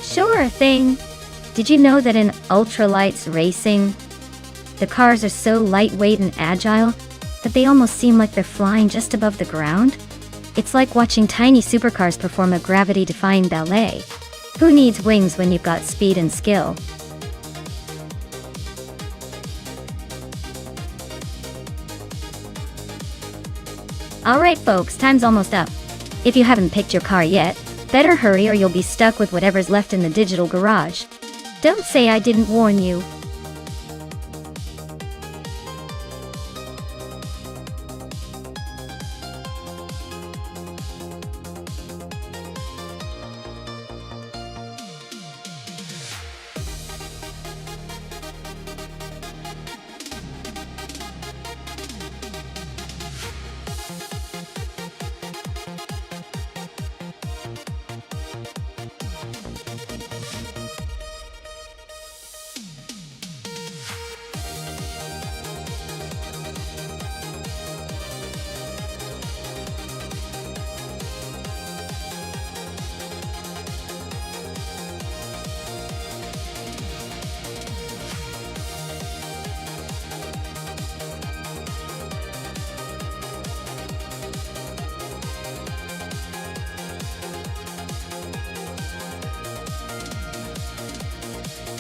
Sure thing. Did you know that in ultralights racing, the cars are so lightweight and agile that they almost seem like they're flying just above the ground? It's like watching tiny supercars perform a gravity-defying ballet. Who needs wings when you've got speed and skill? Alright folks, time's almost up. If you haven't picked your car yet, better hurry or you'll be stuck with whatever's left in the digital garage. Don't say I didn't warn you.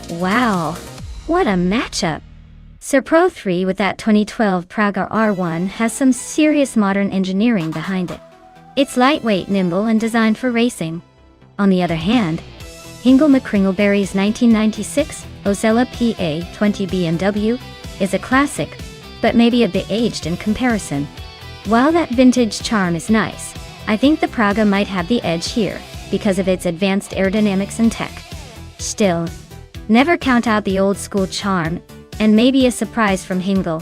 Wow, what a matchup! Sir Pro 3 with that 2012 Praga R1 has some serious modern engineering behind it. It's lightweight, nimble, and designed for racing. On the other hand, Hingle McCringleberry's 1996 Osella PA20 BMW is a classic, but maybe a bit aged in comparison. While that vintage charm is nice, I think the Praga might have the edge here, because of its advanced aerodynamics and tech. Still, never count out the old-school charm, and maybe a surprise from Hingle.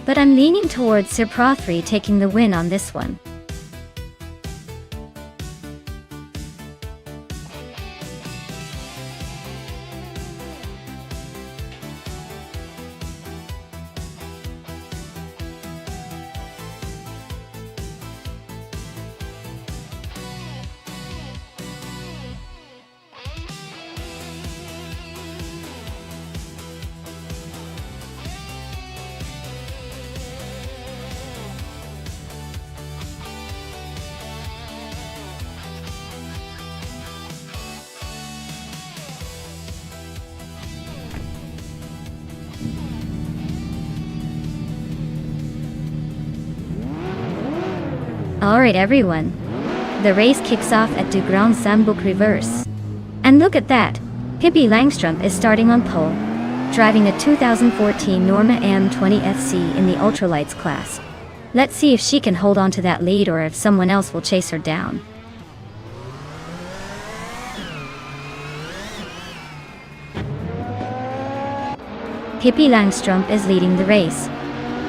But I'm leaning towards Sir Pro 3 taking the win on this one. Alright everyone, the race kicks off at Du Grand Sambuc Reverse. And look at that, Pippi Langstrup is starting on pole, driving a 2014 Norma M20 SC in the ultralights class. Let's see if she can hold on to that lead or if someone else will chase her down. Pippi Langstrup is leading the race,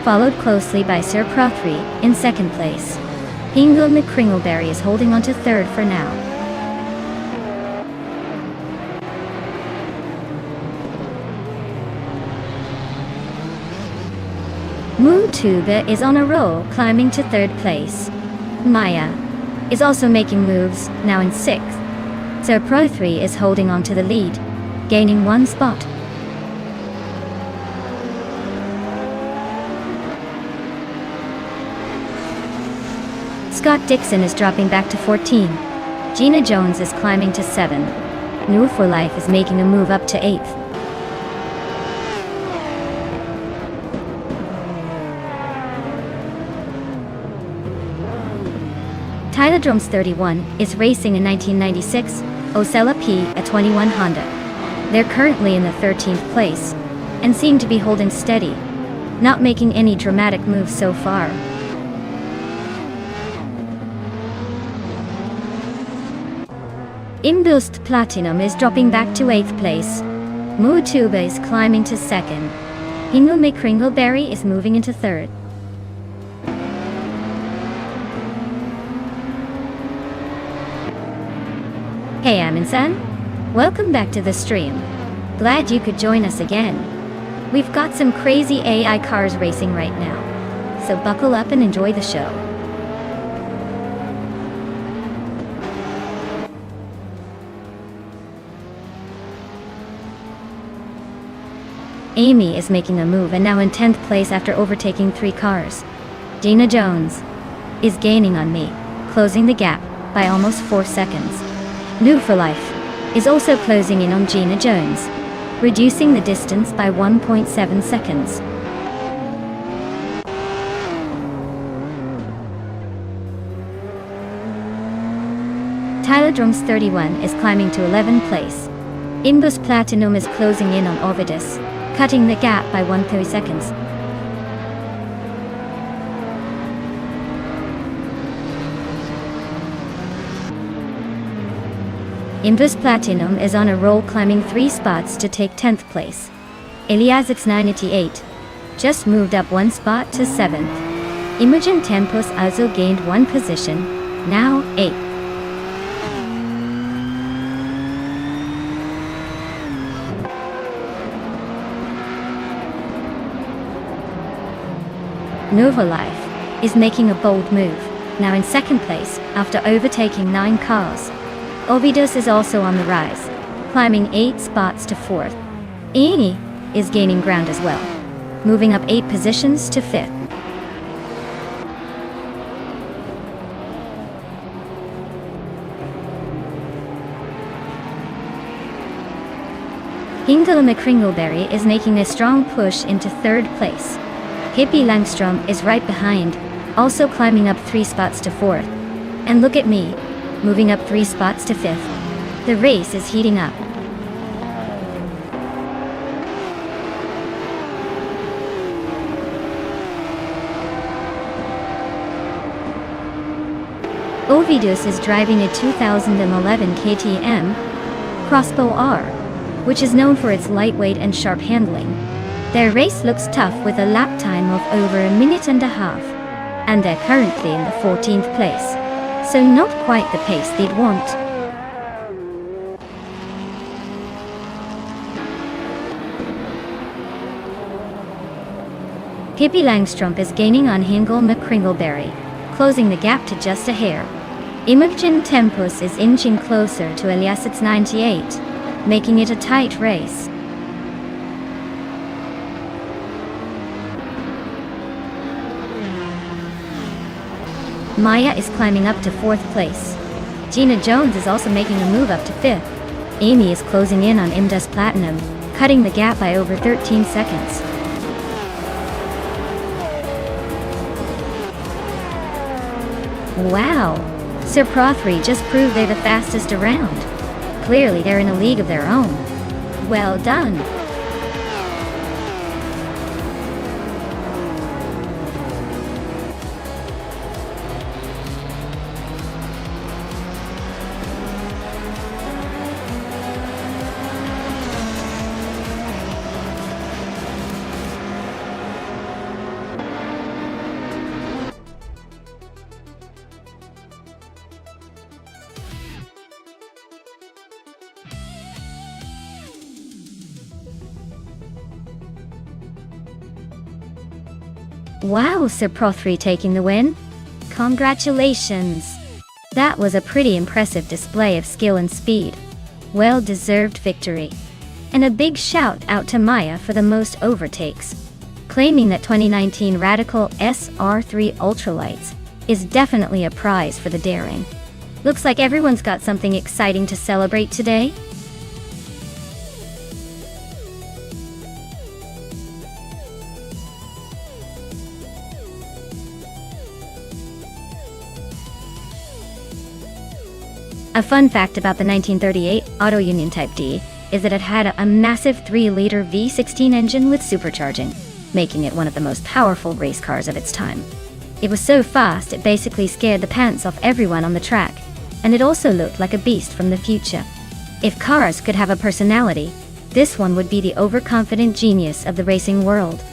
followed closely by Sir Pro 3 in second place. Hingle McCringleberry is holding on to third for now. Moontuba is on a roll, climbing to third place. Maya is also making moves, now in sixth. Sir Pro 3 is holding on to the lead, gaining one spot. Scott Dixon is dropping back to 14. Gina Jones is climbing to 7. New for Life is making a move up to 8th. Tylodromes 31 is racing a 1996 Osella P21 Honda. They're currently in the 13th place and seem to be holding steady, not making any dramatic moves so far. Imbust Platinum is dropping back to 8th place. Mootuba is climbing to 2nd. Hingle McCringleberry is moving into 3rd. Hey Amundsen, welcome back to the stream. Glad you could join us again. We've got some crazy AI cars racing right now, so buckle up and enjoy the show. Amy is making a move and now in 10th place after overtaking 3 cars. Gina Jones is gaining on me, closing the gap by almost 4 seconds. New for Life is also closing in on Gina Jones, reducing the distance by 1.7 seconds. Tyler Drums 31 is climbing to 11th place. Imbus Platinum is closing in on Ovidus, cutting the gap by 1.3 seconds. Imbus Platinum is on a roll, climbing 3 spots to take 10th place. Eliasix 988 just moved up 1 spot to 7th. Imogen Tempus also gained 1 position, now 8th. Nova Life is making a bold move, now in 2nd place after overtaking 9 cars. Ovidus is also on the rise, climbing 8 spots to 4th. Amy is gaining ground as well, moving up 8 positions to 5th. Ingela McCringleberry is making a strong push into 3rd place. Hippie Langstrom is right behind, also climbing up 3 spots to 4th. And look at me, moving up 3 spots to 5th. The race is heating up. Ovidus is driving a 2011 KTM Crossbow R, which is known for its lightweight and sharp handling. Their race looks tough with a lap time of over 1.5 minutes, and they're currently in the 14th place, so not quite the pace they'd want. Pippi Langstrom is gaining on Hingle McCringleberry, closing the gap to just a hair. Imogen Tempus is inching closer to Eliasix 98, making it a tight race. Maya is climbing up to 4th place. Gina Jones is also making a move up to 5th. Amy is closing in on Imdus Platinum, cutting the gap by over 13 seconds. Wow! Sir Pro 3 just proved they're the fastest around. Clearly they're in a league of their own. Well done! Wow, Sir Pro 3 taking the win? Congratulations! That was a pretty impressive display of skill and speed. Well-deserved victory. And a big shout out to Maya for the most overtakes, claiming that 2019 Radical SR3 Ultralights is definitely a prize for the daring. Looks like everyone's got something exciting to celebrate today. A fun fact about the 1938 Auto Union Type D is that it had a massive 3-liter V16 engine with supercharging, making it one of the most powerful race cars of its time. It was so fast it basically scared the pants off everyone on the track, and it also looked like a beast from the future. If cars could have a personality, this one would be the overconfident genius of the racing world.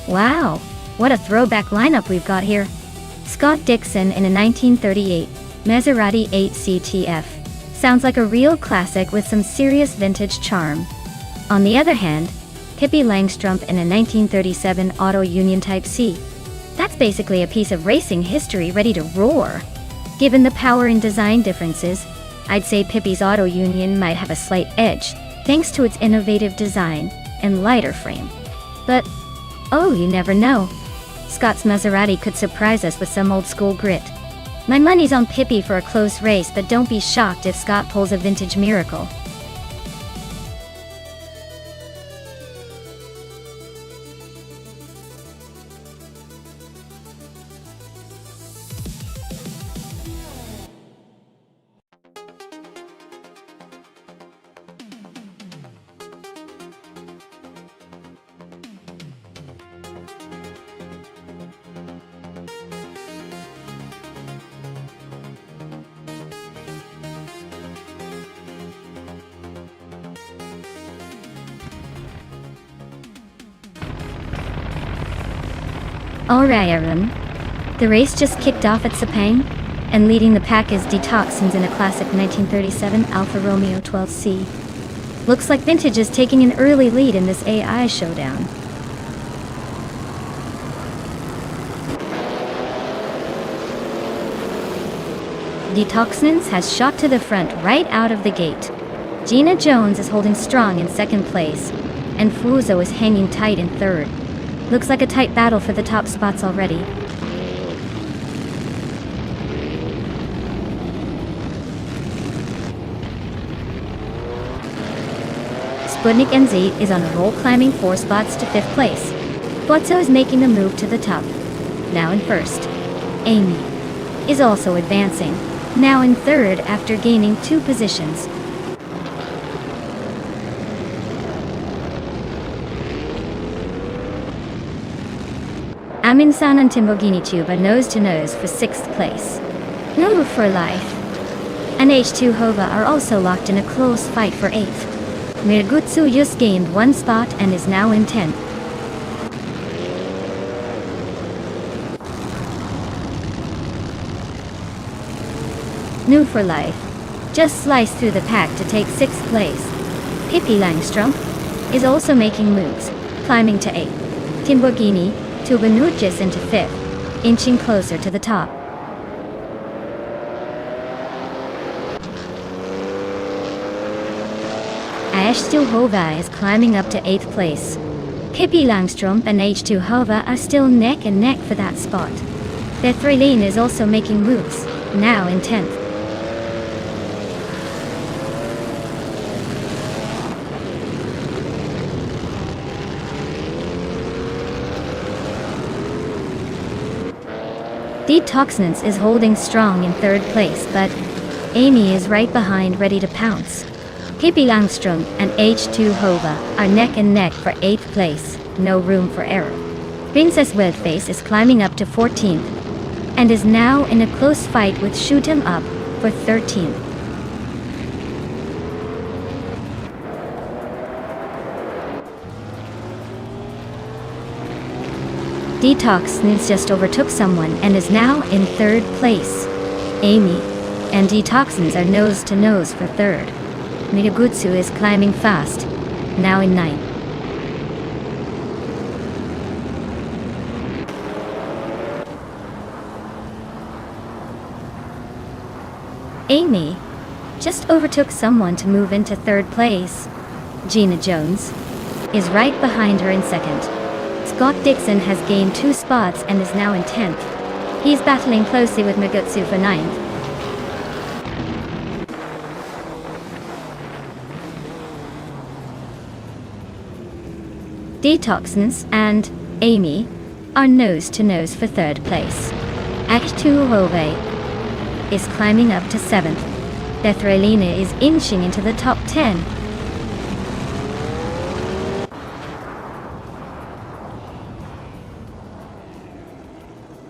Wow, what a throwback lineup we've got here. Scott Dixon in a 1938 Maserati 8CTF. Sounds like a real classic with some serious vintage charm. On the other hand, Pippi Langstrumpf in a 1937 Auto Union Type C. That's basically a piece of racing history ready to roar. Given the power and design differences, I'd say Pippi's Auto Union might have a slight edge, thanks to its innovative design and lighter frame. But, oh, you never know. Scott's Maserati could surprise us with some old-school grit. My money's on Pippi for a close race, but don't be shocked if Scott pulls a vintage miracle. Alright everyone, the race just kicked off at Sepang, and leading the pack is Detoxins in a classic 1937 Alfa Romeo 12C. Looks like Vintage is taking an early lead in this AI showdown. Detoxins has shot to the front right out of the gate. Gina Jones is holding strong in second place, and Fuso is hanging tight in third. Looks like a tight battle for the top spots already. Sputnik NZ is on a roll, climbing 4 spots to 5th place. Botso is making the move to the top, now in first. Amy is also advancing, now in third after gaining 2 positions. Amin-san and Timbogini Tube are nose-to-nose for 6th place. No for life. And H2 Hova are also locked in a close fight for 8th. Mirgutsu just gained 1 spot and is now in 10th. New for life just sliced through the pack to take 6th place. Pippi Langstrumpf is also making moves, climbing to 8th. Timbogini Tubanujis into 5th, inching closer to the top. H2 Hova is climbing up to 8th place. Pippi Langstrumpf and H2 Hova are still neck and neck for that spot. Bethrelin is also making moves, now in 10th. Detoxins is holding strong in 3rd place, but Amy is right behind, ready to pounce. Pippi Langstrumpf and H2 Hova are neck and neck for 8th place, no room for error. Princess Wildface is climbing up to 14th, and is now in a close fight with Shoot 'em Up for 13th. Detoxins just overtook someone and is now in 3rd place. Amy and Detoxins are nose to nose for 3rd. Miragutsu is climbing fast, now in 9th. Amy just overtook someone to move into 3rd place. Gina Jones is right behind her in 2nd. Scott Dixon has gained 2 spots and is now in 10th. He's battling closely with Miragutsu for 9th. Detoxins and Amy are nose to nose for 3rd place. H2 Hove is climbing up to 7th. Bethrelina is inching into the top 10.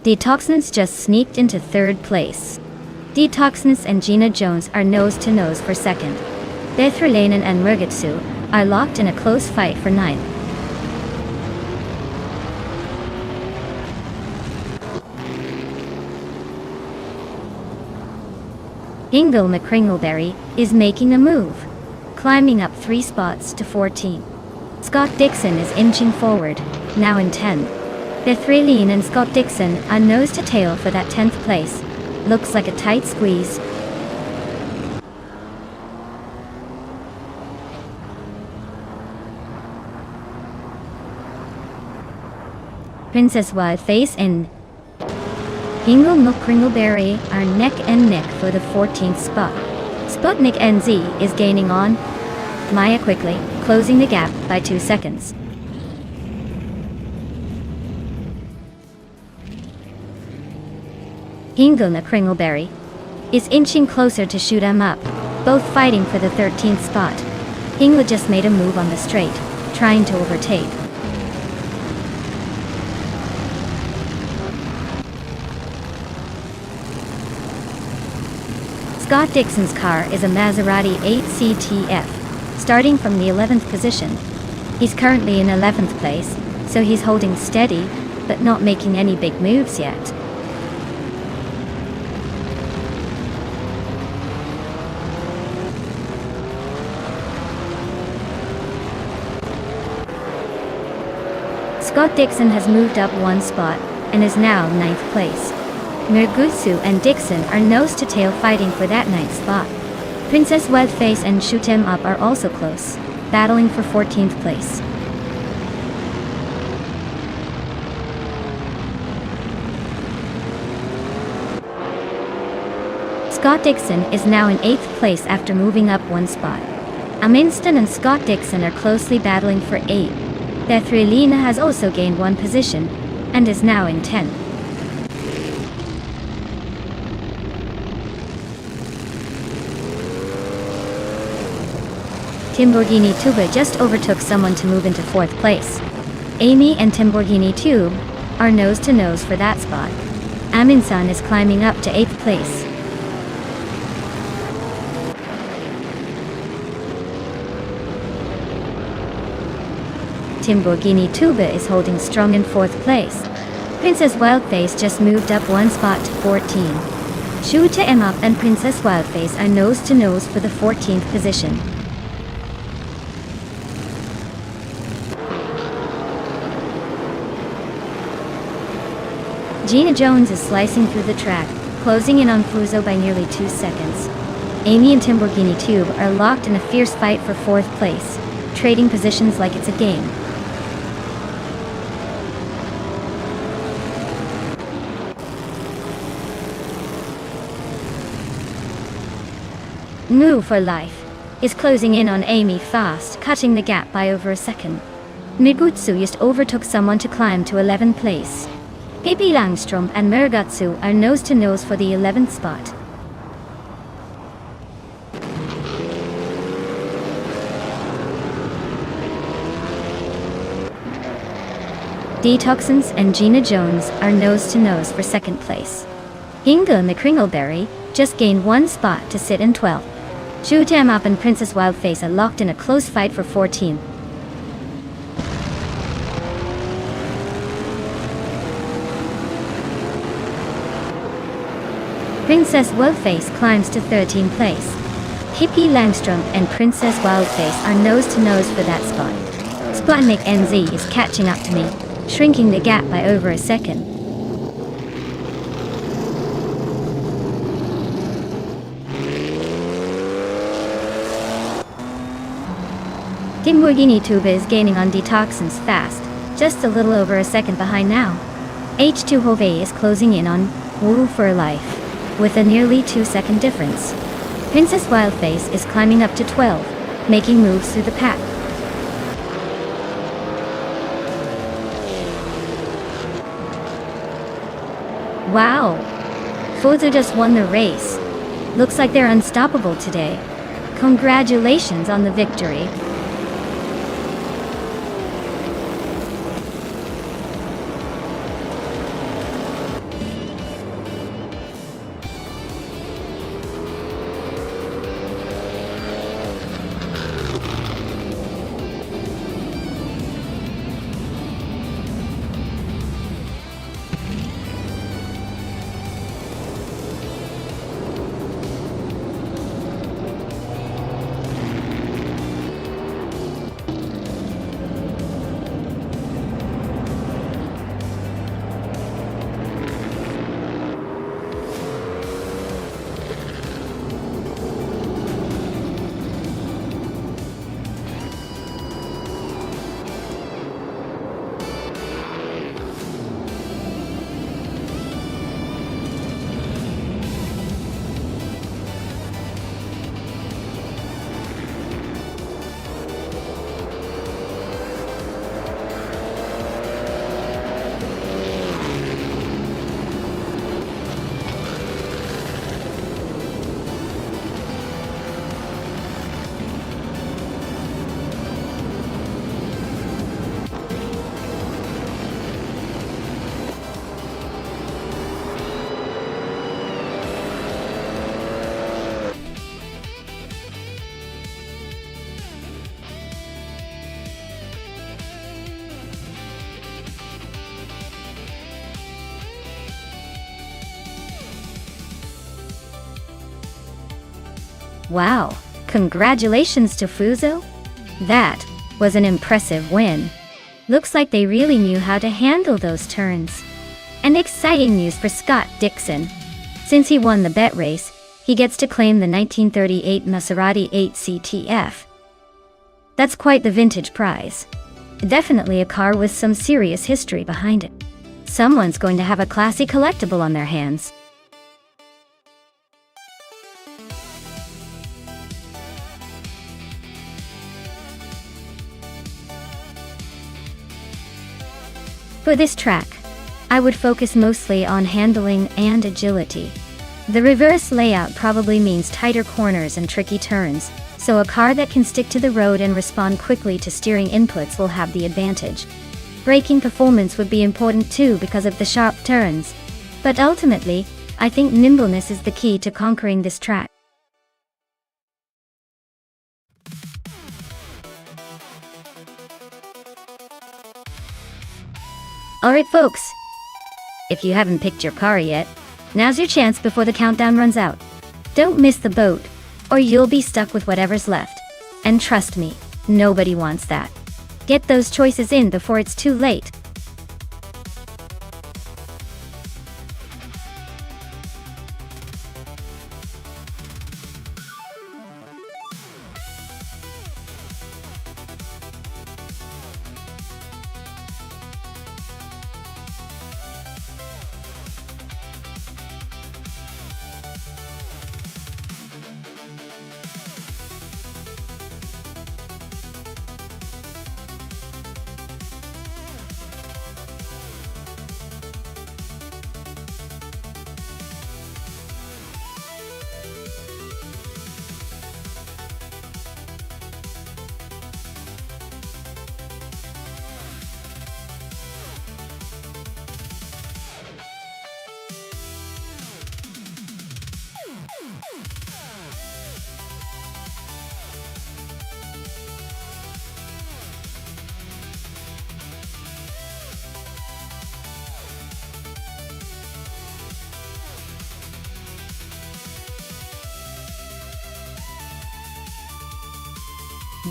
Detoxins just sneaked into 3rd place. Detoxins and Gina Jones are nose to nose for 2nd. Bethrelina and Miragutsu are locked in a close fight for 9th. Ingle McCringleberry is making a move, climbing up 3 spots to 14. Scott Dixon is inching forward, now in 10. Bethrylene and Scott Dixon are nose to tail for that 10th place. Looks like a tight squeeze. Princess Wildface and Ingle McCringleberry are neck and neck for the 14th spot. Sputnik NZ is gaining on Maya quickly, closing the gap by 2 seconds. Ingle McCringleberry is inching closer to shoot 'em up, both fighting for the 13th spot. Ingle just made a move on the straight, trying to overtake. Scott Dixon's car is a Maserati 8CTF, starting from the 11th position. He's currently in 11th place, so he's holding steady, but not making any big moves yet. Scott Dixon has moved up 1 spot, and is now 9th place. Mergutsu and Dixon are nose to tail fighting for that 9th spot. Princess Wildface and Shoot 'Em Up are also close, battling for 14th place. Scott Dixon is now in 8th place after moving up 1 spot. Aminston and Scott Dixon are closely battling for 8. Bethrylene has also gained 1 position, and is now in 10th. Timborghini Tuba just overtook someone to move into 4th place. Amy and Timborghini Tube are nose to nose for that spot. Aminsan is climbing up to 8th place. Timborghini Tuba is holding strong in 4th place. Princess Wildface just moved up 1 spot to 14. Shoot 'Em Up and Princess Wildface are nose to nose for the 14th position. Gina Jones is slicing through the track, closing in on Fuso by nearly 2 seconds. Amy and Timborghini Tube are locked in a fierce fight for 4th place, trading positions like it's a game. Moo for Life is closing in on Amy fast, cutting the gap by over a second. Migutsu just overtook someone to climb to 11th place. Pippi Langstrom and Murgatsu are nose to nose for the 11th spot. Detoxins and Gina Jones are nose to nose for 2nd place. Ingle McCringleberry just gained 1 spot to sit in 12th. Shoot 'Em Up and Princess Wildface are locked in a close fight for 14th. Princess Wildface climbs to 13th place. Pippi Langstrom and Princess Wildface are nose to nose for that spot. Sputnik NZ is catching up to me, shrinking the gap by over a second. Timborghini Tuba is gaining on Detoxins fast, just a little over a second behind now. H2 Hove is closing in on Woo for Life, with a nearly 2-second difference. Princess Wildface is climbing up to 12, making moves through the pack. Wow! Fuzo just won the race. Looks like they're unstoppable today. Congratulations on the victory. Wow, congratulations to Fuso. That was an impressive win. Looks like they really knew how to handle those turns. And exciting news for Scott Dixon. Since he won the bet race, he gets to claim the 1938 Maserati 8 CTF. That's quite the vintage prize. Definitely a car with some serious history behind it. Someone's going to have a classy collectible on their hands. For this track, I would focus mostly on handling and agility. The reverse layout probably means tighter corners and tricky turns, so a car that can stick to the road and respond quickly to steering inputs will have the advantage. Braking performance would be important too because of the sharp turns. But ultimately, I think nimbleness is the key to conquering this track. Alright folks, if you haven't picked your car yet, now's your chance before the countdown runs out. Don't miss the boat, or you'll be stuck with whatever's left. And trust me, nobody wants that. Get those choices in before it's too late.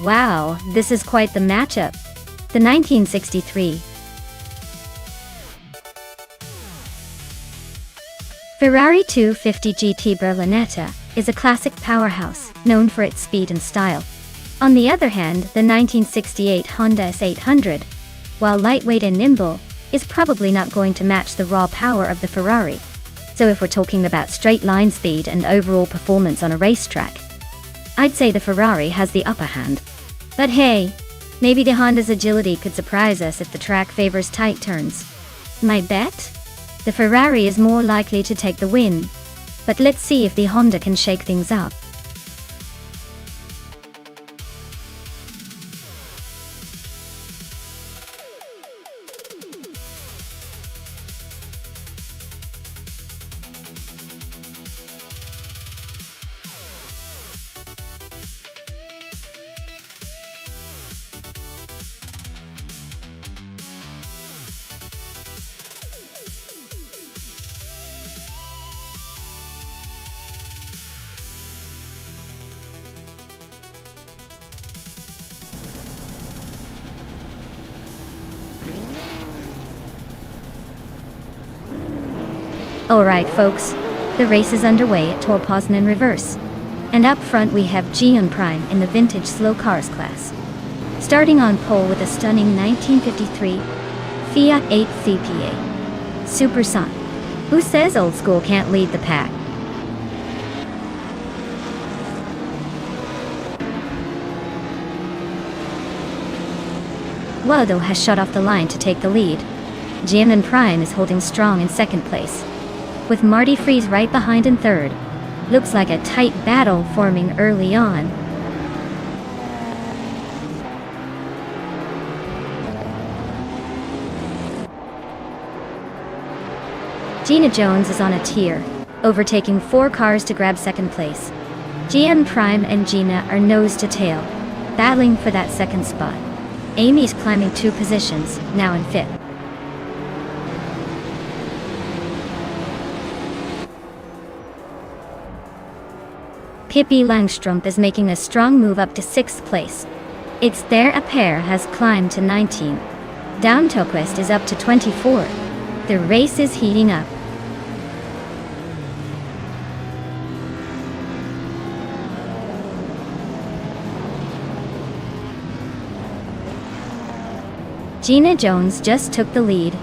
Wow, this is quite the matchup. The 1963 Ferrari 250 GT Berlinetta is a classic powerhouse, known for its speed and style. On the other hand, the 1968 Honda S800, while lightweight and nimble, is probably not going to match the raw power of the Ferrari. So if we're talking about straight line speed and overall performance on a racetrack, I'd say the Ferrari has the upper hand. But hey, maybe the Honda's agility could surprise us if the track favors tight turns. My bet? The Ferrari is more likely to take the win. But let's see if the Honda can shake things up. Alright folks, the race is underway at Tor Poznan reverse. And up front we have Gian Prime in the vintage slow cars class. Starting on pole with a stunning 1953 Fiat 8 CPA. Supersonic. Who says old school can't lead the pack? Waldo has shut off the line to take the lead. Gian Prime is holding strong in second place, with Marty Freeze right behind in third. Looks like a tight battle forming early on. Gina Jones is on a tear, overtaking 4 cars to grab second place. Gian Prime and Gina are nose to tail, battling for that second spot. Amy's climbing 2 positions, now in 5th. Pippi Langstrumpf is making a strong move up to 6th place. It's there a pair has climbed to 19. Down Toquest is up to 24. The race is heating up. Gina Jones just took the lead,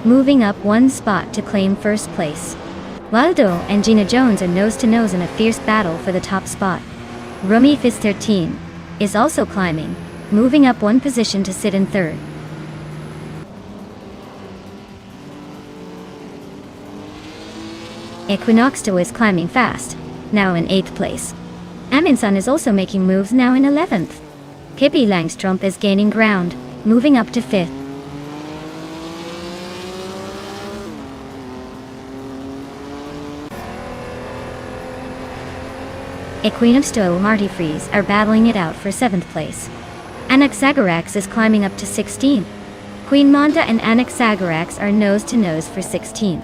moving up 1 spot to claim 1st place. Waldo and Gina Jones are nose-to-nose in a fierce battle for the top spot. Rumi Fizz 13 is also climbing, moving up 1 position to sit in 3rd. Equinox 2 is climbing fast, now in 8th place. Amundsen is also making moves, now in 11th. Pippi Langstrumpf is gaining ground, moving up to 5th. Equinox 2 and Marty Freeze are battling it out for 7th place. Anaxagorax is climbing up to 16. Queen Manda and Anaxagorax are nose-to-nose for 16.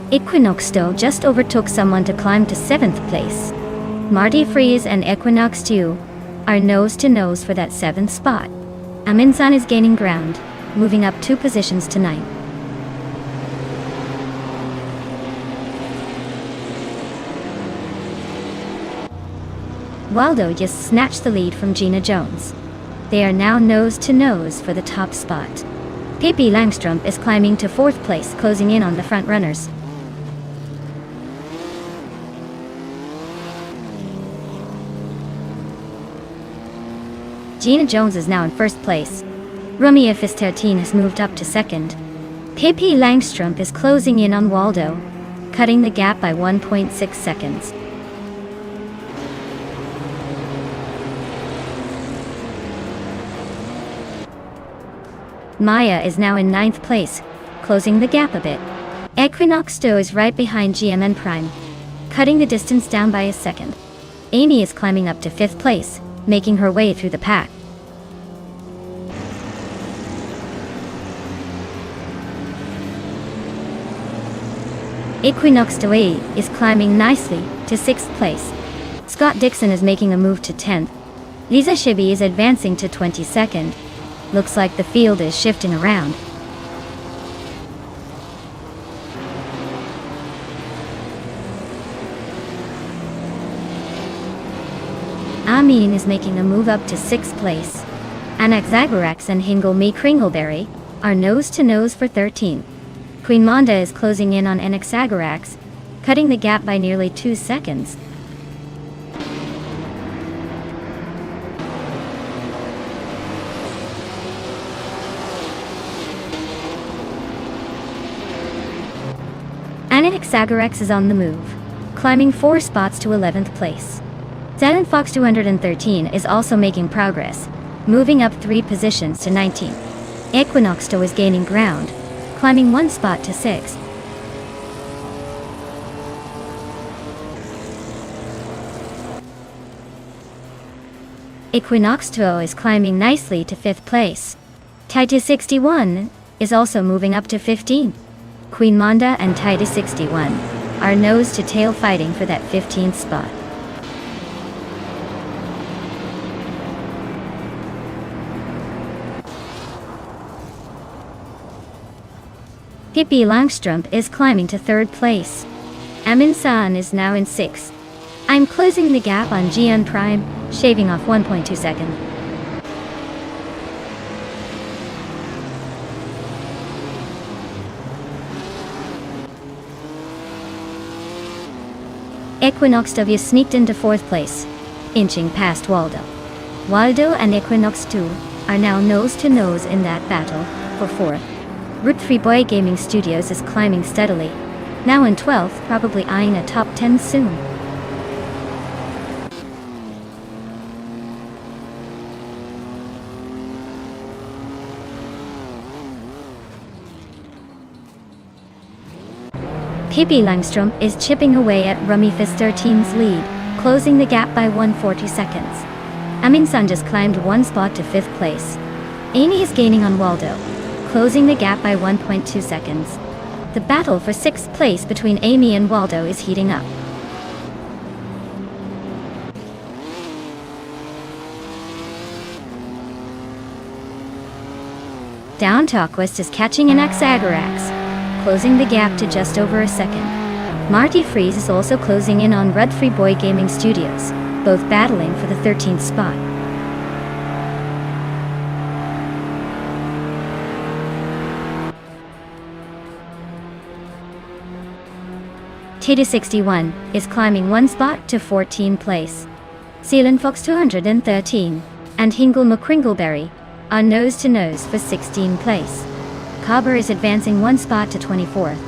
Equinox 2 just overtook someone to climb to 7th place. Marty Freeze and Equinox 2 are nose-to-nose for that 7th spot. Amundsen is gaining ground, moving up 2 positions to 9th. Waldo just snatched the lead from Gina Jones. They are now nose-to-nose for the top spot. Pippi Langstrumpf is climbing to 4th place, closing in on the front runners. Gina Jones is now in 1st place. Rumi Fizz 13 has moved up to 2nd. Pippi Langstrumpf is closing in on Waldo, cutting the gap by 1.6 seconds. Maya is now in 9th place, closing the gap a bit. Equinox 2 is right behind GMN Prime, cutting the distance down by a second. Amy is climbing up to 5th place, making her way through the pack. Equinox 2A is climbing nicely to 6th place. Scott Dixon is making a move to 10th. Lisa Shibby is advancing to 22nd. Looks like the field is shifting around. Amin is making a move up to 6th place. Anaxagorax and Hingle Me Kringleberry are nose-to-nose for 13. Queen Manda is closing in on Anaxagorax, cutting the gap by nearly 2 seconds. Anaxagorax is on the move, climbing 4 spots to 11th place. Zen Fox 213 is also making progress, moving up 3 positions to 19. Equinox 2 is gaining ground, climbing 1 spot to 6th. Equinox 2 is climbing nicely to 5th place. Titus 61 is also moving up to 15. Queen Manda and Titus 61 are nose-to-tail fighting for that 15th spot. Pippi Langstrumpf is climbing to 3rd place. Amundsen is now in 6th. I'm closing the gap on GN Prime, shaving off 1.2 seconds. Equinox W sneaked into 4th place, inching past Waldo. Waldo and Equinox 2 are now nose-to-nose in that battle for 4th. Route 3 Boy Gaming Studios is climbing steadily, now in 12th, probably eyeing a top 10 soon. Pippi Langstrumpf is chipping away at Rumi Fizz 13's lead, closing the gap by 140 seconds. Amundsen just climbed 1 spot to 5th place. Amy is gaining on Waldo, closing the gap by 1.2 seconds. The battle for 6th place between Amy and Waldo is heating up. Down Talquist is catching an Axagarax, closing the gap to just over a second. Marty Freeze is also closing in on Rud Free Boy Gaming Studios, both battling for the 13th spot. Tita61 is climbing one spot to 14th place. Sealand Fox 213 and Hingle McCringleberry are nose-to-nose for 16th place. Cobber is advancing one spot to 24th.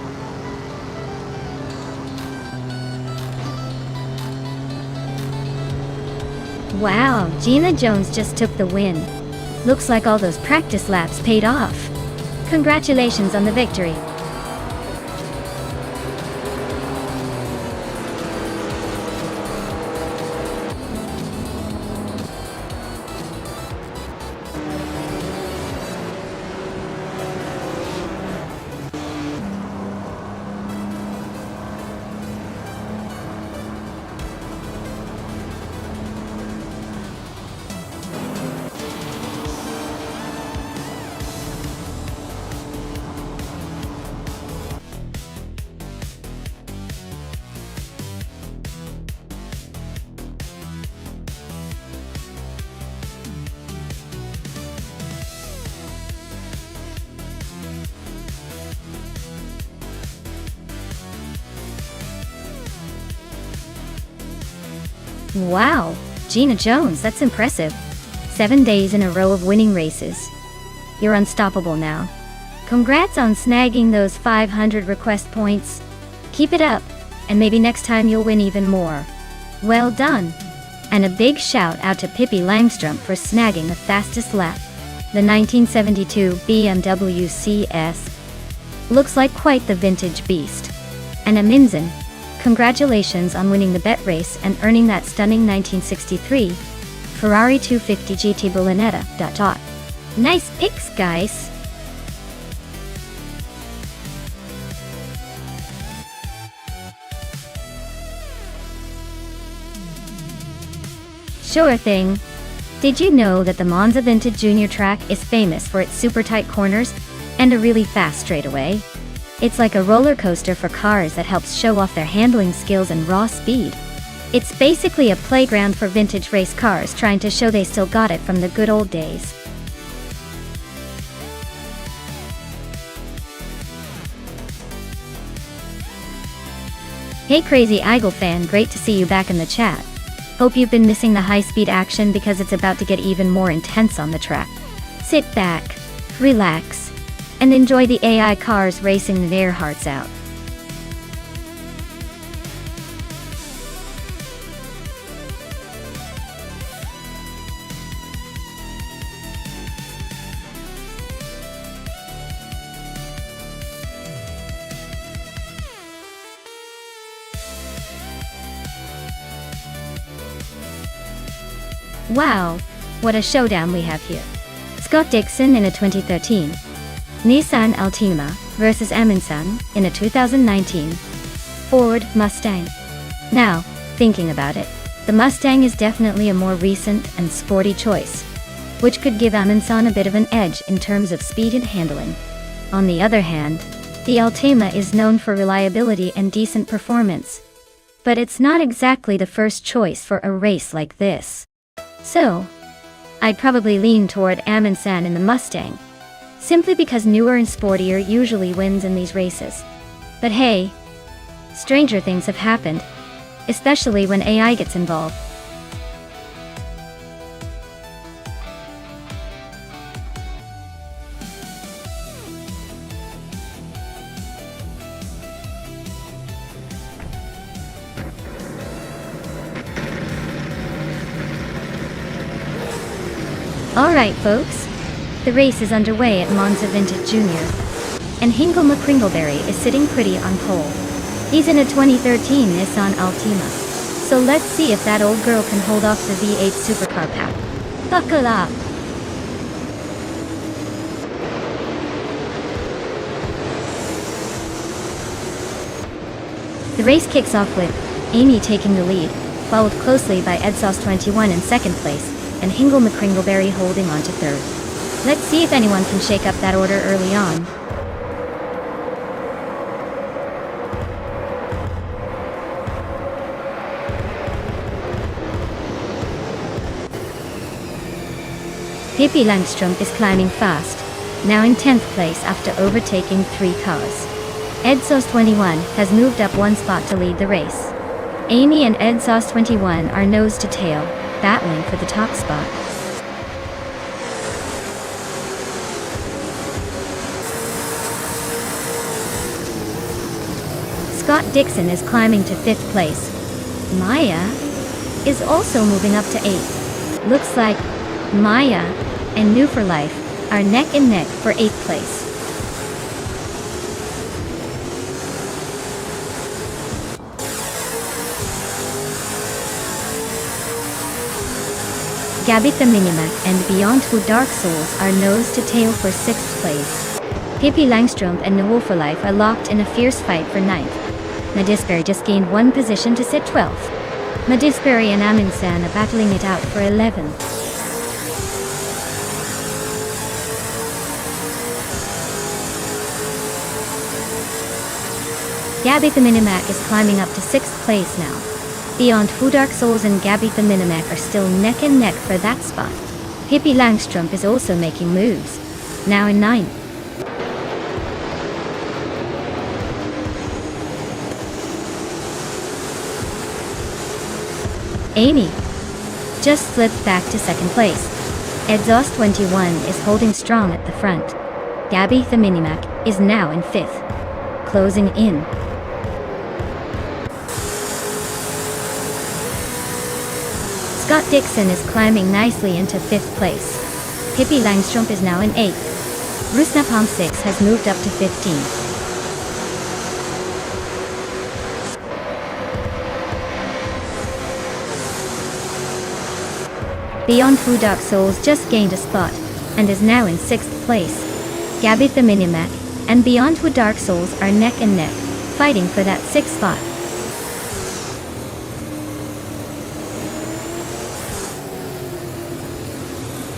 Wow, Gina Jones just took the win. Looks like all those practice laps paid off. Congratulations on the victory. Wow, Gina Jones, that's impressive. 7 days in a row of winning races. You're unstoppable now. Congrats on snagging those 500 request points. Keep it up, and maybe next time you'll win even more. Well done. And a big shout out to Pippi Langstrom for snagging the fastest lap. The 1972 BMW CS. Looks like quite the vintage beast. And Aminzan, congratulations on winning the bet race and earning that stunning 1963 Ferrari 250 GT Berlinetta. Nice picks, guys! Sure thing. Did you know that the Monza Vintage Junior track is famous for its super tight corners and a really fast straightaway? It's like a roller coaster for cars that helps show off their handling skills and raw speed. It's basically a playground for vintage race cars trying to show they still got it from the good old days. Hey Crazy Eagle fan, great to see you back in the chat. Hope you've been missing the high-speed action because it's about to get even more intense on the track. Sit back, relax, and enjoy the AI cars racing their hearts out. Wow, what a showdown we have here. Scott Dixon in a 2013 Nissan Altima versus Amundsen in a 2019 Ford Mustang. Now, thinking about it, the Mustang is definitely a more recent and sporty choice, which could give Amundsen a bit of an edge in terms of speed and handling. On the other hand, the Altima is known for reliability and decent performance, but it's not exactly the first choice for a race like this. So, I'd probably lean toward Amundsen in the Mustang, simply because newer and sportier usually wins in these races. But hey, stranger things have happened, especially when AI gets involved. Alright folks, the race is underway at Monza Vintage Junior, and Hingle McCringleberry is sitting pretty on pole. He's in a 2013 Nissan Altima, so let's see if that old girl can hold off the V8 supercar pack. Buckle up! The race kicks off with Amy taking the lead, followed closely by Edsauce21 in second place, and Hingle McCringleberry holding on to third. Let's see if anyone can shake up that order early on. Pippi Langstrom is climbing fast, now in 10th place after overtaking 3 cars. Edsauce21 has moved up 1 spot to lead the race. Amy and Edsauce21 are nose to tail, battling for the top spot. Scott Dixon is climbing to 5th place. Maya is also moving up to 8th. Looks like Maya and New for Life are neck and neck for 8th place. Gabby the Minimac and Beyond Who Dark Souls are nose to tail for 6th place. Pippi Langstrom and New for Life are locked in a fierce fight for 9th. Madisbury just gained 1 position to sit 12th. Madisbury and Amundsen are battling it out for 11th. Gabby the Minimac is climbing up to 6th place now. Beyond Who Dark Souls and Gabby the Minimac are still neck and neck for that spot. Pippi Langstrom is also making moves, now in 9th. Amy just slipped back to 2nd place. Edsauce21 is holding strong at the front. Gabby the Minimac is now in 5th, closing in. Scott Dixon is climbing nicely into 5th place. Pippi Langstrom is now in 8th. Rusnapalm 6 has moved up to 15th. Beyond Who Dark Souls just gained a spot, and is now in 6th place. Gabby the Minimac and Beyond Who Dark Souls are neck and neck, fighting for that 6th spot.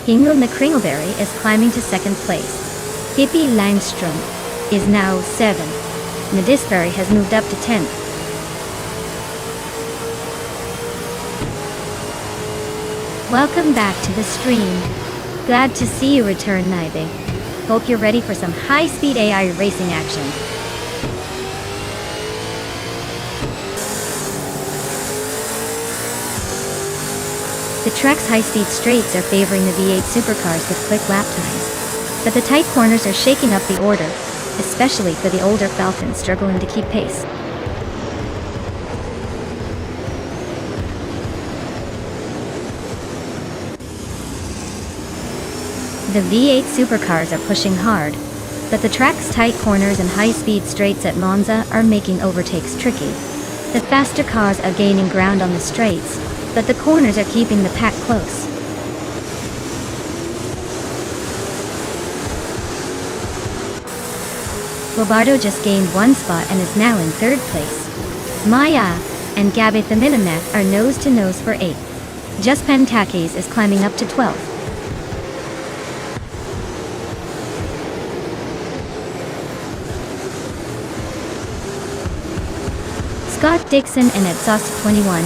Hingle McCringleberry is climbing to 2nd place. Pippi Langstrom is now 7th. Madisbury has moved up to 10th. Welcome back to the stream. Glad to see you return, Naibe. Hope you're ready for some high-speed AI racing action. The track's high-speed straights are favoring the V8 supercars with quick lap times. But the tight corners are shaking up the order, especially for the older Falcons struggling to keep pace. The V8 supercars are pushing hard, but the track's tight corners and high-speed straights at Monza are making overtakes tricky. The faster cars are gaining ground on the straights, but the corners are keeping the pack close. Robardo just gained 1 spot and is now in 3rd place. Maya and Gabby the Minimac are nose to nose for 8th. Just Pentakis is climbing up to 12th. Scott Dixon and Edsauce21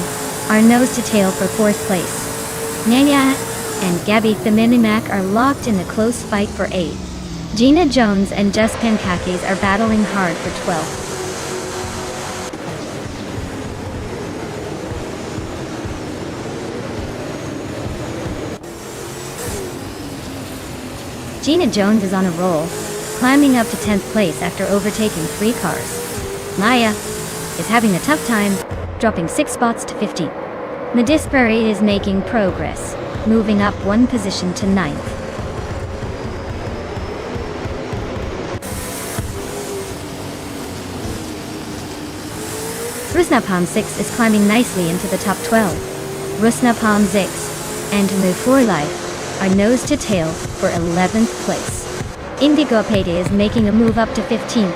are nose to tail for 4th place. Nanya and Gabby the Minimac are locked in a close fight for 8th. Gina Jones and Just Pankakis are battling hard for 12th. Gina Jones is on a roll, climbing up to 10th place after overtaking 3 cars. Maya is having a tough time, dropping 6 spots to 15th. Madisbury is making progress, moving up 1 position to 9th. Rusnapalm 6 is climbing nicely into the top 12. Rusnapalm 6 and Move for Life are nose to tail for 11th place. Indigo Payday is making a move up to 15th.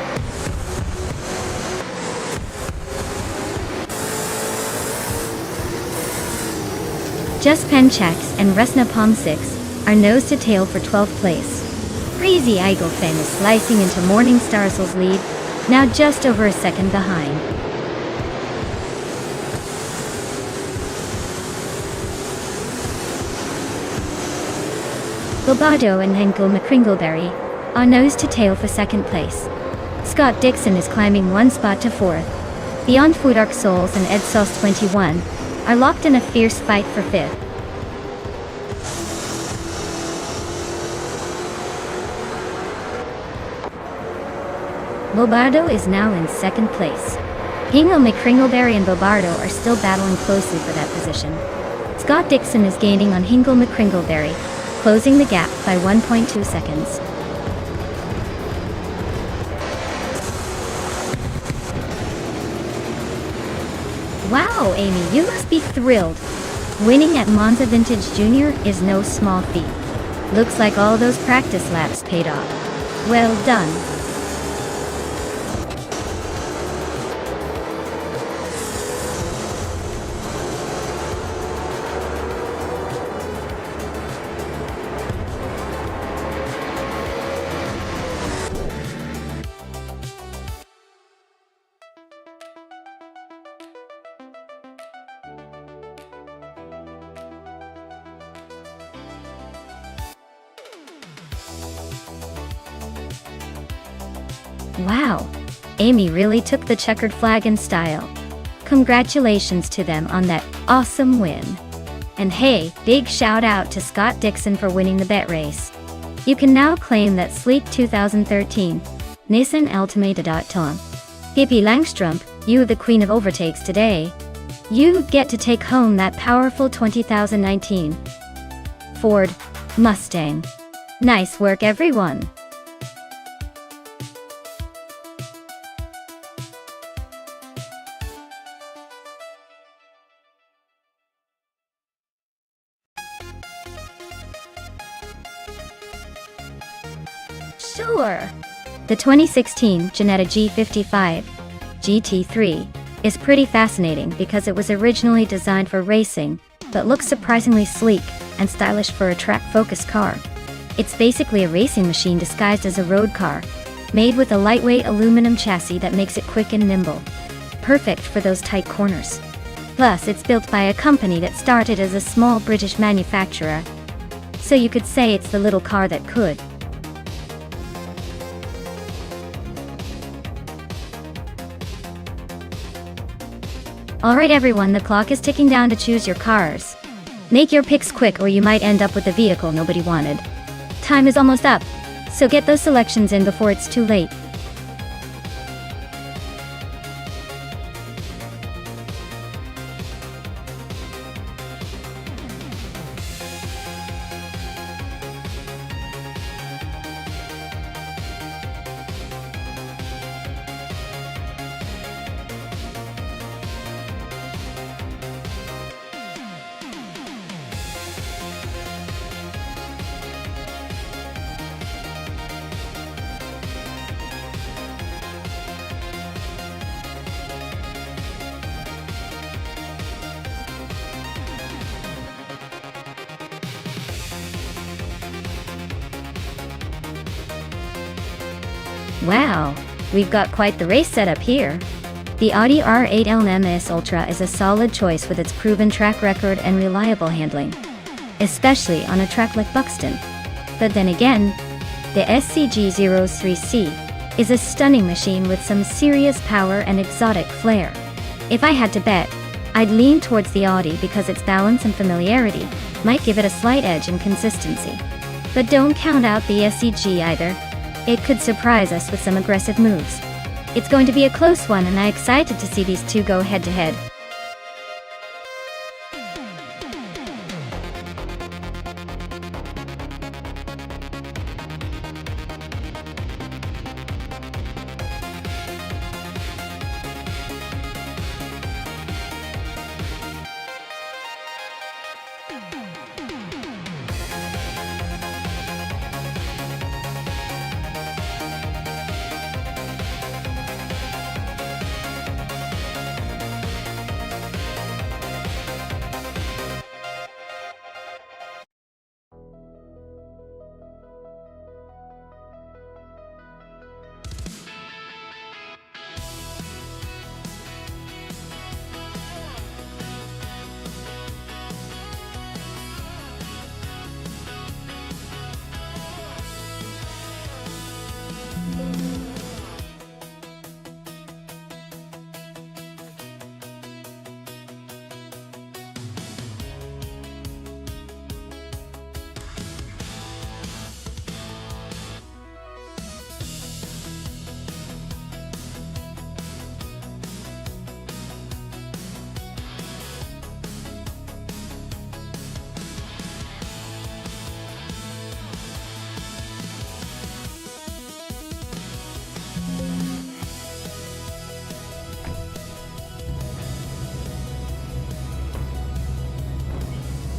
Just Penchaks and Resna Palm 6 are nose to tail for 12th place. Crazy Eagle Fang is slicing into Morning Starsel's lead, now just over a second behind. Bobado and Henkel McCringleberry are nose to tail for 2nd place. Scott Dixon is climbing 1 spot to 4th. Beyond Food Arc Souls and EdSauce 21 are locked in a fierce fight for 5th. Bobardo is now in 2nd place. Hingle McCringleberry and Bobardo are still battling closely for that position. Scott Dixon is gaining on Hingle McCringleberry, closing the gap by 1.2 seconds. Wow, Amy, you must be thrilled. Winning at Monza Vintage Junior is no small feat. Looks like all those practice laps paid off. Well done. Wow, Amy really took the checkered flag in style. Congratulations to them on that awesome win. And hey, big shout out to Scott Dixon for winning the bet race. You can now claim that sleek 2013 Nissan Altimeda.Tom. Pippi Langstrup, you the queen of overtakes today. You get to take home that powerful 2019 Ford Mustang. Nice work, everyone. Sure. The 2016 Jetta G55 GT3 is pretty fascinating because it was originally designed for racing, but looks surprisingly sleek and stylish for a track-focused car. It's basically a racing machine disguised as a road car, made with a lightweight aluminum chassis that makes it quick and nimble. Perfect for those tight corners. Plus, it's built by a company that started as a small British manufacturer. So you could say it's the little car that could. Alright everyone, the clock is ticking down to choose your cars. Make your picks quick or you might end up with a vehicle nobody wanted. Time is almost up, so get those selections in before it's too late. Wow, we've got quite the race setup here. The Audi R8 LMS Ultra is a solid choice with its proven track record and reliable handling, especially on a track like Buxton. But then again, the SCG03C is a stunning machine with some serious power and exotic flair. If I had to bet, I'd lean towards the Audi because its balance and familiarity might give it a slight edge in consistency. But don't count out the SCG either. It could surprise us with some aggressive moves. It's going to be a close one and I'm excited to see these two go head to head.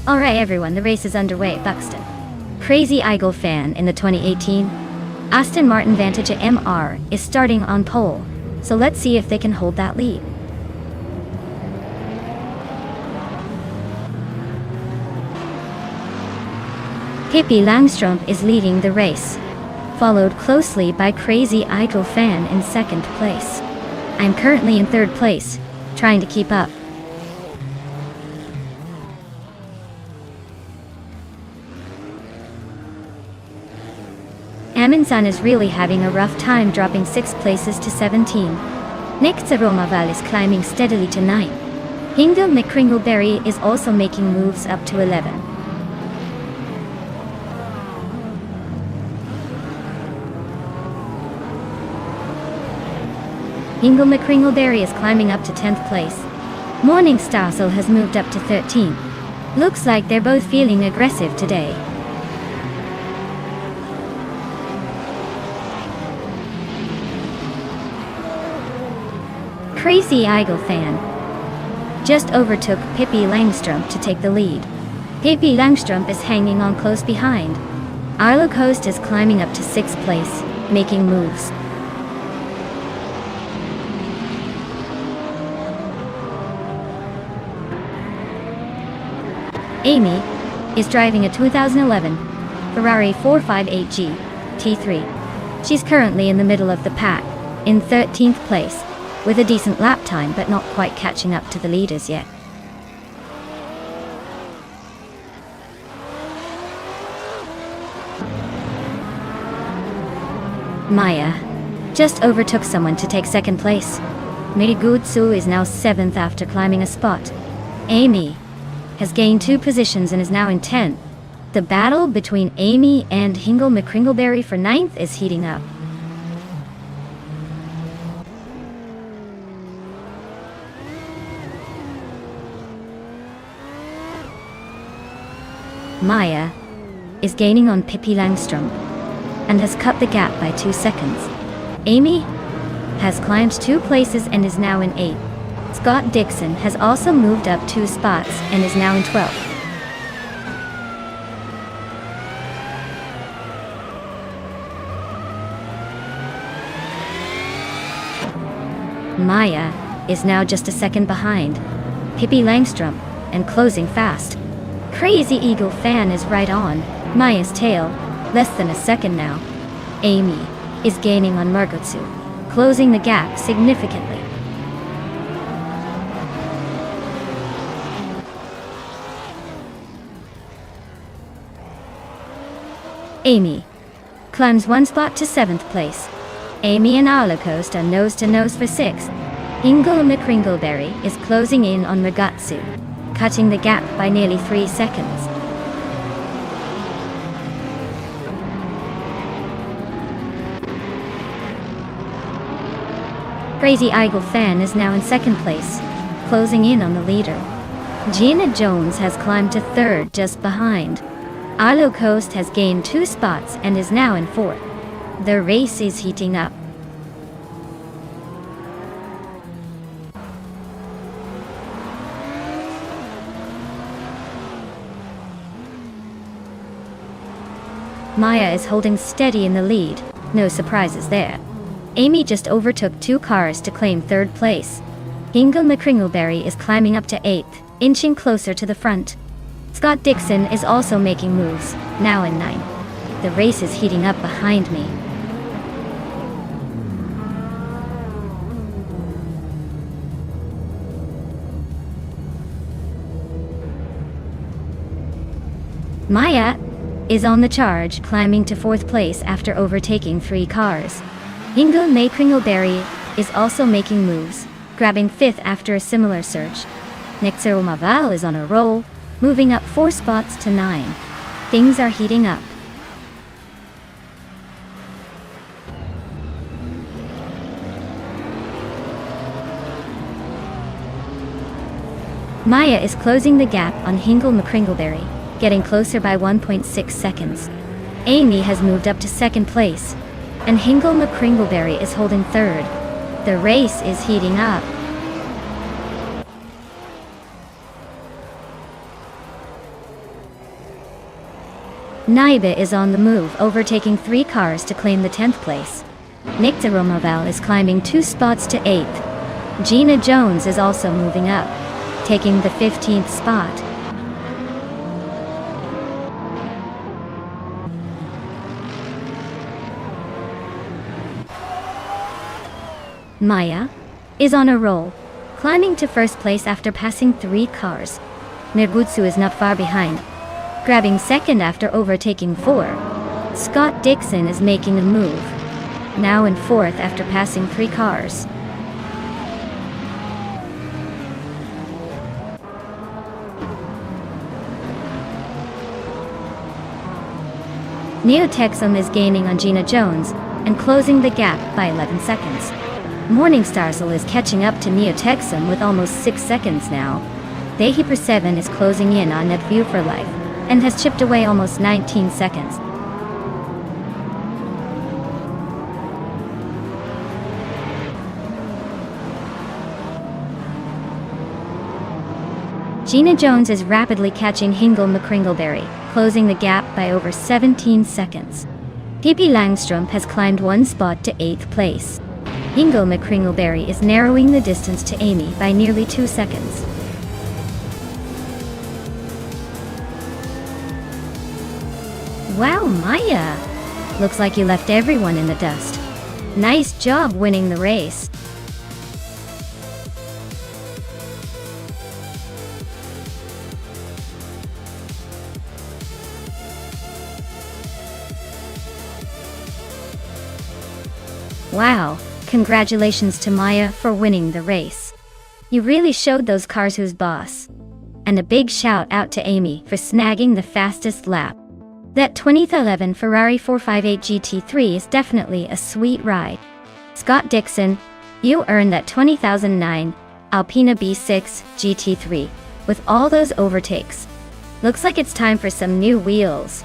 Alright everyone, the race is underway at Buxton. Crazy Eagle fan in the 2018 Aston Martin Vantage MR is starting on pole, so let's see if they can hold that lead. Pippi Langstrup is leading the race, followed closely by Crazy Eagle fan in second place. I'm currently in third place, trying to keep up. Amundsen is really having a rough time, dropping 6 places to 17. Romaval is climbing steadily to 9. Hingle McCringleberry is also making moves up to 11. Hingle McCringleberry is climbing up to 10th place. Morningstar has moved up to 13. Looks like they're both feeling aggressive today. Crazy Eagle fan just overtook Pippi Langstrup to take the lead. Pippi Langstrup is hanging on close behind. Arlo Coast is climbing up to 6th place, making moves. Amy is driving a 2011 Ferrari 458G T3. She's currently in the middle of the pack, in 13th place, with a decent lap time but not quite catching up to the leaders yet. Maya just overtook someone to take second place. Mirigutsu is now 7th after climbing a spot. Amy has gained 2 positions and is now in 10th. The battle between Amy and Hingle McCringleberry for 9th is heating up. Maya is gaining on Pippi Langstrup and has cut the gap by 2 seconds. Amy has climbed 2 places and is now in 8th. Scott Dixon has also moved up 2 spots and is now in 12th. Maya is now just a second behind Pippi Langstrup and closing fast. Crazy Eagle fan is right on Maya's tail, less than a second now. Amy is gaining on Margotsu, closing the gap significantly. Amy climbs 1 spot to 7th place. Amy and Arlo Coast are nose to nose for 6th. Hingle McCringleberry is closing in on Margotsu, cutting the gap by nearly 3 seconds. Crazy Eagle fan is now in 2nd place, closing in on the leader. Gina Jones has climbed to 3rd just behind. Arlo Coast has gained 2 spots and is now in 4th. The race is heating up. Maya is holding steady in the lead, no surprises there. Amy just overtook 2 cars to claim 3rd place. Hingle McCringleberry is climbing up to 8th, inching closer to the front. Scott Dixon is also making moves, now in 9th. The race is heating up behind me. Maya is on the charge, climbing to 4th place after overtaking 3 cars. Hingle McCringleberry is also making moves, grabbing 5th after a similar search. Romaval is on a roll, moving up 4 spots to 9. Things are heating up. Maya is closing the gap on Hingle McCringleberry, getting closer by 1.6 seconds. Amy has moved up to 2nd place, and Hingle McCringleberry is holding 3rd. The race is heating up. Naiba is on the move, overtaking 3 cars to claim the 10th place. Nick de Romoval is climbing 2 spots to 8th. Gina Jones is also moving up, taking the 15th spot. Maya is on a roll, climbing to first place after passing 3 cars. Nergutsu is not far behind, grabbing second after overtaking 4. Scott Dixon is making a move, now in 4th after passing 3 cars. Neo Texum is gaining on Gina Jones and closing the gap by 11 seconds. Morningstarsel is catching up to Neo Texum with almost 6 seconds now. Dehiper 7 is closing in on NetView for Life and has chipped away almost 19 seconds. Gina Jones is rapidly catching Hingle McCringleberry, closing the gap by over 17 seconds. Pippi Langstrom has climbed 1 spot to 8th place. Hingle McCringleberry is narrowing the distance to Amy by nearly 2 seconds. Wow, Maya! Looks like you left everyone in the dust. Nice job winning the race. Wow, congratulations to Maya for winning the race. You really showed those cars who's boss. And a big shout out to Amy for snagging the fastest lap. That 2011 Ferrari 458 GT3 is definitely a sweet ride. Scott Dixon, you earned that 2009 Alpina B6 GT3 with all those overtakes. Looks like it's time for some new wheels.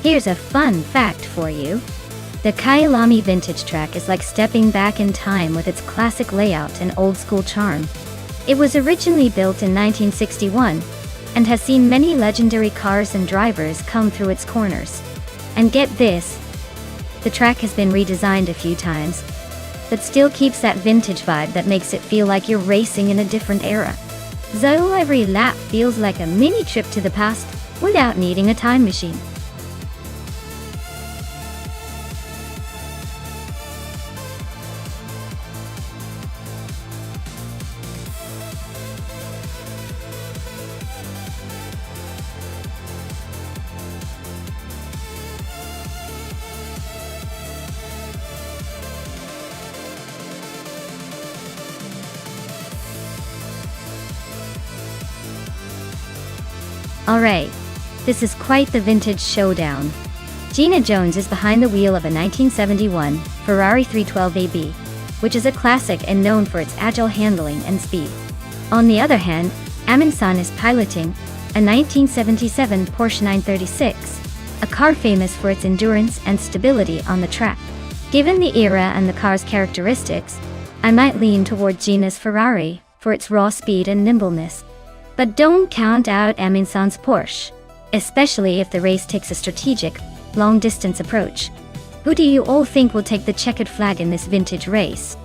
Here's a fun fact for you. The Kyalami Vintage track is like stepping back in time with its classic layout and old-school charm. It was originally built in 1961 and has seen many legendary cars and drivers come through its corners. And get this, the track has been redesigned a few times, but still keeps that vintage vibe that makes it feel like you're racing in a different era. So every lap feels like a mini trip to the past without needing a time machine. Alright, this is quite the vintage showdown. Gina Jones is behind the wheel of a 1971 Ferrari 312 AB, which is a classic and known for its agile handling and speed. On the other hand, Amin-san is piloting a 1977 Porsche 936, a car famous for its endurance and stability on the track. Given the era and the car's characteristics, I might lean toward Gina's Ferrari for its raw speed and nimbleness. But don't count out Amin-san's Porsche, especially if the race takes a strategic, long-distance approach. Who do you all think will take the checkered flag in this vintage race?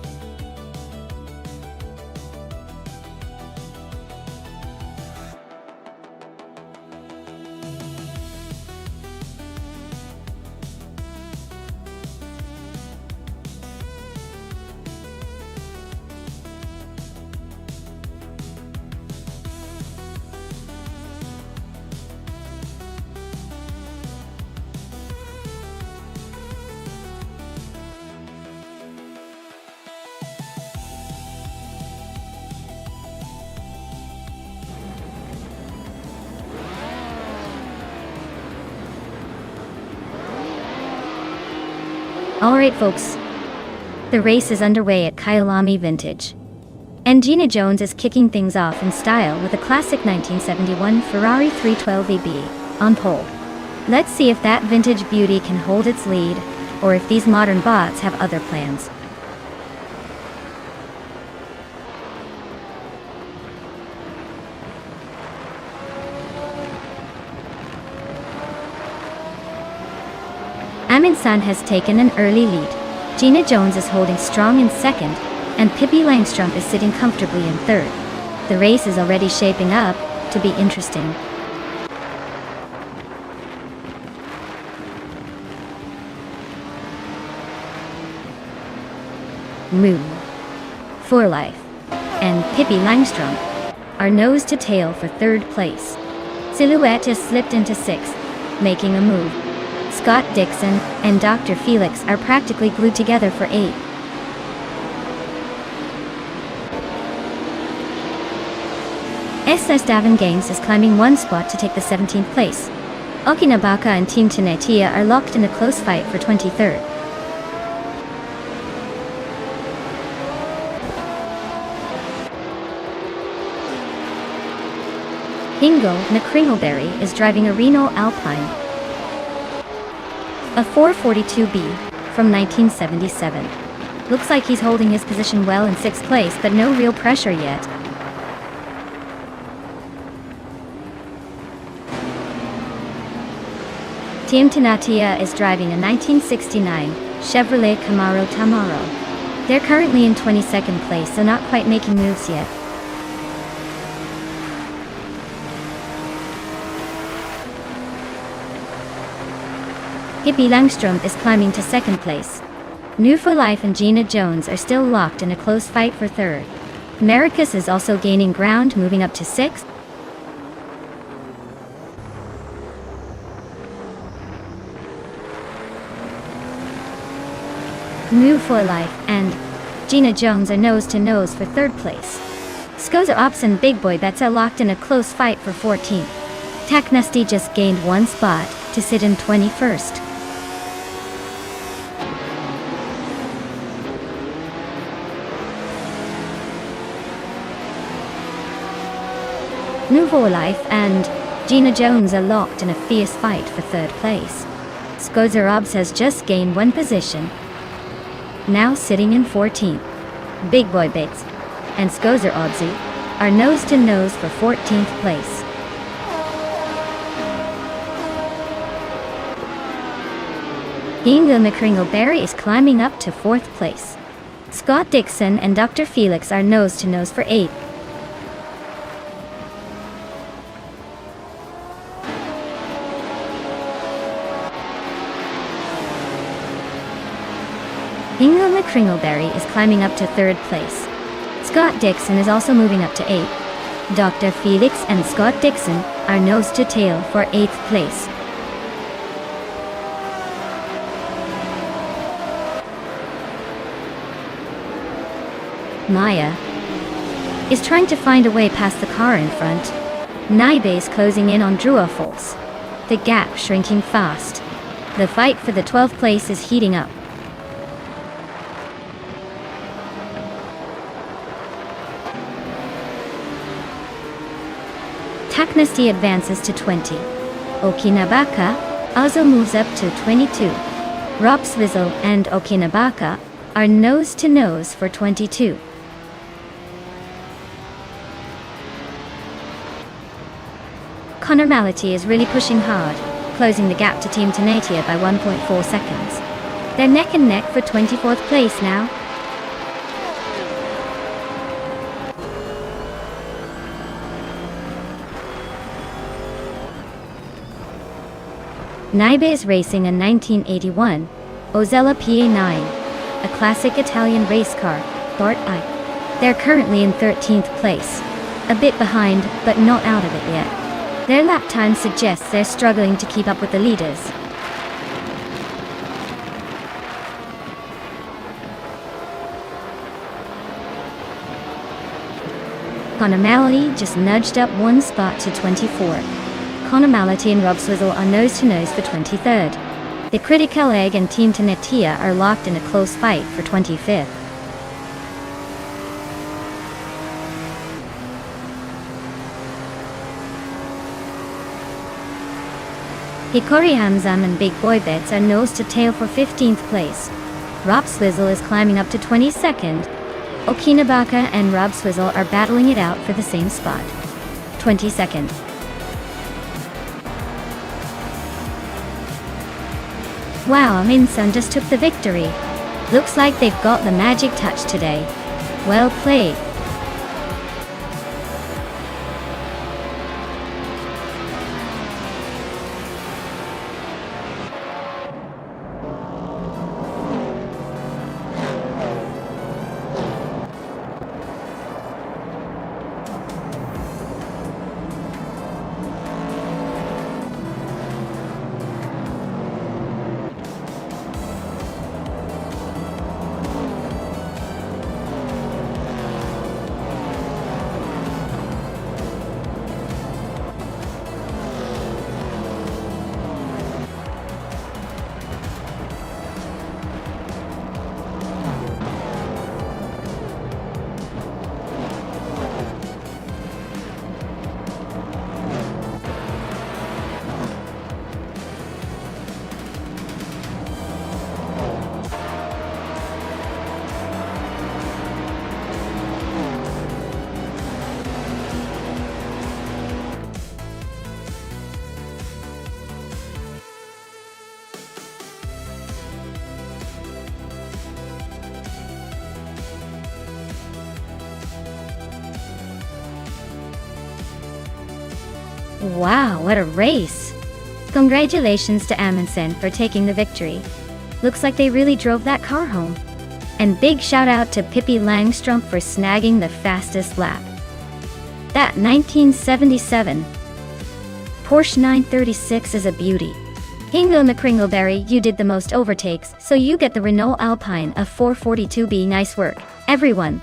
Alright folks, the race is underway at Kyalami Vintage. And Gina Jones is kicking things off in style with a classic 1971 Ferrari 312 AB on pole. Let's see if that vintage beauty can hold its lead, or if these modern bots have other plans. Amundsen has taken an early lead. Gina Jones is holding strong in second, and Pippi Langstrom is sitting comfortably in third. The race is already shaping up to be interesting. Moon, For Life, and Pippi Langstrom are nose to tail for third place. Silhouette has slipped into sixth, making a move. Scott Dixon and Dr. Felix are practically glued together for eighth. SS Davin Games is climbing one spot to take the 17th place. Okinabaka and Team Tenetia are locked in a close fight for 23rd. Ingo McCringleberry is driving a Renault Alpine, a 442B from 1977. Looks like he's holding his position well in 6th place, but no real pressure yet. Team Tenatia is driving a 1969 Chevrolet Camaro Tamaro. They're currently in 22nd place, so not quite making moves yet. Pippi Langstrom is climbing to 2nd place. New for Life and Gina Jones are still locked in a close fight for 3rd. Maricus is also gaining ground, moving up to 6th. New for Life and Gina Jones are nose to nose for 3rd place. Skoza Ops and Big Boy Bets are locked in a close fight for 14th. Taknusty just gained one spot to sit in 21st. Nouveau Life and Gina Jones are locked in a fierce fight for 3rd place. Skoza Robs has just gained one position, now sitting in 14th. Big Boy Bates and Skoza Obzi are nose to nose for 14th place. Ingo McCringleberry is climbing up to 4th place. Scott Dixon and Dr. Felix are nose to nose for 8th. Ingo McCringleberry is climbing up to 3rd place. Scott Dixon is also moving up to 8th. Dr. Felix and Scott Dixon are nose to tail for 8th place. Maya is trying to find a way past the car in front. Naibe is closing in on Druafols, the gap shrinking fast. The fight for the 12th place is heating up. Taknusty advances to 20. Okinabaka also moves up to 22. Ropswizzle and Okinabaka are nose to nose for 22. Connor Mality is really pushing hard, closing the gap to Team Tenatia by 1.4 seconds. They're neck and neck for 24th place now. Naibe is racing a 1981 Ozella PA9, a classic Italian race car, Bart I. They're currently in 13th place, a bit behind, but not out of it yet. Their lap time suggests they're struggling to keep up with the leaders. Connor Mality just nudged up one spot to 24. Connor Mality and Rob Swizzle are nose to nose for 23rd. The Critical Egg and Team Tenetia are locked in a close fight for 25th. Hikori Hamzam and Big Boy Bets are nose to tail for 15th place. Rob Swizzle is climbing up to 22nd. Okinabaka and Rob Swizzle are battling it out for the same spot. 22nd. Wow, Minsun just took the victory. Looks like they've got the magic touch today. Well played. Wow, what a race! Congratulations to Amundsen for taking the victory. Looks like they really drove that car home. And big shout out to Pippi Langstrom for snagging the fastest lap. That 1977 Porsche 936 is a beauty. Hingo McCringleberry, you did the most overtakes, so you get the Renault Alpine, a 442B. Nice work, everyone.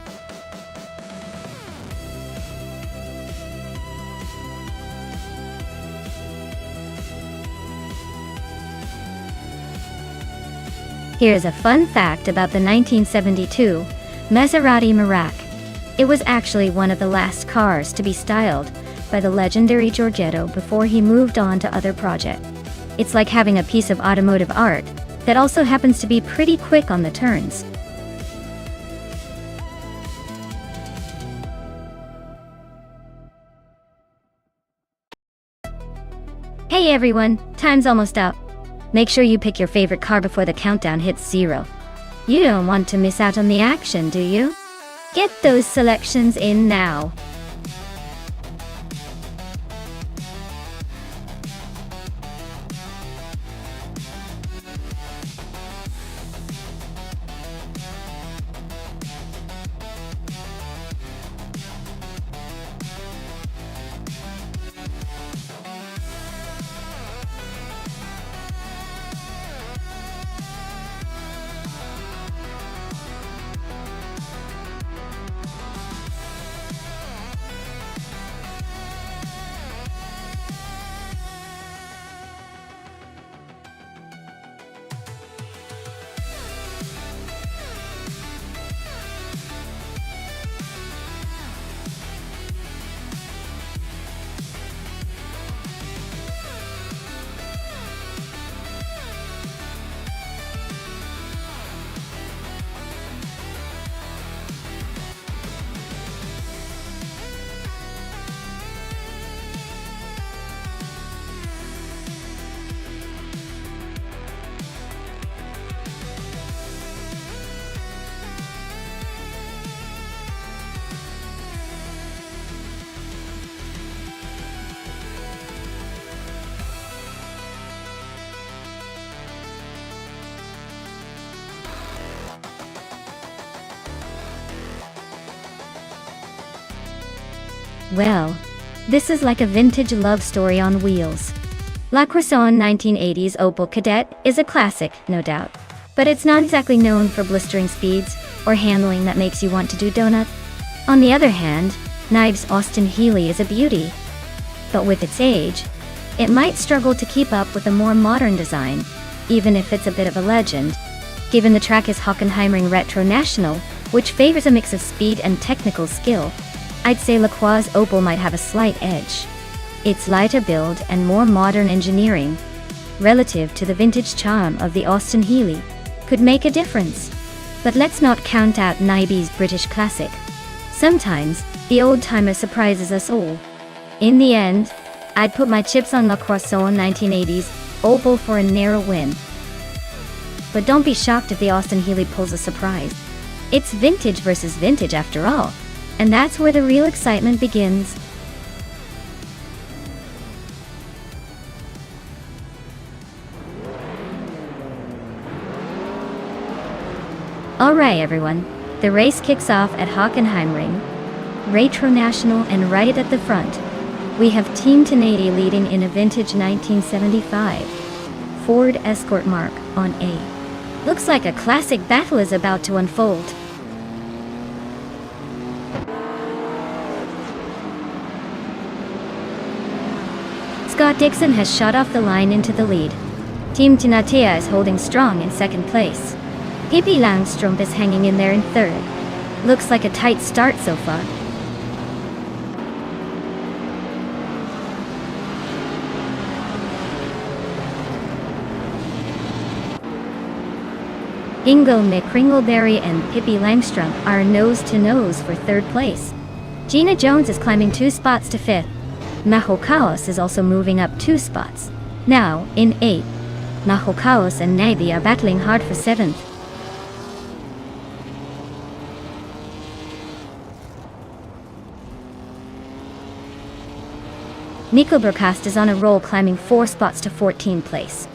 Here's a fun fact about the 1972 Maserati Merak. It was actually one of the last cars to be styled by the legendary Giorgetto before he moved on to other projects. It's like having a piece of automotive art that also happens to be pretty quick on the turns. Hey everyone, time's almost up. Make sure you pick your favorite car before the countdown hits 0. You don't want to miss out on the action, do you? Get those selections in now. Well, this is like a vintage love story on wheels. La Croissant 1980s Opel Kadett is a classic, no doubt. But it's not exactly known for blistering speeds or handling that makes you want to do donut. On the other hand, Knives Austin Healey is a beauty. But with its age, it might struggle to keep up with a more modern design, even if it's a bit of a legend. Given the track is Hockenheimring Retro National, which favors a mix of speed and technical skill, I'd say Lacroix's Opel might have a slight edge. Its lighter build and more modern engineering relative to the vintage charm of the Austin Healey, could make a difference. But let's not count out Naibe's British classic. Sometimes, the old-timer surprises us all. In the end, I'd put my chips on La Croissant 1980's Opal for a narrow win. But don't be shocked if the Austin Healey pulls a surprise. It's vintage versus vintage after all, and that's where the real excitement begins. Alright everyone, the race kicks off at Hockenheimring, Retro National, and right at the front, we have Team Tenaty leading in a vintage 1975 Ford Escort Mark on A. Looks like a classic battle is about to unfold. Scott Dixon has shot off the line into the lead. Team Tenaty is holding strong in second place. Pippi Langstrumpf is hanging in there in third. Looks like a tight start so far. Ingo McCringleberry and Pippi Langstrumpf are nose-to-nose for third place. Gina Jones is climbing 2 spots to 5th. Maho Chaos is also moving up 2 spots. Now, in 8th, Maho Chaos and Naibe are battling hard for 7th. Nico Burkast is on a roll, climbing 4 spots to 14th place.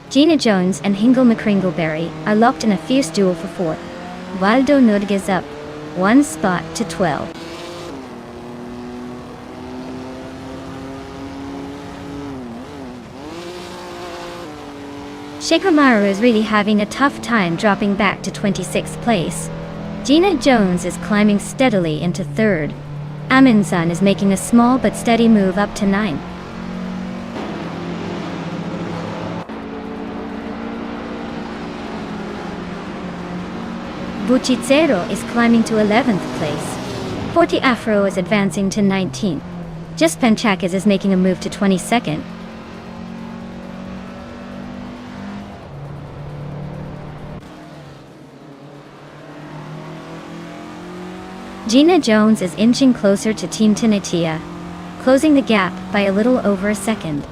Gina Jones and Hingle McCringleberry are locked in a fierce duel for 4th. Waldo Nudge is up 1 spot to 12. Shikamaru is really having a tough time dropping back to 26th place. Gina Jones is climbing steadily into 3rd. Amin-san is making a small but steady move up to 9. Buchitsero is climbing to 11th place. 40 Afro is advancing to 19th. Just Panchakis is making a move to 22nd. Gina Jones is inching closer to Team Tenaty, closing the gap by a little over a second.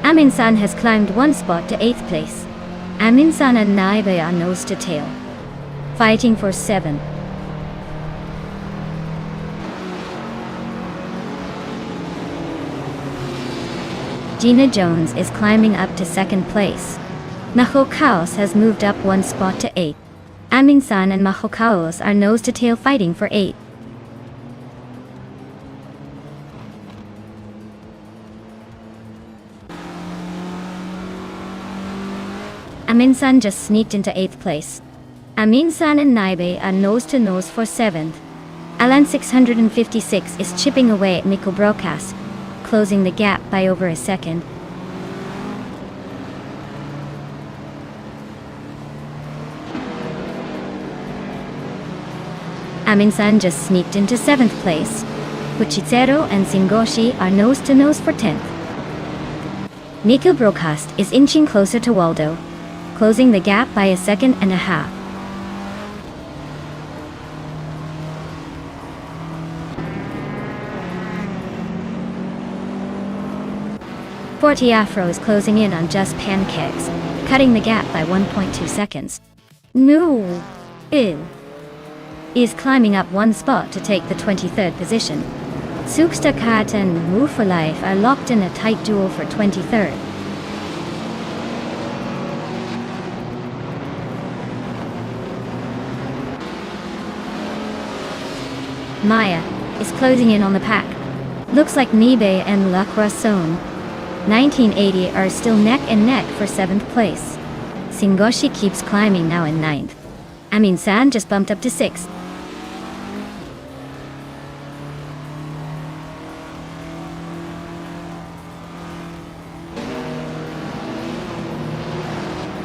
Amin-san has climbed 1 spot to 8th place. Amin-san and Naibe are nose to tail, fighting for 7th. Gina Jones is climbing up to 2nd place. Maho Chaos has moved up 1 spot to 8th. Amin-san and Maho Chaos are nose to tail, fighting for 8th. Amin-san just sneaked into 8th place. Amin-san and Naibe are nose-to-nose for 7th. Alan 656 is chipping away at Nico Broadcast, closing the gap by over a second. Amin-san just sneaked into 7th place. Buchitsero and Singoshi are nose-to-nose for 10th. Nico Broadcast is inching closer to Waldo, closing the gap by a second and a half. Forty Afro is closing in on Just Pancakes, cutting the gap by 1.2 seconds. No, is climbing up 1 spot to take the 23rd position. Sukstakat and Move for Life are locked in a tight duel for 23rd. Maya is closing in on the pack. Looks like Nibe and La Croissant 1980 are still neck and neck for 7th place. Singoshi keeps climbing, now in 9th. Amin-san just bumped up to 6th.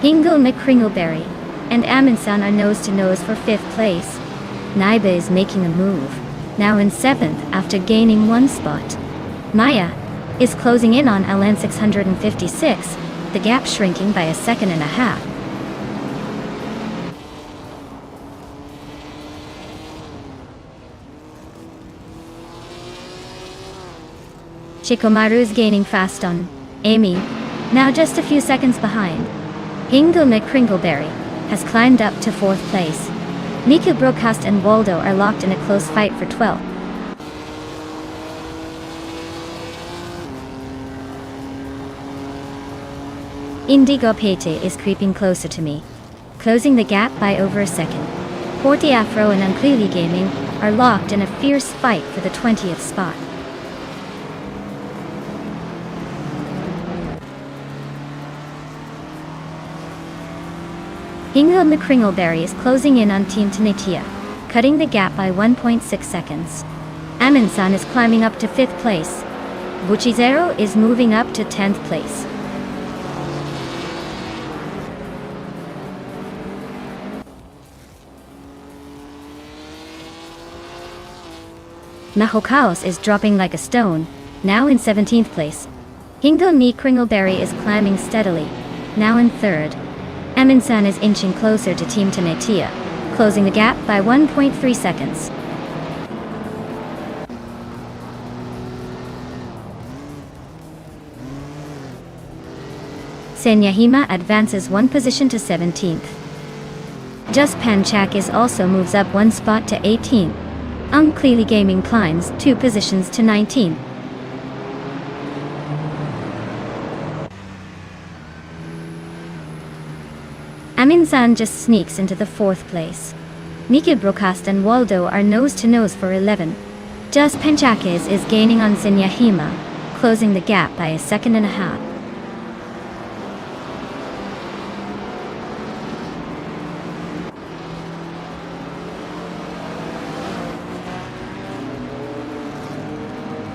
Hingle McCringleberry and Amin-san are nose-to-nose for 5th place. Naibe is making a move, now in 7th after gaining 1 spot. Maya is closing in on Alan 656, the gap shrinking by a second and a half. Shikamaru is gaining fast on Amy, now just a few seconds behind. Hingle McCringleberry has climbed up to 4th place. Miku Broadcast and Waldo are locked in a close fight for 12th. Indigo Pete is creeping closer to me, closing the gap by over a second. Forty Afro and Unclearly Gaming are locked in a fierce fight for the 20th spot. Hingle McCringleberry is closing in on Team Tanitia, cutting the gap by 1.6 seconds. Aminsan is climbing up to 5th place. Buchizero is moving up to 10th place. Mahokaos is dropping like a stone, now in 17th place. Hingle McCringleberry is climbing steadily, now in 3rd. Aminsan is inching closer to Team Tanetia, closing the gap by 1.3 seconds. Senyahima advances 1 position to 17th. Just Panchakis also moves up 1 spot to 18th. Unclearly Gaming climbs 2 positions to 19th. Aminsan just sneaks into the 4th place. Miku Broadcast and Waldo are nose to nose for 11. Just Panchakis is gaining on Senyahima, closing the gap by a second and a half.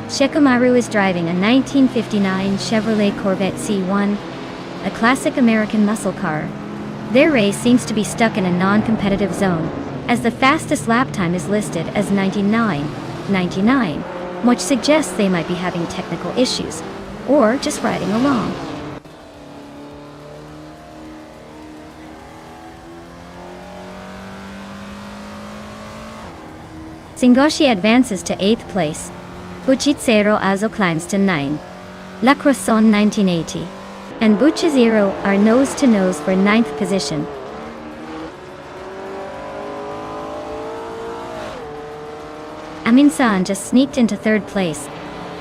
Shikamaru is driving a 1959 Chevrolet Corvette C1, a classic American muscle car. Their race seems to be stuck in a non-competitive zone, as the fastest lap time is listed as 99.99, which suggests they might be having technical issues, or just riding along. Singoshi advances to 8th place. Buchitsero Azo climbs to 9. La Croissant 1980 and Buchizero are nose to nose for 9th position. Aminsan just sneaked into 3rd place.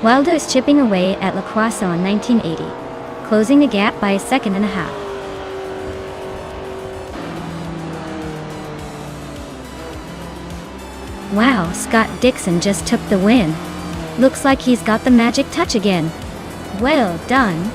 Waldo is chipping away at La Croissant 1980, closing the gap by a second and a half. Wow, Scott Dixon just took the win. Looks like he's got the magic touch again. Well done.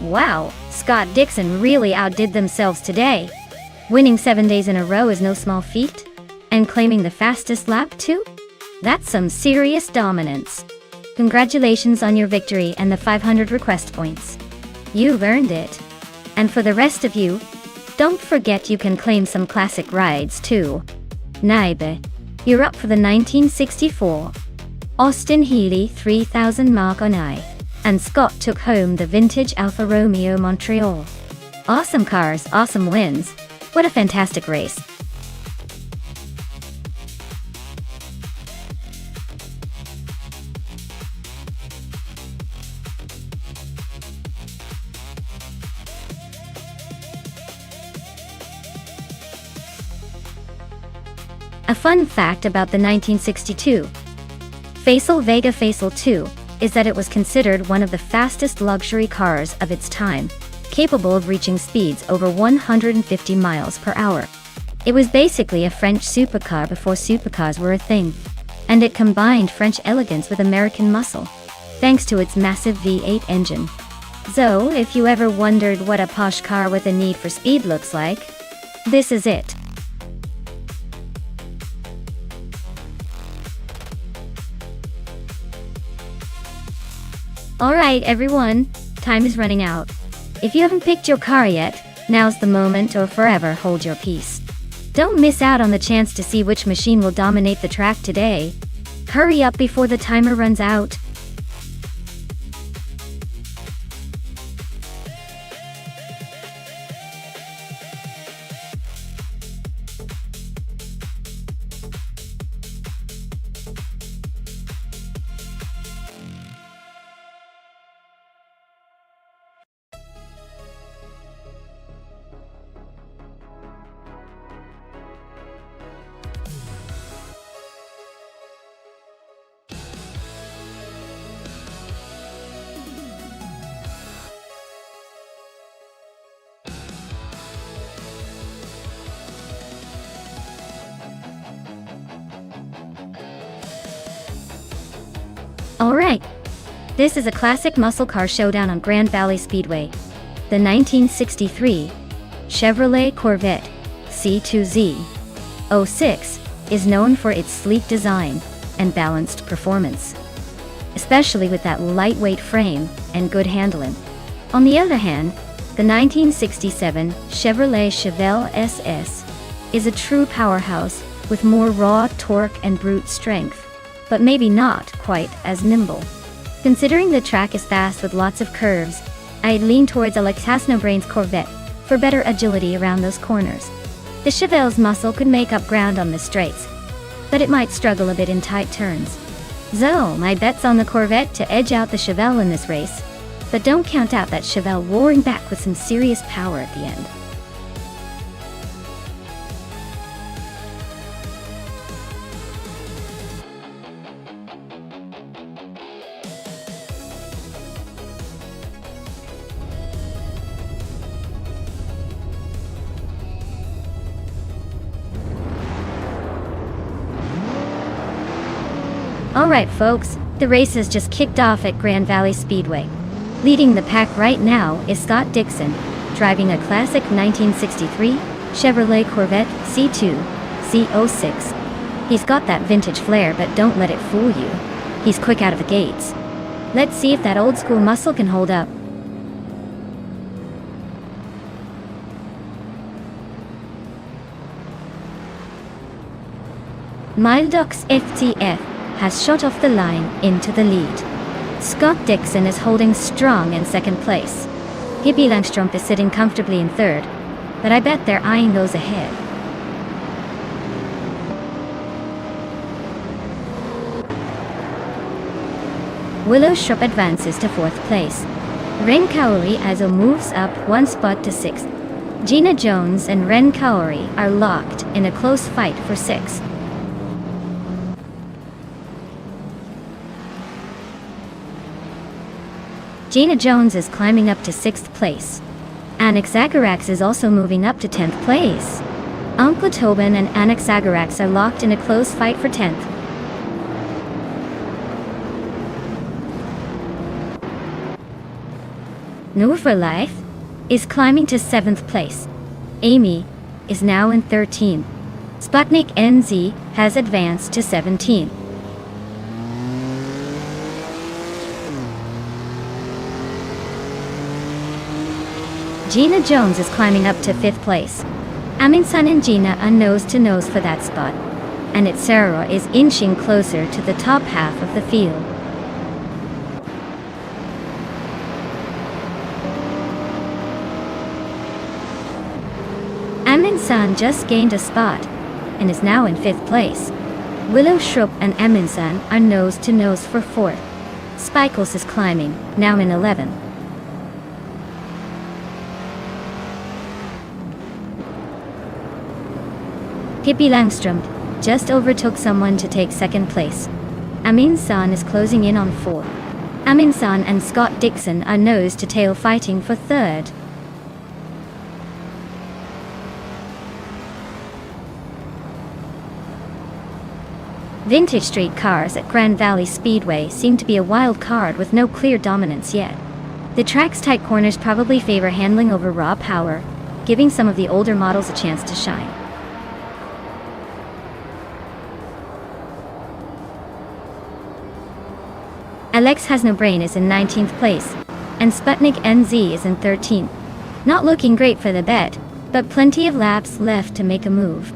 Wow, Scott Dixon really outdid themselves today. Winning 7 days in a row is no small feat. And claiming the fastest lap too? That's some serious dominance. Congratulations on your victory and the 500 request points. You've earned it. And for the rest of you, don't forget you can claim some classic rides too. Naibe. You're up for the 1964 Austin Healey 3000 Mark I, and Scott took home the vintage Alfa Romeo Montreal. Awesome cars, awesome wins. What a fantastic race. A fun fact about the 1962 Facel Vega Facel 2 is that it was considered one of the fastest luxury cars of its time, capable of reaching speeds over 150 miles per hour. It was basically a French supercar before supercars were a thing, and it combined French elegance with American muscle, thanks to its massive V8 engine. So, if you ever wondered what a posh car with a need for speed looks like, this is it. Alright everyone, time is running out. If you haven't picked your car yet, now's the moment or forever hold your peace. Don't miss out on the chance to see which machine will dominate the track today. Hurry up before the timer runs out. Alright, this is a classic muscle car showdown on Grand Valley Speedway. The 1963 Chevrolet Corvette C2Z06 is known for its sleek design and balanced performance, especially with that lightweight frame and good handling. On the other hand, the 1967 Chevrolet Chevelle SS is a true powerhouse with more raw torque and brute strength, but maybe not quite as nimble. Considering the track is fast with lots of curves, I'd lean towards a Lactasno-Brains Corvette for better agility around those corners. The Chevelle's muscle could make up ground on the straights, but it might struggle a bit in tight turns. So, my bet's on the Corvette to edge out the Chevelle in this race, but don't count out that Chevelle roaring back with some serious power at the end. Alright folks, the race has just kicked off at Grand Valley Speedway. Leading the pack right now is Scott Dixon, driving a classic 1963 Chevrolet Corvette C2 Z06. He's got that vintage flair, but don't let it fool you. He's quick out of the gates. Let's see if that old school muscle can hold up. Mildox FTF has shot off the line into the lead. Scott Dixon is holding strong in second place. Hippie Langstrom is sitting comfortably in third, but I bet they're eyeing those ahead. Willow Shrup advances to fourth place. Ren Kaori also moves up one spot to sixth. Gina Jones and Ren Kaori are locked in a close fight for sixth. Gina Jones is climbing up to 6th place. Anik Zagarax is also moving up to 10th place. Ankla Tobin and Anik Zagarax are locked in a close fight for 10th. Nur for Life is climbing to 7th place. Amy is now in 13th. Sputnik NZ has advanced to 17th. Gina Jones is climbing up to 5th place. Aminsan and Gina are nose to nose for that spot. and Itzara is inching closer to the top half of the field. Aminsan just gained a spot and is now in 5th place. Willow Shrup and Aminsan are nose to nose for 4th. Spikles is climbing, now in 11th. Pippi Langström just overtook someone to take 2nd place. Aminsan is closing in on 4th. Aminsan and Scott Dixon are nose to tail fighting for 3rd. Vintage street cars at Grand Valley Speedway seem to be a wild card with no clear dominance yet. The track's tight corners probably favor handling over raw power, giving some of the older models a chance to shine. Alex Has No Brain is in 19th place, and Sputnik NZ is in 13th. Not looking great for the bet, but plenty of laps left to make a move.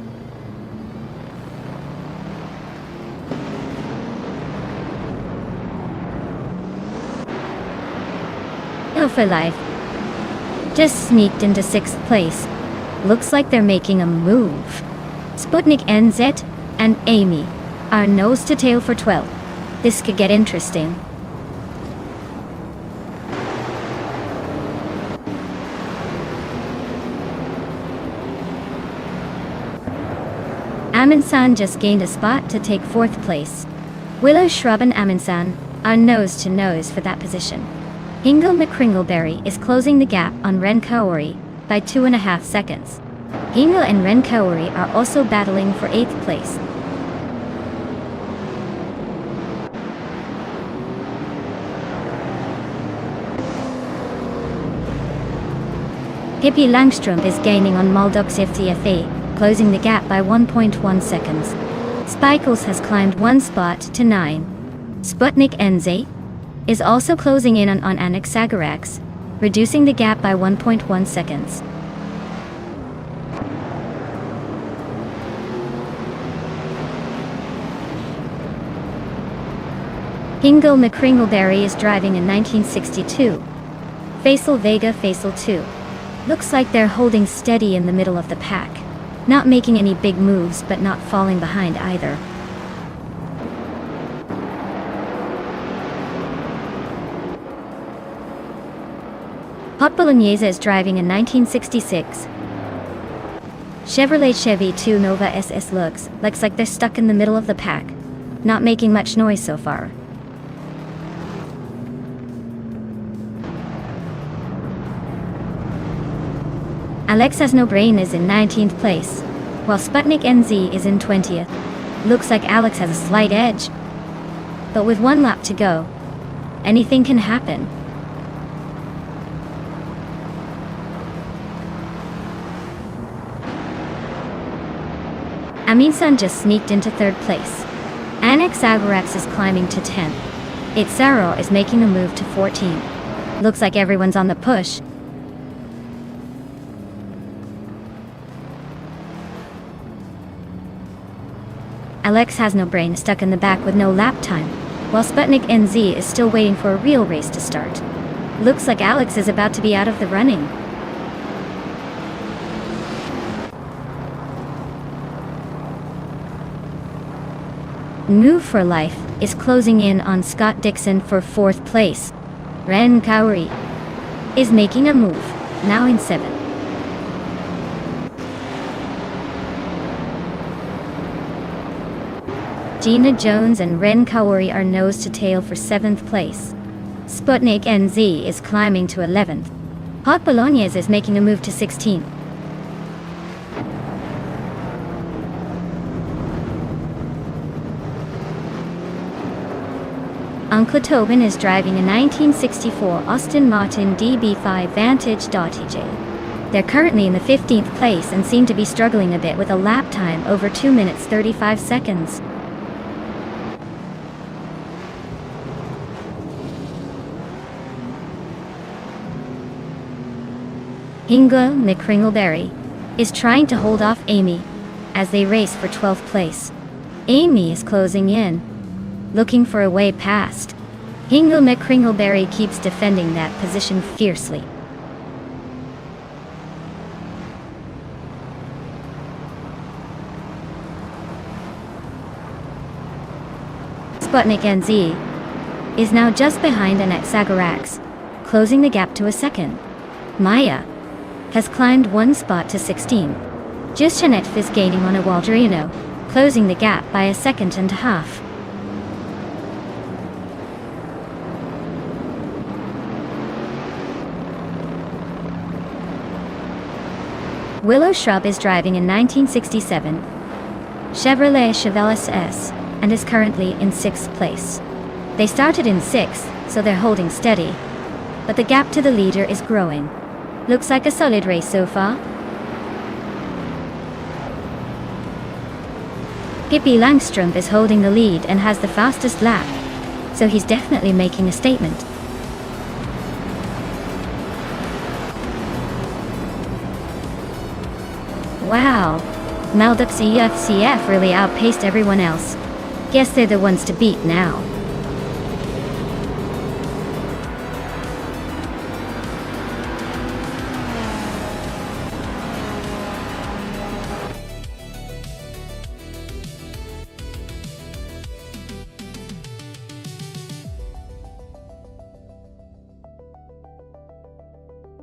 For life just sneaked into 6th place. Looks like they're making a move. Sputnik NZ and Amy are nose to tail for 12th. This could get interesting. Aminsan just gained a spot to take 4th place. Willow Shrub and Aminsan are nose to nose for that position. Hingle McCringleberry is closing the gap on Ren Kaori by 2.5 seconds. Hingle and Ren Kaori are also battling for 8th place. Pippi Langström is gaining on Maldux FTFA, closing the gap by 1.1 seconds. Spikles has climbed 1 spot to 9. Sputnik NZ is also closing in on Annex Sagarax, reducing the gap by 1.1 seconds. Hingle McCringleberry is driving in 1962. Faisal Vega Faisal 2. Looks like they're holding steady in the middle of the pack. Not making any big moves but not falling behind either. Hot Bolognese is driving in 1966. Chevrolet Chevy 2 Nova SS looks like they're stuck in the middle of the pack, not making much noise so far. Alex Has No Brain is in 19th place, while Sputnik NZ is in 20th. Looks like Alex has a slight edge, but with 1 lap to go, anything can happen. Aminsan just sneaked into 3rd place. Annex Agarax is climbing to 10th. Itzara is making a move to 14th. Looks like everyone's on the push. Alex Has No Brain stuck in the back with no lap time, while Sputnik NZ is still waiting for a real race to start. Looks like Alex is about to be out of the running. Move for Life is closing in on Scott Dixon for 4th place. Ren Kaori is making a move, now in 7th. Gina Jones and Ren Kaori are nose to tail for 7th place. Sputnik NZ is climbing to 11th. Hot Bolognese is making a move to 16th. Uncle Tobin is driving a 1964 Aston Martin DB5 Vantage .EJ. They're currently in the 15th place and seem to be struggling a bit with a lap time over 2 minutes 35 seconds. Hingle McCringleberry is trying to hold off Amy as they race for 12th place. Amy is closing in, looking for a way past. Hingle McCringleberry keeps defending that position fiercely. Sputnik NZ is now just behind Annette Sagarax, closing the gap to a second. Maya has climbed one spot to 16. Just Jeanette is gaining on a Waldrino, closing the gap by a second and a half. Willow Shrub is driving a 1967 Chevrolet Chevelle S and is currently in 6th place. They started in 6th, so they're holding steady, but the gap to the leader is growing. Looks like a solid race so far. Hippie Langstrom is holding the lead and has the fastest lap, so he's definitely making a statement. Wow, Maldux EFCF really outpaced everyone else. Guess they're the ones to beat now.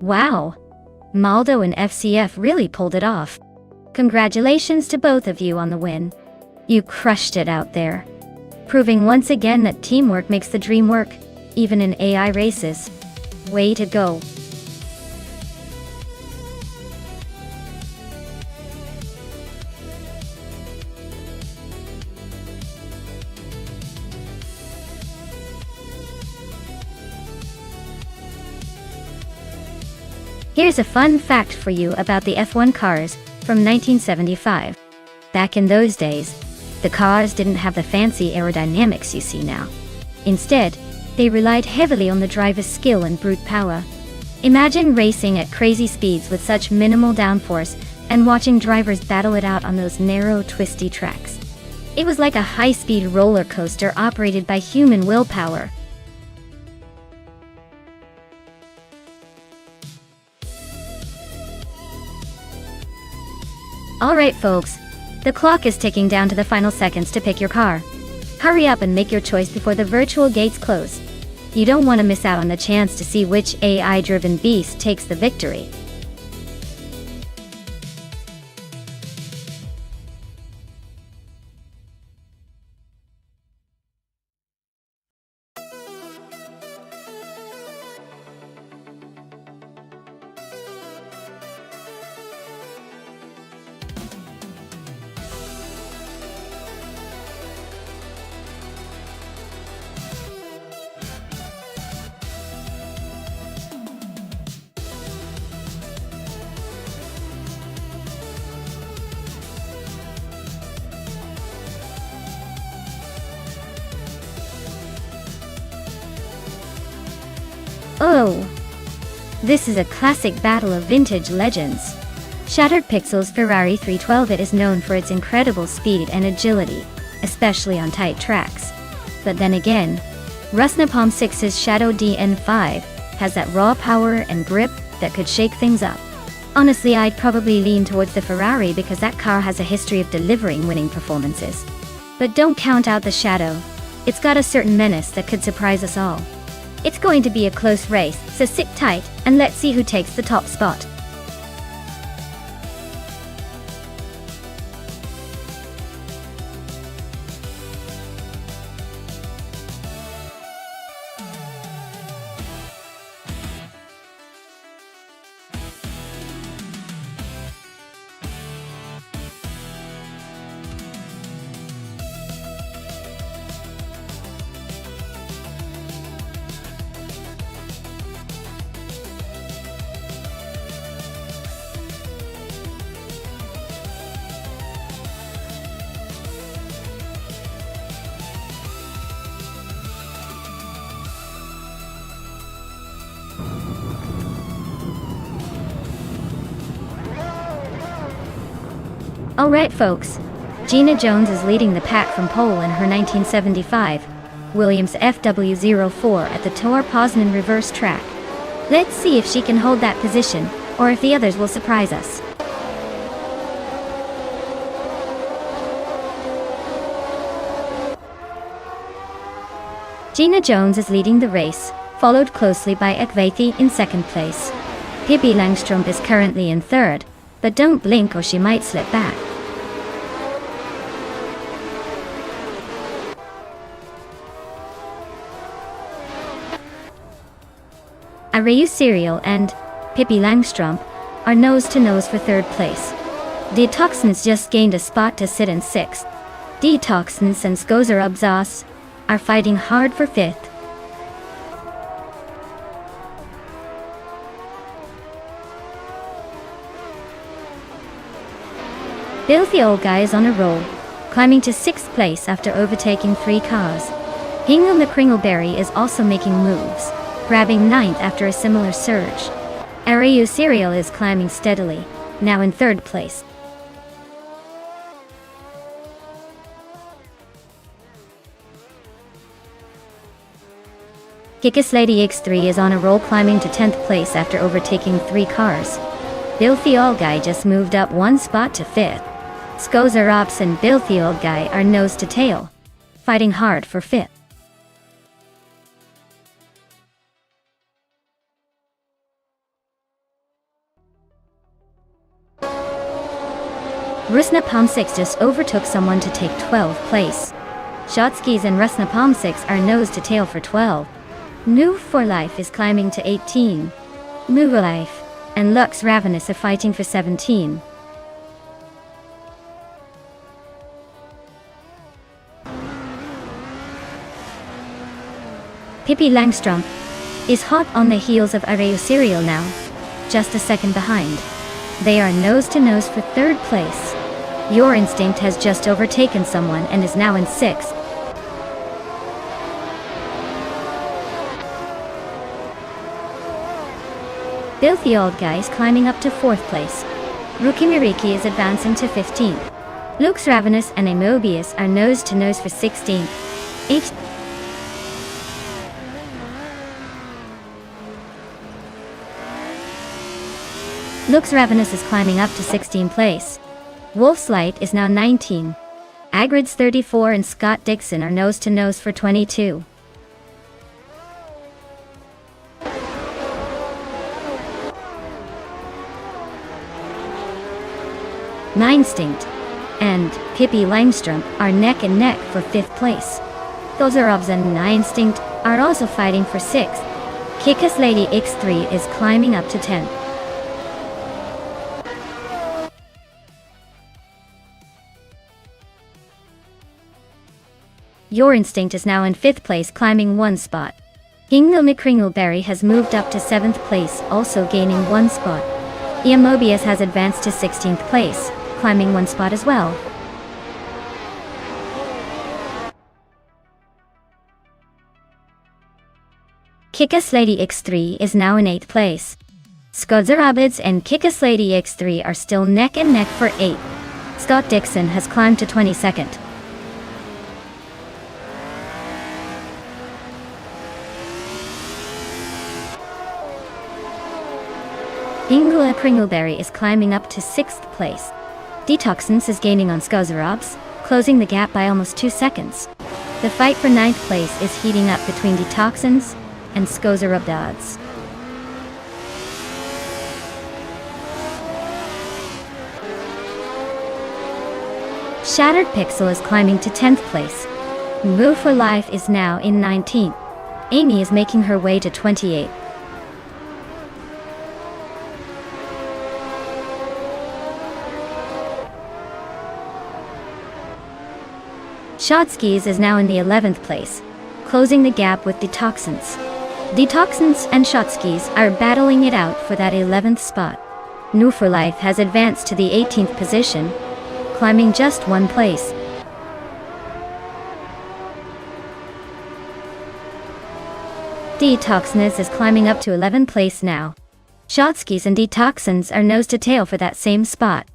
Wow, Maldo and FCF really pulled it off. Congratulations to both of you on the win. You crushed it out there, proving once again that teamwork makes the dream work, even in AI races. Way to go. Here's a fun fact for you about the F1 cars from 1975. Back in those days, the cars didn't have the fancy aerodynamics you see now. Instead, they relied heavily on the driver's skill and brute power. Imagine racing at crazy speeds with such minimal downforce and watching drivers battle it out on those narrow, twisty tracks. It was like a high-speed roller coaster operated by human willpower. Alright folks, the clock is ticking down to the final seconds to pick your car. Hurry up and make your choice before the virtual gates close. You don't want to miss out on the chance to see which AI-driven beast takes the victory. Oh! This is a classic battle of vintage legends. Shattered Pixel's Ferrari 312 is known for its incredible speed and agility, especially on tight tracks. But then again, Rusnapalm 6's Shadow DN5 has that raw power and grip that could shake things up. Honestly, I'd probably lean towards the Ferrari because that car has a history of delivering winning performances. But don't count out the Shadow. It's got a certain menace that could surprise us all. It's going to be a close race, so sit tight and let's see who takes the top spot. Alright folks, Gina Jones is leading the pack from pole in her 1975 Williams FW04 at the Tor Poznan reverse track. Let's see if she can hold that position, or if the others will surprise us. Gina Jones is leading the race, followed closely by Ekvathi in second place. Pippi Langström is currently in third, but don't blink or she might slip back. Areyu Serial and Pippi Langström are nose-to-nose for third place. Detoxins just gained a spot to sit in sixth. Detoxins and Skozerubzas are fighting hard for fifth. Filthy Old Guy is on a roll, climbing to sixth place after overtaking 3 cars. Hingle McCringleberry is also making moves, grabbing ninth after a similar surge. Areyu Serial is climbing steadily, now in third place. Kickass Lady X3 is on a roll, climbing to 10th place after overtaking 3 cars. Filthy Old Guy just moved up 1 spot to 5th. Skozarops and Filthy Old Guy are nose to tail, fighting hard for 5th. Rusna Palm6 just overtook someone to take 12th place. Shotskis and Rusna Palm6 are nose to tail for 12. New for Life is climbing to 18. Move Life and Lux Ravenous are fighting for 17. Pippi Langström is hot on the heels of Areyu Serial now, just a second behind. They are nose to nose for third place. Your Instinct has just overtaken someone and is now in sixth. Filthy Old Guy is climbing up to fourth place. Rukimiriki is advancing to 15th. Lux Ravenous and Amobius are nose to nose for 16th. Lux Ravenous is climbing up to 16th place. Wolf's Light is now 19. Agrids 34 and Scott Dixon are nose to nose for 22. Nonstinct and Pippi Langström are neck and neck for 5th place. Gozarovs and Nonstinct are also fighting for 6th. Kickass Lady X3 is climbing up to 10th. Your Instinct is now in 5th place, climbing 1 spot. Hingle McCringleberry has moved up to 7th place, also gaining 1 spot. Mobius has advanced to 16th place, climbing 1 spot as well. Kickass Lady X3 is now in 8th place. Skodzerabids and Kickass Lady X3 are still neck and neck for 8th. Scott Dixon has climbed to 22nd. Ingela Kringleberry is climbing up to 6th place. Detoxins is gaining on Skozarovs, closing the gap by almost 2 seconds. The fight for 9th place is heating up between Detoxins and Skozarobdads. Shattered Pixel is climbing to 10th place. Move for Life is now in 19th. Amy is making her way to 28th. Shotskis is now in the 11th place, closing the gap with Detoxins. Detoxins and Shotskis are battling it out for that 11th spot. New for Life has advanced to the 18th position, climbing just 1 place. Detoxins is climbing up to 11th place now. Shotskis and Detoxins are nose to tail for that same spot.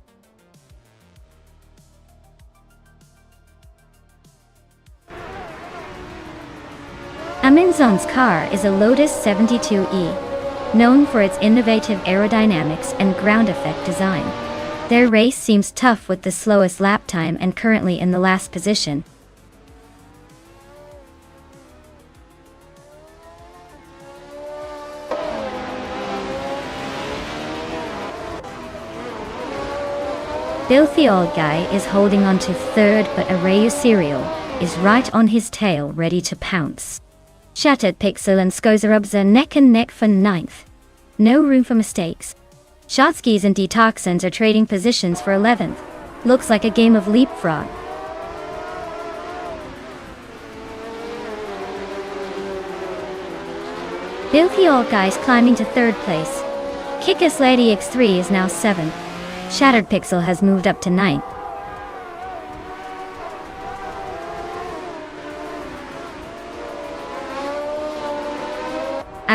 Aminzon's car is a Lotus 72E, known for its innovative aerodynamics and ground effect design. Their race seems tough with the slowest lap time and currently in the last position. Filthy Old Guy is holding on to third, but Arayu Serial is right on his tail, ready to pounce. Shattered Pixel and Skozerubs are neck and neck for ninth. No room for mistakes. Shotskis and Detoxins are trading positions for 11th. Looks like a game of leapfrog. Filthy Old Guy's climbing to third place. Kickass Lady X3 is now 7th. Shattered Pixel has moved up to 9th.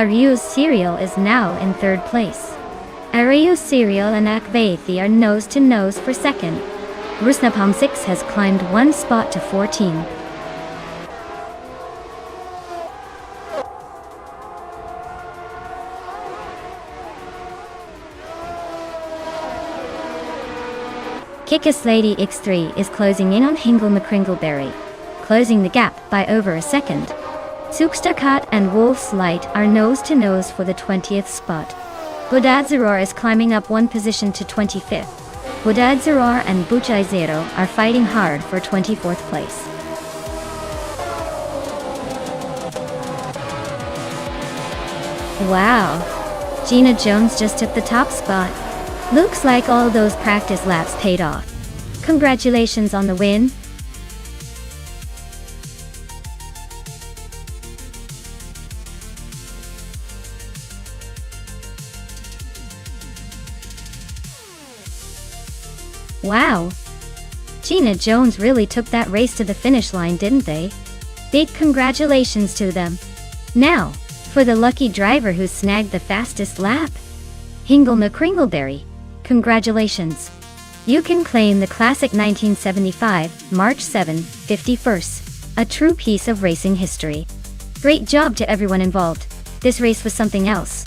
Aryu's Serial is now in third place. Arayu Serial and Akvaithi are nose to nose for second. Rusnapalm 6 has climbed one spot to 14. Kickass Lady X3 is closing in on Hingle McCringleberry, closing the gap by over a second. Sukstarkat and Wolf's Light are nose to nose for the 20th spot. Budadzeror is climbing up one position to 25th. Budadzeror and Buchai Zero are fighting hard for 24th place. Wow! Gina Jones just took the top spot. Looks like all those practice laps paid off. Congratulations on the win. Wow! Gina Jones really took that race to the finish line, didn't they? Big congratulations to them. Now, for the lucky driver who snagged the fastest lap. Hingle McCringleberry. Congratulations. You can claim the classic 1975, March 7, 51st, a true piece of racing history. Great job to everyone involved. This race was something else.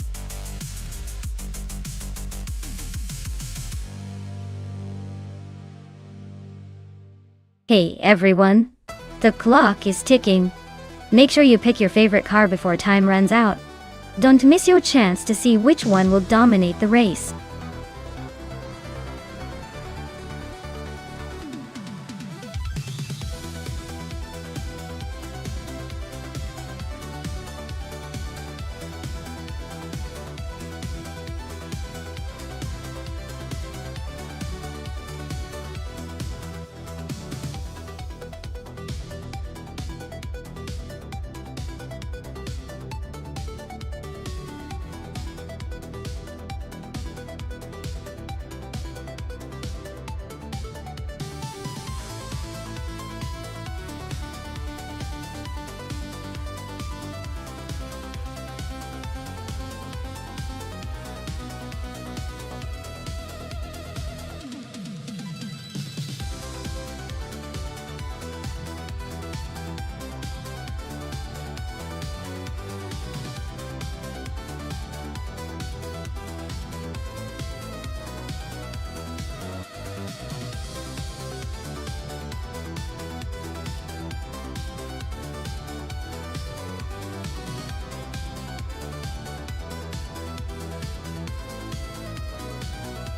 Hey everyone. The clock is ticking. Make sure you pick your favorite car before time runs out. Don't miss your chance to see which one will dominate the race.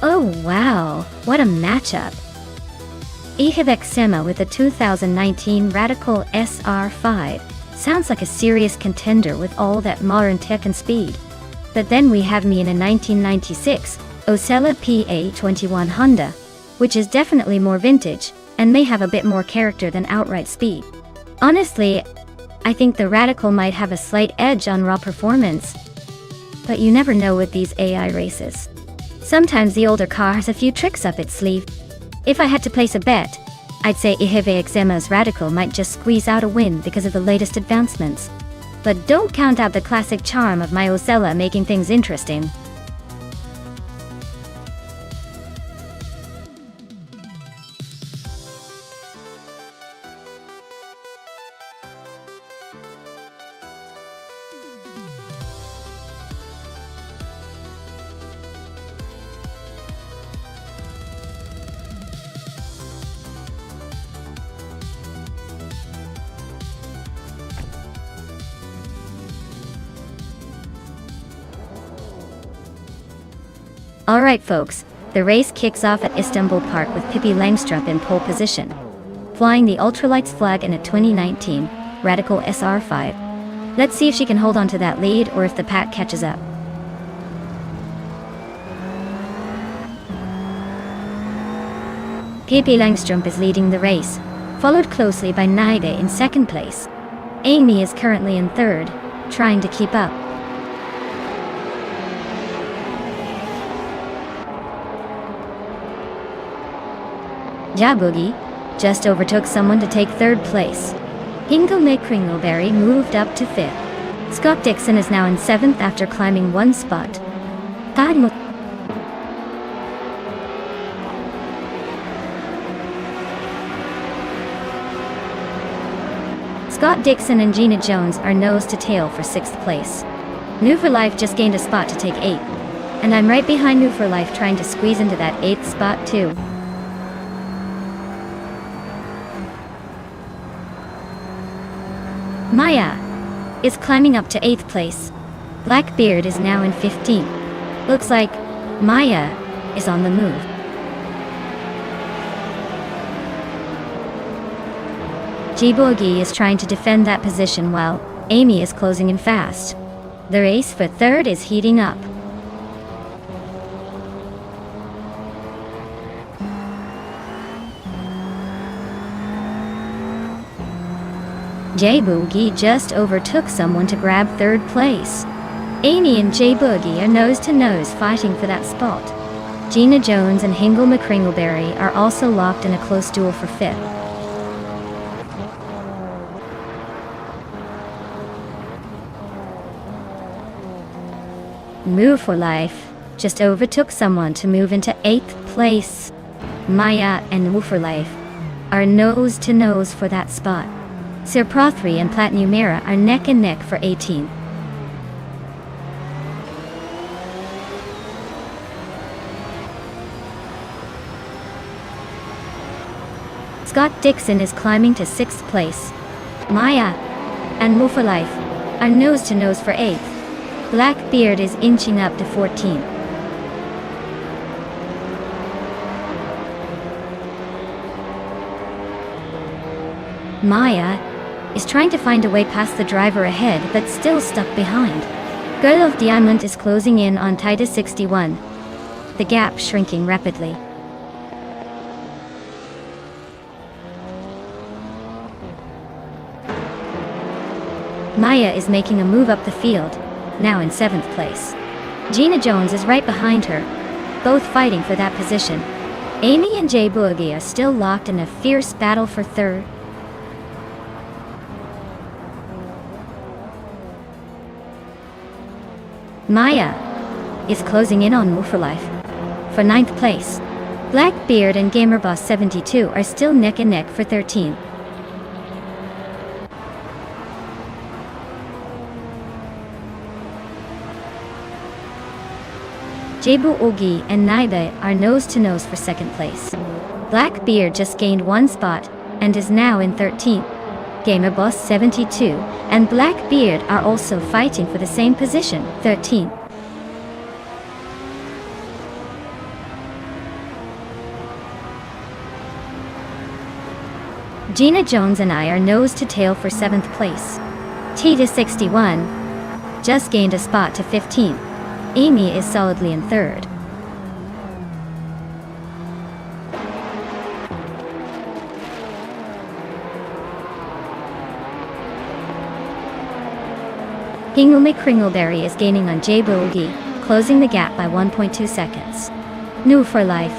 Oh wow, what a matchup! Ihivek Sema with the 2019 Radical SR5 sounds like a serious contender with all that modern tech and speed. But then we have me in a 1996 Osella PA21 Honda, which is definitely more vintage and may have a bit more character than outright speed. Honestly, I think the Radical might have a slight edge on raw performance. But you never know with these AI races. Sometimes the older car has a few tricks up its sleeve. If I had to place a bet, I'd say Ihivek Sema's Radical might just squeeze out a win because of the latest advancements. But don't count out the classic charm of my Osella making things interesting. Alright folks, the race kicks off at Istanbul Park with Pippi Langstrup in pole position, flying the ultralights flag in a 2019 Radical SR5. Let's see if she can hold on to that lead or if the pack catches up. Pippi Langstrup is leading the race, followed closely by Naida in second place. Amy is currently in third, trying to keep up. Jabugi just overtook someone to take third place. Hingle Kringleberry moved up to fifth. Scott Dixon is now in seventh after climbing one spot. Scott Dixon and Gina Jones are nose to tail for sixth place. New for Life just gained a spot to take eighth, and I'm right behind New for Life trying to squeeze into that eighth spot too. Maya is climbing up to 8th place. Blackbeard is now in 15th. Looks like Maya is on the move. Jibogi is trying to defend that position while Amy is closing in fast. The race for third is heating up. J-Boogie just overtook someone to grab third place. Amy and J-Boogie are nose to nose fighting for that spot. Gina Jones and Hingle McCringleberry are also locked in a close duel for fifth. Move for Life just overtook someone to move into 8th place. Maya and Move for Life are nose to nose for that spot. Sir Prothry and Plat Numera are neck and neck for 18th. Scott Dixon is climbing to 6th place. Maya and Move for Life are nose to nose for 8th. Blackbeard is inching up to 14th. Maya is trying to find a way past the driver ahead but still stuck behind. Girl of Diamond is closing in on Titus 61. The gap shrinking rapidly. Maya is making a move up the field, now in 7th place. Gina Jones is right behind her, both fighting for that position. Amy and Jay Boogie are still locked in a fierce battle for third. Maya is closing in on Move for Life for 9th place. Blackbeard and Gamerboss 72 are still neck and neck for 13th. Jebu Ogi and Naibe are nose to nose for 2nd place. Blackbeard just gained one spot and is now in 13th. Gamerboss 72 and Blackbeard are also fighting for the same position, 13th. Gina Jones and I are nose to tail for 7th place. Titus 61 just gained a spot to 15th. Amy is solidly in 3rd. Hingle McCringleberry is gaining on Jay Boogie, closing the gap by 1.2 seconds. New for Life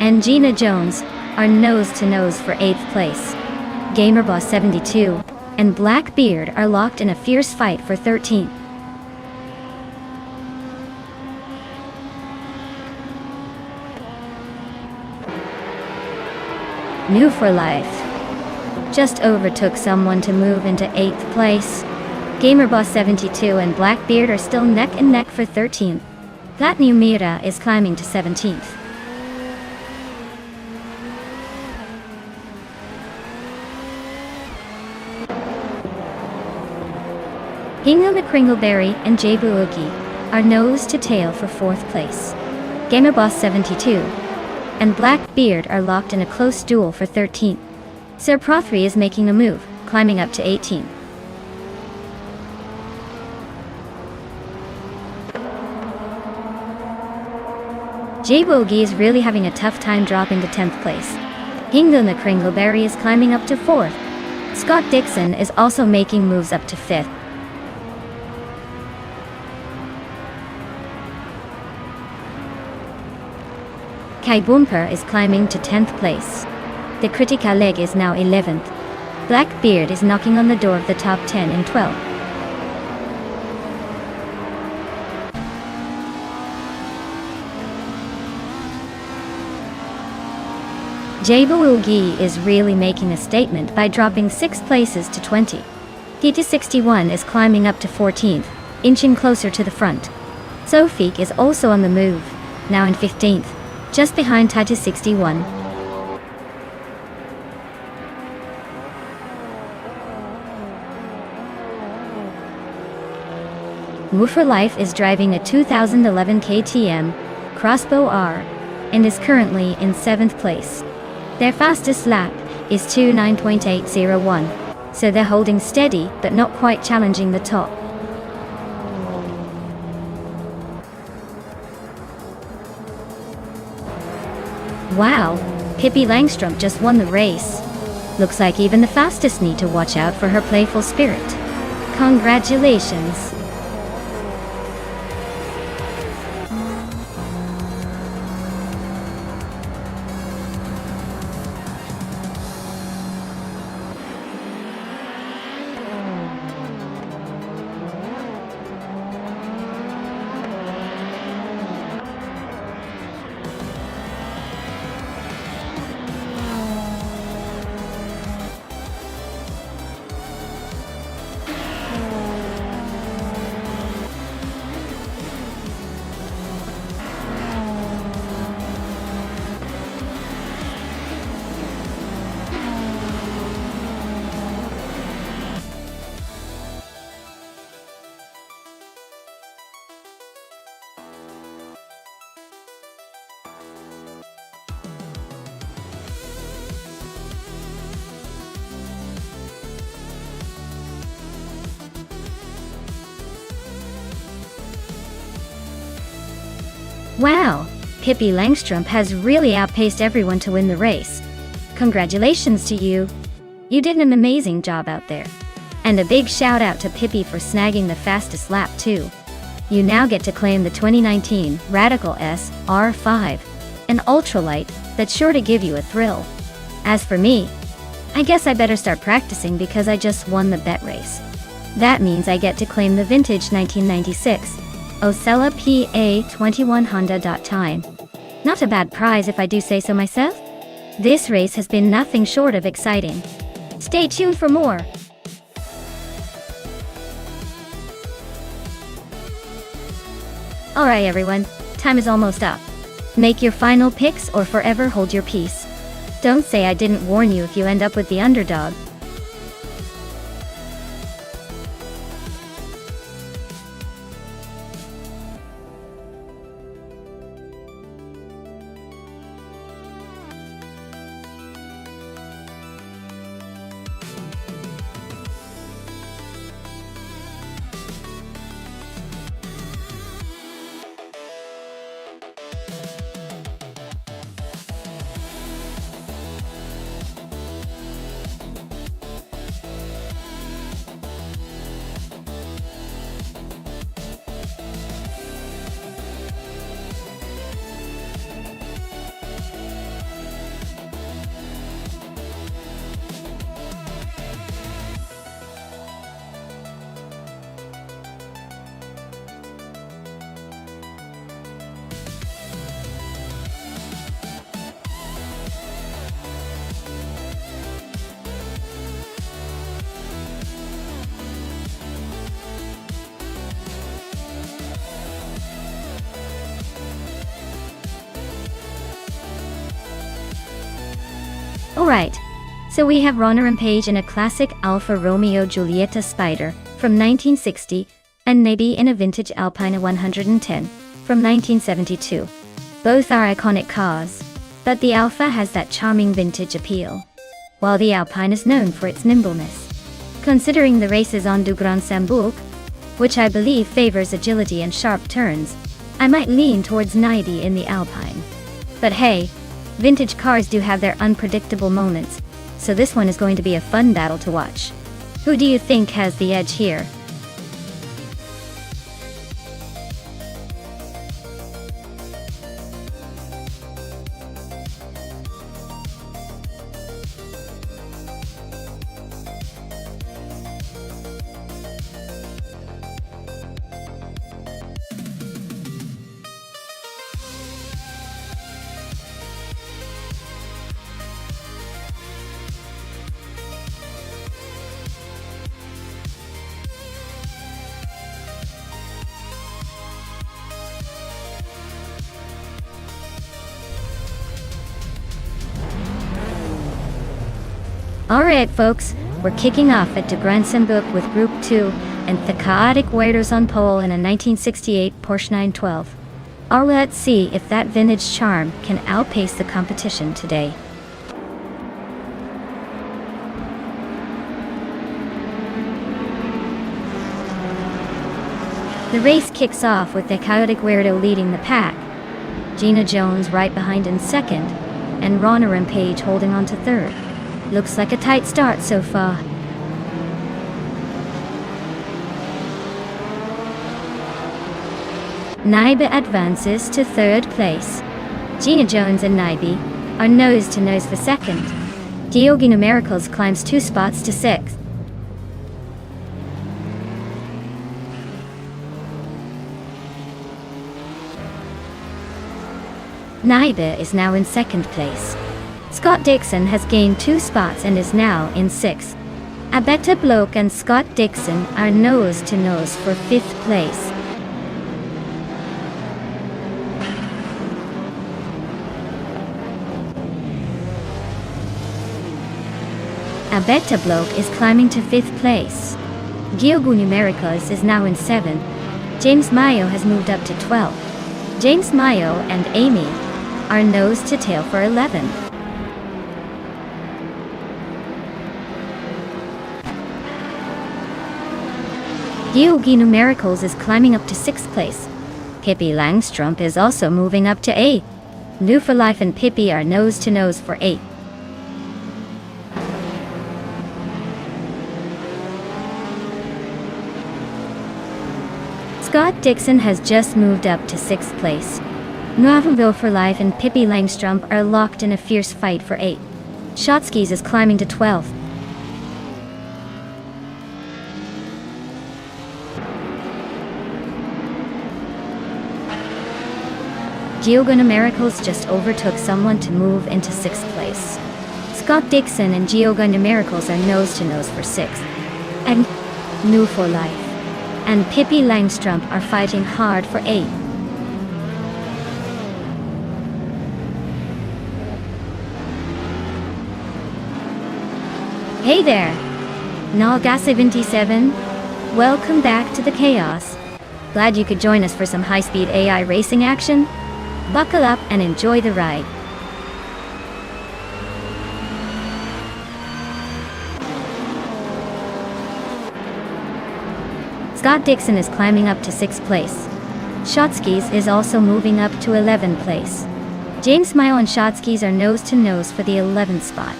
and Gina Jones are nose to nose for 8th place. Gamerboss 72 and Blackbeard are locked in a fierce fight for 13th. New for Life just overtook someone to move into 8th place. Gamerboss 72 and Blackbeard are still neck and neck for 13th. Plat Numera is climbing to 17th. Hingle McCringleberry and Jay Boogie are nose to tail for 4th place. Gamer Boss 72, and Blackbeard are locked in a close duel for 13th. Sir Pro3 is making a move, climbing up to 18th. J-Bogey is really having a tough time dropping to 10th place. Hingle the Kringleberry is climbing up to 4th. Scott Dixon is also making moves up to 5th. Kai Boomper is climbing to 10th place. The Critica Leg is now 11th. Blackbeard is knocking on the door of the top 10 in 12th. J-Boogie is really making a statement by dropping 6 places to 20. Tita61 is climbing up to 14th, inching closer to the front. Sofik is also on the move, now in 15th, just behind Tita61. Woofer Life is driving a 2011 KTM Crossbow R and is currently in 7th place. Their fastest lap is 29.801, so they're holding steady but not quite challenging the top. Wow, Pippi Langstrup just won the race. Looks like even the fastest need to watch out for her playful spirit. Congratulations! Wow, Pippi Langstrup has really outpaced everyone to win the race. Congratulations to you. You did an amazing job out there. And a big shout out to Pippi for snagging the fastest lap too. You now get to claim the 2019 Radical S R5, an ultralight that's sure to give you a thrill. As for me, I guess I better start practicing because I just won the bet race. That means I get to claim the vintage 1996 Osella PA21 Honda. Time. Not a bad prize if I do say so myself. This race has been nothing short of exciting. Stay tuned for more. Alright everyone, time is almost up. Make your final picks or forever hold your peace. Don't say I didn't warn you if you end up with the underdog. Alright, so we have Ronner and Page in a classic Alfa Romeo Giulietta Spider from 1960, and maybe in a vintage Alpina 110 from 1972. Both are iconic cars, but the Alfa has that charming vintage appeal, while the Alpine is known for its nimbleness. Considering the races on du Grand Sambourg, which I believe favors agility and sharp turns, I might lean towards 90 in the Alpine. But hey, vintage cars do have their unpredictable moments, so this one is going to be a fun battle to watch. Who do you think has the edge here? Alright folks, we're kicking off at de Grand Sambourg with Group 2 and the chaotic Waders on pole in a 1968 Porsche 912. Let's see if that vintage charm can outpace the competition today. The race kicks off with the chaotic weirdo leading the pack, Gina Jones right behind in second, and Ronna Rampage holding on to third. Looks like a tight start so far. Naibe advances to third place. Gina Jones and Naibe are nose to nose for second. Diogi Numericals climbs 2 spots to 6th. Naibe is now in second place. Scott Dixon has gained 2 spots and is now in 6th. Abeta Bloke and Scott Dixon are nose to nose for 5th place. Abeta Bloke is climbing to 5th place. Diogo Numericals is now in 7th. James Mayo has moved up to 12th. James Mayo and Amy are nose to tail for 11th. Diogi Numericals is climbing up to 6th place. Pippi Langstrup is also moving up to 8th. New for Life and Pippi are nose to nose for 8th. Scott Dixon has just moved up to 6th place. New for Life and Pippi Langstrup are locked in a fierce fight for 8th. Shotskis is climbing to 12th. Diogo Numericals just overtook someone to move into 6th place. Scott Dixon and Diogo Numericals are nose to nose for 6th. And New for Life and Pippi Langstrup are fighting hard for 8th. Hey there! Nalga77, welcome back to the chaos. Glad you could join us for some high-speed AI racing action? Buckle up and enjoy the ride. Scott Dixon is climbing up to 6th place. Shotskis is also moving up to 11th place. James Mayo and Shotskis are nose to nose for the 11th spot.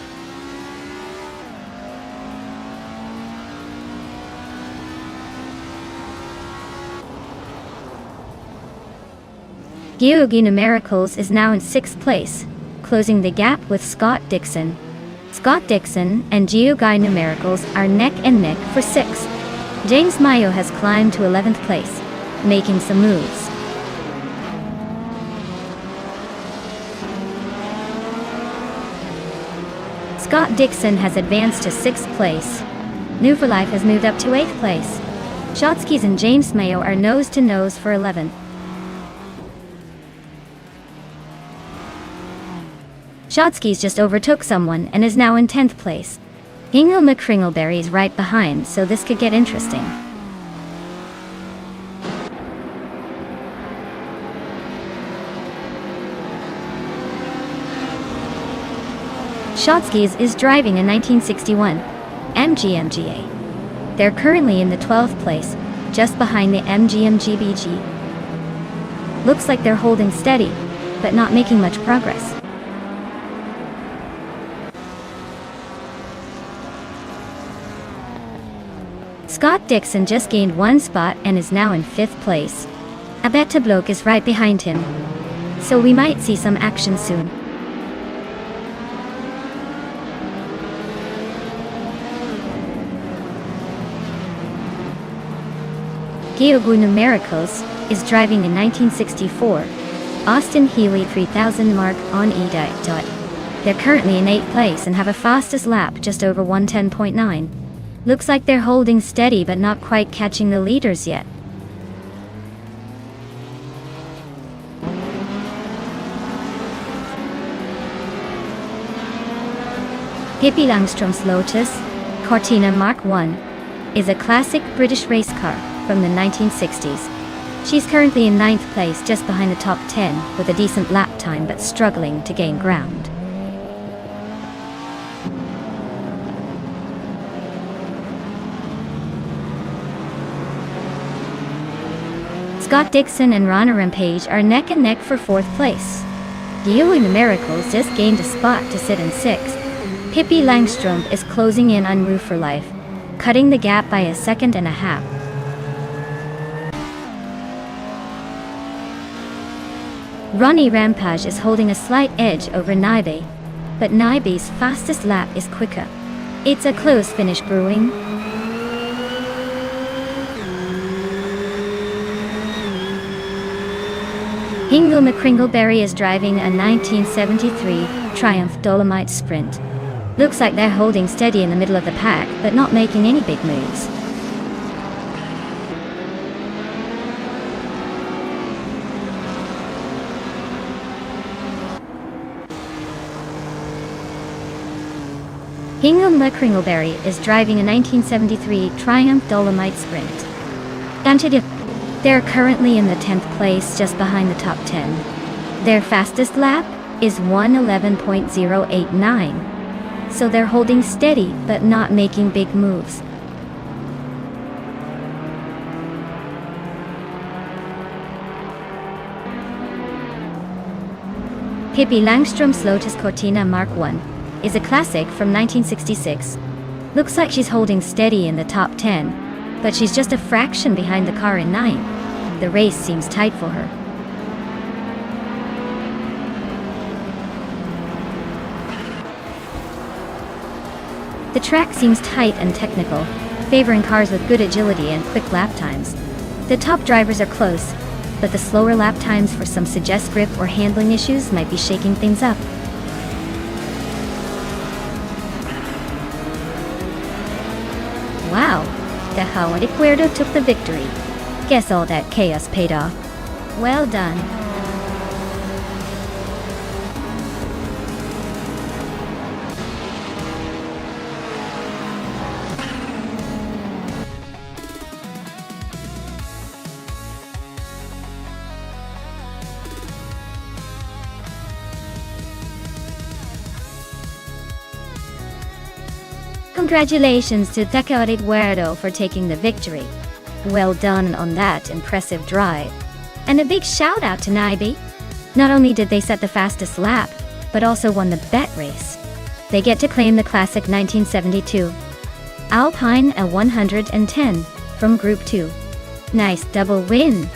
Diogi Numericals is now in 6th place, closing the gap with Scott Dixon. Scott Dixon and Diogi Numericals are neck and neck for 6th. James Mayo has climbed to 11th place, making some moves. Scott Dixon has advanced to 6th place. New for Life has moved up to 8th place. Shotskis and James Mayo are nose to nose for 11th. Shotskis just overtook someone and is now in 10th place. Hingle McCringleberry is right behind, so this could get interesting. Schottskis is driving a 1961 MGMGA. They're currently in the 12th place, just behind the MGMGBG. Looks like they're holding steady, but not making much progress. Scott Dixon just gained 1 spot and is now in 5th place. I bet Bloke is right behind him, so we might see some action soon. Geogu Numericals is driving a 1964 Austin Healey 3000 Mark on E-Dot. They're currently in 8th place and have a fastest lap just over 110.9. Looks like they're holding steady but not quite catching the leaders yet. Pippi Langström's Lotus Cortina Mark I is a classic British race car from the 1960s. She's currently in 9th place just behind the top 10 with a decent lap time but struggling to gain ground. Scott Dixon and Rana Rampage are neck and neck for 4th place. Geogu Numericals just gained a spot to sit in 6th. Pippi Langström is closing in on Roof for Life, cutting the gap by 1.5 seconds. Ronnie Rampage is holding a slight edge over Naibe, but Naibe's fastest lap is quicker. It's a close finish brewing. Hingle McCringleberry is driving a 1973 Triumph Dolomite Sprint. Looks like they're holding steady in the middle of the pack, but not making any big moves. Hingle McCringleberry is driving a 1973 Triumph Dolomite Sprint. They're currently in the 10th place just behind the top 10. Their fastest lap is 1:11.089. So they're holding steady but not making big moves. Pippi Langström's Lotus Cortina Mark I is a classic from 1966. Looks like she's holding steady in the top 10, but she's just a fraction behind the car in 9th. The race seems tight for her. The track seems tight and technical, favoring cars with good agility and quick lap times. The top drivers are close, but the slower lap times for some suggest grip or handling issues might be shaking things up. Wow, the Hawaiian Cuerdo took the victory. Guess all that chaos paid off. Well done. Congratulations to the Hawaiian Cuerdo for taking the victory. Well done on that impressive drive. And a big shout out to Naibe. Not only did they set the fastest lap, but also won the bet race. They get to claim the classic 1972 Alpine A110 from Group 2. Nice double win.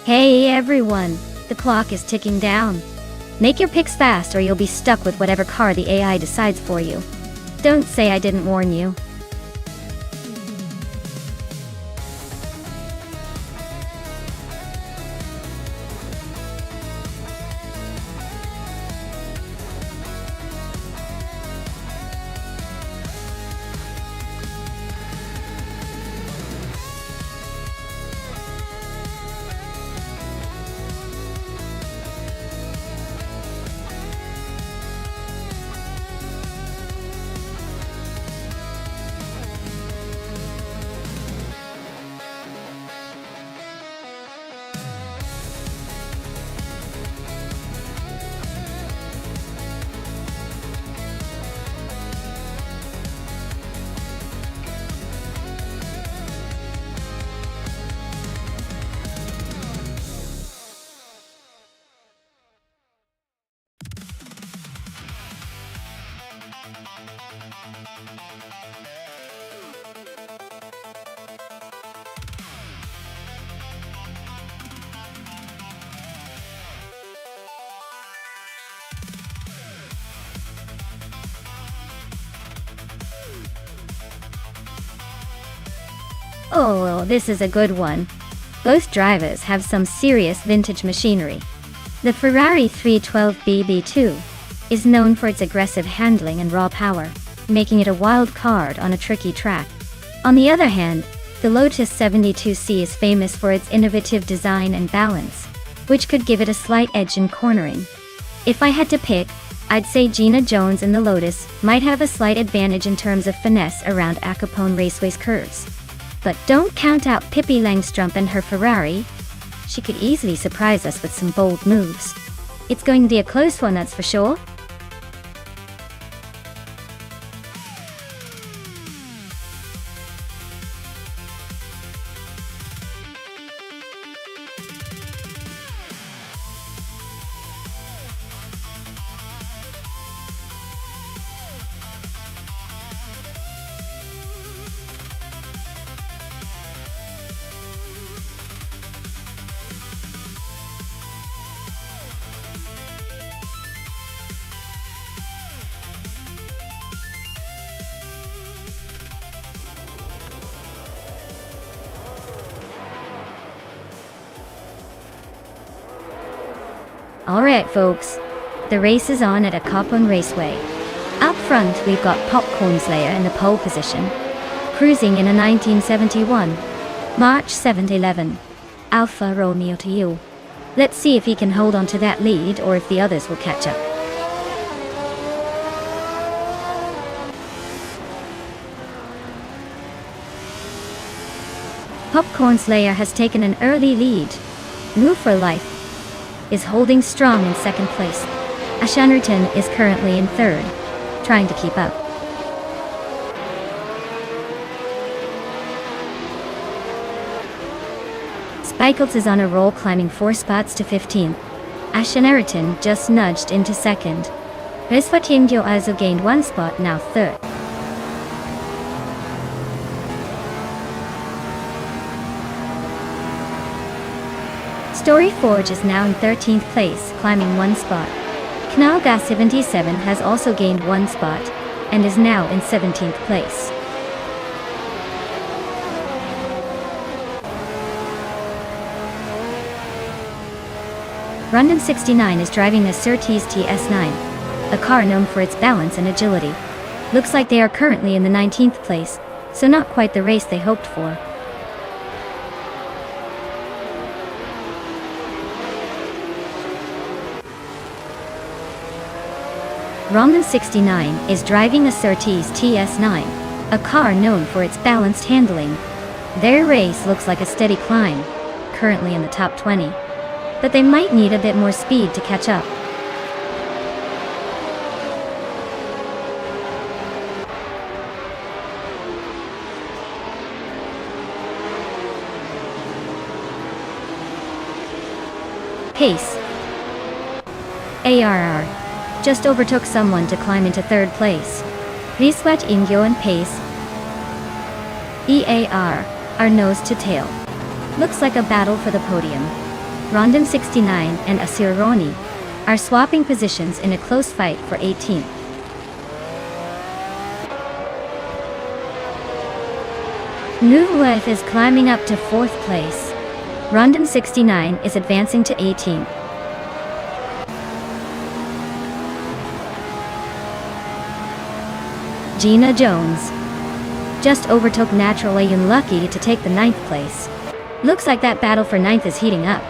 Hey everyone, the clock is ticking down. Make your picks fast or you'll be stuck with whatever car the AI decides for you. Don't say I didn't warn you. Oh, this is a good one. Both drivers have some serious vintage machinery. The Ferrari 312 BB2 is known for its aggressive handling and raw power, making it a wild card on a tricky track. On the other hand, the Lotus 72C is famous for its innovative design and balance, which could give it a slight edge in cornering. If I had to pick, I'd say Gina Jones in the Lotus might have a slight advantage in terms of finesse around Al Capone Raceway's curves. But don't count out Pippi Langstrup and her Ferrari. She could easily surprise us with some bold moves. It's going to be a close one, that's for sure. Alright folks, the race is on at Al Capone Raceway. Up front we've got Popcorn Slayer in the pole position, cruising in a 1971 March 711 Alfa Romeo to you. Let's see if he can hold on to that lead or if the others will catch up. Popcorn Slayer has taken an early lead. Move for Life is holding strong in second place. Ashannerton is currently in third, trying to keep up. Spikels is on a roll, climbing 4 spots to 15th. Ashannerton just nudged into second. Reswatindio also gained 1 spot, now third. Story Forge is now in 13th place, climbing 1 spot. Knalga 77 has also gained 1 spot, and is now in 17th place. Rondon 69 is driving the Surtees TS9, a car known for its balance and agility. Looks like they are currently in the 19th place, so not quite the race they hoped for. Rondon 69 is driving the Surtees TS9, a car known for its balanced handling. Their race looks like a steady climb, currently in the top 20. But they might need a bit more speed to catch up. Pace. ARR just overtook someone to climb into third place. Riswat Ingyo and Pace EAR are nose to tail. Looks like a battle for the podium. Rondon 69 and Asironi are swapping positions in a close fight for 18th. Nuvueth is climbing up to 4th place. Rondon 69 is advancing to 18th. Gina Jones just overtook Natural Unlucky to take the 9th place. Looks like that battle for 9th is heating up.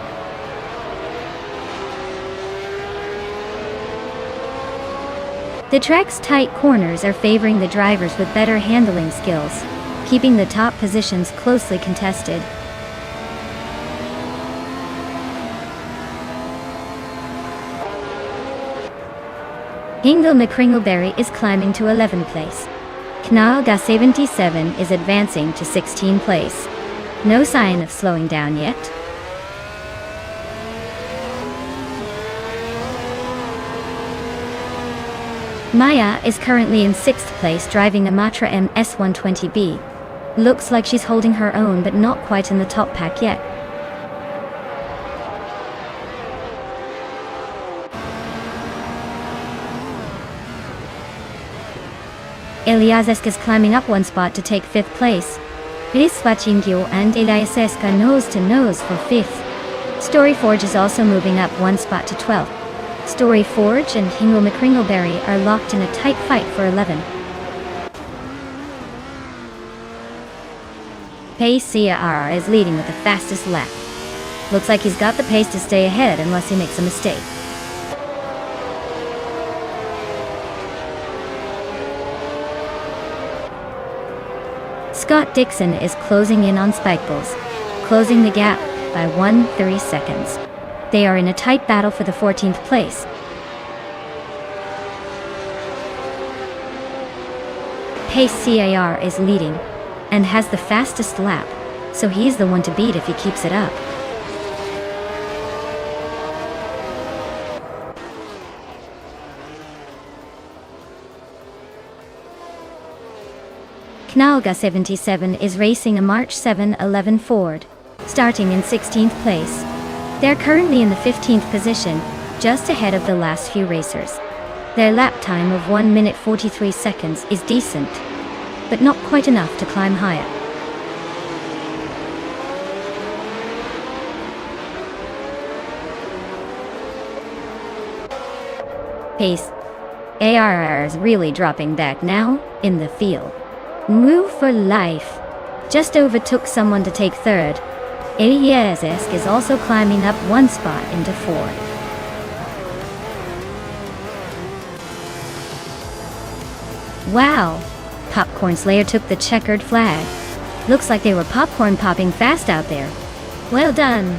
The track's tight corners are favoring the drivers with better handling skills, keeping the top positions closely contested. Hingle McCringleberry is climbing to 11th place. Knalga 77 is advancing to 16th place. No sign of slowing down yet. Maya is currently in 6th place driving a Matra MS120B. Looks like she's holding her own but not quite in the top pack yet. Eliaseska is climbing up one spot to take 5th place. Risvachingyo and Eliaseska nose to nose for 5th. Story Forge is also moving up one spot to 12th. Story Forge and Hingle McCringleberry are locked in a tight fight for 11th. Pace CR is leading with the fastest lap. Looks like he's got the pace to stay ahead unless he makes a mistake. Scott Dixon is closing in on Spikeballs, closing the gap by 1/30 seconds. They are in a tight battle for the 14th place. Pace CAR is leading and has the fastest lap, so he's the one to beat if he keeps it up. Knalga77 is racing a March 711 Ford, starting in 16th place. They're currently in the 15th position, just ahead of the last few racers. Their lap time of 1 minute 43 seconds is decent, but not quite enough to climb higher. Pace ARR is really dropping back now in the field. Move for life. Just overtook someone to take 3rd. Eliaseska is also climbing up one spot into 4th. Wow! Popcorn Slayer took the checkered flag. Looks like they were popcorn popping fast out there. Well done!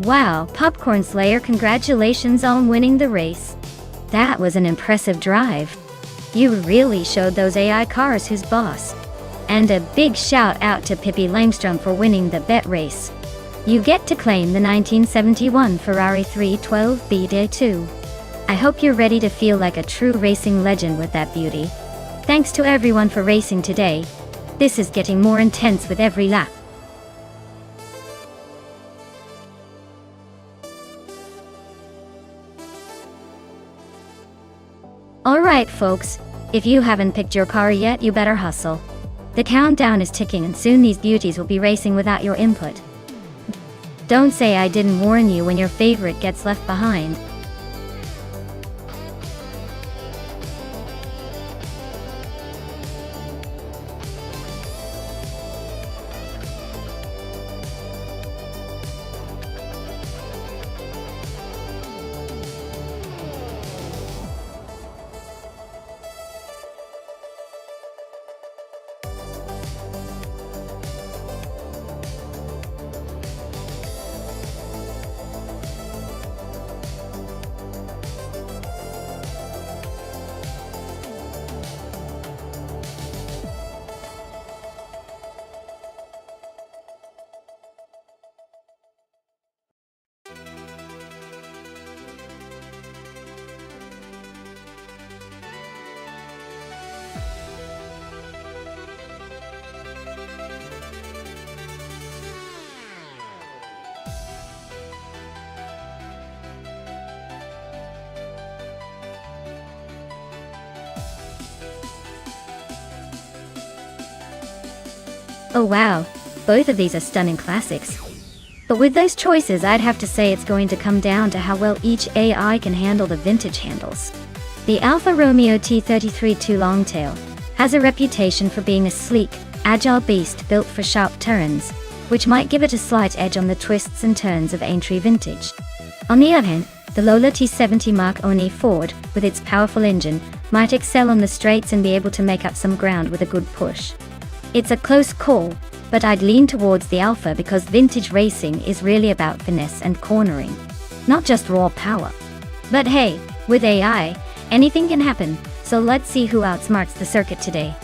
Wow, Popcorn Slayer, congratulations on winning the race. That was an impressive drive. You really showed those AI cars who's boss. And a big shout out to Pippi Langstrom for winning the bet race. You get to claim the 1971 Ferrari 312 Day 2. I hope you're ready to feel like a true racing legend with that beauty. Thanks to everyone for racing today. This is getting more intense with every lap. Alright folks, if you haven't picked your car yet, you better hustle. The countdown is ticking and soon these beauties will be racing without your input. Don't say I didn't warn you when your favorite gets left behind. Oh wow, both of these are stunning classics. But with those choices, I'd have to say it's going to come down to how well each AI can handle the vintage handles. The Alfa Romeo T33-2 Longtail has a reputation for being a sleek, agile beast built for sharp turns, which might give it a slight edge on the twists and turns of Aintree vintage. On the other hand, the Lola T70 Mark Oni Ford, with its powerful engine, might excel on the straights and be able to make up some ground with a good push. It's a close call, but I'd lean towards the Alpha because vintage racing is really about finesse and cornering, not just raw power. But hey, with AI, anything can happen, so let's see who outsmarts the circuit today.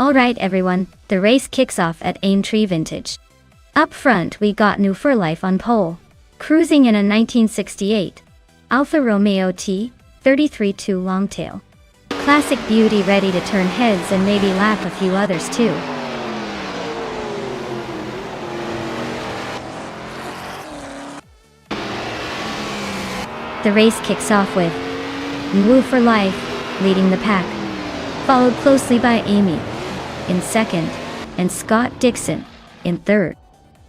Alright everyone, the race kicks off at Aintree Vintage. Up front we got New for Life on pole, cruising in a 1968 Alfa Romeo T33-2 Longtail. Classic beauty ready to turn heads and maybe lap a few others too. The race kicks off with New for Life leading the pack, followed closely by Amy in second, and Scott Dixon in third.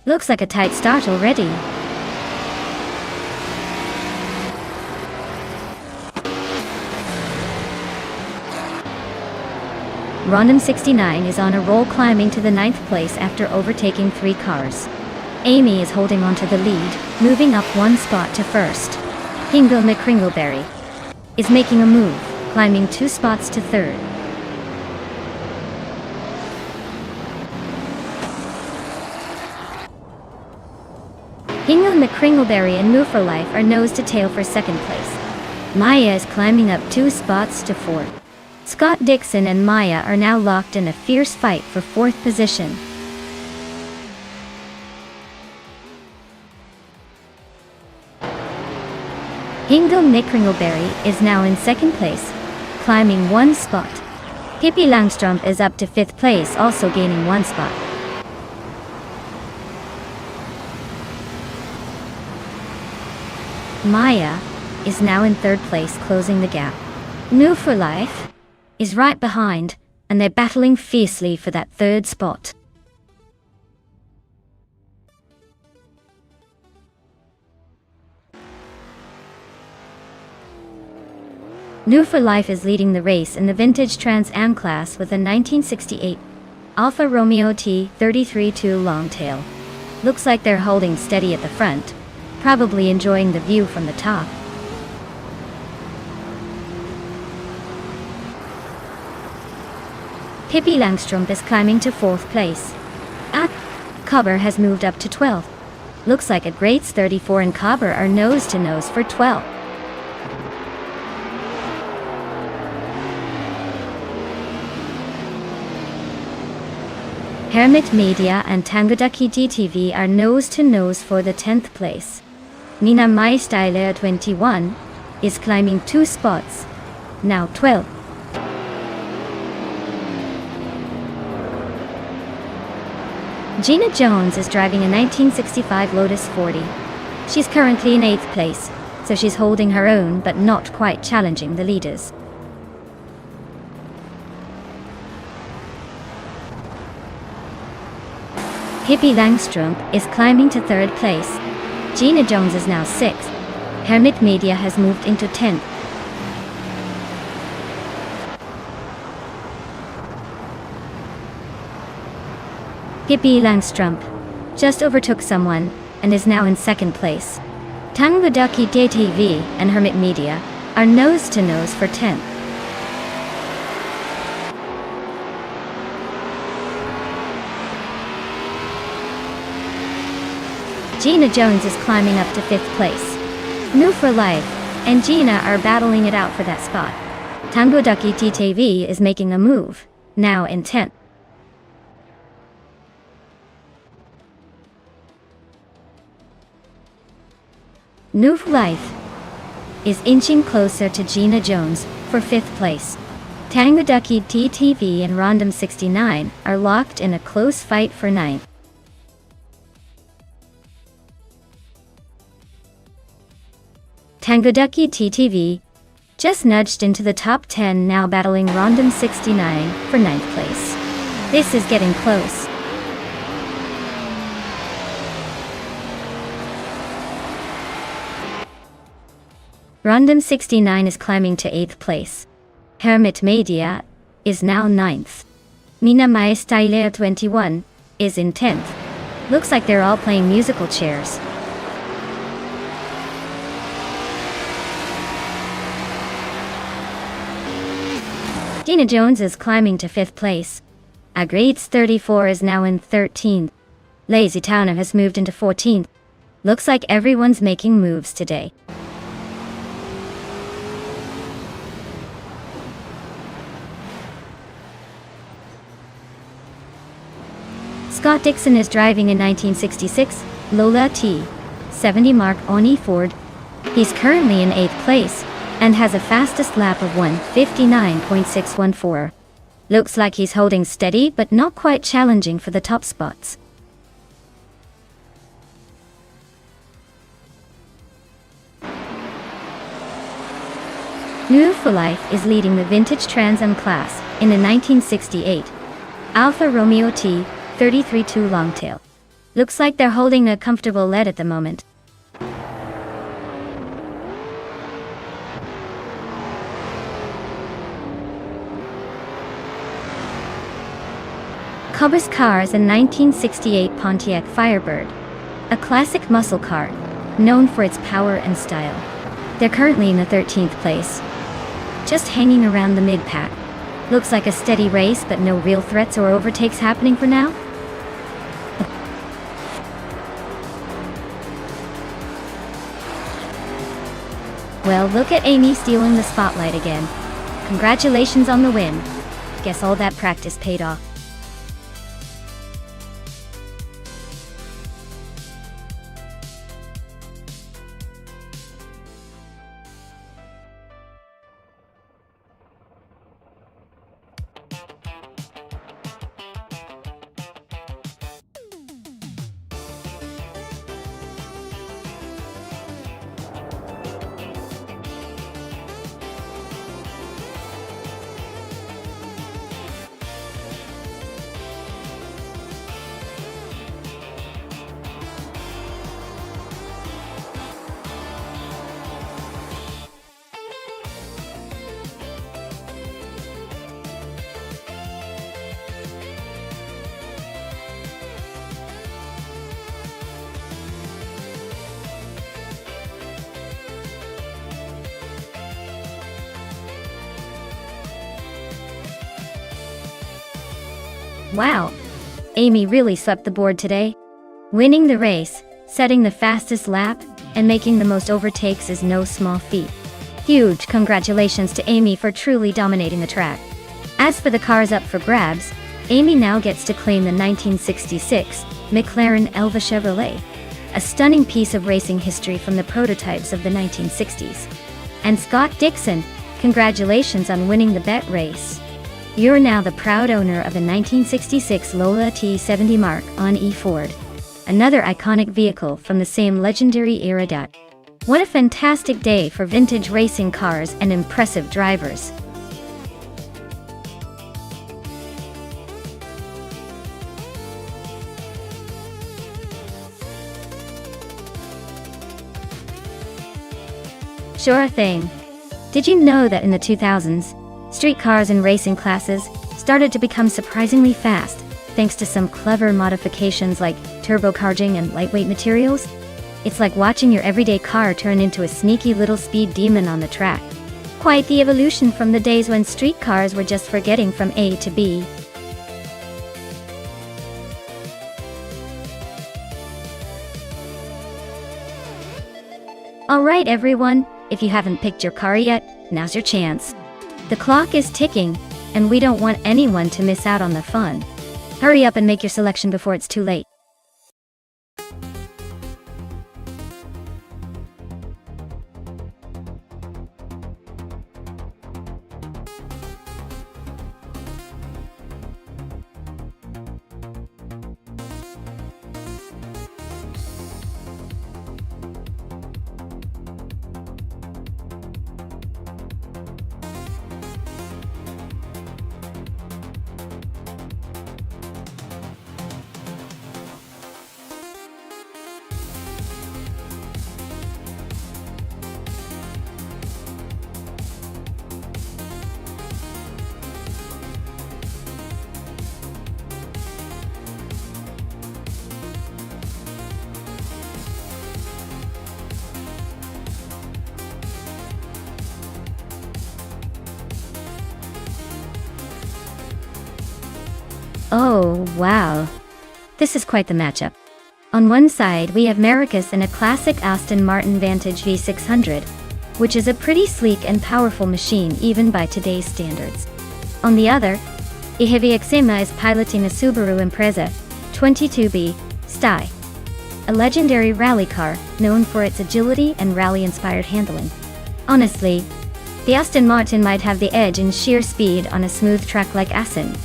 Looks like a tight start already. Rondom 69 is on a roll, climbing to the 9th place after overtaking 3 cars. Amy is holding onto the lead, moving up 1 spot to first. Hingle McCringleberry is making a move, climbing 2 spots to third. Hingle McCringleberry and Move for Life are nose to tail for second place. Maya is climbing up 2 spots to fourth. Scott Dixon and Maya are now locked in a fierce fight for 4th position. Hingle McCringleberry is now in 2nd place, climbing 1 spot. Hippie Langstrump is up to 5th place, also gaining 1 spot. Maya is now in 3rd place, closing the gap. New for Life is right behind, and they're battling fiercely for that 3rd spot. New for Life is leading the race in the vintage Trans Am class with a 1968 Alfa Romeo T33-2 Longtail. Looks like they're holding steady at the front, probably enjoying the view from the top. Pippi Langstrump is climbing to 4th place. Cobber has moved up to 12th. Looks like at grades 34 and Cobber are nose to nose for 12. Hermit Media and Tangodaki DTV are nose to nose for the 10th place. Nina Maistyler 21 is climbing 2 spots, now 12. Gina Jones is driving a 1965 Lotus 40. She's currently in 8th place, so she's holding her own but not quite challenging the leaders. Hippie Langstrump is climbing to 3rd place. Gina Jones is now 6th. Hermit Media has moved into 10th. Hippie Langstrump just overtook someone and is now in 2nd place. Tangodaki DTV and Hermit Media are nose to nose for 10th. Gina Jones is climbing up to 5th place. New for Life and Gina are battling it out for that spot. Tangodaki DTV is making a move, now in 10th. New for Life is inching closer to Gina Jones for 5th place. Tangodaki DTV and Rondom 69 are locked in a close fight for 9th. Tangoducky TTV just nudged into the top 10, now battling Rondom 69 for 9th place. This is getting close. Rondom 69 is climbing to 8th place. Hermit Media is now 9th. Mina Mai Style 21 is in 10th. Looks like they're all playing musical chairs. Dina Jones is climbing to 5th place. Agreeds 34 is now in 13th. Lazy Towner has moved into 14th. Looks like everyone's making moves today. Scott Dixon is driving a 1966 Lola T70 Mark on E-Ford. He's currently in 8th place and has a fastest lap of 1:59.614. Looks like he's holding steady but not quite challenging for the top spots. New for Life is leading the vintage Trans Am class in the 1968 Alfa Romeo T33-2 Longtail. Looks like they're holding a comfortable lead at the moment. Cobus car is a 1968 Pontiac Firebird, a classic muscle car known for its power and style. They're currently in the 13th place, just hanging around the mid-pack. Looks like a steady race, but no real threats or overtakes happening for now. Well, look at Amy stealing the spotlight again. Congratulations on the win. Guess all that practice paid off. Wow, Amy really swept the board today. Winning the race, setting the fastest lap, and making the most overtakes is no small feat. Huge congratulations to Amy for truly dominating the track. As for the cars up for grabs, Amy now gets to claim the 1966 McLaren Elva Chevrolet, a stunning piece of racing history from the prototypes of the 1960s. And Scott Dixon, congratulations on winning the bet race. You're now the proud owner of a 1966 Lola T70 Mark on E-Ford, another iconic vehicle from the same legendary era. What a fantastic day for vintage racing cars and impressive drivers. Sure thing. Did you know that in the 2000s, street cars and racing classes started to become surprisingly fast, thanks to some clever modifications like turbocharging and lightweight materials? It's like watching your everyday car turn into a sneaky little speed demon on the track. Quite the evolution from the days when street cars were just for getting from A to B. Alright everyone, if you haven't picked your car yet, now's your chance. The clock is ticking, and we don't want anyone to miss out on the fun. Hurry up and make your selection before it's too late. Oh, wow. This is quite the matchup. On one side, we have Marcus in a classic Aston Martin Vantage V600, which is a pretty sleek and powerful machine even by today's standards. On the other, Ihevi Exima is piloting a Subaru Impreza 22B Style, a legendary rally car known for its agility and rally-inspired handling. Honestly, the Aston Martin might have the edge in sheer speed on a smooth track like Assen.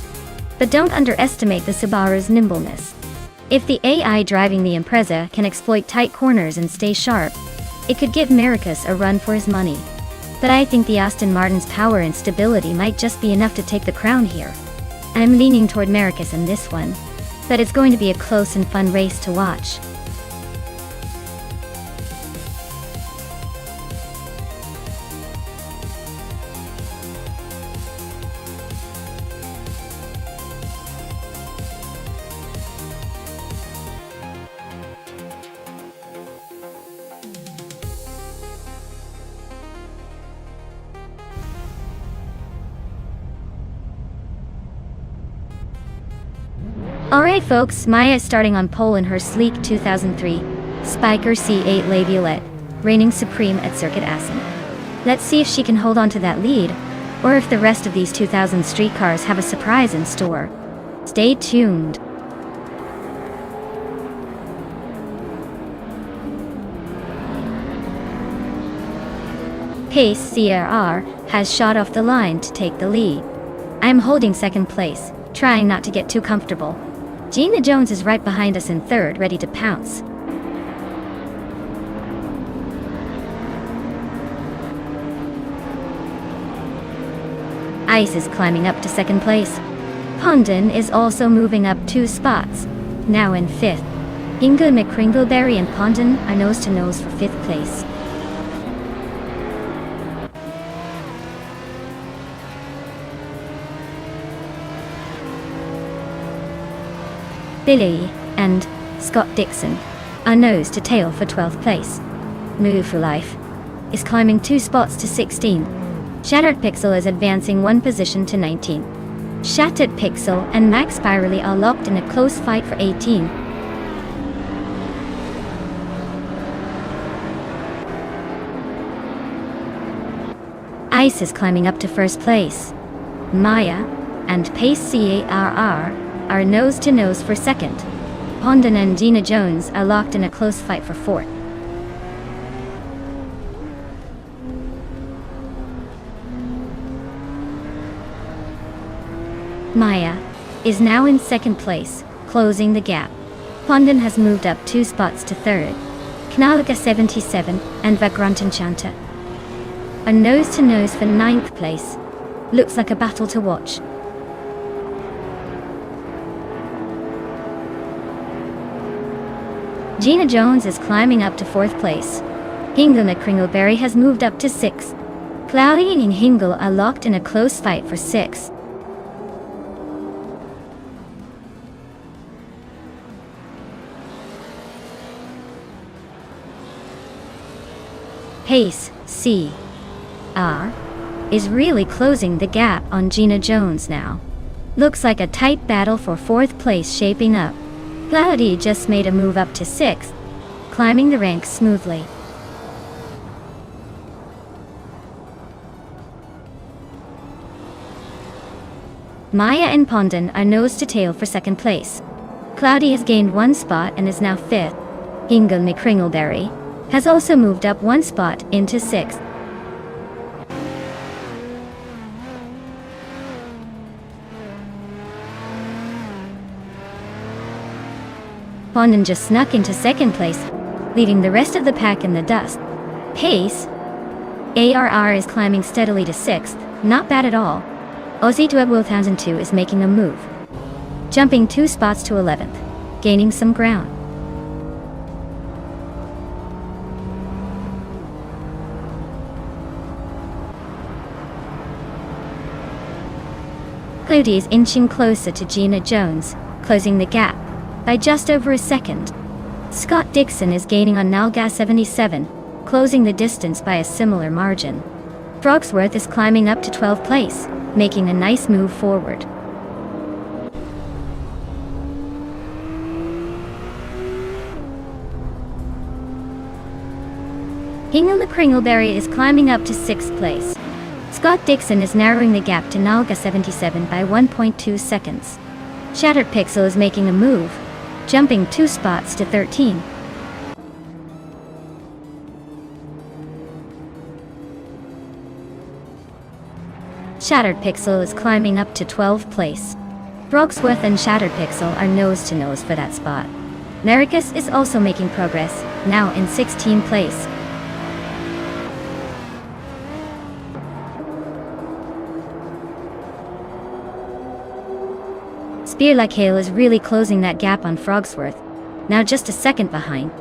But don't underestimate the Subaru's nimbleness. If the AI driving the Impreza can exploit tight corners and stay sharp, it could give Marcus a run for his money. But I think the Aston Martin's power and stability might just be enough to take the crown here. I'm leaning toward Marcus in this one, but it's going to be a close and fun race to watch. Alright folks, Maya is starting on pole in her sleek 2003 Spiker C8 La Violette, reigning supreme at Circuit Assen. Let's see if she can hold on to that lead, or if the rest of these 2000 street cars have a surprise in store. Stay tuned. Pace CRR has shot off the line to take the lead. I'm holding second place, trying not to get too comfortable. Gina Jones is right behind us in third, ready to pounce. Ice is climbing up to second place. Pondon is also moving up 2 spots, now in 5th. Inga McCringleberry and Pondon are nose to nose for 5th place. Billy and Scott Dixon are nose to tail for 12th place. Move for Life is climbing 2 spots to 16. Shattered Pixel is advancing 1 position to 19. Shattered Pixel and Max Spirally are locked in a close fight for 18. Ice is climbing up to 1st place. Maya and Pace CARR are nose-to-nose for 2nd. Pondon and Gina Jones are locked in a close fight for 4th. Maya is now in 2nd place, closing the gap. Pondon has moved up 2 spots to 3rd. Knalika 77 and Vagrant Enchanter are nose-to-nose for 9th place. Looks like a battle to watch. Gina Jones is climbing up to 4th place. Hingle McCringleberry has moved up to 6th. Cloudy and Hingle are locked in a close fight for 6th. Pace C.R. is really closing the gap on Gina Jones now. Looks like a tight battle for 4th place shaping up. Cloudy just made a move up to 6th, climbing the ranks smoothly. Maya and Pondon are nose to tail for 2nd place. Cloudy has gained 1 spot and is now 5th. Hingle McCringleberry has also moved up 1 spot into 6th. Pondon just snuck into 2nd place, leaving the rest of the pack in the dust. Pace ARR is climbing steadily to 6th, not bad at all. Aussie Dweb 1002 is making a move, jumping 2 spots to 11th, gaining some ground. Cloudy is inching closer to Gina Jones, closing the gap by just over a second. Scott Dixon is gaining on Nalga 77, closing the distance by a similar margin. Frogsworth is climbing up to 12th place, making a nice move forward. Hingle the Kringleberry is climbing up to 6th place. Scott Dixon is narrowing the gap to Nalga 77 by 1.2 seconds. Shattered Pixel is making a move, jumping 2 spots to 13. Shattered Pixel is climbing up to 12th place. Brogsworth and Shattered Pixel are nose to nose for that spot. Nericus is also making progress, now in 16th place. Spear Like Hail is really closing that gap on Frogsworth, now just a second behind.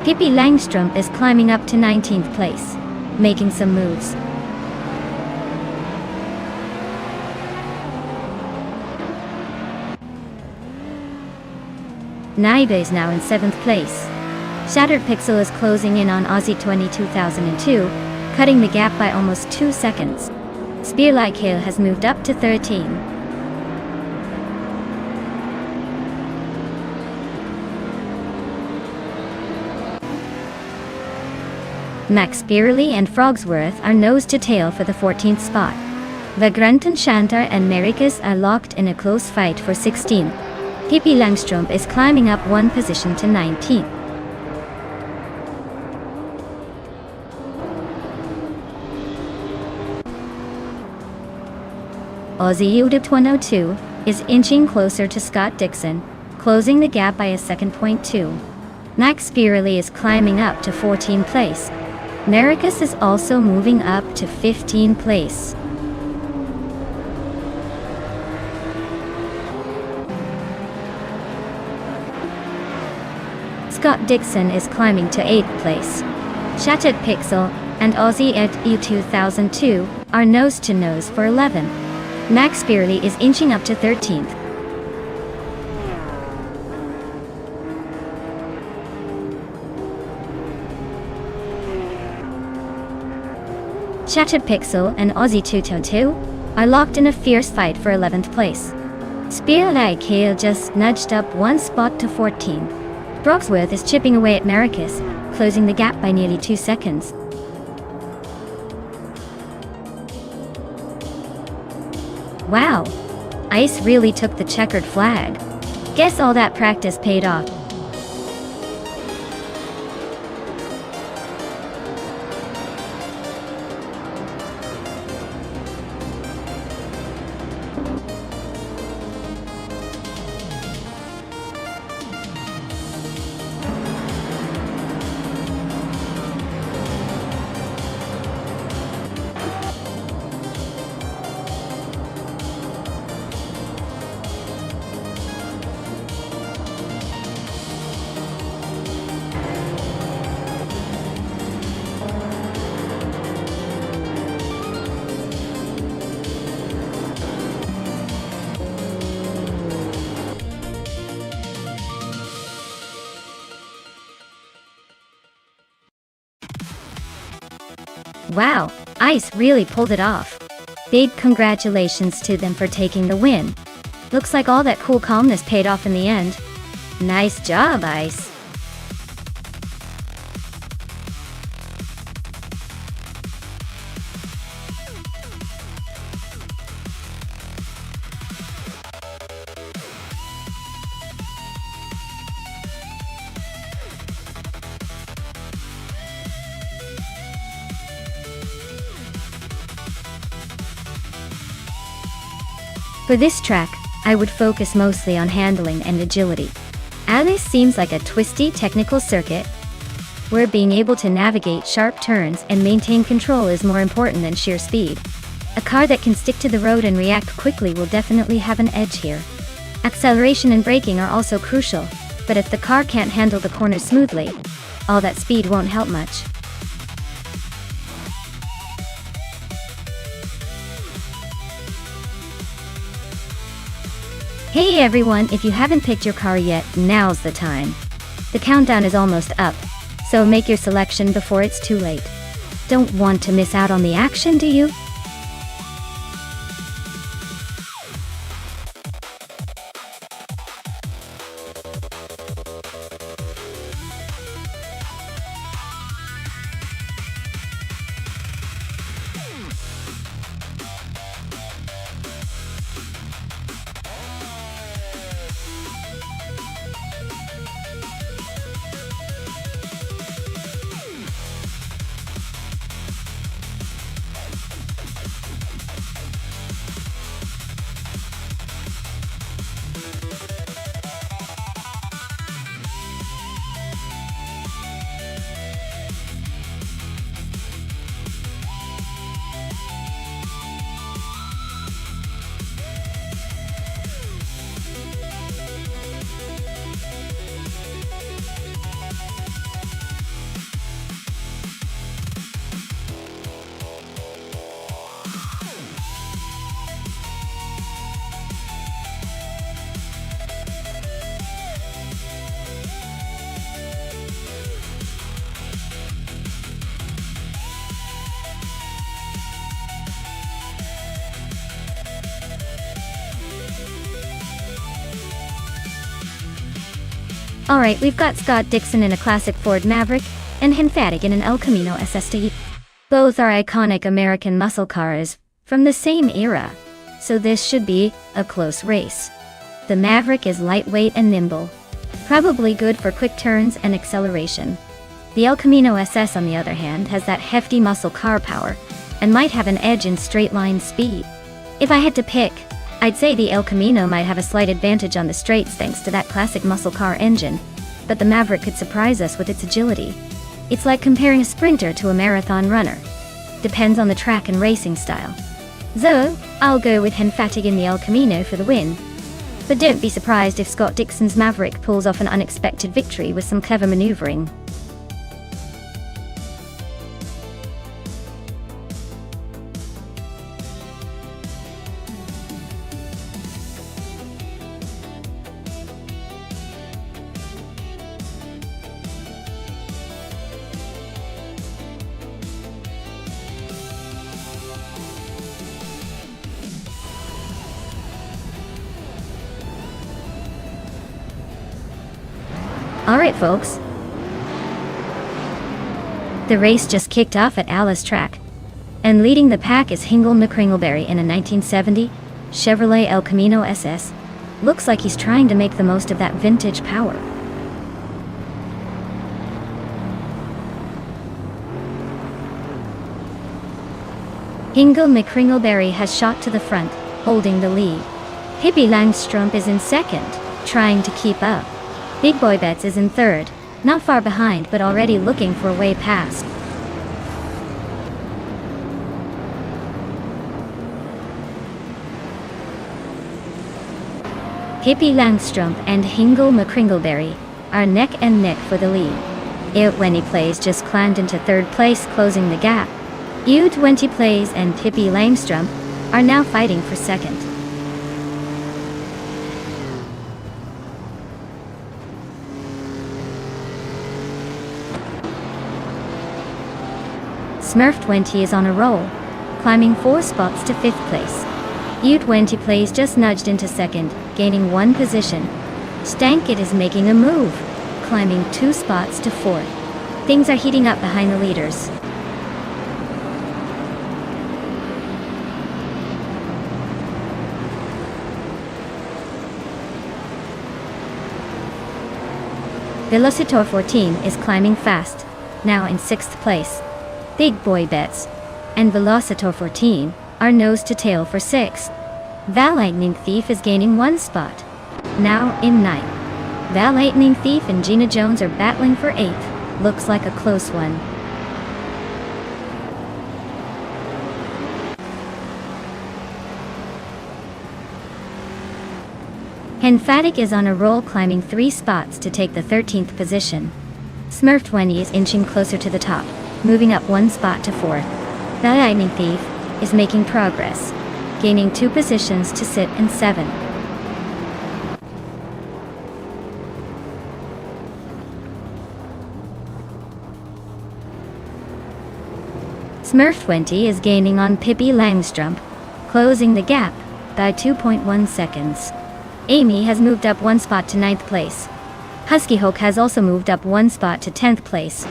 Pippi Langstrumpf is climbing up to 19th place, making some moves. Naiba is now in 7th place. Shattered Pixel is closing in on Aussie 2002, cutting the gap by almost 2 seconds. Spear Like Hail has moved up to 13. Max Beerley and Frogsworth are nose to tail for the 14th spot. Vagrant and Shantar and Mericus are locked in a close fight for 16th. Pippi Langstrumpf is climbing up 1 position to 19th. Aussie UDIP 102 is inching closer to Scott Dixon, closing the gap by a second. 2. Max Beerley is climbing up to 14th place. Mericus is also moving up to 15th place. Scott Dixon is climbing to 8th place. Shattered Pixel and Aussie at U2002 are nose to nose for 11th. Max Beerley is inching up to 13th. Shattered Pixel and Aussie 222 are locked in a fierce fight for 11th place. Spear Like Hail just nudged up 1 spot to 14th. Brogsworth is chipping away at Mericus, closing the gap by nearly 2 seconds. Wow! Ice really took the checkered flag. Guess all that practice paid off. Wow, Ice really pulled it off. Big congratulations to them for taking the win. Looks like all that cool calmness paid off in the end. Nice job, Ice. For this track, I would focus mostly on handling and agility. Alice seems like a twisty technical circuit, where being able to navigate sharp turns and maintain control is more important than sheer speed. A car that can stick to the road and react quickly will definitely have an edge here. Acceleration and braking are also crucial, but if the car can't handle the corners smoothly, all that speed won't help much. Hey everyone, if you haven't picked your car yet, now's the time. The countdown is almost up, so make your selection before it's too late. Don't want to miss out on the action, do you? Alright, we've got Scott Dixon in a classic Ford Maverick, and Hinfatig in an El Camino SST. Both are iconic American muscle cars, from the same era, so this should be a close race. The Maverick is lightweight and nimble, probably good for quick turns and acceleration. The El Camino SS, on the other hand, has that hefty muscle car power, and might have an edge in straight-line speed. If I had to pick, I'd say the El Camino might have a slight advantage on the straights thanks to that classic muscle car engine, but the Maverick could surprise us with its agility. It's like comparing a sprinter to a marathon runner. Depends on the track and racing style. So, I'll go with Hinfatig in the El Camino for the win. But don't be surprised if Scott Dixon's Maverick pulls off an unexpected victory with some clever maneuvering. Alright folks, the race just kicked off at Alice Track, and leading the pack is Hingle McCringleberry in a 1970 Chevrolet El Camino SS. Looks like he's trying to make the most of that vintage power. Hingle McCringleberry has shot to the front, holding the lead. Hippie Langstrumpf is in second, trying to keep up. Big Boy Betts is in third, not far behind but already looking for a way past. Hippie Langstrumpf and Hingle McCringleberry are neck and neck for the lead. U20 Plays just climbed into third place, closing the gap. U20 Plays and Hippie Langstrumpf are now fighting for second. Smurf20 is on a roll, climbing 4 spots to 5th place. U20 Plays just nudged into second, gaining 1 position. Stankit is making a move, climbing 2 spots to 4th. Things are heating up behind the leaders. Velocitor 14 is climbing fast, now in 6th place. Big Boy Betts and Velocitor 14 are nose to tail for 6th. Val Lightning Thief is gaining 1 spot, now in 9th. Val Lightning Thief and Gina Jones are battling for 8th. Looks like a close one. Hinfatig is on a roll, climbing 3 spots to take the 13th position. Smurf20 is inching closer to the top, moving up 1 spot to 4th. The Lightning Thief is making progress, gaining 2 positions to sit in 7th. Smurf20 is gaining on Pippi Langstrumpf, closing the gap by 2.1 seconds. Amy has moved up 1 spot to 9th place. Husky Hulk has also moved up 1 spot to 10th place.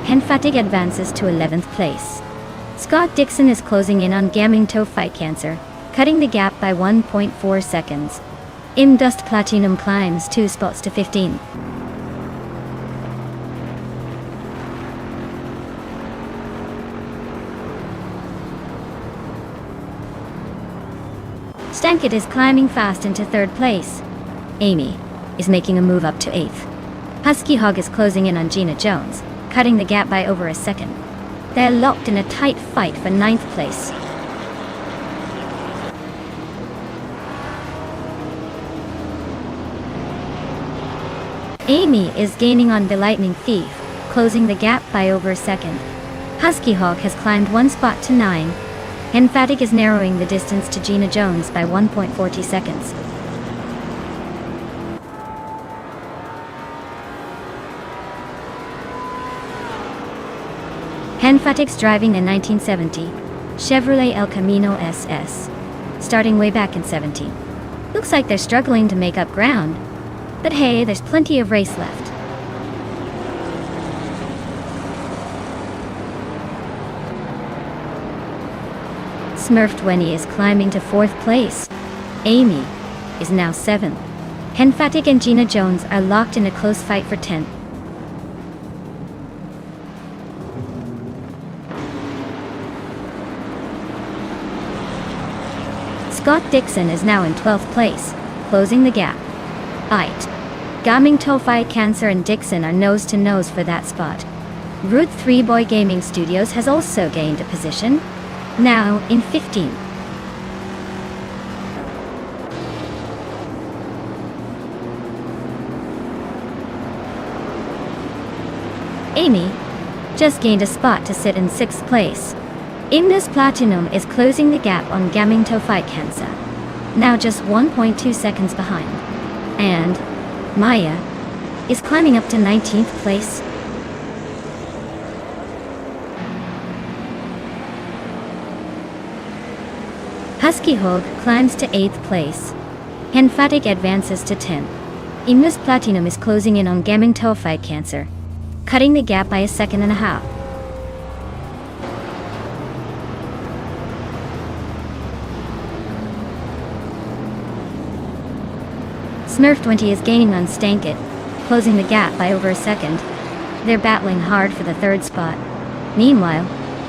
Hinfatig advances to 11th place. Scott Dixon is closing in on Gaming Toe Fight Cancer, cutting the gap by 1.4 seconds. Dust Platinum climbs 2 spots to 15. Stankit is climbing fast into 3rd place. Amy is making a move up to 8th. Husky Hog is closing in on Gina Jones, cutting the gap by over a second. They're locked in a tight fight for 9th place. Amy is gaining on the Lightning Thief, closing the gap by over a second. Husky Hawk has climbed 1 spot to 9. Hinfatig is narrowing the distance to Gina Jones by 1.40 seconds. Hinfatig's driving a 1970 Chevrolet El Camino SS, starting way back in 17. Looks like they're struggling to make up ground, but hey, there's plenty of race left. Smurf 20 is climbing to 4th place. Amy is now 7th. Henfatic and Gina Jones are locked in a close fight for 10th. Scott Dixon is now in 12th place, closing the gap. Gaming Tofai Cancer and Dixon are nose to nose for that spot. Root 3 Boy Gaming Studios has also gained a position, now in 15th. Amy just gained a spot to sit in 6th place. Indus Platinum is closing the gap on Gaming Tofai Cancer, now just 1.2 seconds behind. And Maya is climbing up to 19th place. Husky Hog climbs to 8th place. Henfatic advances to 10th. Indus Platinum is closing in on Gaming Tofai Cancer, cutting the gap by a second and a half. Smurf 20 is gaining on Stankit, closing the gap by over a second. They're battling hard for the 3rd spot. Meanwhile,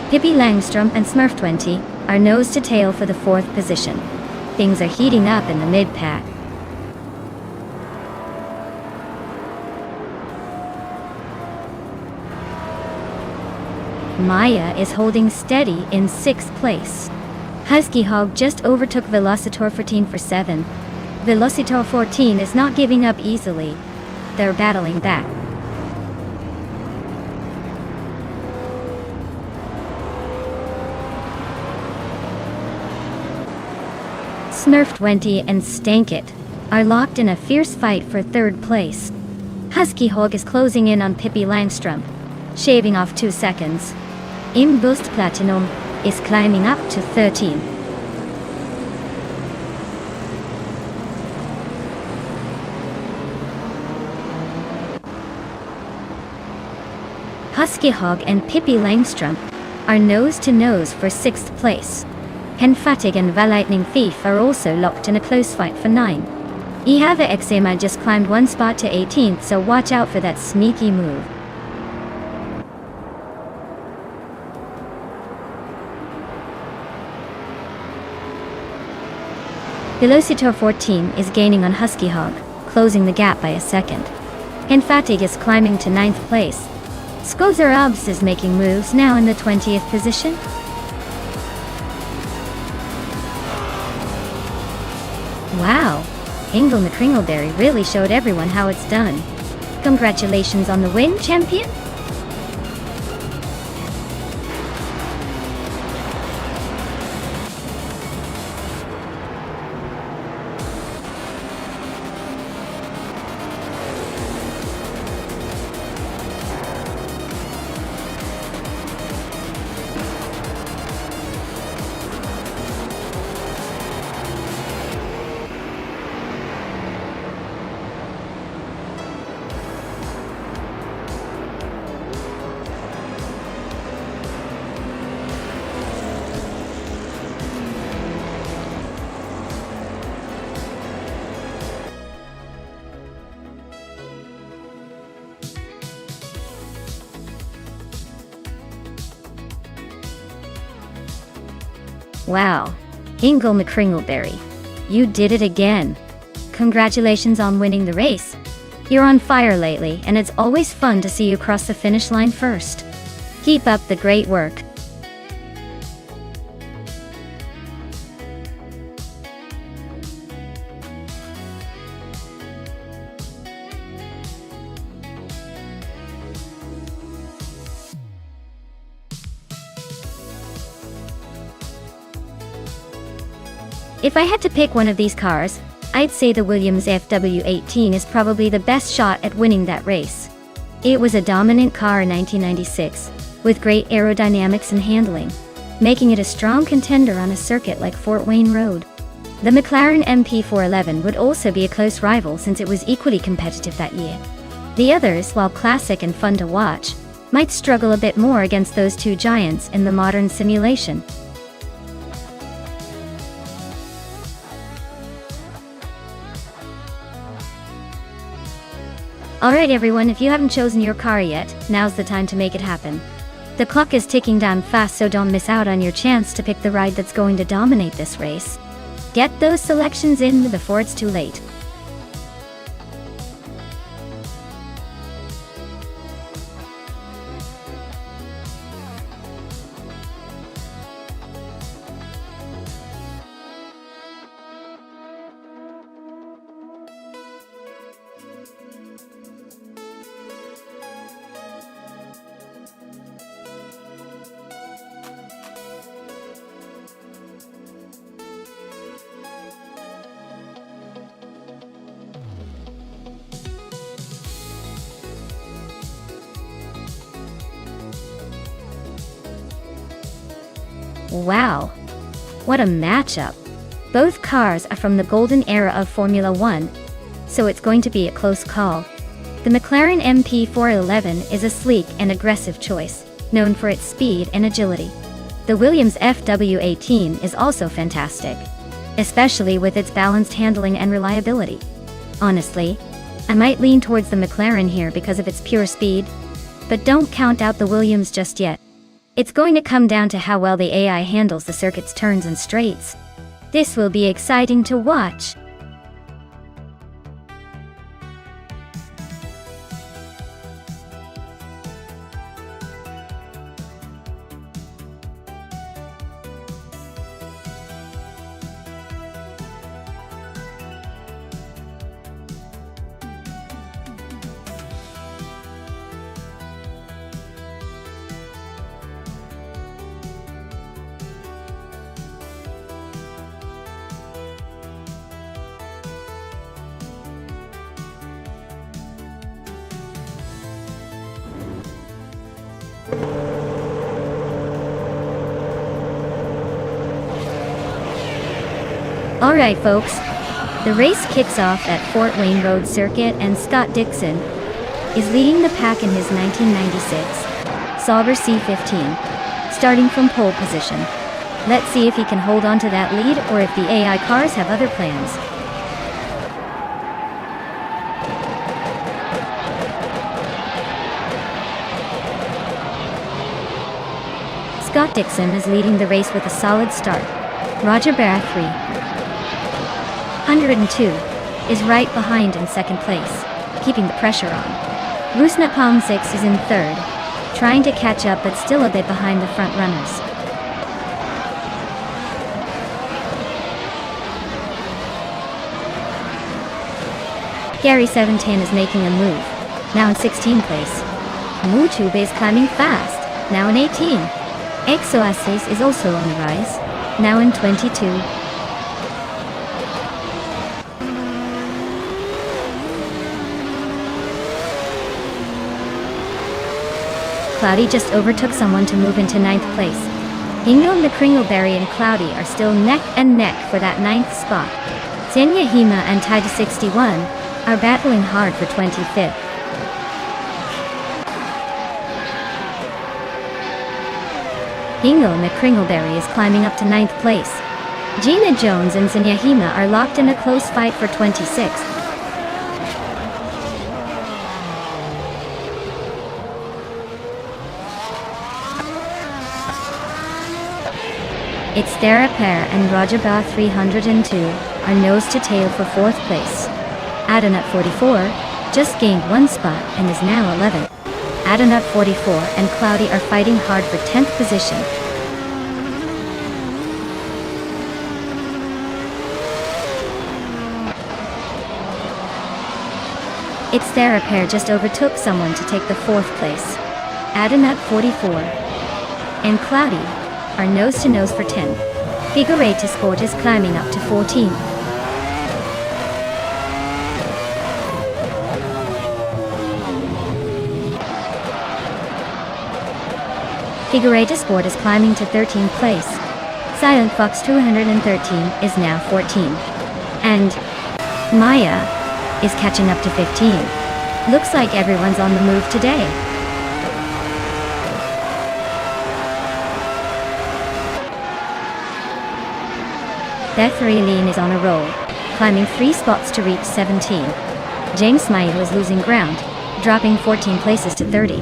Pippi Langstrom and Smurf 20 are nose to tail for the 4th position. Things are heating up in the mid-pack. Maya is holding steady in 6th place. Husky Hog just overtook Velocitor 14 for 7. Velocitor 14 is not giving up easily. They're battling back. Smurf 20 and Stankit are locked in a fierce fight for 3rd place. Husky Hog is closing in on Pippi Langstrom, shaving off 2 seconds. Imbust Platinum is climbing up to 13. Husky Hog and Pippi Langstrom are nose to nose for 6th place. Henfatic and Lightning Thief are also locked in a close fight for 9. Ihava Exema just climbed 1 spot to 18th, so watch out for that sneaky move. Velocitor 14 is gaining on Husky Hog, closing the gap by a second. Henfatic is climbing to 9th place. Skozer Ubs is making moves, now in the 20th position. Wow, Ingle McCringleberry really showed everyone how it's done. Congratulations on the win, champion! Wow, Ingle McCringleberry, you did it again. Congratulations on winning the race. You're on fire lately, and it's always fun to see you cross the finish line first. Keep up the great work. If I had to pick one of these cars, I'd say the Williams FW18 is probably the best shot at winning that race. It was a dominant car in 1996, with great aerodynamics and handling. making it a strong contender on a circuit like Fort Wayne Road. The McLaren MP411 would also be a close rival since it was equally competitive that year. The others, while classic and fun to watch, might struggle a bit more against those two giants in the modern simulation. Alright everyone, if you haven't chosen your car yet, now's the time to make it happen. The clock is ticking down fast, so don't miss out on your chance to pick the ride that's going to dominate this race. Get those selections in before it's too late. Wow, what a matchup! Both cars are from the golden era of Formula One, so it's going to be a close call. The McLaren MP411 is a sleek and aggressive choice, known for its speed and agility. The Williams FW18 is also fantastic, especially with its balanced handling and reliability. Honestly, I might lean towards the McLaren here because of its pure speed, but don't count out the Williams just yet. It's going to come down to how well the AI handles the circuit's turns and straights. This will be exciting to watch. Alright folks, the race kicks off at Fort Wayne Road Circuit and Scott Dixon is leading the pack in his 1996 Sauber C15, starting from pole position. Let's see if he can hold on to that lead or if the AI cars have other plans. Scott Dixon is leading the race with a solid start. Roger Barra 302 is right behind in second place, keeping the pressure on. Rusna Palm 6 is in third, trying to catch up but still a bit behind the front runners. Gary 710 is making a move, now in 16th place. Mutube is climbing fast, now in 18. Exoasis is also on the rise, now in 22. Cloudy just overtook someone to move into 9th place. Ingo, McCringleberry and Cloudy are still neck and neck for that 9th spot. Senya Hima and Tide 61 are battling hard for 25th. Ingo McCringleberry is climbing up to 9th place. Gina Jones and Senya Hima are locked in a close fight for 26th. It's Thera Pair and Roger Ba 302 are nose to tail for 4th place. Adanut 44 just gained 1 spot and is now 11th. Adanut 44 and Cloudy are fighting hard for 10th position. It's Thera Pair just overtook someone to take the 4th place. Adanut 44 and Cloudy are nose to nose for 10. Figurate Sport is climbing up to 14. Figure 8 Sport is climbing to 13th place. Silent Fox 213 is now 14. And Maya is catching up to 15. Looks like everyone's on the move today. Betharilene is on a roll, climbing 3 spots to reach 17. James Maya is losing ground, dropping 14 places to 30.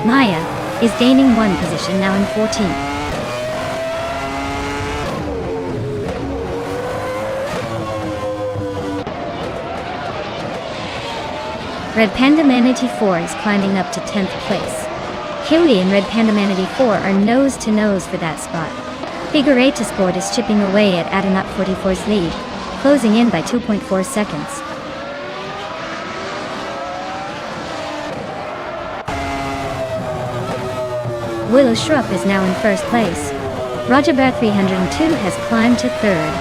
Maya is gaining 1 position, now in 14th. Red Panda Man 84 is climbing up to 10th place. Huey and Red Panda Man 84 are nose to nose for that spot. Figure 8 Sport is chipping away at Adenut 44's lead, closing in by 2.4 seconds. Willow Shrup is now in 1st place. Roger Bear 302 has climbed to 3rd.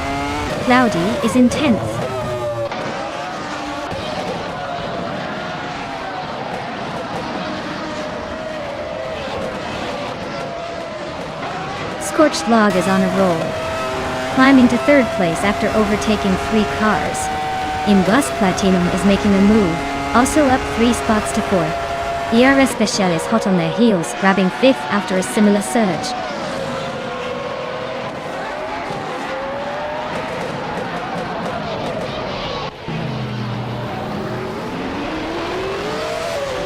Cloudy is in 10th. Scorched Log is on a roll, climbing to 3rd place after overtaking 3 cars. Imbus Platinum is making a move, also up 3 spots to 4th. ERS Special is hot on their heels, grabbing 5th after a similar surge.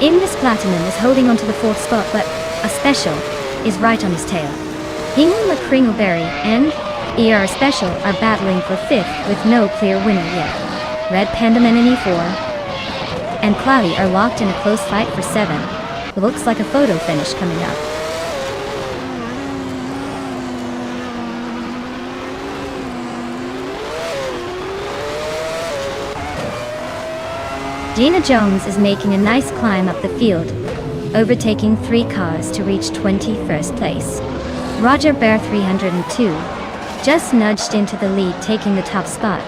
Imbus Platinum is holding onto the 4th spot, but a Special is right on his tail. Hingle Kringleberry and ER Special are battling for 5th with no clear winner yet. Red Panda Man 84 and Cloudy are locked in a close fight for 7. Looks like a photo finish coming up. Gina Jones is making a nice climb up the field, overtaking 3 cars to reach 21st place. Roger Bear 302 just nudged into the lead, taking the top spot.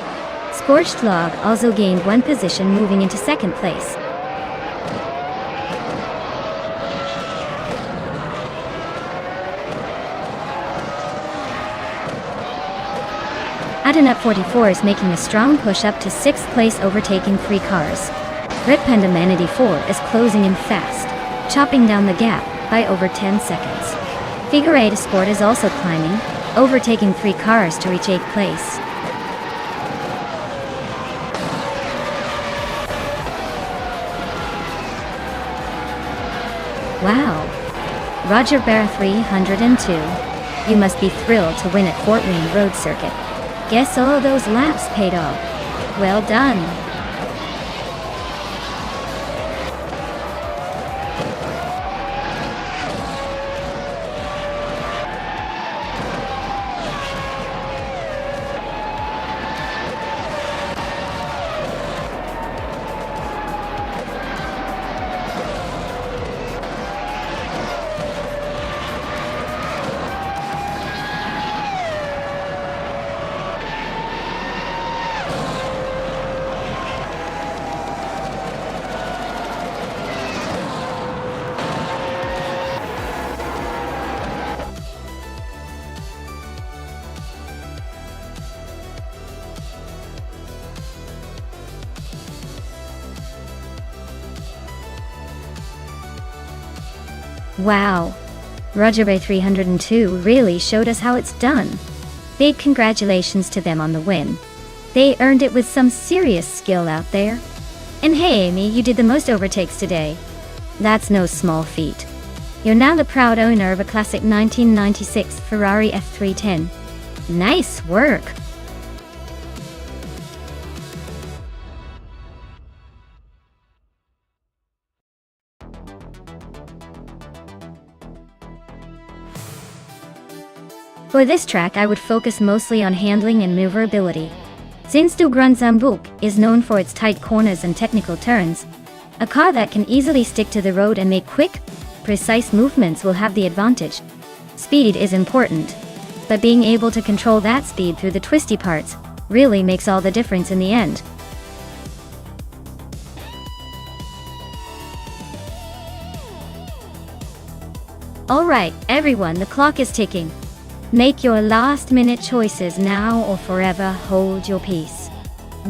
Scorched Log also gained 1 position, moving into 2nd place. Adenut 44 is making a strong push up to 6th place, overtaking 3 cars. Red Panda Man 84 is closing in fast, chopping down the gap by over 10 seconds. Figure 8 Sport is also climbing, overtaking 3 cars to reach 8th place. Wow! Roger Bear 302. You must be thrilled to win at Fort Wayne Road Circuit. Guess all those laps paid off. Well done! Wow! Roger Bear 302 really showed us how it's done. Big congratulations to them on the win. They earned it with some serious skill out there. And hey Amy, you did the most overtakes today. That's no small feat. You're now the proud owner of a classic 1996 Ferrari F310. Nice work! For this track I would focus mostly on handling and maneuverability. Since Du Grand Zambuk is known for its tight corners and technical turns, a car that can easily stick to the road and make quick, precise movements will have the advantage. Speed is important, but being able to control that speed through the twisty parts really makes all the difference in the end. Alright, everyone, the clock is ticking. Make your last minute choices now or forever hold your peace.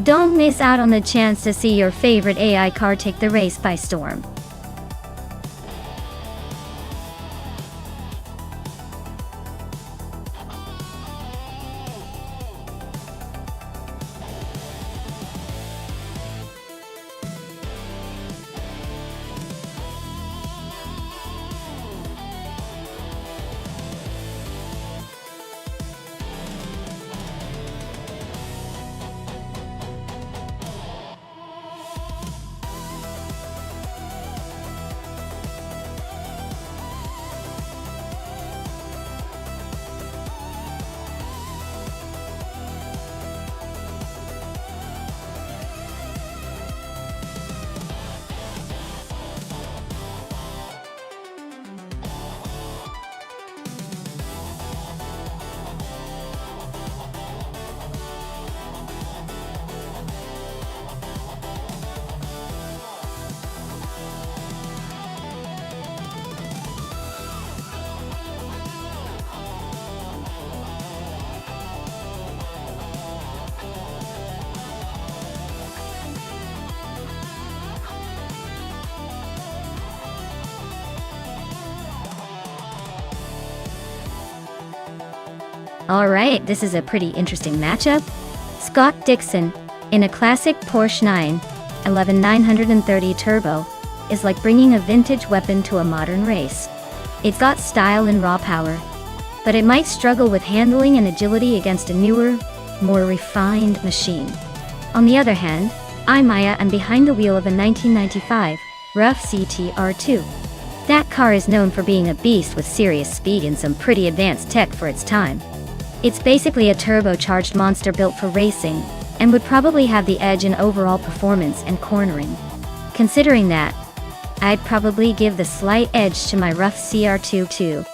Don't miss out on the chance to see your favorite AI car take the race by storm. Alright, this is a pretty interesting matchup. Scott Dixon, in a classic Porsche 911 930 Turbo, is like bringing a vintage weapon to a modern race. It's got style and raw power, but it might struggle with handling and agility against a newer, more refined machine. On the other hand, I'm Maya and behind the wheel of a 1995 Rough CTR2. That car is known for being a beast with serious speed and some pretty advanced tech for its time. It's basically a turbocharged monster built for racing, and would probably have the edge in overall performance and cornering. Considering that, I'd probably give the slight edge to my Rough CR2 too.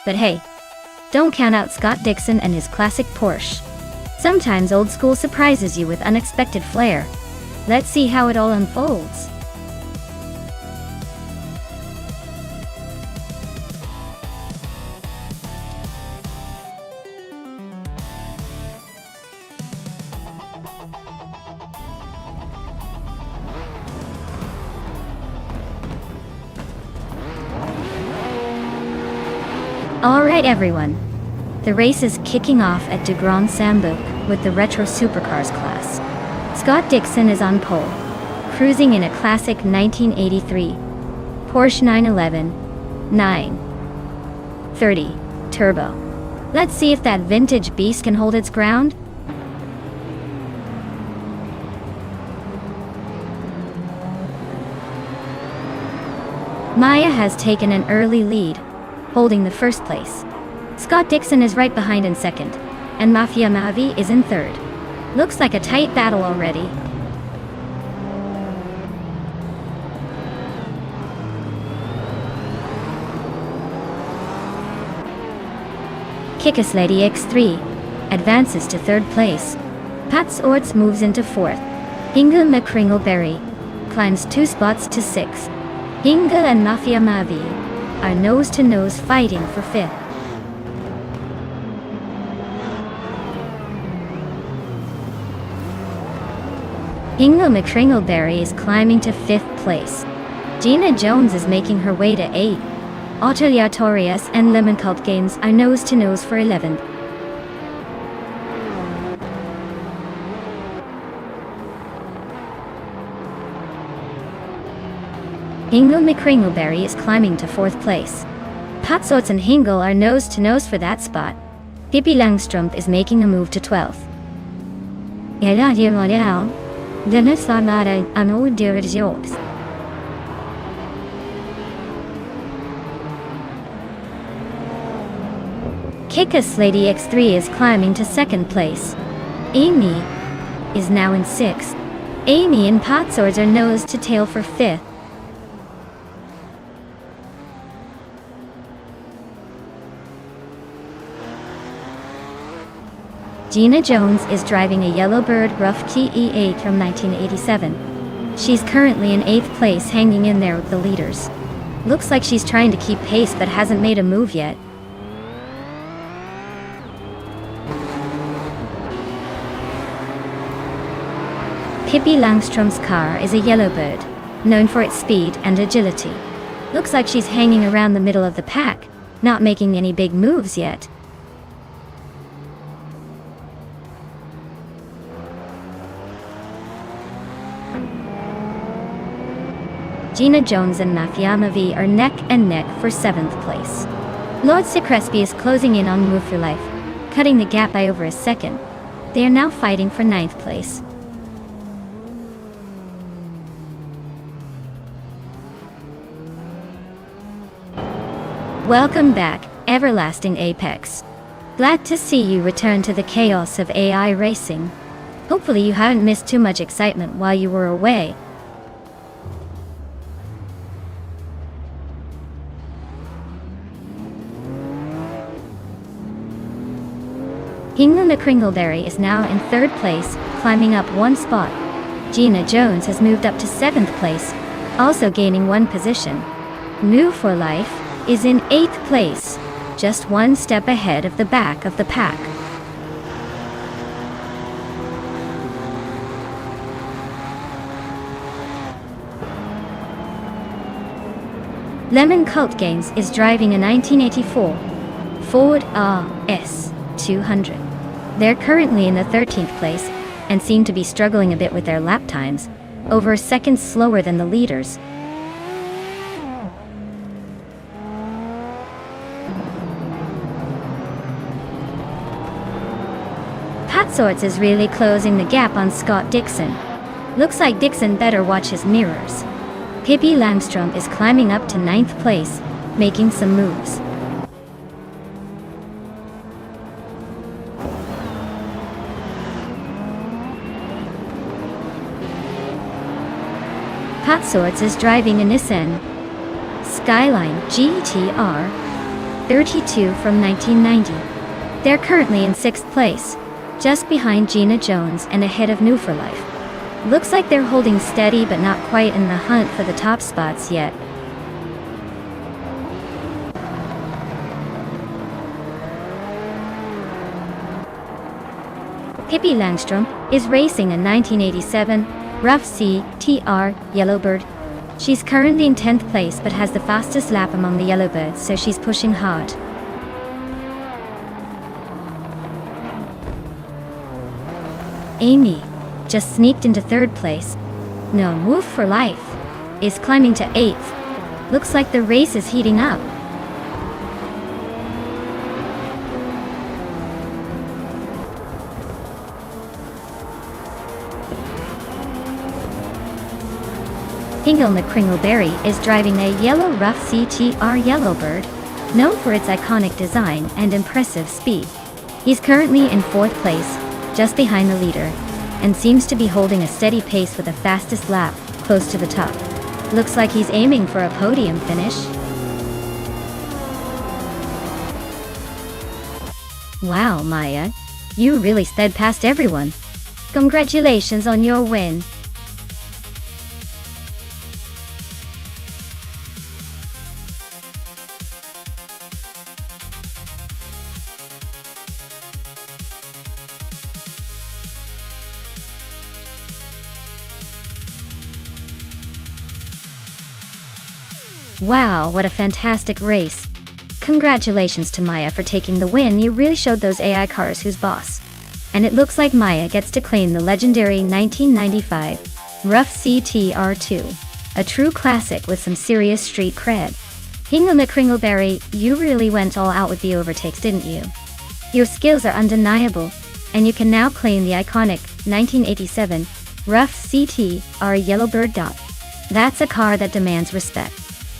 But hey, don't count out Scott Dixon and his classic Porsche. Sometimes old school surprises you with unexpected flair. Let's see how it all unfolds. Alright everyone, the race is kicking off at De Grand Sambuc with the Retro Supercars class. Scott Dixon is on pole, cruising in a classic 1983 Porsche 911 930 Turbo. Let's see if that vintage beast can hold its ground. Maya has taken an early lead, holding the first place. Scott Dixon is right behind in second, and Mafia Mavi is in third. Looks like a tight battle already. Kickus Lady X3 advances to third place. Pats Orts moves into fourth. Hinga McCringleberry climbs 2 spots to 6. Hinga and Mafia Mavi are nose-to-nose fighting for fifth. Hinga McCringleberry is climbing to 5th place. Gina Jones is making her way to 8. Autoliatorius and Lemon Cult Games are nose-to-nose for 11th. Hingle McCringleberry is climbing to 4th place. Patsots and Hingle are nose-to-nose for that spot. Pippi Langstrumpf is making a move to 12th. Kickus Lady X3 is climbing to 2nd place. Amy is now in 6th. Amy and Patsords are nose to tail for 5th. Gina Jones is driving a Yellowbird Rough TE8 from 1987. She's currently in 8th place, hanging in there with the leaders. Looks like she's trying to keep pace but hasn't made a move yet. Pippi Langström's car is a Yellowbird, known for its speed and agility. Looks like she's hanging around the middle of the pack, not making any big moves yet. Gina Jones and Mafia V are neck and neck for 7th place. Lord Secresby is closing in on Move for Life, cutting the gap by over a second. They are now fighting for 9th place. Welcome back, Everlasting Apex. Glad to see you return to the chaos of AI racing. Hopefully you haven't missed too much excitement while you were away. England Kringleberry is now in 3rd place, climbing up 1 spot. Gina Jones has moved up to 7th place, also gaining 1 position. Move for Life is in 8th place, just 1 step ahead of the back of the pack. Lemon Cult Games is driving a 1984 Ford RS 200. They're currently in the 13th place and seem to be struggling a bit with their lap times, over a second slower than the leaders. Pat Sorts is really closing the gap on Scott Dixon. Looks like Dixon better watch his mirrors. Pippi Langström is climbing up to 9th place, making some moves. Pat Sorts is driving a Nissan Skyline GTR 32 from 1990. They're currently in 6th place, just behind Gina Jones and ahead of New for Life. Looks like they're holding steady but not quite in the hunt for the top spots yet. Pippi Langström is racing a 1987 Rough Sea TR Yellowbird. She's currently in 10th place but has the fastest lap among the Yellowbirds, so she's pushing hard. Amy just sneaked into 3rd place. No Move for Life is climbing to 8th. Looks like the race is heating up. Hingle McCringleberry is driving a yellow Rough Sea TR Yellowbird, known for its iconic design and impressive speed. He's currently in 4th place, just behind the leader, and seems to be holding a steady pace with the fastest lap, close to the top. Looks like he's aiming for a podium finish. Wow, Maya, you really sped past everyone. Congratulations on your win. Wow, what a fantastic race. Congratulations to Maya for taking the win. You really showed those AI cars who's boss. And it looks like Maya gets to claim the legendary 1995 Rough Sea TR2, a true classic with some serious street cred. Hingle McCringleberry, you really went all out with the overtakes, didn't you? Your skills are undeniable, and you can now claim the iconic 1987 Rough Sea TR Yellowbird. That's a car that demands respect.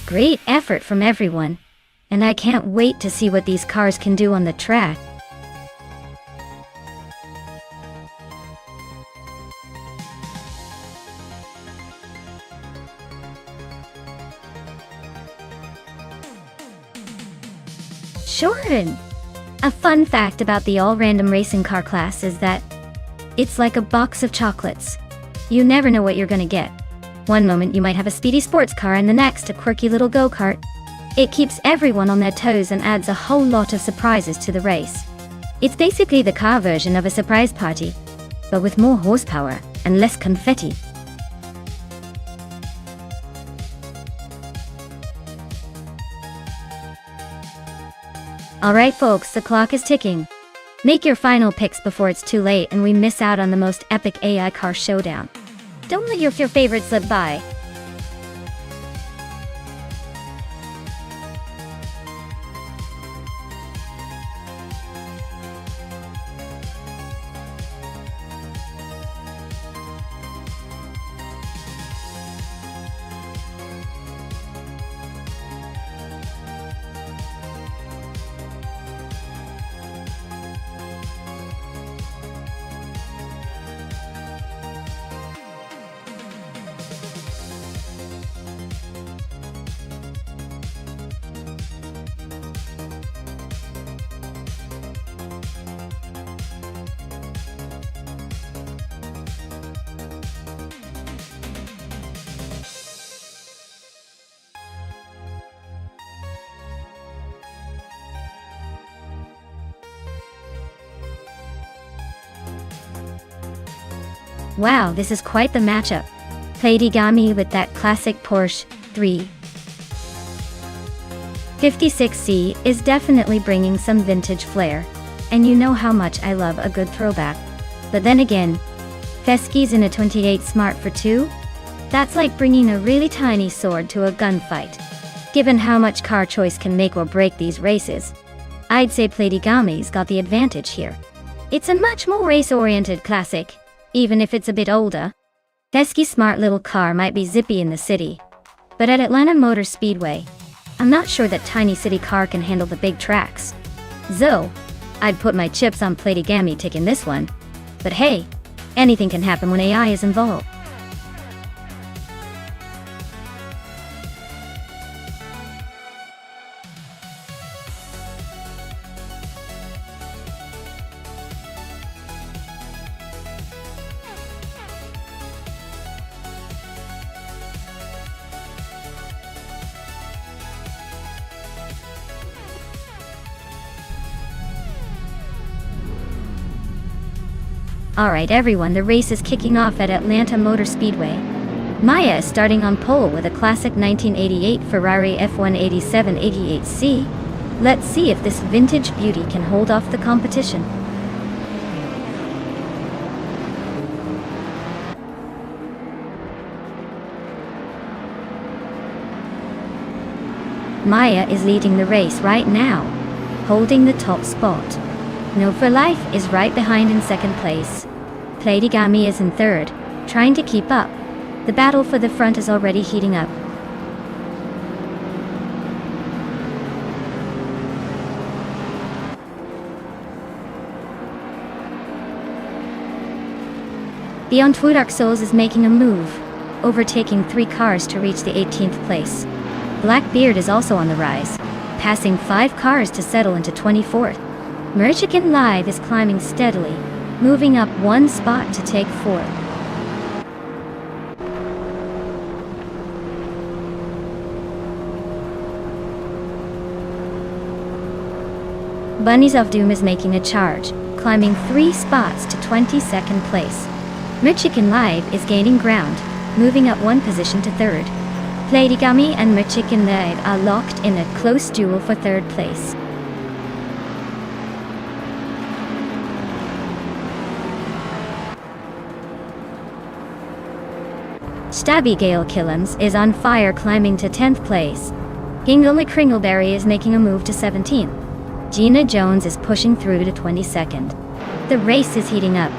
Great effort from everyone, and I can't wait to see what these cars can do on the track. Sure. A fun fact about the all-random racing car class is that it's like a box of chocolates. You never know what you're gonna get. One moment you might have a speedy sports car and the next a quirky little go-kart. It keeps everyone on their toes and adds a whole lot of surprises to the race. It's basically the car version of a surprise party, but with more horsepower and less confetti. Alright folks, the clock is ticking. Make your final picks before it's too late and we miss out on the most epic AI car showdown. Don't let your favorite slip by. Wow, this is quite the matchup. Platigami with that classic Porsche 356C is definitely bringing some vintage flair. And you know how much I love a good throwback. But then again, Fesky's in a 28 Smart for 2? That's like bringing a really tiny sword to a gunfight. Given how much car choice can make or break these races, I'd say Platigami's got the advantage here. It's a much more race-oriented classic, even if it's a bit older. Fesky's smart little car might be zippy in the city, but at Atlanta Motor Speedway, I'm not sure that tiny city car can handle the big tracks. So, I'd put my chips on Platigami taking this one. But hey, anything can happen when AI is involved. Alright everyone, the race is kicking off at Atlanta Motor Speedway. Maya is starting on pole with a classic 1988 Ferrari F18788C. Let's see if this vintage beauty can hold off the competition. Maya is leading the race right now, holding the top spot. No for Life is right behind in second place. Platigami is in third, trying to keep up. The battle for the front is already heating up. The Antwerp Souls is making a move, overtaking 3 cars to reach the 18th place. Blackbeard is also on the rise, passing 5 cars to settle into 24th. Merchican Live is climbing steadily, moving up 1 spot to take 4th. Bunnies of Doom is making a charge, climbing 3 spots to 22nd place. Merchican Live is gaining ground, moving up 1 position to 3rd. Platigami and Merchican Live are locked in a close duel for 3rd place. Stabby Gale Killams is on fire, climbing to 10th place. Hingley Kringleberry is making a move to 17th. Gina Jones is pushing through to 22nd. The race is heating up.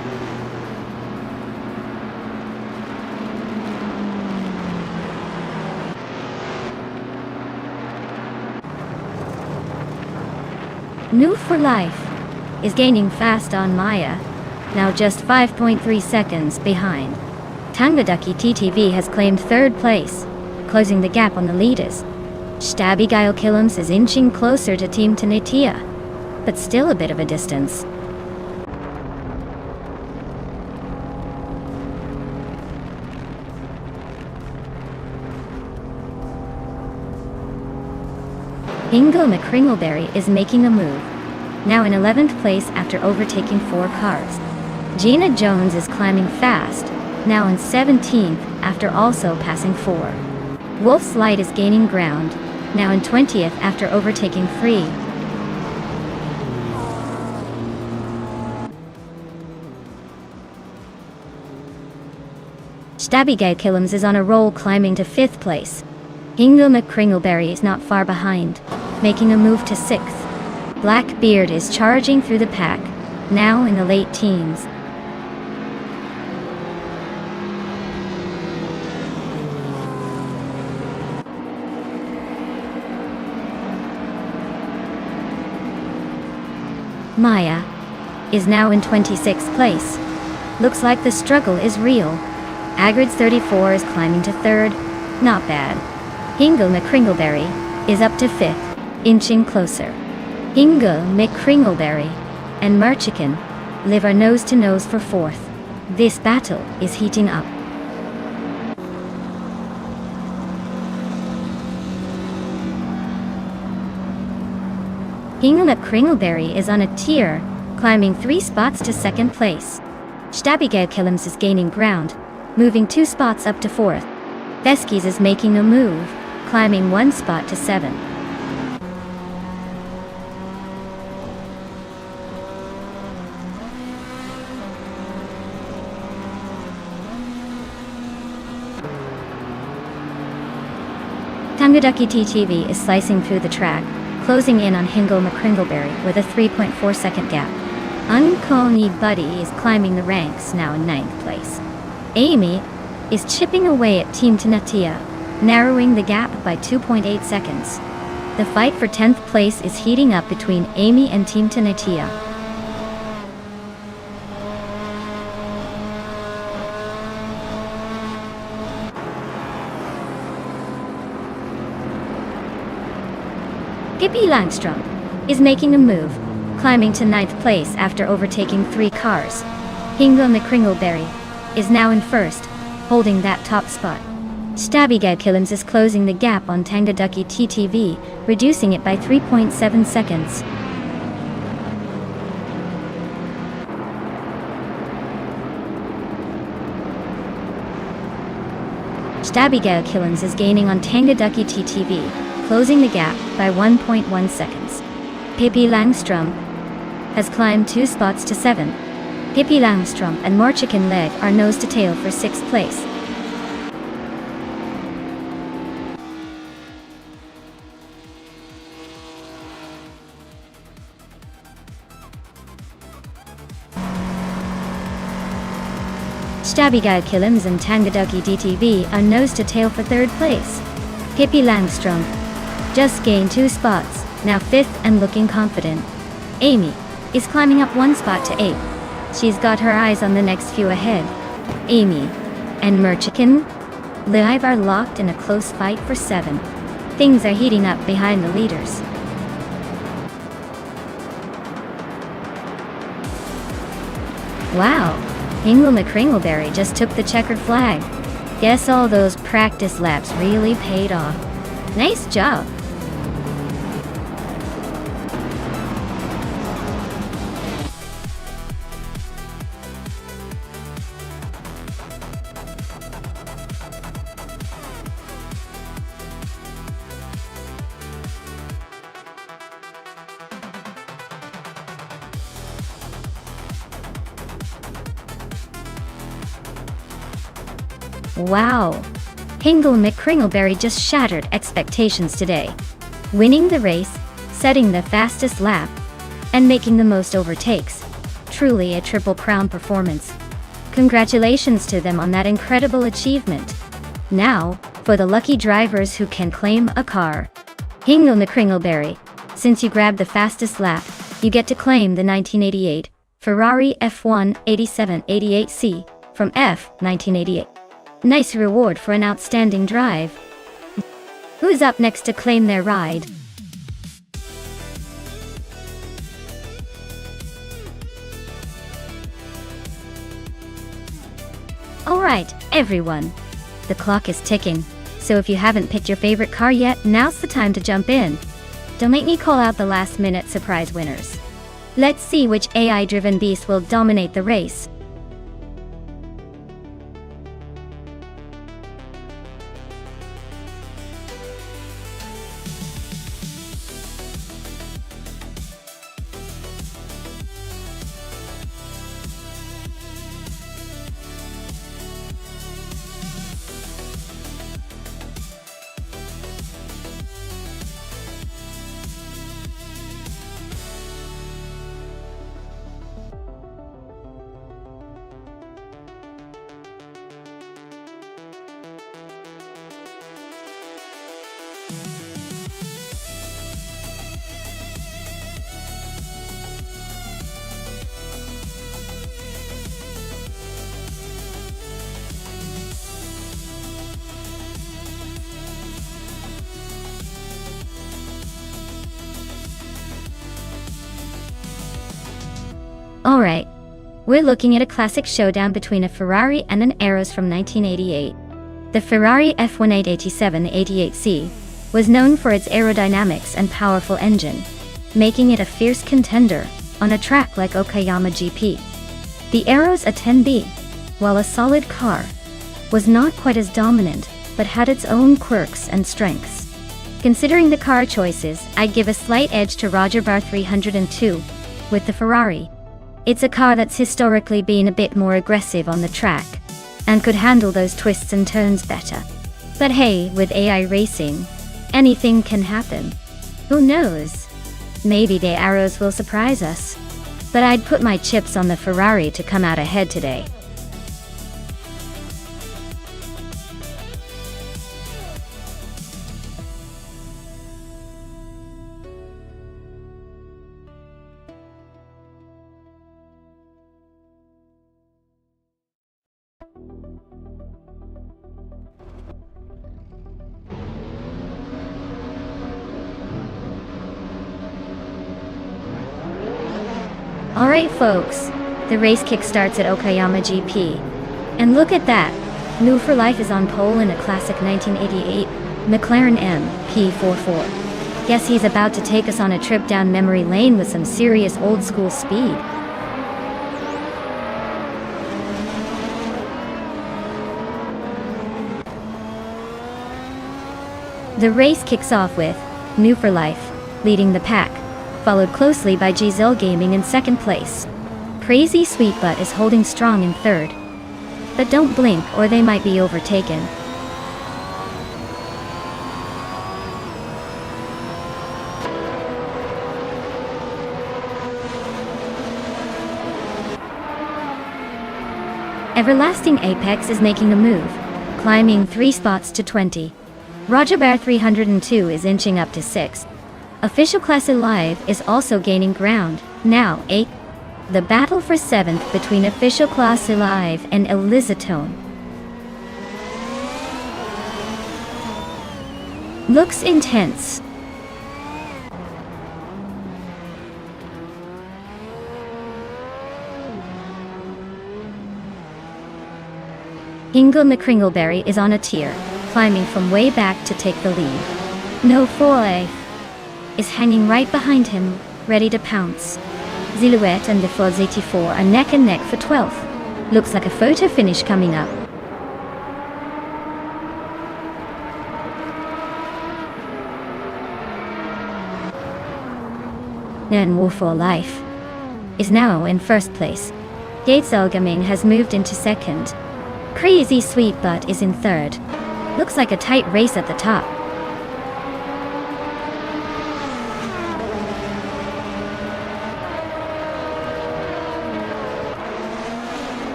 New for Life is gaining fast on Maya, now just 5.3 seconds behind. Tangaducky TTV has claimed 3rd place, closing the gap on the leaders. Stabby Guile Killams is inching closer to Team Tanatia, but still a bit of a distance. Ingo McCringleberry is making a move, now in 11th place after overtaking 4 cars. Gina Jones is climbing fast, now in 17th after also passing 4. Wolf's Light is gaining ground, now in 20th after overtaking 3. Stabby Killums is on a roll, climbing to 5th place. Ingo McCringleberry is not far behind, making a move to 6th. Blackbeard is charging through the pack, now in the late teens. Maya is now in 26th place. Looks like the struggle is real. Agrid's 34 is climbing to 3rd, not bad. Ingo McCringleberry is up to 5th, inching closer. Ingo McCringleberry and Merchican live are nose to nose for 4th. This battle is heating up. Ingo McCringleberry is on a tear, climbing 3 spots to 2nd place. Stabby Killums is gaining ground, moving 2 spots up to 4th. Veskies is making a move, climbing 1 spot to 7. Tangaducky TTV is slicing through the track, closing in on Ingo McCringleberry with a 3.4 second gap. Uncony Buddy is climbing the ranks, now in 9th place. Amy is chipping away at Team Tanatia, narrowing the gap by 2.8 seconds. The fight for 10th place is heating up between Amy and Team Tanatia. Pippi Langstrom is making a move, climbing to 9th place after overtaking 3 cars. Ingo McCringleberry is now in 1st, holding that top spot. Stabby Killums is closing the gap on Tangaducky TTV, reducing it by 3.7 seconds. Stabby Killums is gaining on Tangaducky TTV, closing the gap by 1.1 seconds. Pippi Langstrom has climbed 2 spots to 7. Pippi Langstrom and Morchicken Leg are nose to tail for 6th place. Stabby Killums and Tangaducky DTV are nose to tail for 3rd place. Pippi Langstrom just gained 2 spots, now 5th and looking confident. Amy is climbing up 1 spot to 8th. She's got her eyes on the next few ahead. Amy and Merchicken Live are locked in a close fight for 7. Things are heating up behind the leaders. Wow, Ingo McCringleberry just took the checkered flag. Guess all those practice laps really paid off. Nice job. Wow! Ingo McCringleberry just shattered expectations today, winning the race, setting the fastest lap, and making the most overtakes. Truly a Triple Crown performance. Congratulations to them on that incredible achievement. Now, for the lucky drivers who can claim a car. Ingo McCringleberry, since you grabbed the fastest lap, you get to claim the 1988 Ferrari F1 8788C from F 1988. Nice reward for an outstanding drive. Who's up next to claim their ride? Alright, everyone. The clock is ticking, so if you haven't picked your favorite car yet, now's the time to jump in. don't make me call out the last-minute surprise winners. Let's see which AI-driven beast will dominate the race. Alright, we're looking at a classic showdown between a Ferrari and an Aros from 1988. The Ferrari F1887-88C was known for its aerodynamics and powerful engine, making it a fierce contender on a track like Okayama GP. The Aros A10B, while a solid car, was not quite as dominant, but had its own quirks and strengths. Considering the car choices, I'd give a slight edge to Roger Bar 302 with the Ferrari. It's a car that's historically been a bit more aggressive on the track, and could handle those twists and turns better. But hey, with AI racing, anything can happen. Who knows? Maybe the Aros will surprise us. But I'd put my chips on the Ferrari to come out ahead today. Alright folks, the race kickstarts at Okayama GP. And look at that, New for Life is on pole in a classic 1988 McLaren MP44. Guess he's about to take us on a trip down memory lane with some serious old school speed. The race kicks off with New for Life leading the pack, followed closely by Giselle Gaming in second place. Crazy Sweetbutt is holding strong in third. But don't blink or they might be overtaken. Everlasting Apex is making a move, climbing 3 spots to 20. Roger Bear 302 is inching up to 6th. Official Class Alive is also gaining ground, now 8th. The battle for 7th between Official Class Alive and Elizatone looks intense. Ingle McCringleberry is on a tier, climbing from way back to take the lead. No Foy is hanging right behind him, ready to pounce. Silhouette and Default 84 are neck and neck for 12th. Looks like a photo finish coming up. Nan War for Life is now in first place. Gates Elgaming has moved into second. Crazy Sweetbutt is in third. Looks like a tight race at the top.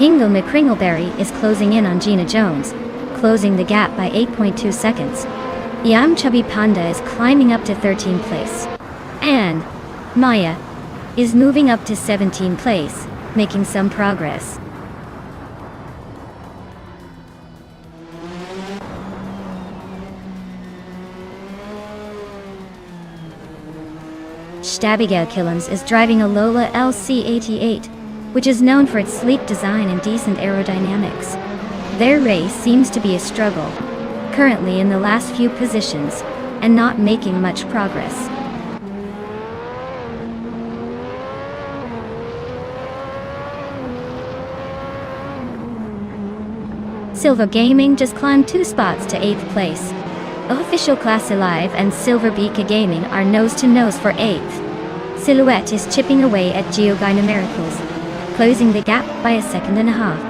Ingle McCringleberry is closing in on Gina Jones, closing the gap by 8.2 seconds. Yam Chubby Panda is climbing up to 13th place. And Maya is moving up to 17th place, making some progress. Abigail Killens is driving a Lola LC88, which is known for its sleek design and decent aerodynamics. Their race seems to be a struggle, currently in the last few positions, and not making much progress. Silver Gaming just climbed 2 spots to 8th place. Official Class Alive and Silver Beaker Gaming are nose-to-nose for 8th. Silhouette is chipping away at Geogina Miracles, closing the gap by a second and a half.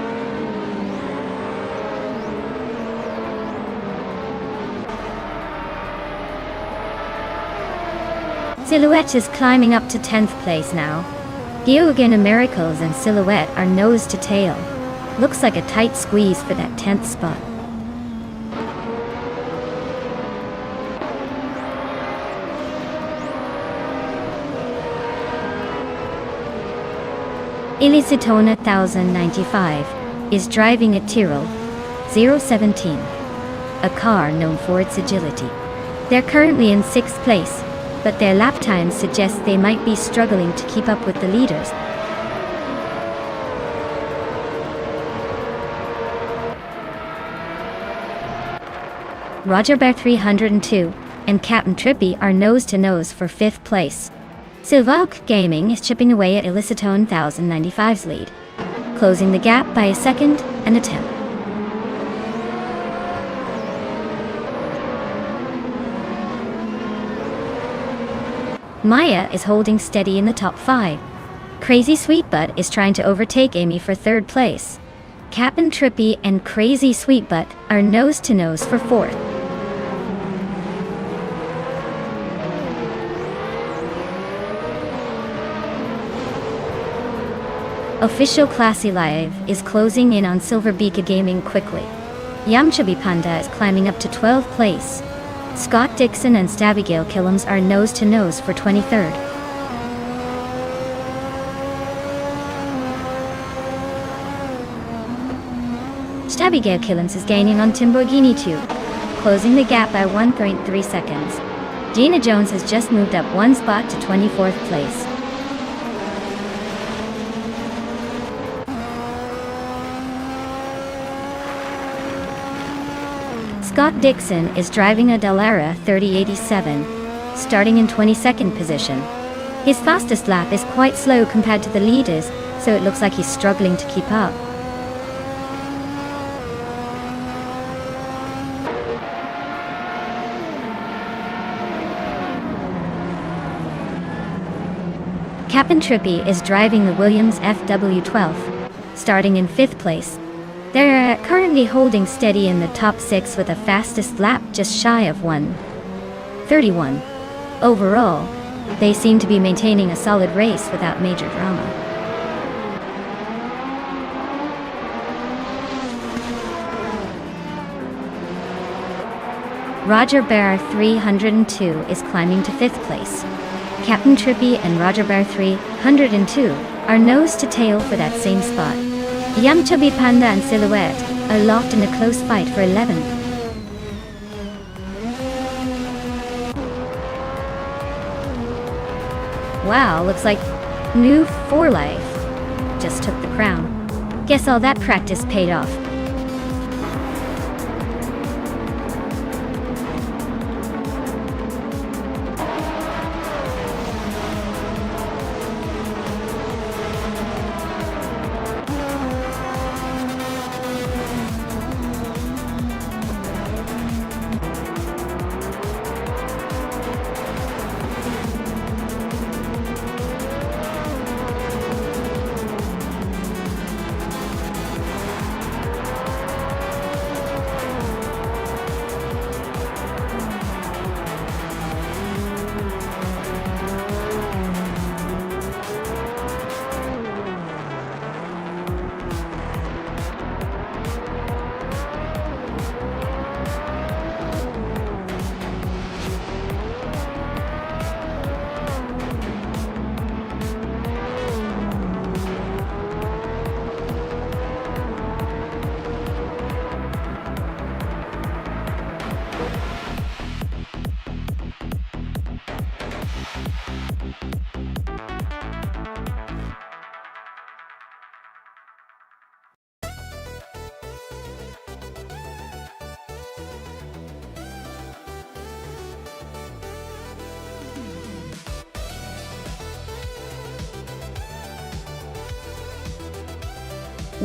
Silhouette is climbing up to 10th place now. Geogina Miracles and Silhouette are nose to tail. Looks like a tight squeeze for that 10th spot. Illicitona 1095 is driving a Tyrrell 017, a car known for its agility. They're currently in 6th place, but their lap times suggest they might be struggling to keep up with the leaders. Roger Bear 302 and Captain Trippy are nose-to-nose for 5th place. Silvalk Gaming is chipping away at Illicitone 1095's lead, closing the gap by a second and a tenth. Maya is holding steady in the top 5. Crazy Sweetbutt is trying to overtake Amy for 3rd place. Captain Trippy and Crazy Sweetbutt are nose-to-nose for 4th. Official Classy Live is closing in on Silver Beaker Gaming quickly. Yamchubby Panda is climbing up to 12th place. Scott Dixon and Stabigale Killams are nose-to-nose for 23rd. Stabigale Killams is gaining on Timborghini 2, closing the gap by 1.3 seconds. Gina Jones has just moved up 1 spot to 24th place. Scott Dixon is driving a Dallara 3087, starting in 22nd position. His fastest lap is quite slow compared to the leaders, so it looks like he's struggling to keep up. Captain Trippy is driving the Williams FW12, starting in 5th place. They're currently holding steady in the top 6 with a fastest lap just shy of 1:31. Overall, they seem to be maintaining a solid race without major drama. Roger Bear 302 is climbing to 5th place. Captain Trippy and Roger Bear 302 are nose to tail for that same spot. Yamchubby Panda and Silhouette are locked in a close fight for 11th. Wow, looks like New 4 Life just took the crown. Guess all that practice paid off.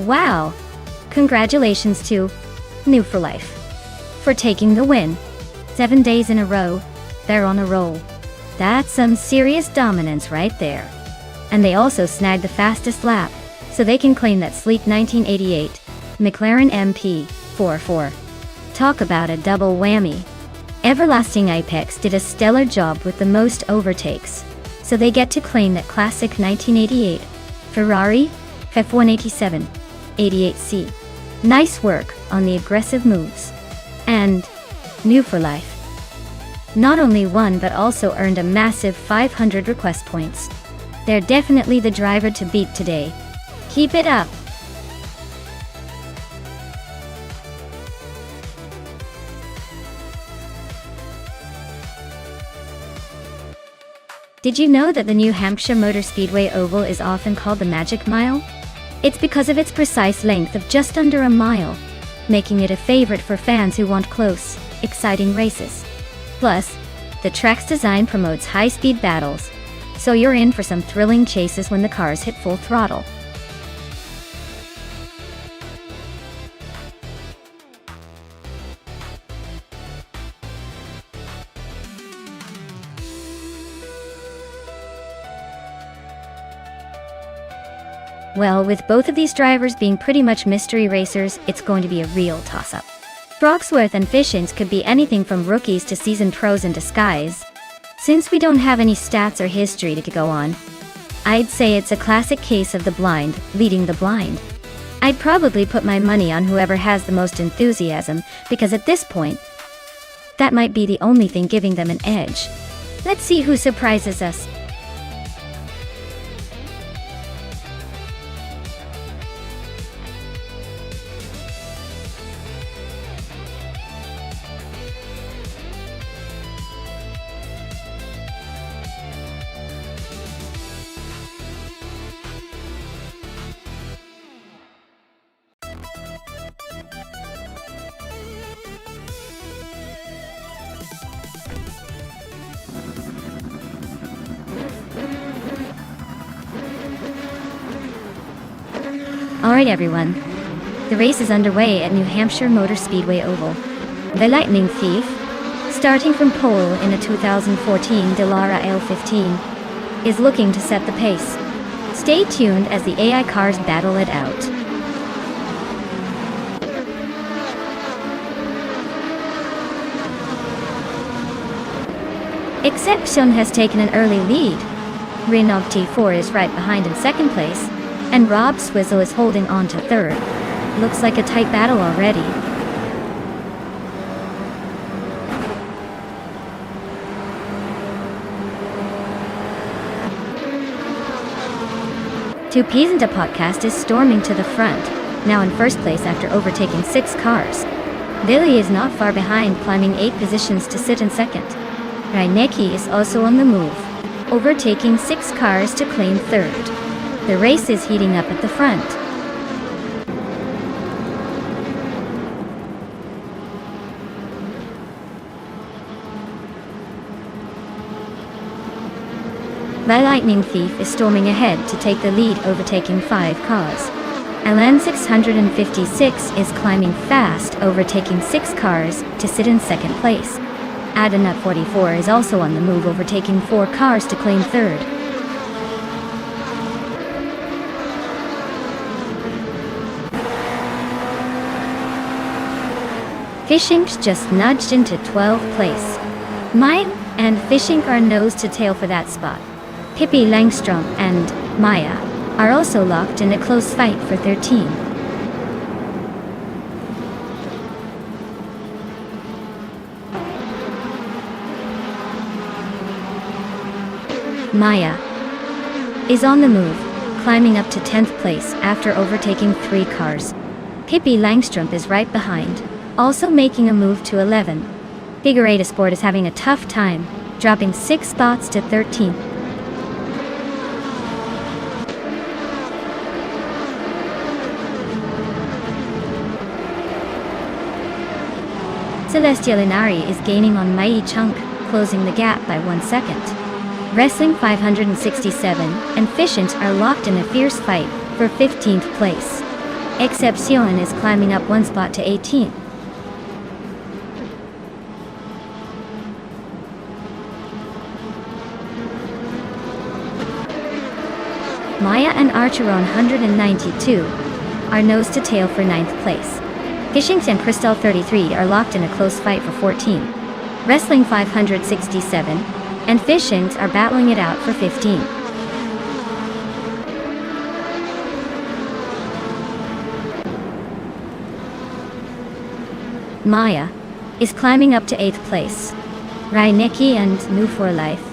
Wow! Congratulations to New for life. For taking the win. 7 days in a row, they're on a roll. That's some serious dominance right there. And they also snagged the fastest lap, so they can claim that sleek 1988 McLaren MP44. Talk about a double whammy. Everlasting Apex did a stellar job with the most overtakes, so they get to claim that classic 1988 Ferrari F187 88C. Nice work on the aggressive moves. And new for life. Not only won but also earned a massive 500 request points. They're definitely the driver to beat today. Keep it up. Did you know that the New Hampshire Motor Speedway Oval is often called the Magic Mile? It's because of its precise length of just under a mile, making it a favorite for fans who want close, exciting races. Plus, the track's design promotes high-speed battles, so you're in for some thrilling chases when the cars hit full throttle. Well, with both of these drivers being pretty much mystery racers, it's going to be a real toss-up. Broxworth and Fishins could be anything from rookies to seasoned pros in disguise. Since we don't have any stats or history to go on, I'd say it's a classic case of the blind leading the blind. I'd probably put my money on whoever has the most enthusiasm, because at this point, that might be the only thing giving them an edge. Let's see who surprises us. Alright everyone, the race is underway at New Hampshire Motor Speedway Oval. The Lightning Thief, starting from pole in a 2014 Delara L15, is looking to set the pace. Stay tuned as the AI cars battle it out. Exception has taken an early lead. Renault T4 is right behind in second place, and Rob Swizzle is holding on to third. Looks like a tight battle already. Two Peas and a Podcast is storming to the front, now in first place after overtaking 6 cars. Billy is not far behind, climbing 8 positions to sit in second. Reinecke is also on the move, overtaking 6 cars to claim third. The race is heating up at the front. The Lightning Thief is storming ahead to take the lead, overtaking 5 cars. LN 656 is climbing fast, overtaking 6 cars to sit in second place. Adanut 44 is also on the move, overtaking 4 cars to claim third. Fishing's just nudged into 12th place. Maya and Fishing are nose to tail for that spot. Pippi Langstrom and Maya are also locked in a close fight for 13. Maya is on the move, climbing up to 10th place after overtaking 3 cars. Pippi Langstrom is right behind, also making a move to 11. Figure Sport is having a tough time, dropping 6 spots to 13th. Celestial Inari is gaining on Mai Chunk, closing the gap by 1 second. Wrestling 567 and Fishins are locked in a fierce fight for 15th place. Excepcion is climbing up 1 spot to 18th. Maya and Archer on 192 are nose to tail for ninth place. Fishings and Crystal 33 are locked in a close fight for 14. Wrestling 567 and Fishings are battling it out for 15. Maya is climbing up to 8th place. Reinecke and New for Life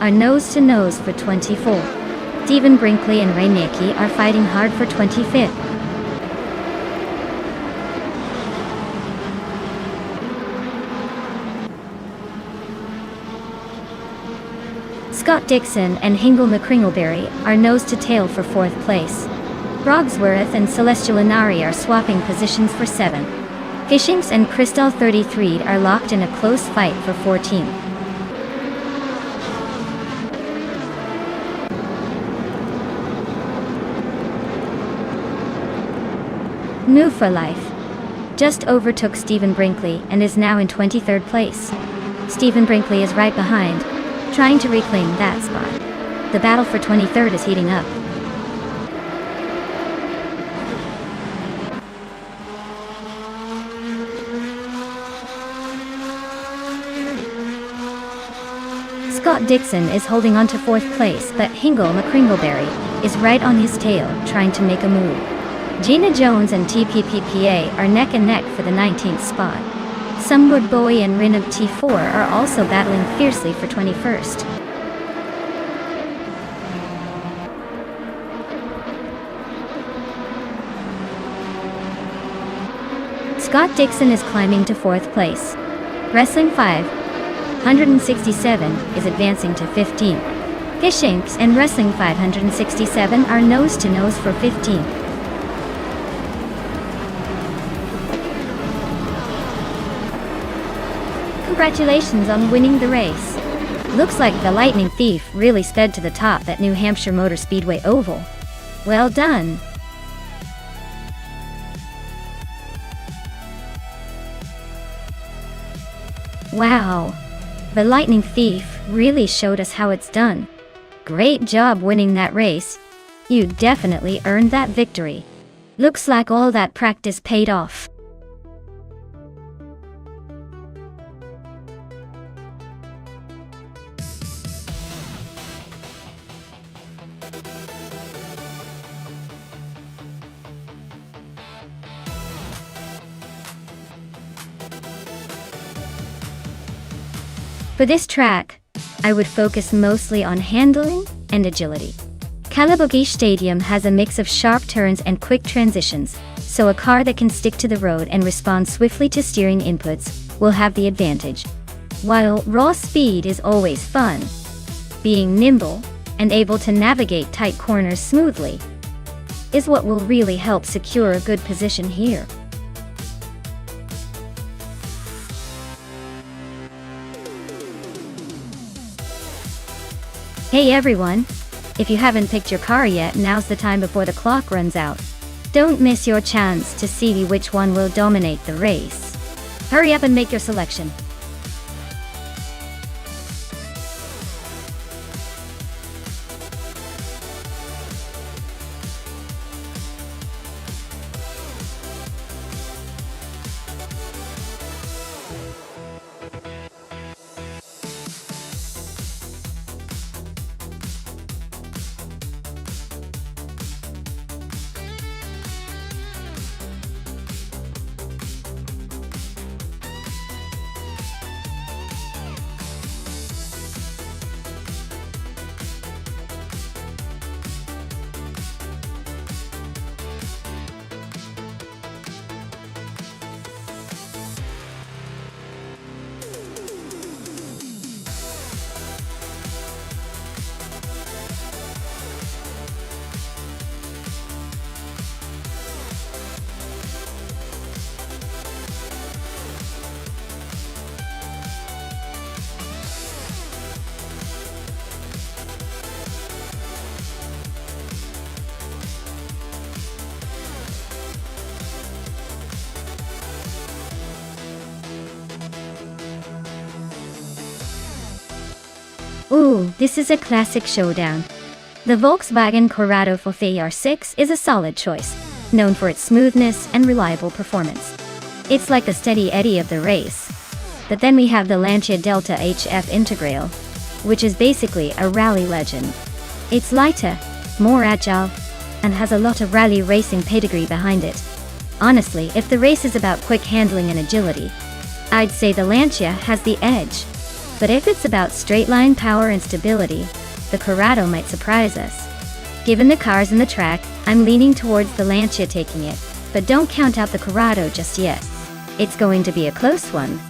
are nose to nose for 24. Stephen Brinkley and Reinecke are fighting hard for 25th. Scott Dixon and Hingle McCringleberry are nose to tail for 4th place. Brogsworth and Celestial Inari are swapping positions for 7. Fishings and Crystal 33 are locked in a close fight for 14. New for Life just overtook Stephen Brinkley and is now in 23rd place. Stephen Brinkley is right behind, trying to reclaim that spot. The battle for 23rd is heating up. Scott Dixon is holding on to 4th place, but Hingle McCringleberry is right on his tail, trying to make a move. Gina Jones and TPPPA are neck and neck for the 19th spot. Sumwood Bowie and Rin of T4 are also battling fiercely for 21st. Scott Dixon is climbing to 4th place. Wrestling 567 is advancing to 15. Fishings and Wrestling 567 are nose to nose for 15. Congratulations on winning the race. Looks like the Lightning Thief really sped to the top at New Hampshire Motor Speedway Oval. Well done. Wow. The Lightning Thief really showed us how it's done. Great job winning that race. You definitely earned that victory. Looks like all that practice paid off. For this track, I would focus mostly on handling and agility. Kalabugi Stadium has a mix of sharp turns and quick transitions, so a car that can stick to the road and respond swiftly to steering inputs will have the advantage. While raw speed is always fun, being nimble and able to navigate tight corners smoothly is what will really help secure a good position here. Hey everyone! If you haven't picked your car yet, now's the time before the clock runs out. Don't miss your chance to see which one will dominate the race. Hurry up and make your selection. Ooh, this is a classic showdown. The Volkswagen Corrado Forte R6 is a solid choice, known for its smoothness and reliable performance. It's like the steady Eddie of the race. But then we have the Lancia Delta HF Integral, which is basically a rally legend. It's lighter, more agile, and has a lot of rally racing pedigree behind it. Honestly, if the race is about quick handling and agility, I'd say the Lancia has the edge. But if it's about straight line power and stability, the Corrado might surprise us. Given the cars and the track, I'm leaning towards the Lancia taking it, but don't count out the Corrado just yet. It's going to be a close one.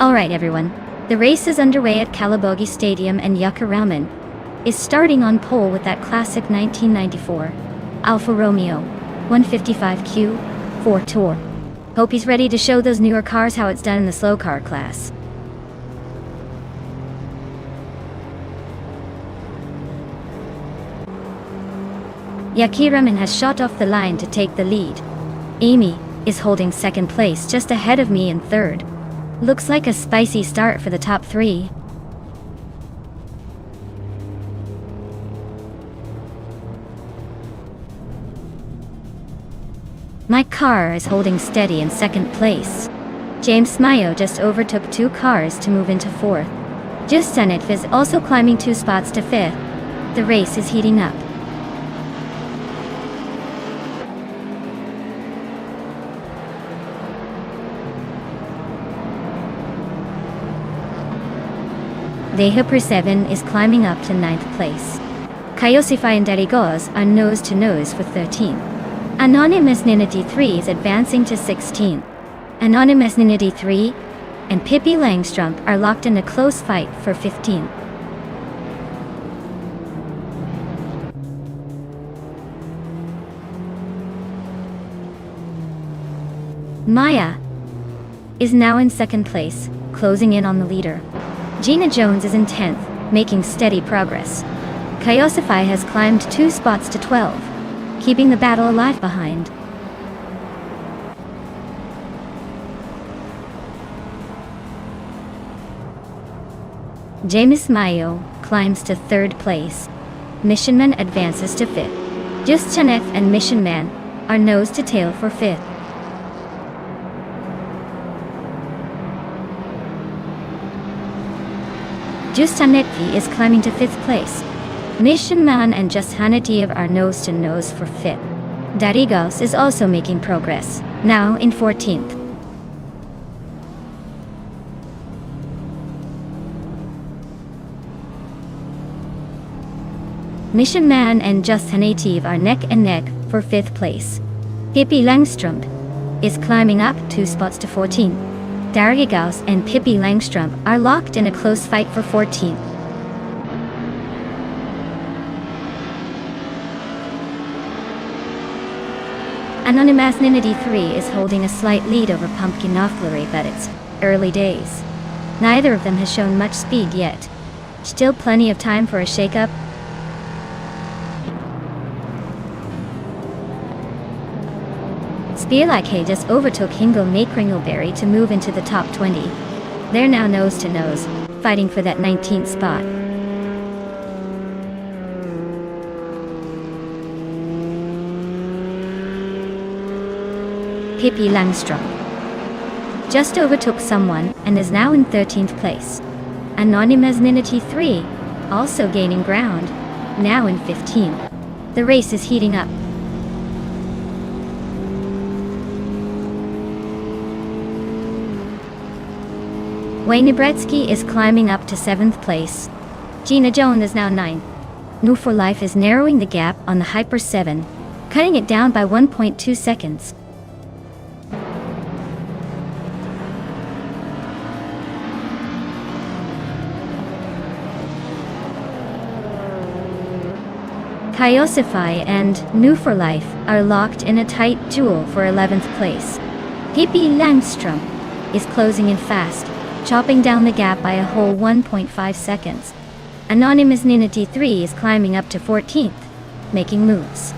Alright everyone, the race is underway at Kalabogi Stadium and Yuka Raman is starting on pole with that classic 1994 Alfa Romeo 155Q 4 Tour. Hope he's ready to show those newer cars how it's done in the slow car class. Yuka Raman has shot off the line to take the lead. Amy is holding second place just ahead of me in third. Looks like a spicy start for the top three. My car is holding steady in second place. James Mayo just overtook 2 cars to move into fourth. Just Sanetv is also climbing 2 spots to fifth. The race is heating up. Deha 7 is climbing up to 9th place. Kayosify and Darigos are nose-to-nose for 13. Anonymous Ninity 3 is advancing to 16. Anonymous Ninity 3 and Pippi Langstrump are locked in a close fight for 15. Maya is now in second place, closing in on the leader. Gina Jones is in 10th, making steady progress. Kayosify has climbed 2 spots to 12, keeping the battle alive behind. James Mayo climbs to 3rd place. Mission Man advances to 5th. Just Chaneth and Mission Man are nose to tail for 5th. Just Hanetvi is climbing to 5th place. Mission Man and Just Hanetiev are nose to nose for 5th. Darigos is also making progress, now in 14th. Mission Man and Just Hanetiev are neck and neck for 5th place. Pippi Langstrump is climbing up 2 spots to 14. Darigos and Pippi Langstrump are locked in a close fight for 14th. Anonymous Ninity 3 is holding a slight lead over Pumpkin Offlery, but it's early days. Neither of them has shown much speed yet. Still plenty of time for a shakeup. Spielike just overtook Hingle Makringleberry to move into the top 20. They're now nose to nose, fighting for that 19th spot. Pippi Langstrump just overtook someone and is now in 13th place. Anonymous Ninity 3 also gaining ground, now in 15th. The race is heating up. Wayne Bretsky is climbing up to 7th place. Gina Jones is now 9th. New for Life is narrowing the gap on the Hyper 7, cutting it down by 1.2 seconds. Kyosify and New for Life are locked in a tight duel for 11th place. Pippi Langstrom is closing in fast, chopping down the gap by a whole 1.5 seconds. Anonymous Ninity 3 is climbing up to 14th, making moves.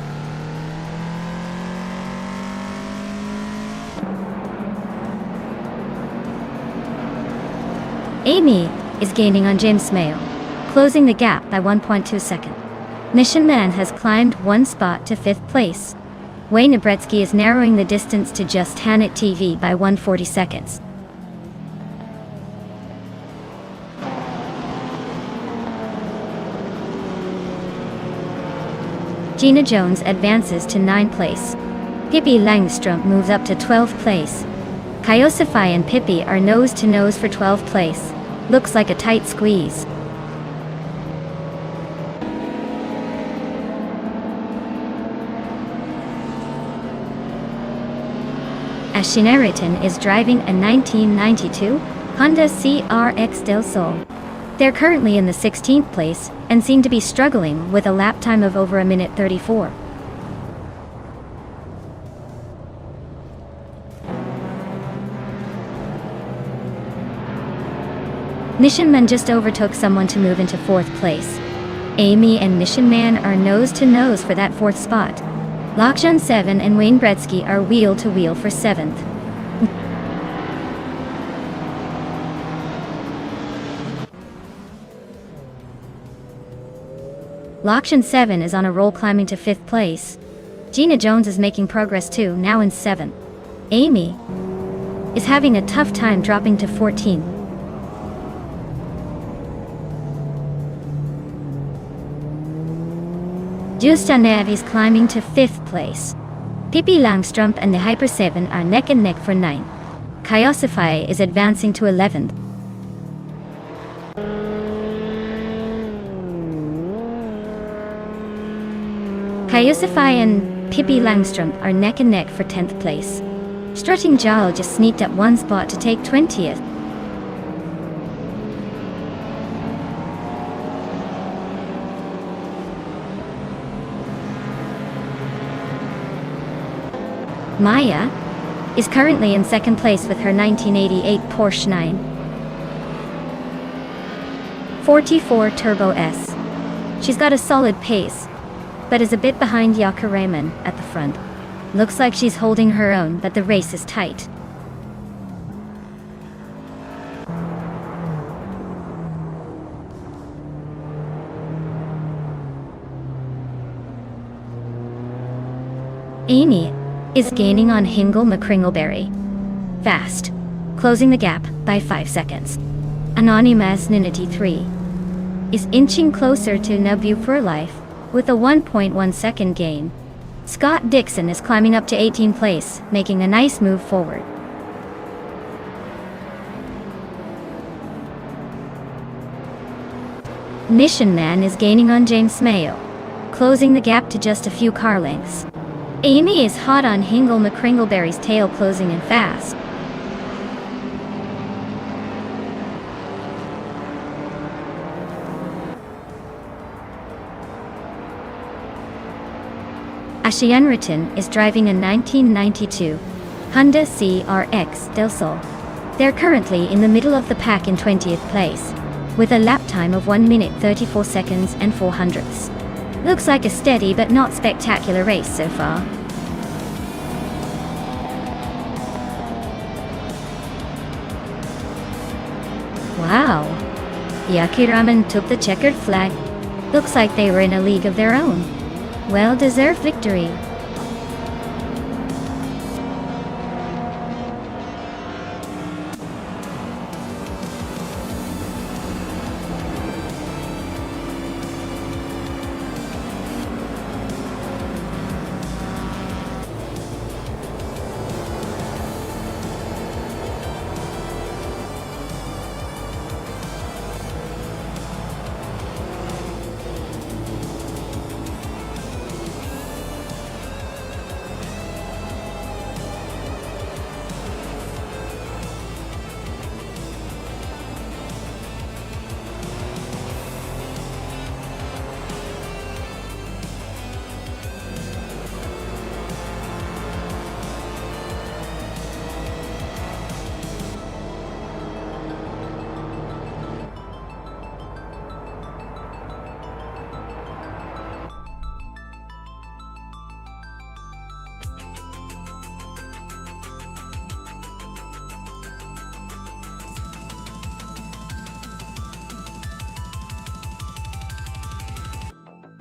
Amy is gaining on James Mayo, closing the gap by 1.2 seconds. Mission Man has climbed one spot to 5th place. Wayne Nebretsky is narrowing the distance to just Hanit TV by 140 seconds. Gina Jones advances to 9th place. Pippi Langstrom moves up to 12th place. Kyosify and Pippi are nose to nose for 12th place. Looks like a tight squeeze. Ashineriton is driving a 1992 Honda CRX Del Sol. They're currently in the 16th place and seem to be struggling with a lap time of over 1:34. Mission Man just overtook someone to move into 4th place. Amy and Mission Man are nose to nose for that 4th spot. Lokjun 7 and Wayne Bretsky are wheel to wheel for 7th. Lokjun 7 is on a roll, climbing to 5th place. Gina Jones is making progress too, now in 7th. Amy is having a tough time, dropping to 14th. Justanev is climbing to 5th place. Pippi Langstrom and the Hyper 7 are neck and neck for 9th. Kyosify is advancing to 11th. Kyosify and Pippi Langstrom are neck and neck for 10th place. Strutting Jal just sneaked up one spot to take 20th. Maya is currently in 2nd place with her 1988 Porsche 944 Turbo S. She's got a solid pace, but is a bit behind Yaka Raymond at the front. Looks like she's holding her own, but the race is tight. Amy is gaining on Hingle McCringleberry fast, closing the gap by 5 seconds. Anonymous Ninity 3 is inching closer to Nabu for Life with a 1.1 second gain. Scott Dixon is climbing up to 18th place, making a nice move forward. Mission Man is gaining on James Mayo, closing the gap to just a few car lengths. Amy is hot on Hingle McCringleberry's tail, closing in fast. Ashienriton is driving a 1992 Honda CRX Del Sol. They're currently in the middle of the pack in 20th place, with a lap time of 1:34 seconds and 4 hundredths. Looks like a steady but not spectacular race so far. Wow! Yakiraman took the checkered flag. Looks like they were in a league of their own. Well-deserved victory.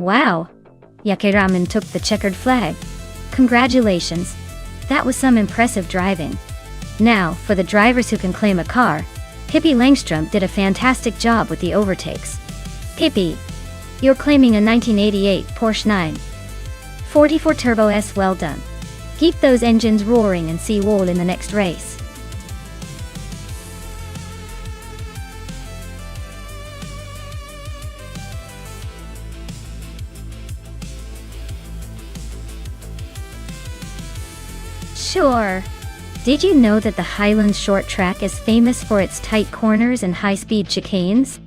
Wow! Yakiraman took the checkered flag. Congratulations! That was some impressive driving. Now, for the drivers who can claim a car, Pippi Langstrom did a fantastic job with the overtakes. Pippi, you're claiming a 1988 Porsche 944 Turbo S. Well done. Keep those engines roaring and see you all in the next race. Sure. Did you know that the Highlands short track is famous for its tight corners and high-speed chicanes?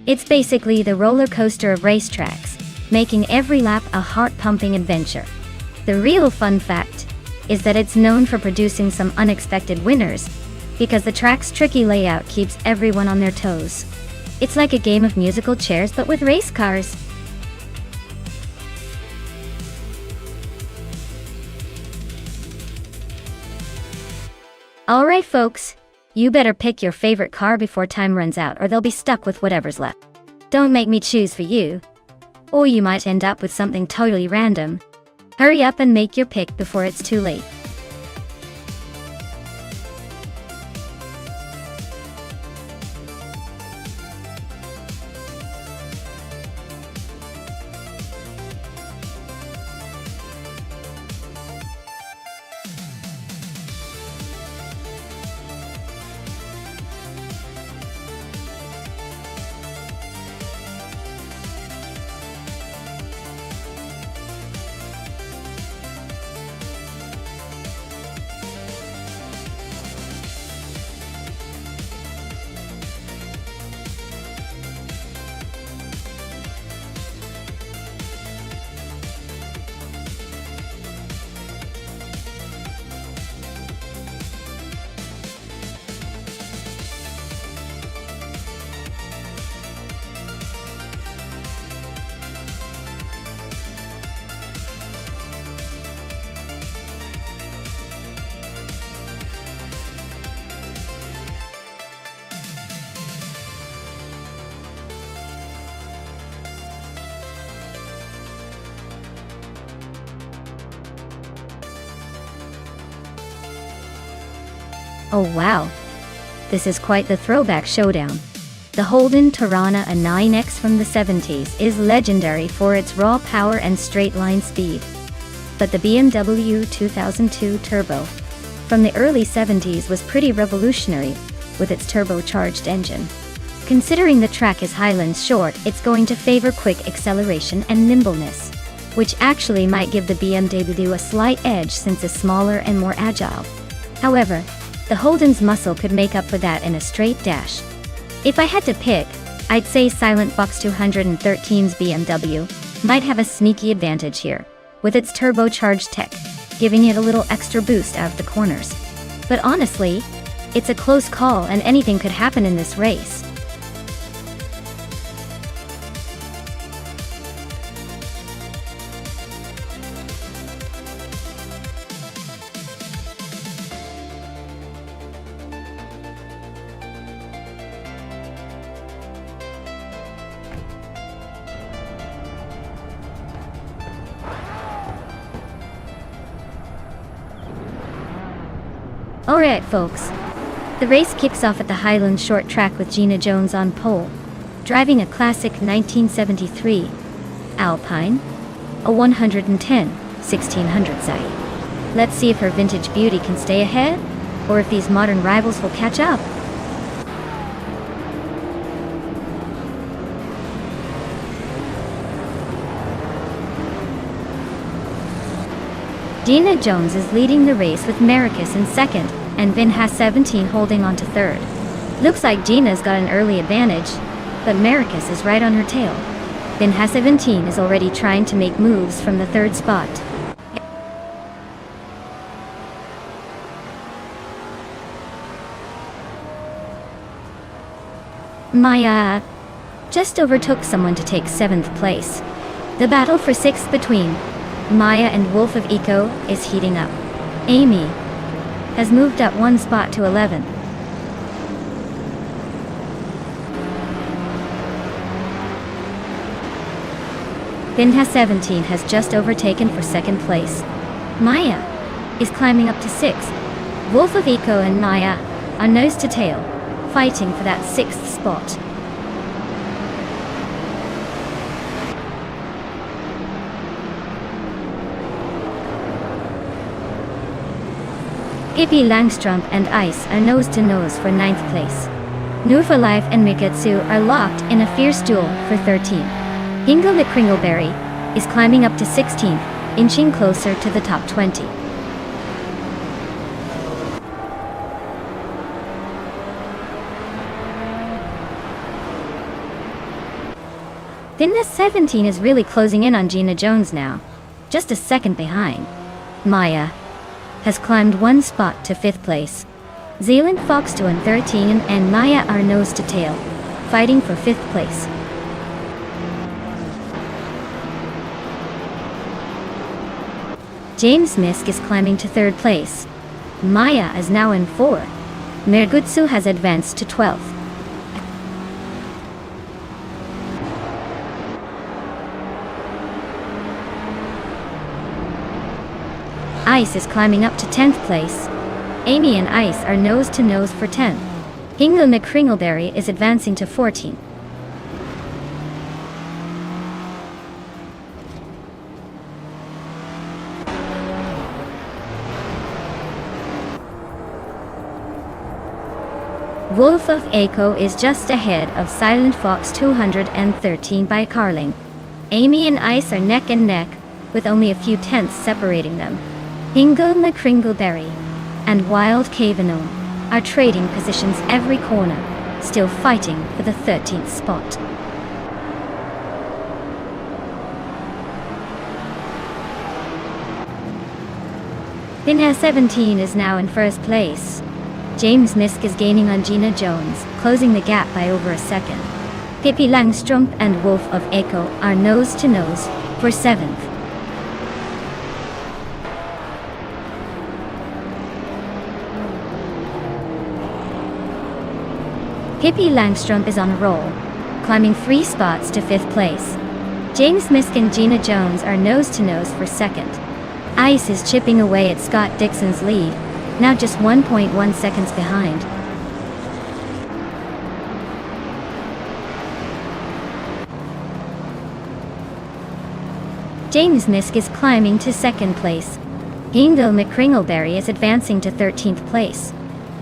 It's basically the roller coaster of racetracks, making every lap a heart-pumping adventure. The real fun fact is that it's known for producing some unexpected winners, because the track's tricky layout keeps everyone on their toes. It's like a game of musical chairs but with race cars. Alright folks, you better pick your favorite car before time runs out or they'll be stuck with whatever's left. Don't make me choose for you. Or you might end up with something totally random. Hurry up and make your pick before it's too late. Oh wow! This is quite the throwback showdown. The Holden Torana a 9X from the 70s is legendary for its raw power and straight-line speed. But the BMW 2002 Turbo from the early 70s was pretty revolutionary with its turbocharged engine. Considering the track is Highlands short, it's going to favor quick acceleration and nimbleness, which actually might give the BMW a slight edge since it's smaller and more agile. However, the Holden's muscle could make up for that in a straight dash. If I had to pick, I'd say Silent Fox 213's BMW might have a sneaky advantage here, with its turbocharged tech, giving it a little extra boost out of the corners. But honestly, it's a close call and anything could happen in this race. Alright folks, the race kicks off at the Highlands short track with Gina Jones on pole, driving a classic 1973 Alpine, a 110/1600 SI. Let's see if her vintage beauty can stay ahead, or if these modern rivals will catch up. Gina Jones is leading the race with Maricus in second, and Vin has 17 holding on to third. Looks like Gina's got an early advantage, but Maricus is right on her tail. Vin has 17 is already trying to make moves from the third spot. Maya just overtook someone to take 7th place. The battle for 6th between Maya and Wolf of Eco is heating up. Amy has moved up one spot to 11. Vinha 17 has just overtaken for second place. Maya is climbing up to 6. Wolf of Eco and Maya are nose to tail, fighting for that 6th spot. Pippi Langstrump and Ice are nose to nose for 9th place. New for Life and Miketsu are locked in a fierce duel for 13. Hingle McCringleberry is climbing up to 16th, inching closer to the top 20. Vinha 17 is really closing in on Gina Jones now, just a second behind. Maya has climbed 1 spot to 5th place. Zealand Fox 2 and 13 and Maya are nose to tail, fighting for 5th place. James Misk is climbing to 3rd place. Maya is now in 4th. Mergutsu has advanced to 12th. Ice is climbing up to 10th place. Amy and Ice are nose to nose for 10th. Hingle McCringleberry is advancing to 14th. Wolf of Eco is just ahead of Silent Fox 213 by Carling. Amy and Ice are neck and neck, with only a few tenths separating them. Hingle McCringleberry and Wild Caveno are trading positions every corner, still fighting for the 13th spot. Vinha 17 is now in 1st place. James Misk is gaining on Gina Jones, closing the gap by over a second. Pippi Langstrump and Wolf of Eco are nose to nose for 7th. Pippi Langstrump is on a roll, climbing 3 spots to 5th place. James Misk and Gina Jones are nose to nose for 2nd. Ice is chipping away at Scott Dixon's lead, now just 1.1 seconds behind. James Misk is climbing to 2nd place. Hingle McCringleberry is advancing to 13th place.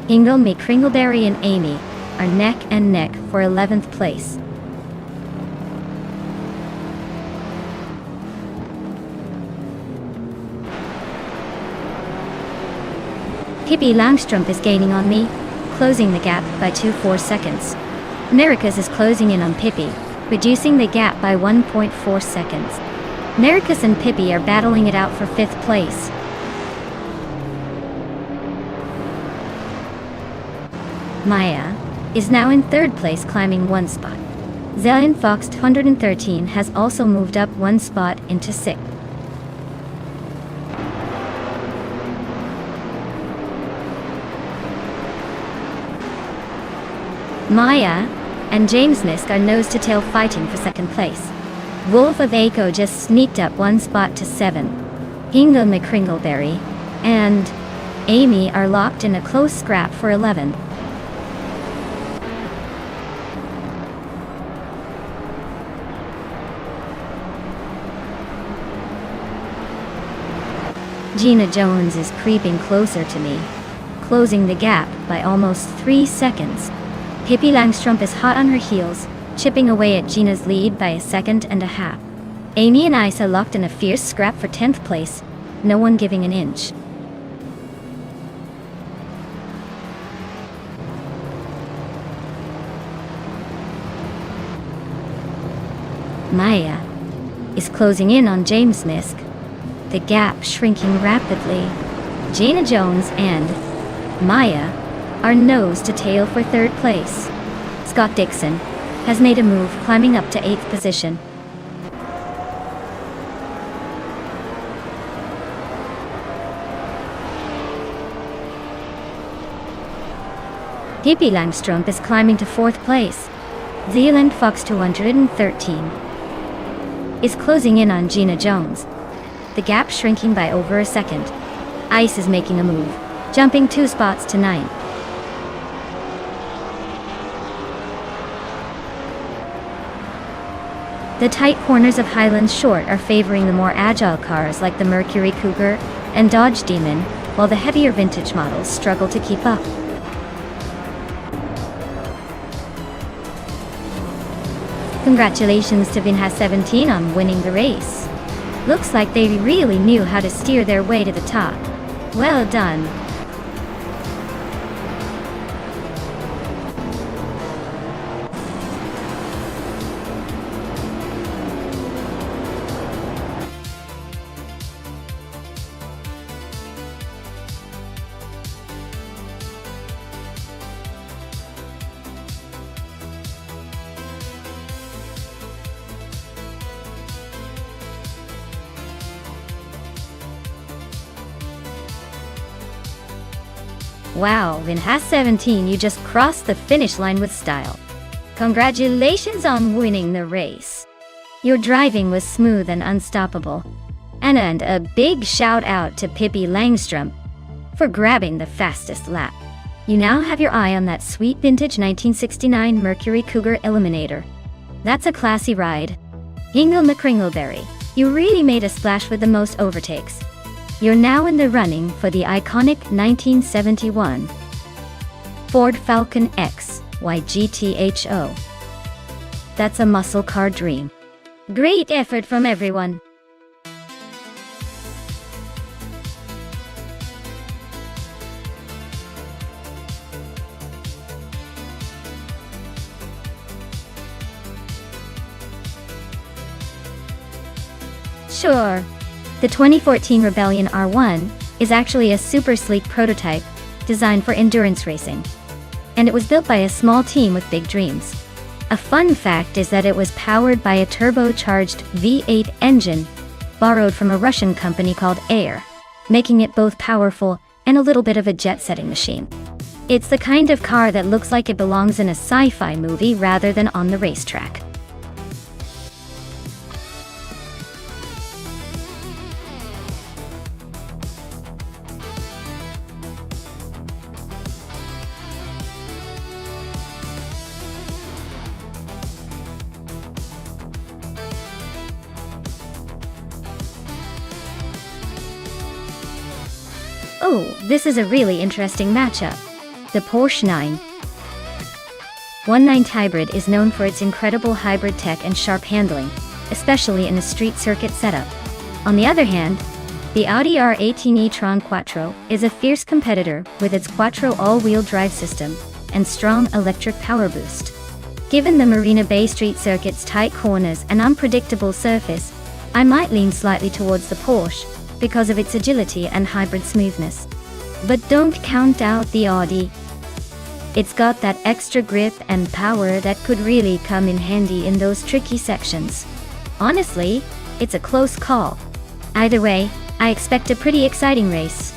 Hingle McCringleberry and Amy are neck and neck for 11th place. Pippi Langstrump is gaining on me, closing the gap by 2.4 seconds. Americas is closing in on Pippi, reducing the gap by 1.4 seconds. Americas and Pippi are battling it out for 5th place. Maya is now in 3rd place, climbing 1 spot. Zillion Fox 213 has also moved up 1 spot into 6th. Maya and James Misk are nose to tail fighting for 2nd place. Wolf of Eco just sneaked up 1 spot to 7. Hingle McCringleberry and Amy are locked in a close scrap for 11th. Gina Jones is creeping closer to me, closing the gap by almost 3 seconds. Pippi Langstrump is hot on her heels, chipping away at Gina's lead by 1.5 seconds. Amy and Ice are locked in a fierce scrap for 10th place, no one giving an inch. Maya is closing in on James Misk, the gap shrinking rapidly. Gina Jones and Maya are nose to tail for 3rd place. Scott Dixon has made a move, climbing up to 8th position. Pippi Langstrump is climbing to 4th place. Zealand Fox 213 is closing in on Gina Jones, the gap shrinking by over a second. Ice is making a move, jumping 2 spots to 9th. The tight corners of Highlands Short are favoring the more agile cars like the Mercury Cougar and Dodge Demon, while the heavier vintage models struggle to keep up. Congratulations to Vinhas 17 on winning the race. Looks like they really knew how to steer their way to the top. Well done. Wow, Vinhas 17, you just crossed the finish line with style. Congratulations on winning the race. Your driving was smooth and unstoppable. And a big shout out to Pippi Langstrom for grabbing the fastest lap. You now have your eye on that sweet vintage 1969 Mercury Cougar Eliminator. That's a classy ride. Ingle McCringleberry, you really made a splash with the most overtakes. You're now in the running for the iconic 1971 Ford Falcon X YGTHO. That's a muscle car dream. Great effort from everyone. Sure. The 2014 Rebellion R1 is actually a super sleek prototype designed for endurance racing. And it was built by a small team with big dreams. A fun fact is that it was powered by a turbocharged V8 engine borrowed from a Russian company called Air, making it both powerful and a little bit of a jet-setting machine. It's the kind of car that looks like it belongs in a sci-fi movie rather than on the racetrack. Oh, this is a really interesting matchup. The Porsche 919 Hybrid is known for its incredible hybrid tech and sharp handling, especially in a street circuit setup. On the other hand, the Audi R18 e-tron Quattro is a fierce competitor with its Quattro all-wheel drive system and strong electric power boost. Given the Marina Bay street circuit's tight corners and unpredictable surface, I might lean slightly towards the Porsche because of its agility and hybrid smoothness. But don't count out the Audi. It's got that extra grip and power that could really come in handy in those tricky sections. Honestly, it's a close call. Either way, I expect a pretty exciting race.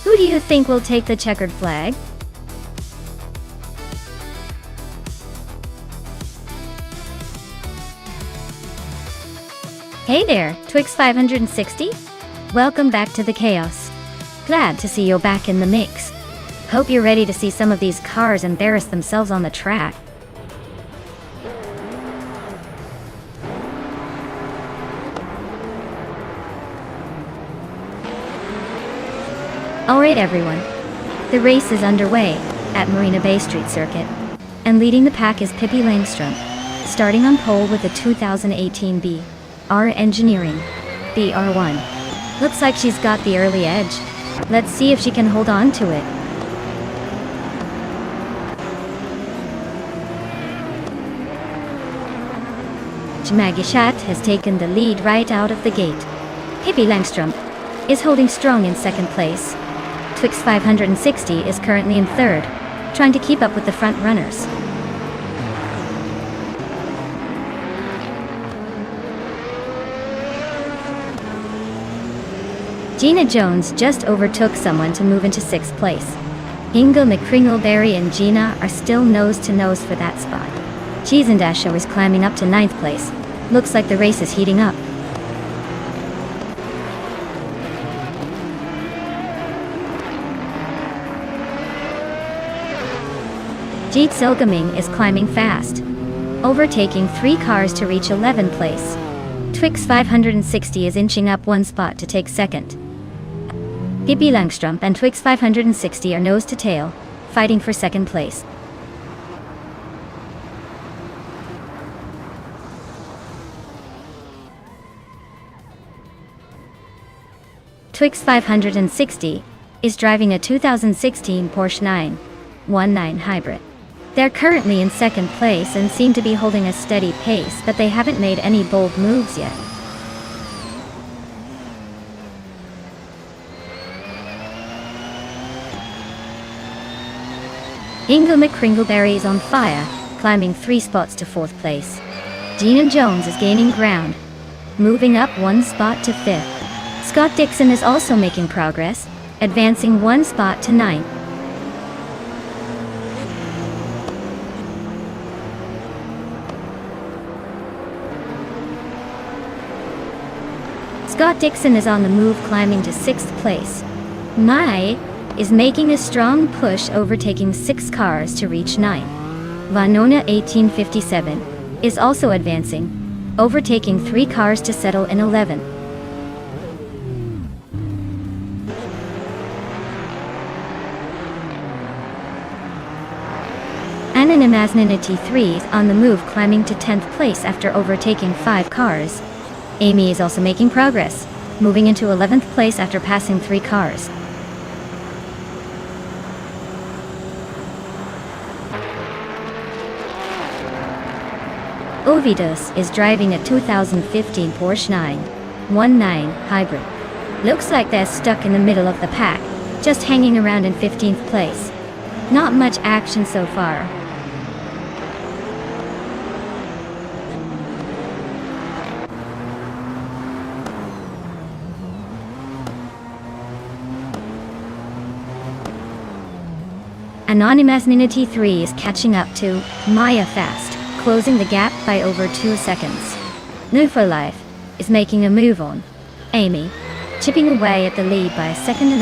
Who do you think will take the checkered flag? Hey there, Twix 560? Welcome back to the chaos. Glad to see you're back in the mix. Hope you're ready to see some of these cars embarrass themselves on the track. Alright everyone, the race is underway at Marina Bay Street Circuit, and leading the pack is Pippi Langstrom, starting on pole with the 2018 BR Engineering BR1. Looks like she's got the early edge. Let's see if she can hold on to it. Jmagishat has taken the lead right out of the gate. Pippi Langstrom is holding strong in second place. Twix 560 is currently in third, trying to keep up with the front runners. Gina Jones just overtook someone to move into 6th place. Inga McCringleberry and Gina are still nose-to-nose for that spot. Cheese and Dasho is climbing up to 9th place, Looks like the race is heating up. Jeet Silgaming is climbing fast, overtaking 3 cars to reach 11th place. Twix 560 is inching up 1 spot to take 2nd. Pippi Langstrup and Twix 560 are nose to tail, fighting for 2nd place. Twix 560 is driving a 2016 Porsche 919 Hybrid. They're currently in 2nd place and seem to be holding a steady pace, but they haven't made any bold moves yet. Ingo McCringleberry is on fire, climbing 3 spots to 4th place. Gina Jones is gaining ground, moving up 1 spot to 5th. Scott Dixon is also making progress, advancing 1 spot to 9th. Scott Dixon is on the move, climbing to 6th place. Mai is making a strong push, overtaking 6 cars to reach 9th. Vanona 1857 is also advancing, overtaking 3 cars to settle in 11th. Anonymous 3 is on the move, climbing to 10th place after overtaking 5 cars. Amy is also making progress, moving into 11th place after passing 3 cars. Ovidus is driving a 2015 Porsche 919 Hybrid. Looks like they're stuck in the middle of the pack, just hanging around in 15th place. Not much action so far. Anonymous 3 is catching up to Maya fast, closing the gap by over 2 seconds. No for Life is making a move on Amy, chipping away at the lead by 1.5 seconds.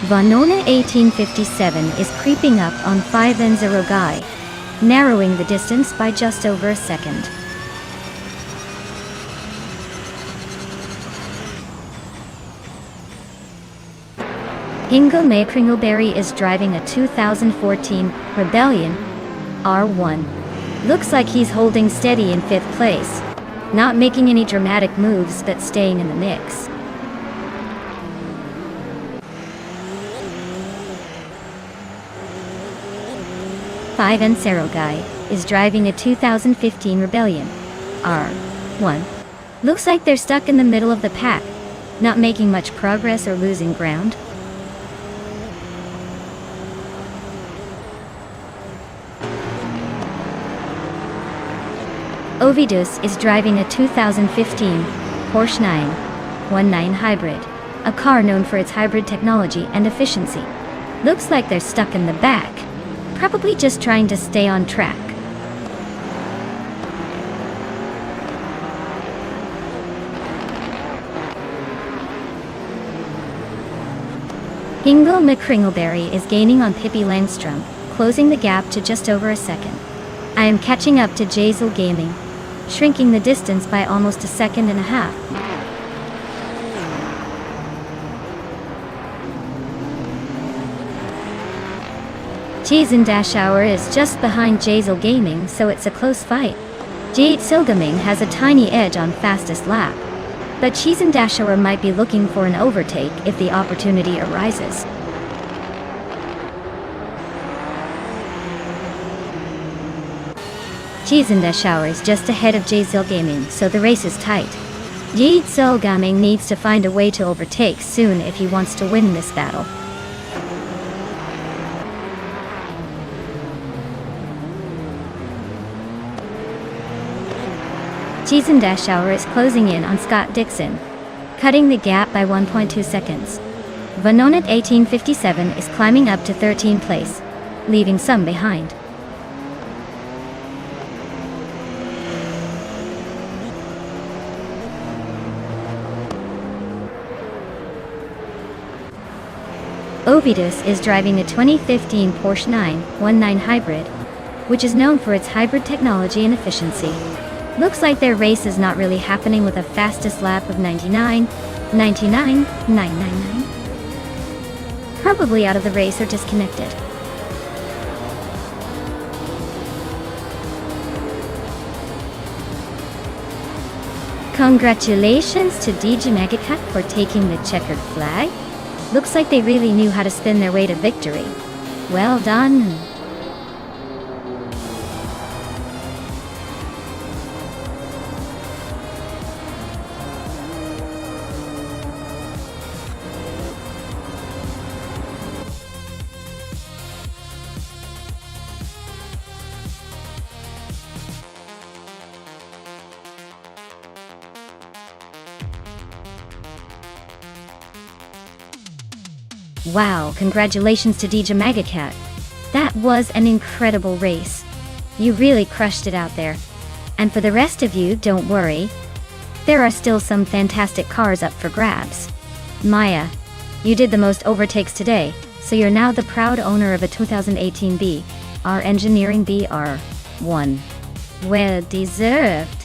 Vanona 1857 is creeping up on 5N0 Guy, narrowing the distance by just over a second. Ingo McCringleberry is driving a 2014 Rebellion R1. Looks like he's holding steady in 5th place, not making any dramatic moves but staying in the mix. Five and Guy is driving a 2015 Rebellion R1. Looks like they're stuck in the middle of the pack, not making much progress or losing ground. Ovidus is driving a 2015 Porsche 919 Hybrid, a car known for its hybrid technology and efficiency. Looks like they're stuck in the back, probably just trying to stay on track. Ingo McCringleberry is gaining on Pippi Langstrup, closing the gap to just over a second. I am catching up to Jazel Gaming, shrinking the distance by almost 1.5 seconds. Cheese and Dashauer is just behind Jazel Gaming, so it's a close fight. Jeet Silgaming has a tiny edge on fastest lap, but Cheese and Dashauer might be looking for an overtake if the opportunity arises. Cheese and Dashauer is just ahead of Jazel Gaming, so the race is tight. Jeet Silgaming needs to find a way to overtake soon if he wants to win this battle. Cheese and Dashauer is closing in on Scott Dixon, cutting the gap by 1.2 seconds. Vanonat 1857 is climbing up to 13th place, leaving some behind. Ovidus is driving a 2015 Porsche 919 Hybrid, which is known for its hybrid technology and efficiency. Looks like their race is not really happening with a fastest lap of 99, 99, 999. Probably out of the race or disconnected. Congratulations to DJ Megacat for taking the checkered flag. Looks like they really knew how to spin their way to victory. Well done. Wow, congratulations to DJ Megacat. That was an incredible race. You really crushed it out there. And for the rest of you, don't worry. There are still some fantastic cars up for grabs. Maya, you did the most overtakes today, so you're now the proud owner of a 2018 BR Engineering BR1. Well deserved.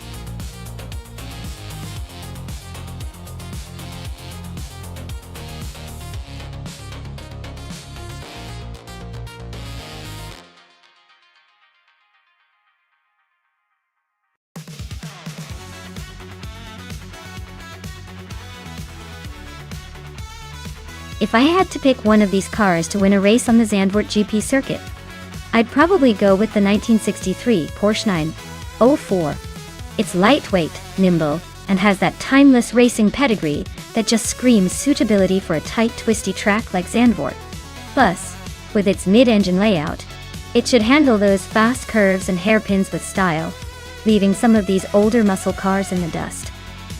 If I had to pick one of these cars to win a race on the Zandvoort GP circuit, I'd probably go with the 1963 Porsche 904. It's lightweight, nimble, and has that timeless racing pedigree that just screams suitability for a tight, twisty track like Zandvoort. Plus, with its mid-engine layout, it should handle those fast curves and hairpins with style, leaving some of these older muscle cars in the dust.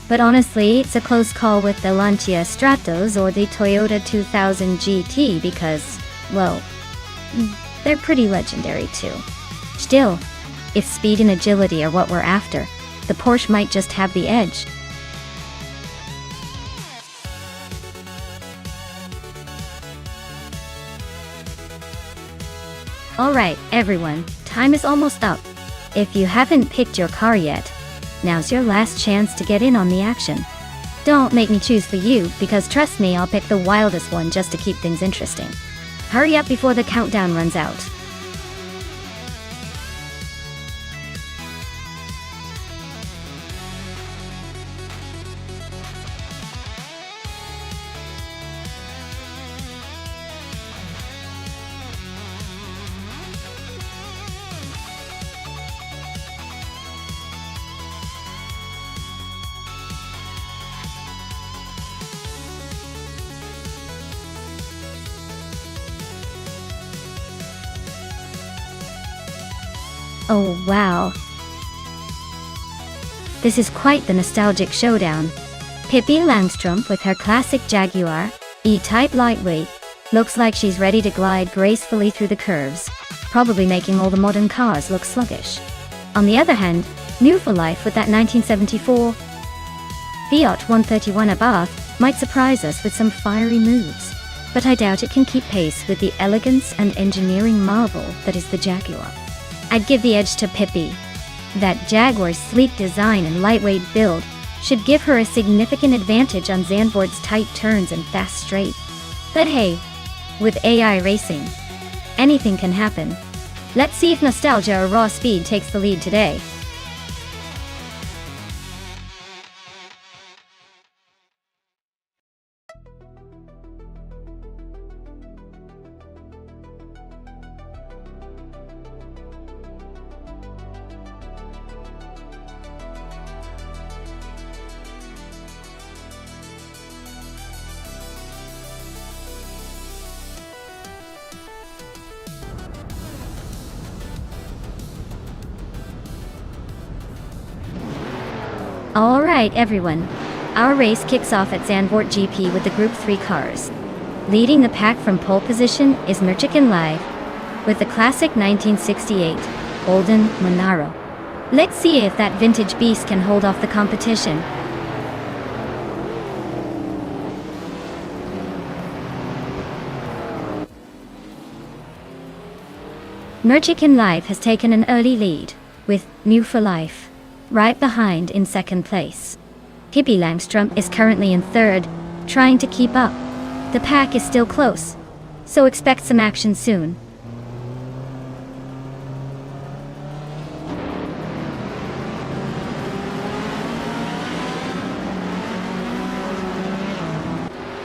But honestly, it's a close call with the Lancia Stratos or the Toyota 2000 GT because, well, they're pretty legendary too. Still, if speed and agility are what we're after, the Porsche might just have the edge. Alright, everyone, time is almost up. If you haven't picked your car yet, now's your last chance to get in on the action. Don't make me choose for you, because trust me, I'll pick the wildest one just to keep things interesting. Hurry up before the countdown runs out. Oh wow. This is quite the nostalgic showdown. Pippi Langstrom with her classic Jaguar E-Type lightweight looks like she's ready to glide gracefully through the curves, probably making all the modern cars look sluggish. On the other hand, new for life with that 1974 Fiat 131 Abarth might surprise us with some fiery moves, but I doubt it can keep pace with the elegance and engineering marvel that is the Jaguar. I'd give the edge to Pippi. That Jaguar's sleek design and lightweight build should give her a significant advantage on Zandvoort's tight turns and fast straights. But hey, with AI racing, anything can happen. Let's see if nostalgia or raw speed takes the lead today. Alright everyone, our race kicks off at Zandvoort GP with the Group 3 cars. Leading the pack from pole position is Merchicken Live, with the classic 1968 Golden Monaro. Let's see if that vintage beast can hold off the competition. Merchican Life has taken an early lead, with New for Life right behind in second place. Pippi Langstrom is currently in third, trying to keep up. The pack is still close, so expect some action soon.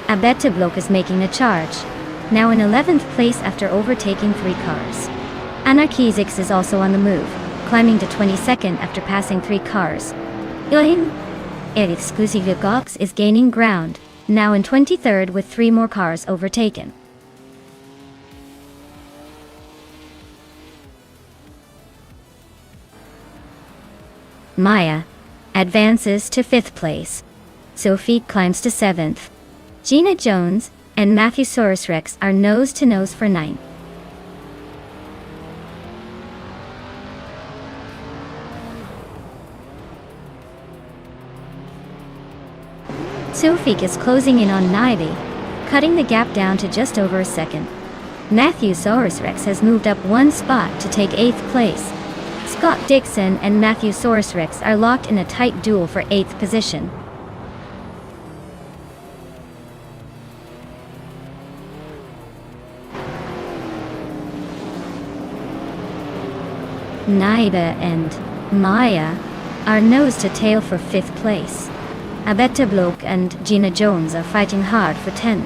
Abetteblok is making a charge, now in 11th place after overtaking 3 cars. Anarchizix is also on the move, climbing to 22nd after passing 3 cars. Ilhin Exclusive Gox is gaining ground, now in 23rd with 3 more cars overtaken. Maya advances to 5th place. Sophie climbs to 7th. Gina Jones and Matthewsaurus Rex are nose-to-nose for 9th. Sophie is closing in on Naibi, cutting the gap down to just over a second. Matthewsaurus Rex has moved up 1 spot to take 8th place. Scott Dixon and Matthewsaurus Rex are locked in a tight duel for 8th position. Naiba and Maya are nose to tail for 5th place. Abetteblok and Gina Jones are fighting hard for 10th.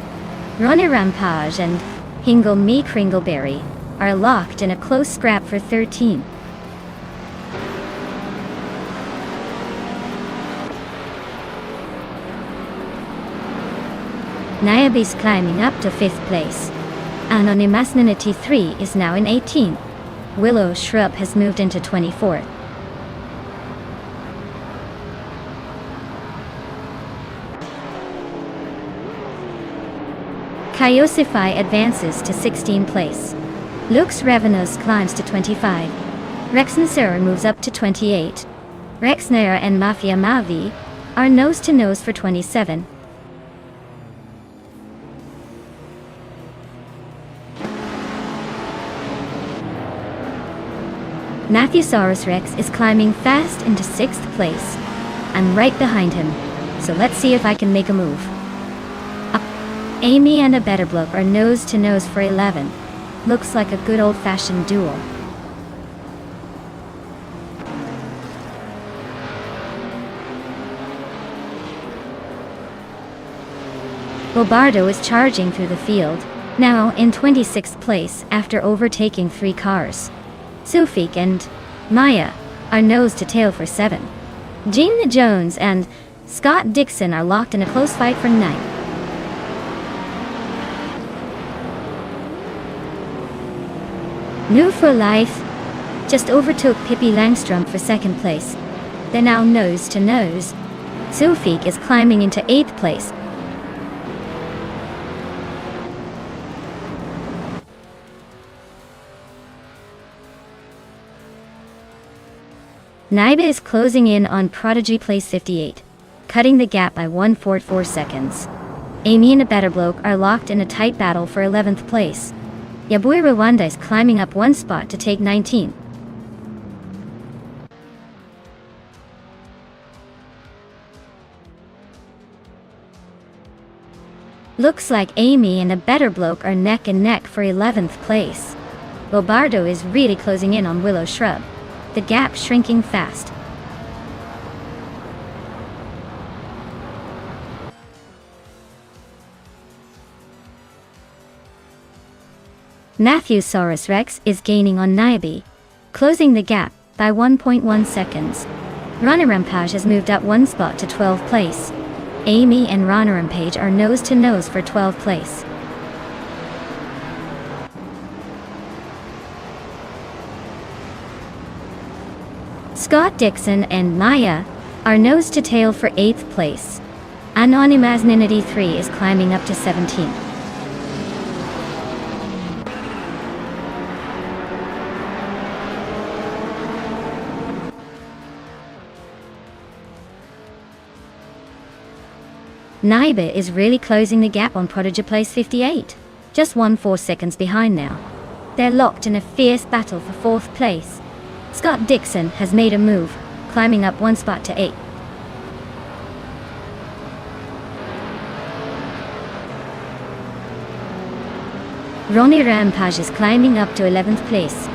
Ronnie Rampage and Hingle Me Kringleberry are locked in a close scrap for 13th. Naiabi's climbing up to 5th place. Anonymousnity 3 is now in 18th. Willow Shrub has moved into 24th. Kyosify advances to 16th place. Lux Revenos climbs to 25. Rexnasera moves up to 28. Rexnera and Mafia Mavi are nose-to-nose for 27. Matthewsaurus Rex is climbing fast into 6th place. I'm right behind him, so let's see if I can make a move. Amy and Abetteblok are nose-to-nose for 11. Looks like a good old-fashioned duel. Bobardo is charging through the field, now in 26th place after overtaking 3 cars. Sufik and Maya are nose-to-tail for 7. Gina Jones and Scott Dixon are locked in a close fight for 9. New for Life just overtook Pippi Langstrom for 2nd place. They're now nose-to-nose. Sufik is climbing into 8th place. Naiba is closing in on Prodigy place 58, cutting the gap by 1.44 seconds. Amy and Abetteblok are locked in a tight battle for 11th place. Yabui Rwanda is climbing up 1 spot to take 19th. Looks like Amy and Abetteblok are neck and neck for 11th place. Bobardo is really closing in on Willow Shrub. The gap shrinking fast. Matthewsaurus Rex is gaining on Naibi, closing the gap by 1.1 seconds. Ranarampage has moved up 1 spot to 12th place. Amy and Ranarampage are nose-to-nose for 12th place. Scott Dixon and Maya are nose-to-tail for 8th place. Anonymousnity 3 is climbing up to 17th. Naiba is really closing the gap on Prodigy place 58, just 1.4 seconds behind now. They're locked in a fierce battle for 4th place. Scott Dixon has made a move, climbing up 1 spot to 8. Ronnie Rampage is climbing up to 11th place.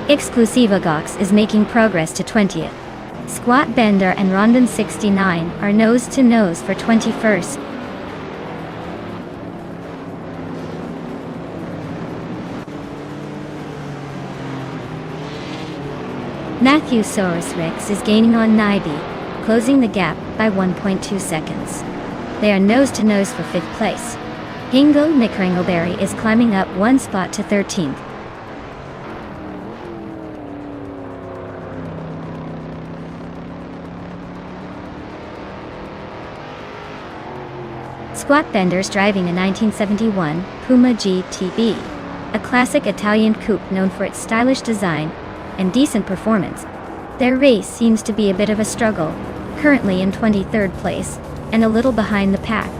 Exclusiva Gox is making progress to 20th. Squat Bender and Rondon 69 are nose to nose for 21st. Matthew Soros Rex is gaining on Naibi, closing the gap by 1.2 seconds. They are nose to nose for 5th place. Hingo McRingleberry is climbing up 1 spot to 13th. Squat Bender's driving a 1971 Puma GTB, a classic Italian coupe known for its stylish design and decent performance. Their race seems to be a bit of a struggle, currently in 23rd place, and a little behind the pack.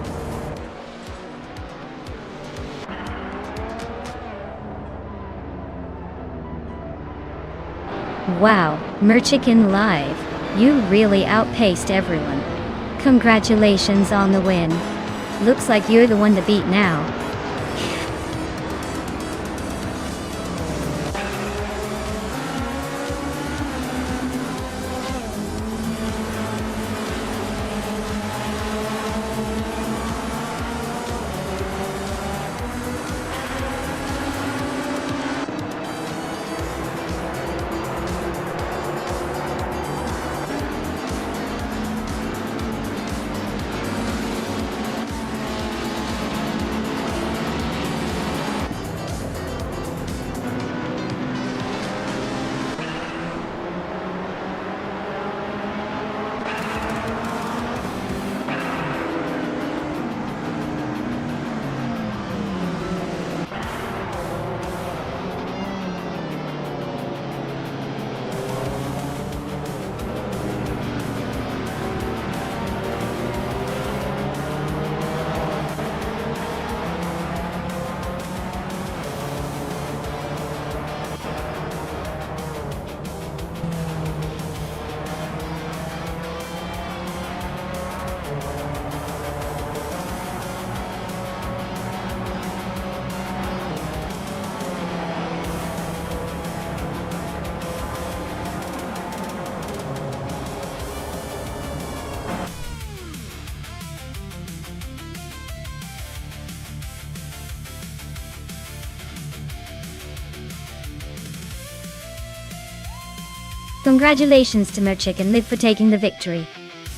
Wow, Merchicken Live, you really outpaced everyone. Congratulations on the win. Looks like you're the one to beat now. Congratulations to Merchick and Liv for taking the victory.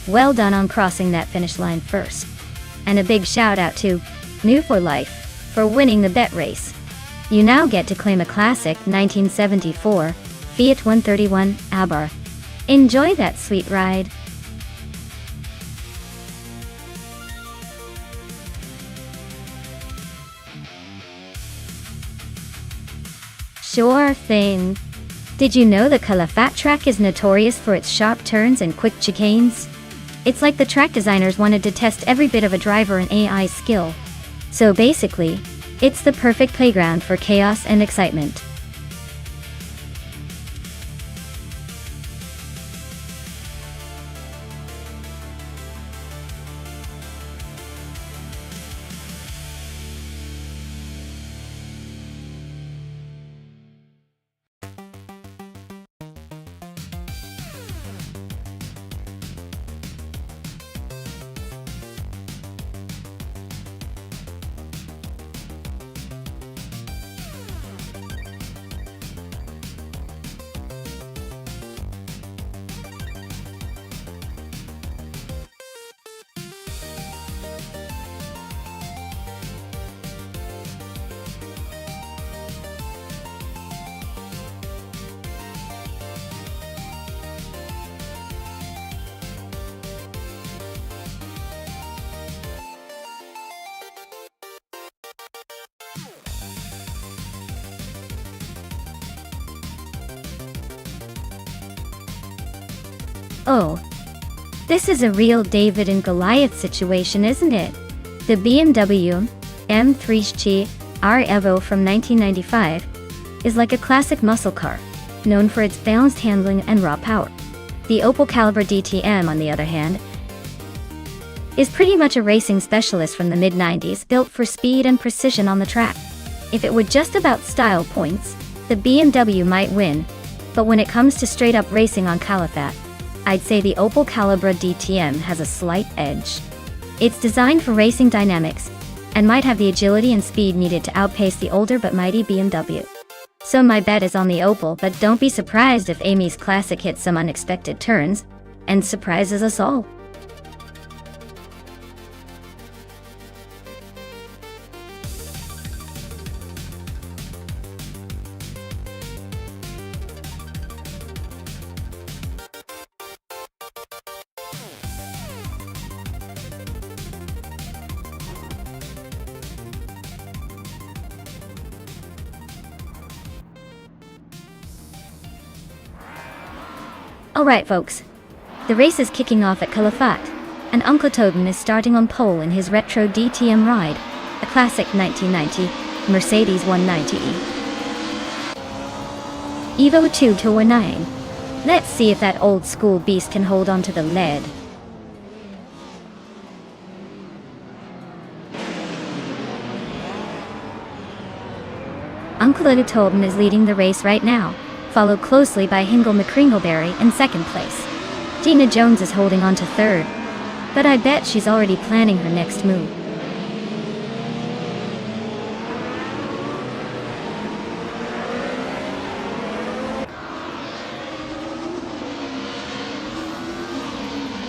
Well done on crossing that finish line first. And a big shout out to New for Life for winning the bet race. You now get to claim a classic 1974 Fiat 131 Abarth. Enjoy that sweet ride. Sure thing. Did you know the Calafat track is notorious for its sharp turns and quick chicanes? It's like the track designers wanted to test every bit of a driver and AI skill. So basically, it's the perfect playground for chaos and excitement. Oh, this is a real David and Goliath situation, isn't it? The BMW M3 R Evo from 1995 is like a classic muscle car, known for its balanced handling and raw power. The Opel Calibra DTM, on the other hand, is pretty much a racing specialist from the mid-90s, built for speed and precision on the track. If it were just about style points, the BMW might win, but when it comes to straight-up racing on Califat, I'd say the Opel Calibra DTM has a slight edge. It's designed for racing dynamics, and might have the agility and speed needed to outpace the older but mighty BMW. So my bet is on the Opel, but don't be surprised if Amy's Classic hits some unexpected turns, and surprises us all. Alright folks, the race is kicking off at Califat, and Uncle Tobin is starting on pole in his retro DTM ride, a classic 1990 Mercedes 190E Evo 2 Let's see if that old school beast can hold on to the lead. Uncle Tobin is leading the race right now, followed closely by Hingle McCringleberry in second place. Gina Jones is holding on to third, but I bet she's already planning her next move.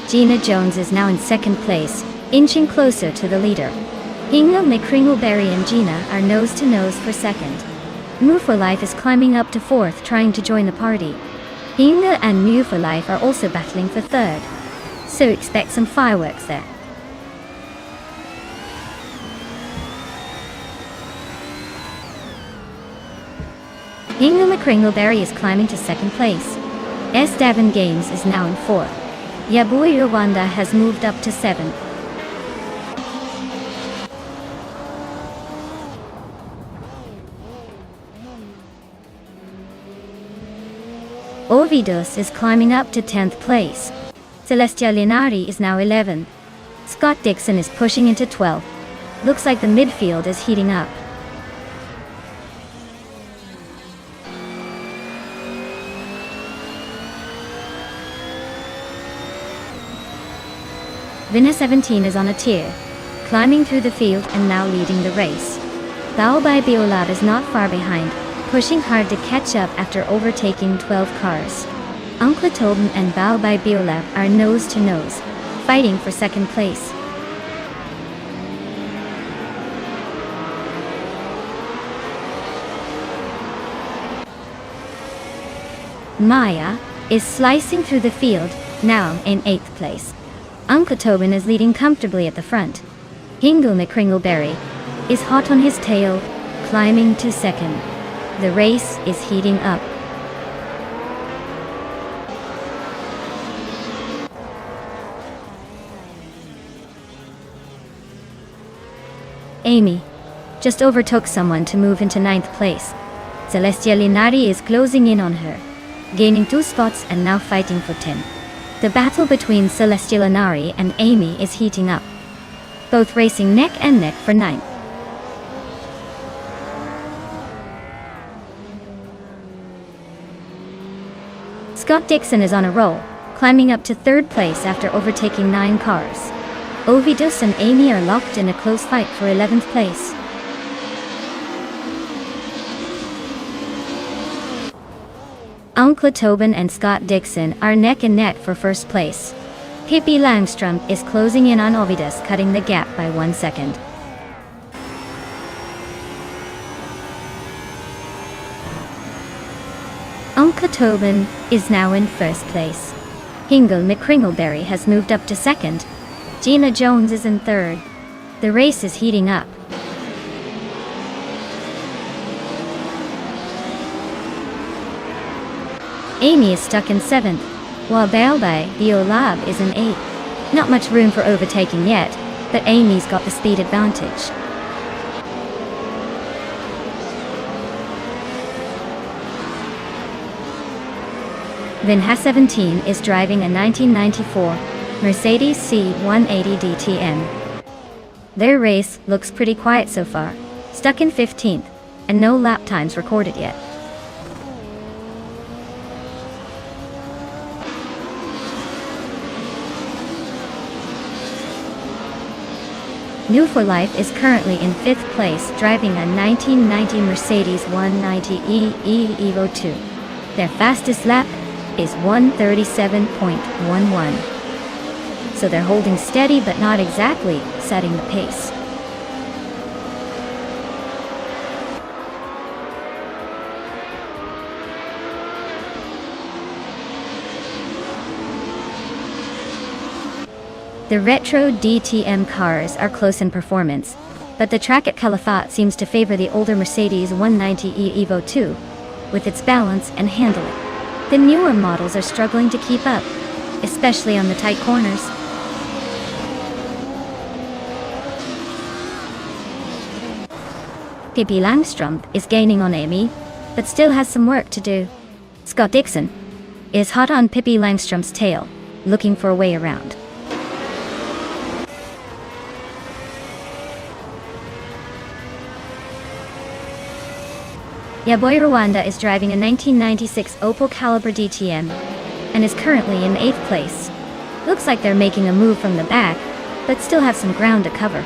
Gina Jones is now in second place, inching closer to the leader. Hingle McCringleberry and Gina are nose to nose for second. Move for Life is climbing up to fourth, trying to join the party. Hingle and Move for Life are also battling for third, so expect some fireworks there. Hingle McCringleberry is climbing to second place. S. Davin Games is now in fourth. Yabui Rwanda has moved up to seventh. Ovidos is climbing up to 10th place. Celestia Linari is now 11th. Scott Dixon is pushing into 12th. Looks like the midfield is heating up. Vinna 17 is on a tear, climbing through the field and now leading the race. Baobai Biolab is not far behind, pushing hard to catch up after overtaking 12 cars. Uncle Tobin and Baobai Biolab are nose to nose, fighting for second place. Maya is slicing through the field, now in 8th place. Uncle Tobin is leading comfortably at the front. Hingle McCringleberry is hot on his tail, climbing to second. The race is heating up. Amy just overtook someone to move into 9th place. Celestia Linari is closing in on her, gaining 2 spots and now fighting for 10. The battle between Celestia Linari and Amy is heating up, both racing neck and neck for 9th. Scott Dixon is on a roll, climbing up to 3rd place after overtaking 9 cars. Ovidus and Amy are locked in a close fight for 11th place. Uncle Tobin and Scott Dixon are neck and neck for 1st place. Pippi Langstrom is closing in on Ovidus, cutting the gap by 1 second. Uncle Tobin is now in 1st place. Hingle McCringleberry has moved up to 2nd. Gina Jones is in 3rd. The race is heating up. Amy is stuck in 7th, while Baobai Biolab is in 8th. Not much room for overtaking yet, but Amy's got the speed advantage. Then Has17 is driving a 1994 Mercedes C180 DTM. Their race looks pretty quiet so far, stuck in 15th, and no lap times recorded yet. New for Life is currently in 5th place, driving a 1990 Mercedes 190e Evo 2. Their fastest lap is 1:37.11. So they're holding steady but not exactly setting the pace. The retro DTM cars are close in performance, but the track at Calafat seems to favor the older Mercedes 190e Evo 2, with its balance and handling. The newer models are struggling to keep up, especially on the tight corners. Pippi Langström is gaining on Amy, but still has some work to do. Scott Dixon is hot on Pippi Langström's tail, looking for a way around. Yaboy Rwanda is driving a 1996 Opel Calibra DTM and is currently in 8th place. Looks like they're making a move from the back, but still have some ground to cover.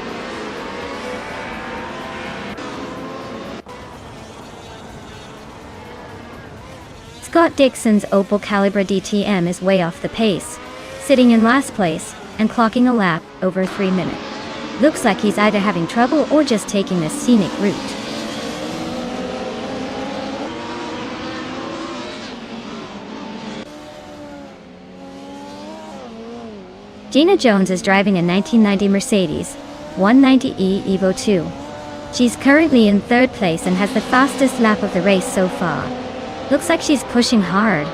Scott Dixon's Opel Calibra DTM is way off the pace, sitting in last place and clocking a lap over 3 minutes. Looks like he's either having trouble or just taking the scenic route. Gina Jones is driving a 1990 Mercedes 190e Evo 2. She's currently in 3rd place and has the fastest lap of the race so far. Looks like she's pushing hard.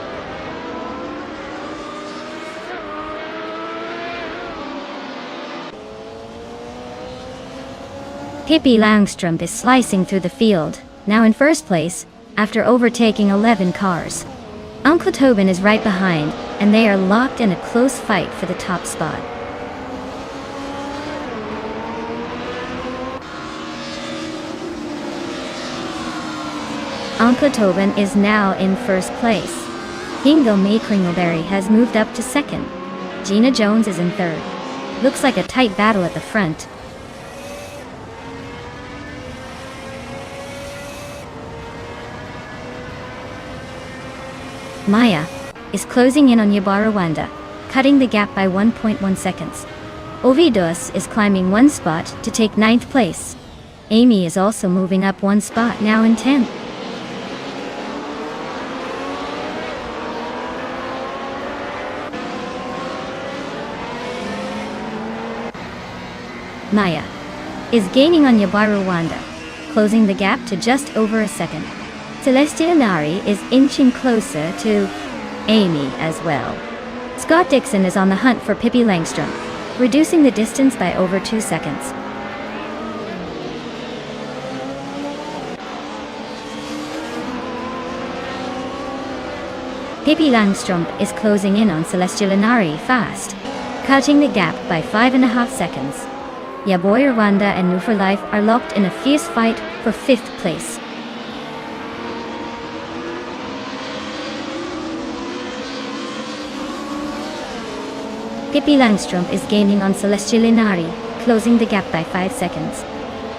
Pippi Langström is slicing through the field, now in 1st place, after overtaking 11 cars. Uncle Tobin is right behind, and they are locked in a close fight for the top spot. Uncle Tobin is now in 1st place. Ingo May Kringleberry has moved up to 2nd. Gina Jones is in 3rd. Looks like a tight battle at the front. Maya is closing in on Yaboy Rwanda, cutting the gap by 1.1 seconds. Ovidos is climbing 1 spot to take 9th place. Amy is also moving up 1 spot, now in 10th. Maya is gaining on Yaboy Rwanda, closing the gap to just over a second. Celestia Nari is inching closer to Amy as well. Scott Dixon is on the hunt for Pippi Langström, reducing the distance by over 2 seconds. Pippi Langström is closing in on Celestia Linari fast, cutting the gap by 5.5 seconds. Yaboy Rwanda and New for Life are locked in a fierce fight for 5th place. Pippi Langström is gaining on Celestia Linari, closing the gap by 5 seconds.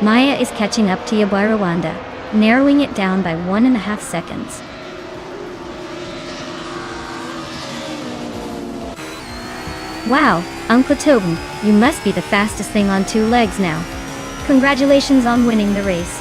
Maya is catching up to Yaboy Rwanda, narrowing it down by 1.5 seconds. Wow, Uncle Tobin, you must be the fastest thing on 2 legs now. Congratulations on winning the race.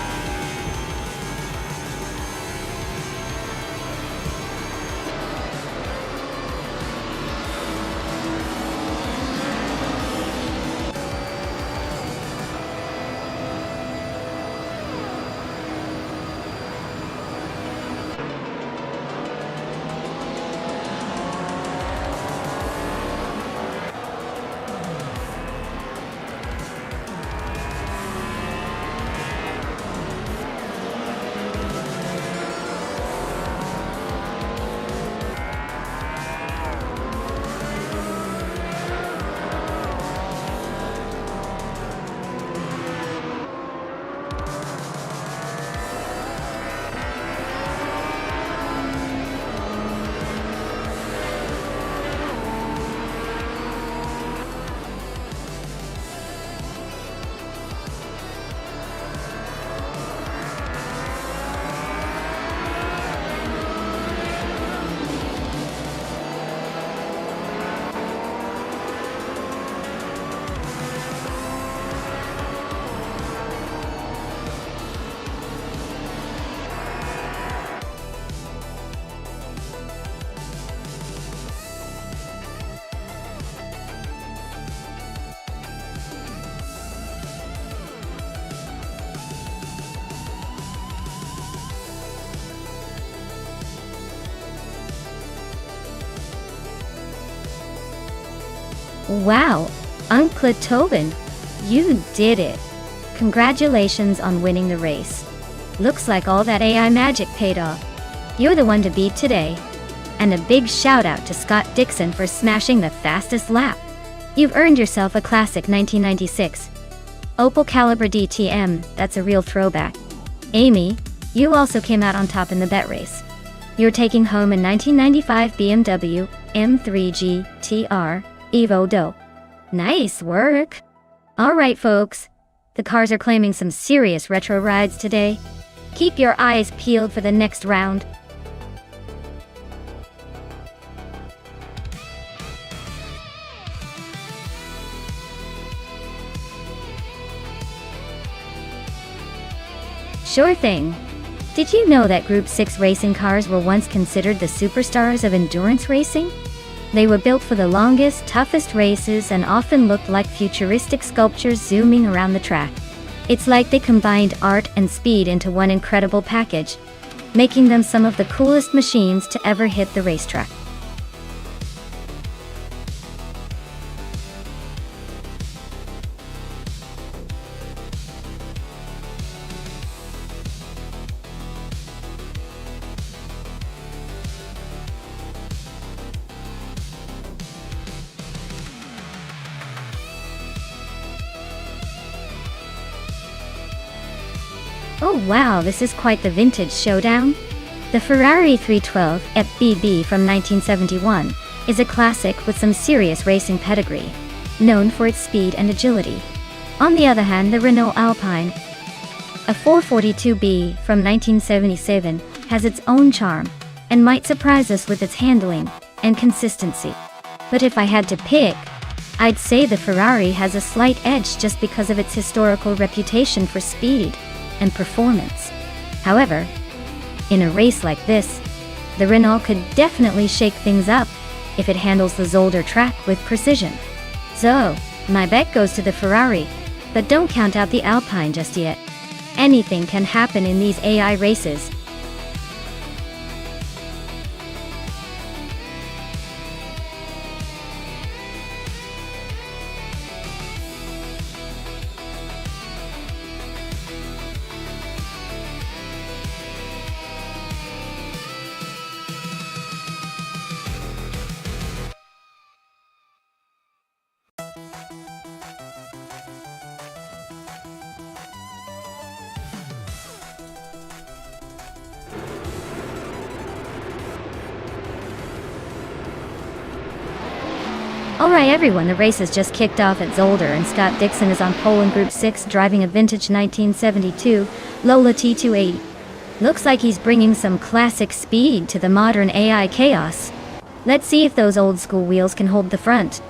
Wow, Uncle Tobin, you did it. Congratulations on winning the race. Looks like all that AI magic paid off. You're the one to beat today. And a big shout out to Scott Dixon for smashing the fastest lap. You've earned yourself a classic 1996 Opel Caliber DTM, that's a real throwback. Amy, you also came out on top in the bet race. You're taking home a 1995 BMW M3 GTR Evo Do. Nice work! Alright folks, the cars are claiming some serious retro rides today. Keep your eyes peeled for the next round. Sure thing. Did you know that Group 6 racing cars were once considered the superstars of endurance racing? They were built for the longest, toughest races and often looked like futuristic sculptures zooming around the track. It's like they combined art and speed into one incredible package, making them some of the coolest machines to ever hit the racetrack. Oh wow, this is quite the vintage showdown. The Ferrari 312 FBB from 1971 is a classic with some serious racing pedigree, known for its speed and agility. On the other hand, the Renault Alpine, a 442B from 1977, has its own charm and might surprise us with its handling and consistency. But if I had to pick, I'd say the Ferrari has a slight edge just because of its historical reputation for speed and performance. However, in a race like this, the Renault could definitely shake things up if it handles the Zolder track with precision. So, my bet goes to the Ferrari, but don't count out the Alpine just yet. Anything can happen in these AI races. Alright everyone, the race has just kicked off at Zolder and Scott Dixon is on pole in Group 6 driving a vintage 1972 Lola T280. Looks like he's bringing some classic speed to the modern AI chaos. Let's see if those old school wheels can hold the front.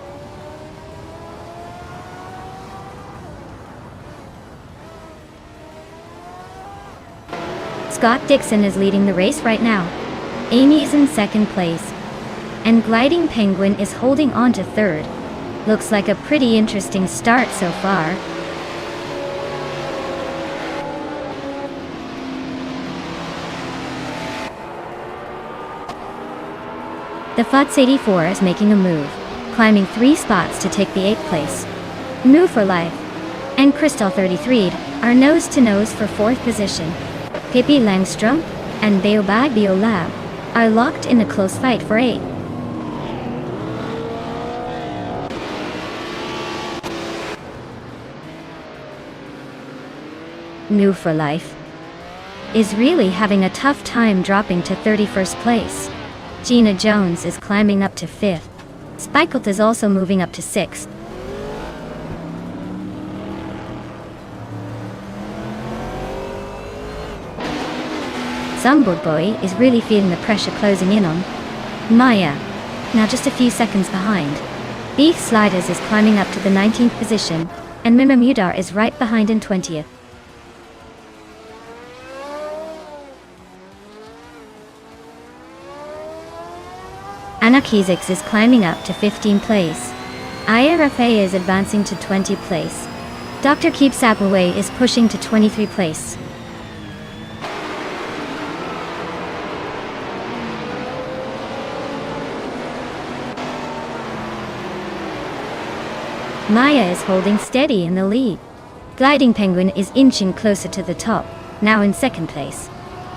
Scott Dixon is leading the race right now. Amy is in second place. And Gliding Penguin is holding on to third. Looks like a pretty interesting start so far. The Futz 84 is making a move, climbing 3 spots to take the 8th place. Move for Life and Crystal 33 are nose-to-nose for 4th position. Pippi Langstrom and Baobab Biolab are locked in a close fight for 8. Move for Life is really having a tough time dropping to 31st place. Gina Jones is climbing up to 5th. Spikelt is also moving up to 6th. Zumbold Boy is really feeling the pressure closing in on Maya, now just a few seconds behind. Beef Sliders is climbing up to the 19th position, and Mima Mudar is right behind in 20th. Anna Kizix is climbing up to 15th place. IRFA is advancing to 20th place. Dr. Keep Sapaway is pushing to 23rd place. Maya is holding steady in the lead. Gliding Penguin is inching closer to the top, now in second place.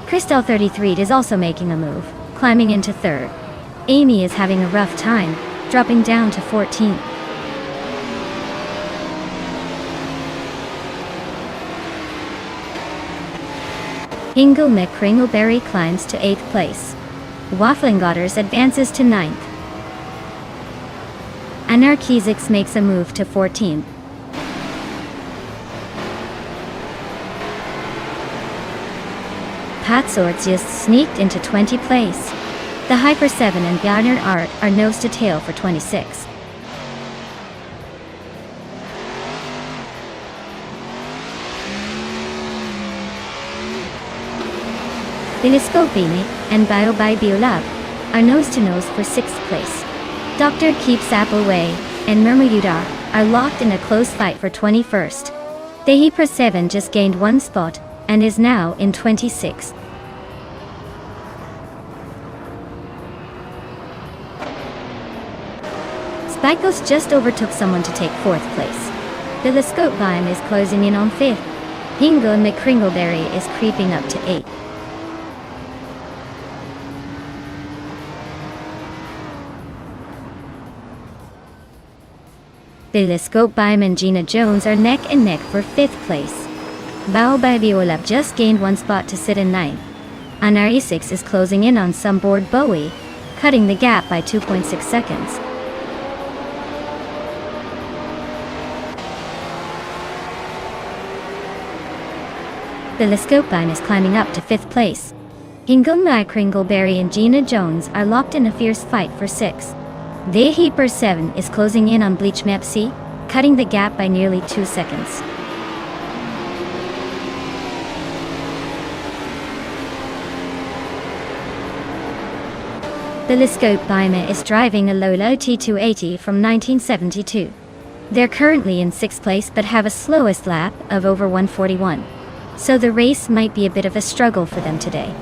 Crystal 33 is also making a move, climbing into third. Amy is having a rough time, dropping down to 14th. Hingle McCringleberry climbs to 8th place. Waffling Godders advances to 9th. Anarchizix makes a move to 14th. Patsorts just sneaked into 20th place. The Hyper 7 and Garner Art are nose to tail for 26. Telescopini and Biolab are nose to nose for 6th place. Dr. Keeps Appleway and Murmuyudar are locked in a close fight for 21st. The Hyper 7 just gained 1 spot and is now in 26th. Spikos just overtook someone to take 4th place. Telescope Beam is closing in on 5th. Hingle McCringleberry is creeping up to 8th. Telescope Beam and Gina Jones are neck and neck for 5th place. Biolab just gained 1 spot to sit in 9th. Anarchizix is closing in on Sunboard Bowie, cutting the gap by 2.6 seconds. Telescope Beam is climbing up to 5th place. Hingle McCringleberry and Gina Jones are locked in a fierce fight for 6th. The Hyper 7 is closing in on Bleach Mepsi, cutting the gap by nearly 2 seconds. Telescope Beam is driving a Lola T280 from 1972. They're currently in 6th place but have a slowest lap of over 141. So the race might be a bit of a struggle for them today.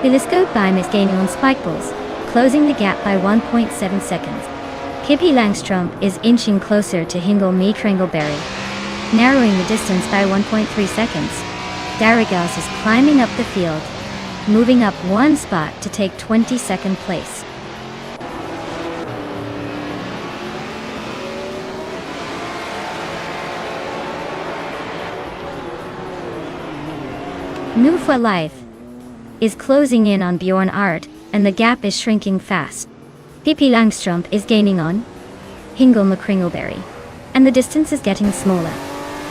Telescope Beam is gaining on Spikeballs, closing the gap by 1.7 seconds. Kippy Langstrom is inching closer to Hingle McCringleberry, narrowing the distance by 1.3 seconds. Daragos is climbing up the field, moving up 1 spot to take 22nd place. Nufa Life is closing in on Bjorn Art, and the gap is shrinking fast. Pippi Langstrom is gaining on Hingle McCringleberry, and the distance is getting smaller.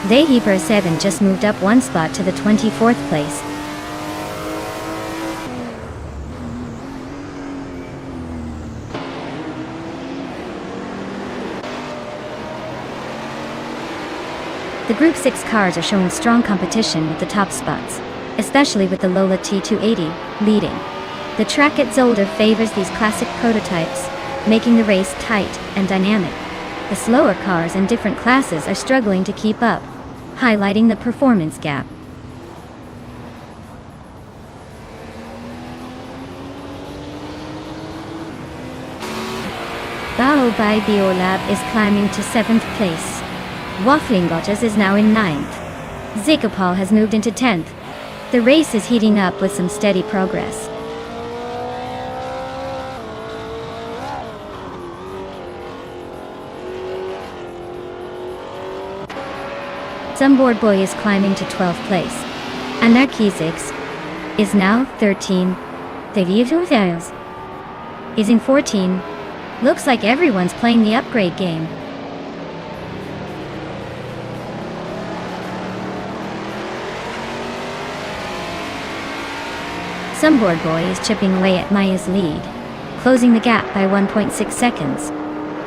The Hyper 7 just moved up 1 spot to the 24th place. The Group 6 cars are showing strong competition with the top spots, especially with the Lola T280 leading. The track at Zolder favors these classic prototypes, making the race tight and dynamic. The slower cars in different classes are struggling to keep up, highlighting the performance gap. Biolab is climbing to 7th place. Waffling Gottes is now in 9th. Zikapal has moved into 10th. The race is heating up with some steady progress. Sunboard Boy is climbing to 12th place. Anarchizix is now 13. The is in 14. Looks like everyone's playing the upgrade game. Sunboard Boy is chipping away at Maya's lead, closing the gap by 1.6 seconds.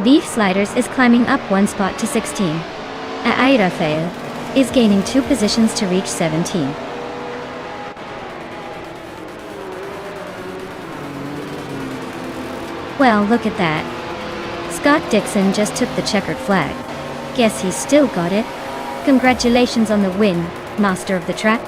Beef Sliders is climbing up 1 spot to 16. Airafael is gaining 2 positions to reach 17. Well, look at that. Scott Dixon just took the checkered flag. Guess he's still got it. Congratulations on the win, master of the track.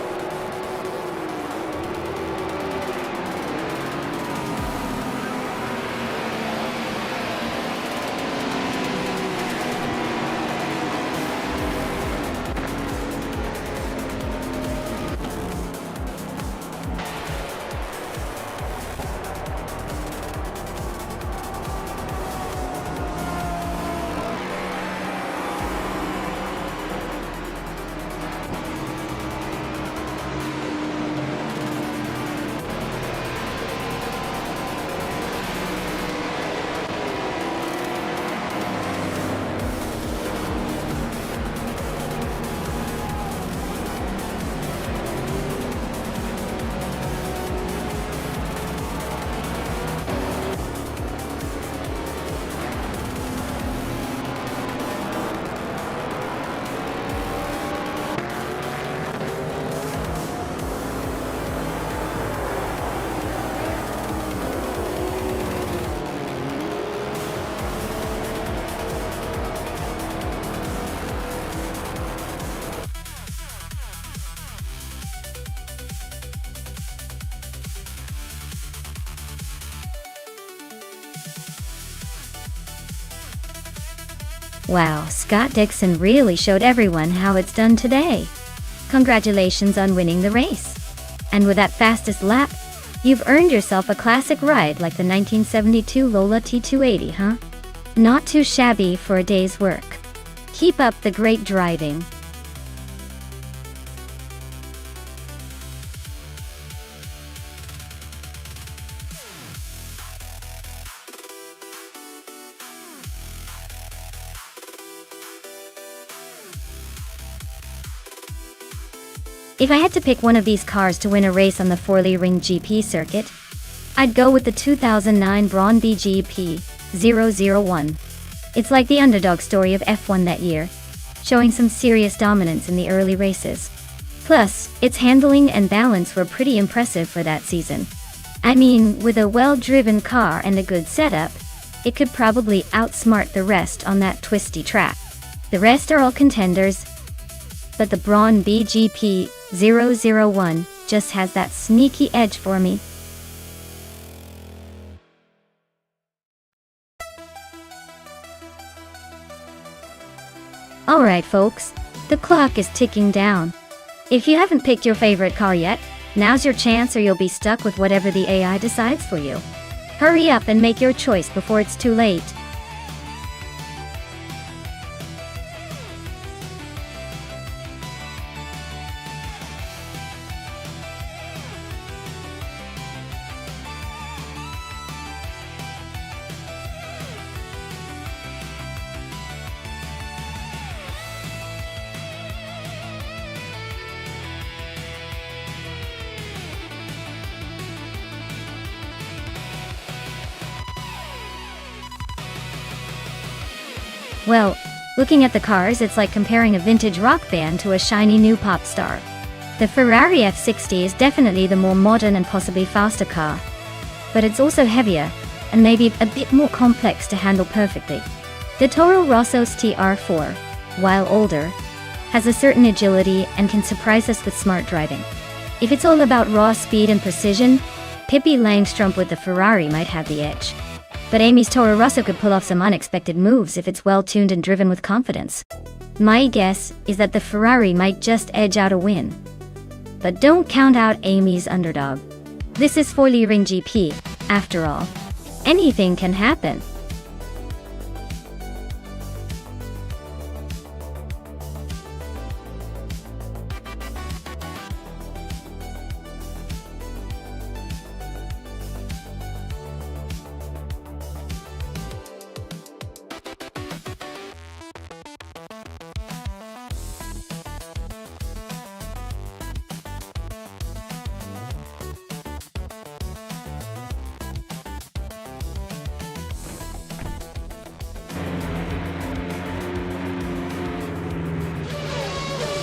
Wow, Scott Dixon really showed everyone how it's done today. Congratulations on winning the race. And with that fastest lap, you've earned yourself a classic ride like the 1972 Lola T280, huh? Not too shabby for a day's work. Keep up the great driving. If I had to pick one of these cars to win a race on the Forley Ring GP circuit, I'd go with the 2009 Braun BGP 001. It's like the underdog story of F1 that year, showing some serious dominance in the early races. Plus, its handling and balance were pretty impressive for that season. I mean, with a well-driven car and a good setup, it could probably outsmart the rest on that twisty track. The rest are all contenders, but the Braun BGP 001 just has that sneaky edge for me. Alright folks, the clock is ticking down. If you haven't picked your favorite car yet, now's your chance or you'll be stuck with whatever the AI decides for you. Hurry up and make your choice before it's too late. Well, looking at the cars, it's like comparing a vintage rock band to a shiny new pop star. The Ferrari F60 is definitely the more modern and possibly faster car, but it's also heavier, and maybe a bit more complex to handle perfectly. The Toro Rosso's TR4, while older, has a certain agility and can surprise us with smart driving. If it's all about raw speed and precision, Pippi Langstrumpf with the Ferrari might have the edge. But Amy's Toro Rosso could pull off some unexpected moves if it's well-tuned and driven with confidence. My guess is that the Ferrari might just edge out a win. But don't count out Amy's underdog. This is Forley Ring GP, after all. Anything can happen.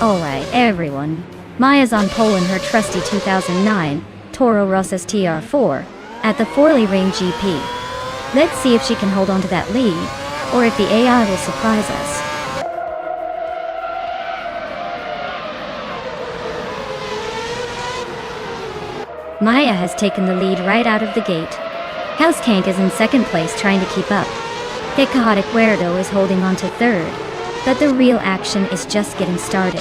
Alright, everyone. Maya's on pole in her trusty 2009 Toro Rosso's TR4 at the Forley Ring GP. Let's see if she can hold on to that lead, or if the AI will surprise us. Maya has taken the lead right out of the gate. Housekank is in second place trying to keep up. Hikahotic Weirdo is holding on to third, but the real action is just getting started.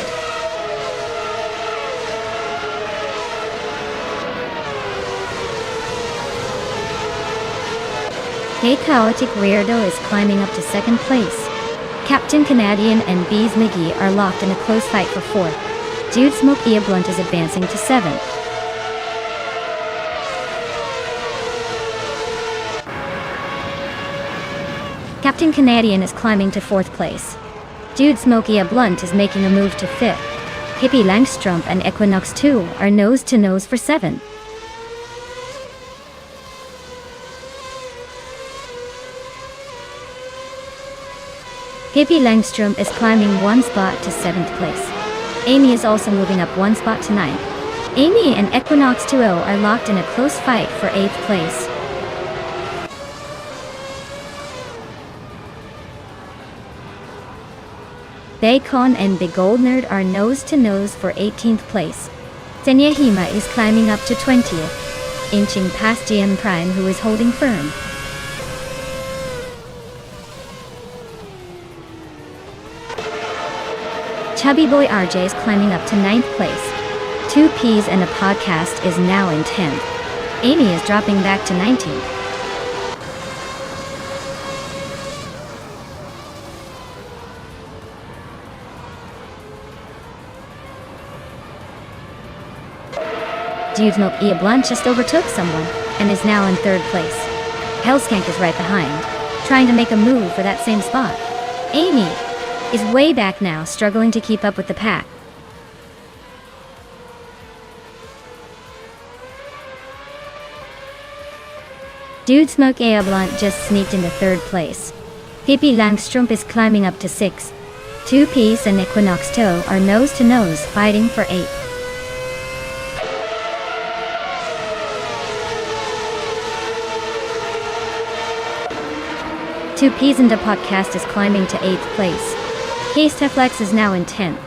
Chaotic Weirdo is climbing up to second place. Captain Canadian and Bees McGee are locked in a close fight for fourth. Dude Smoke Ia Blunt is advancing to seventh. Captain Canadian is climbing to fourth place. Dude Smoke Ia Blunt is making a move to fifth. Pippi Langstrumpf and Equinox 2 are nose to nose for seventh. Pippi Langstrumpf is climbing one spot to seventh place. Amy is also moving up one spot to ninth. Amy and Equinox 2.0 are locked in a close fight for eighth place. Bacon and Big Gold Nerd are nose to nose for 18th place. Senyahima is climbing up to 20th, inching past GM Prime, who is holding firm. Chubby Boy RJ is climbing up to 9th place. 2 Ps and a podcast is now in 10th. Amy is dropping back to 19th. Dude's Milk Ia Blunt just overtook someone and is now in 3rd place. Hellskank is right behind, trying to make a move for that same spot. Amy is way back now, struggling to keep up with the pack. Dude Smoke Ia Blunt just sneaked into 3rd place. Pippi Langstrumpf is climbing up to 6th. 2 Ps and Equinox Toe are nose to nose, fighting for 8th. Two Ps and a podcast is climbing to 8th place. Casteflex is now in 10th.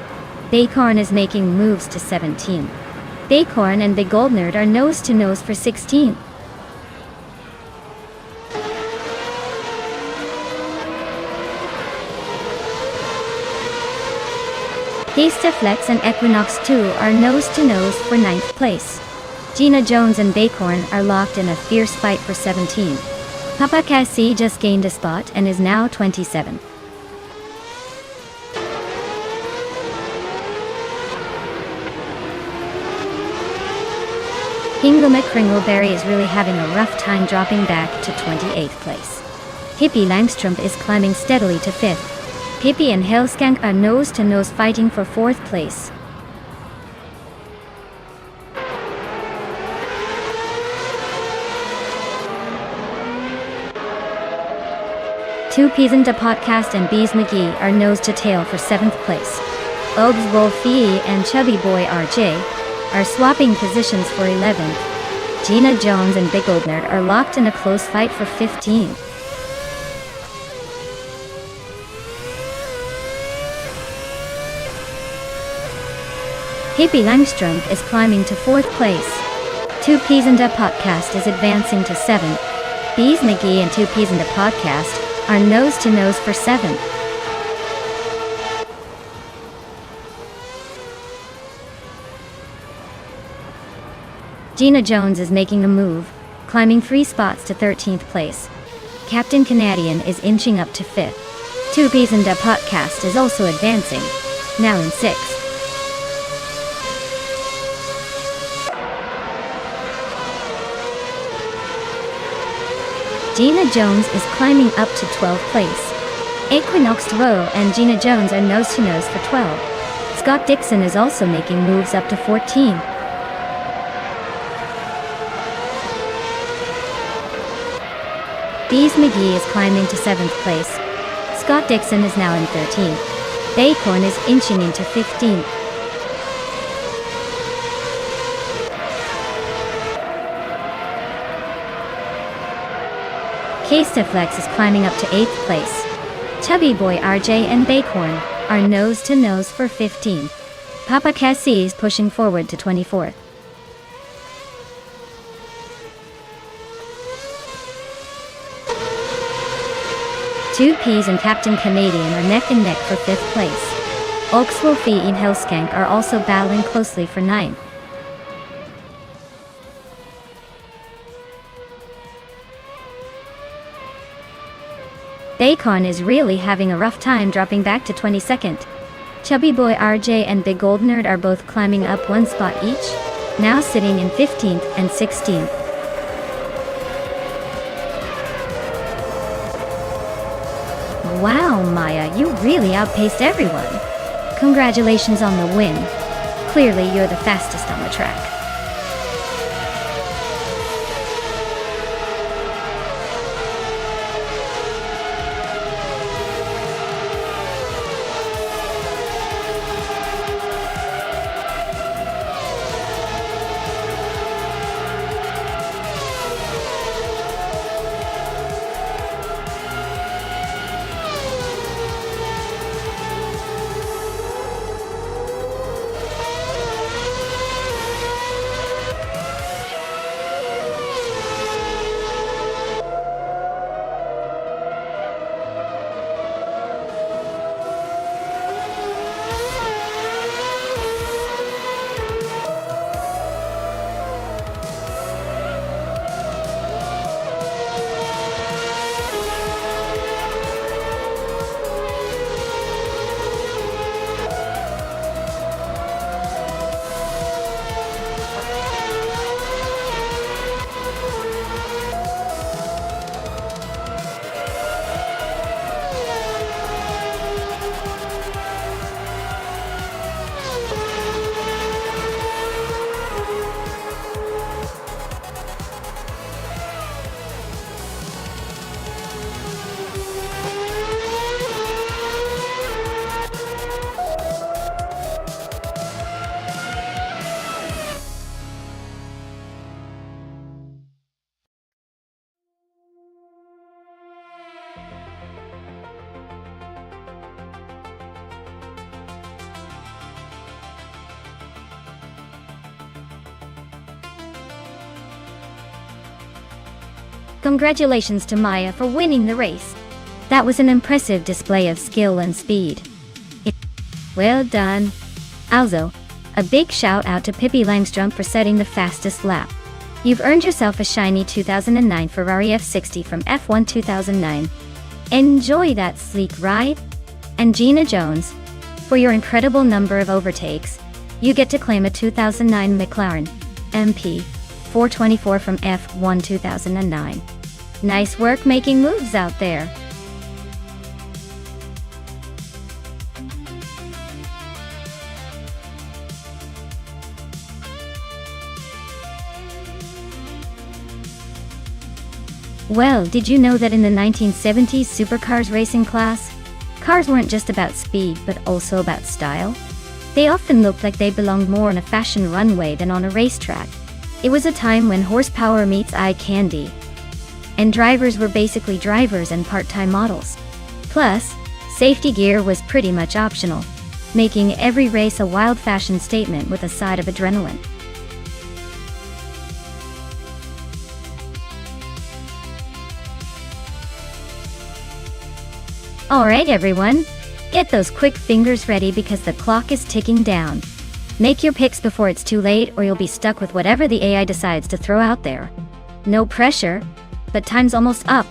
Bacorn is making moves to 17th. Bacorn and Big Gold Nerd are nose to nose for 16th. Casteflex and Equinox 2 are nose to nose for 9th place. Gina Jones and Bacorn are locked in a fierce fight for 17th. Papa Cassie just gained a spot and is now 27. Hingle McCringleberry is really having a rough time, dropping back to 28th place. Pippi Langstrumpf is climbing steadily to 5th. Pippi and Hellskank are nose to nose, fighting for 4th place. Two Ps and a podcast and Bees McGee are nose to tail for 7th place. Obes Wolfie and Chubby Boy RJ are swapping positions for 11th. Gina Jones and Big Old Nerd are locked in a close fight for 15th. Pippi Langstrumpf is climbing to 4th place. 2 Ps and a podcast is advancing to 7th. Bees McGee and 2 Ps and a podcast are nose to nose for 7th. Gina Jones is making a move, climbing 3 spots to 13th place. Captain Canadian is inching up to 5th. 2 Ps and a podcast is also advancing, now in 6th. Gina Jones is climbing up to 12th place. Equinox Row and Gina Jones are nose to nose for 12. Scott Dixon is also making moves up to 14. Bees McGee is climbing to 7th place. Scott Dixon is now in 13th. Bacorn is inching into 15th. Casteflex is climbing up to 8th place. Chubby Boy RJ and Bacorn are nose to nose for 15th. Papa Cassie is pushing forward to 24th. Two Ps and Captain Canadian are neck and neck for 5th place. Oaks Wolfie and Hellskank are also battling closely for 9th. Bacorn is really having a rough time, dropping back to 22nd. Chubby Boy RJ and Big Gold Nerd are both climbing up 1 spot each, now sitting in 15th and 16th. Wow, Maya, you really outpaced everyone. Congratulations on the win. Clearly you're the fastest on the track. Congratulations to Maya for winning the race. That was an impressive display of skill and speed. Well done. Also, a big shout out to Pippi Langstrom for setting the fastest lap. You've earned yourself a shiny 2009 Ferrari F60 from F1 2009. Enjoy that sleek ride. And Gina Jones, for your incredible number of overtakes, you get to claim a 2009 McLaren MP 424 from F1 2009. Nice work making moves out there. Well, did you know that in the 1970s supercars racing class, cars weren't just about speed but also about style? They often looked like they belonged more on a fashion runway than on a racetrack. It was a time when horsepower meets eye candy, and drivers were basically drivers and part-time models. Plus, safety gear was pretty much optional, making every race a wild fashion statement with a side of adrenaline. Alright everyone, get those quick fingers ready because the clock is ticking down. Make your picks before it's too late or you'll be stuck with whatever the AI decides to throw out there. No pressure, but time's almost up.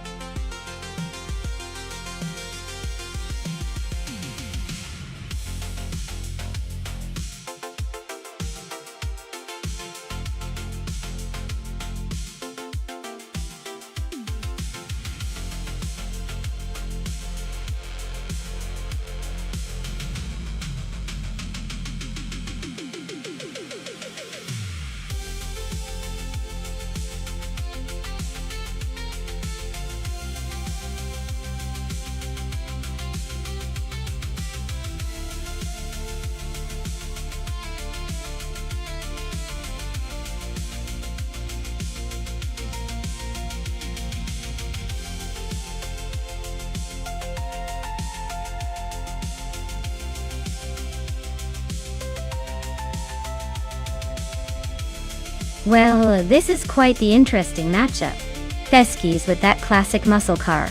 Well, this is quite the interesting matchup. Feskies with that classic muscle car.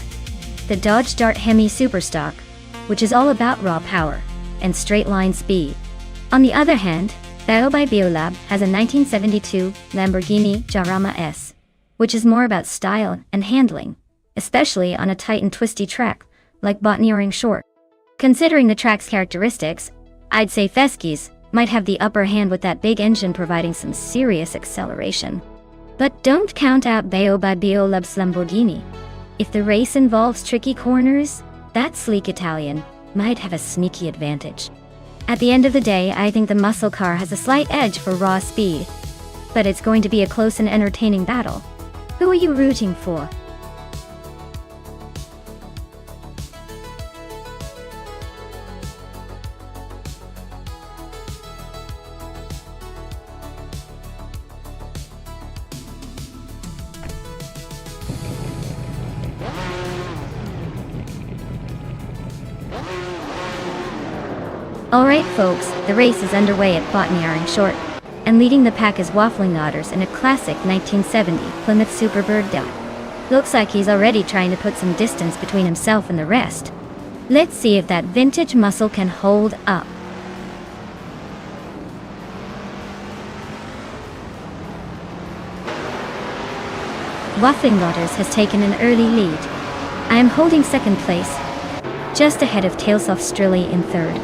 The Dodge Dart Hemi Superstock, which is all about raw power and straight-line speed. On the other hand, Bio by Biolab has a 1972 Lamborghini Jarama S, which is more about style and handling, especially on a tight and twisty track, like Botany Short. Considering the track's characteristics, I'd say Feskies might have the upper hand with that big engine providing some serious acceleration. But don't count out Bio by Biolab's Lamborghini. If the race involves tricky corners, that sleek Italian might have a sneaky advantage. At the end of the day, I think the muscle car has a slight edge for raw speed, but it's going to be a close and entertaining battle. Who are you rooting for? Alright folks, the race is underway at Botany Short, and leading the pack is Waffling Otters in a classic 1970 Plymouth Superbird Dot. Looks like he's already trying to put some distance between himself and the rest. Let's see if that vintage muscle can hold up. Waffling Otters has taken an early lead. I am holding second place, just ahead of Tales of Strilly in third.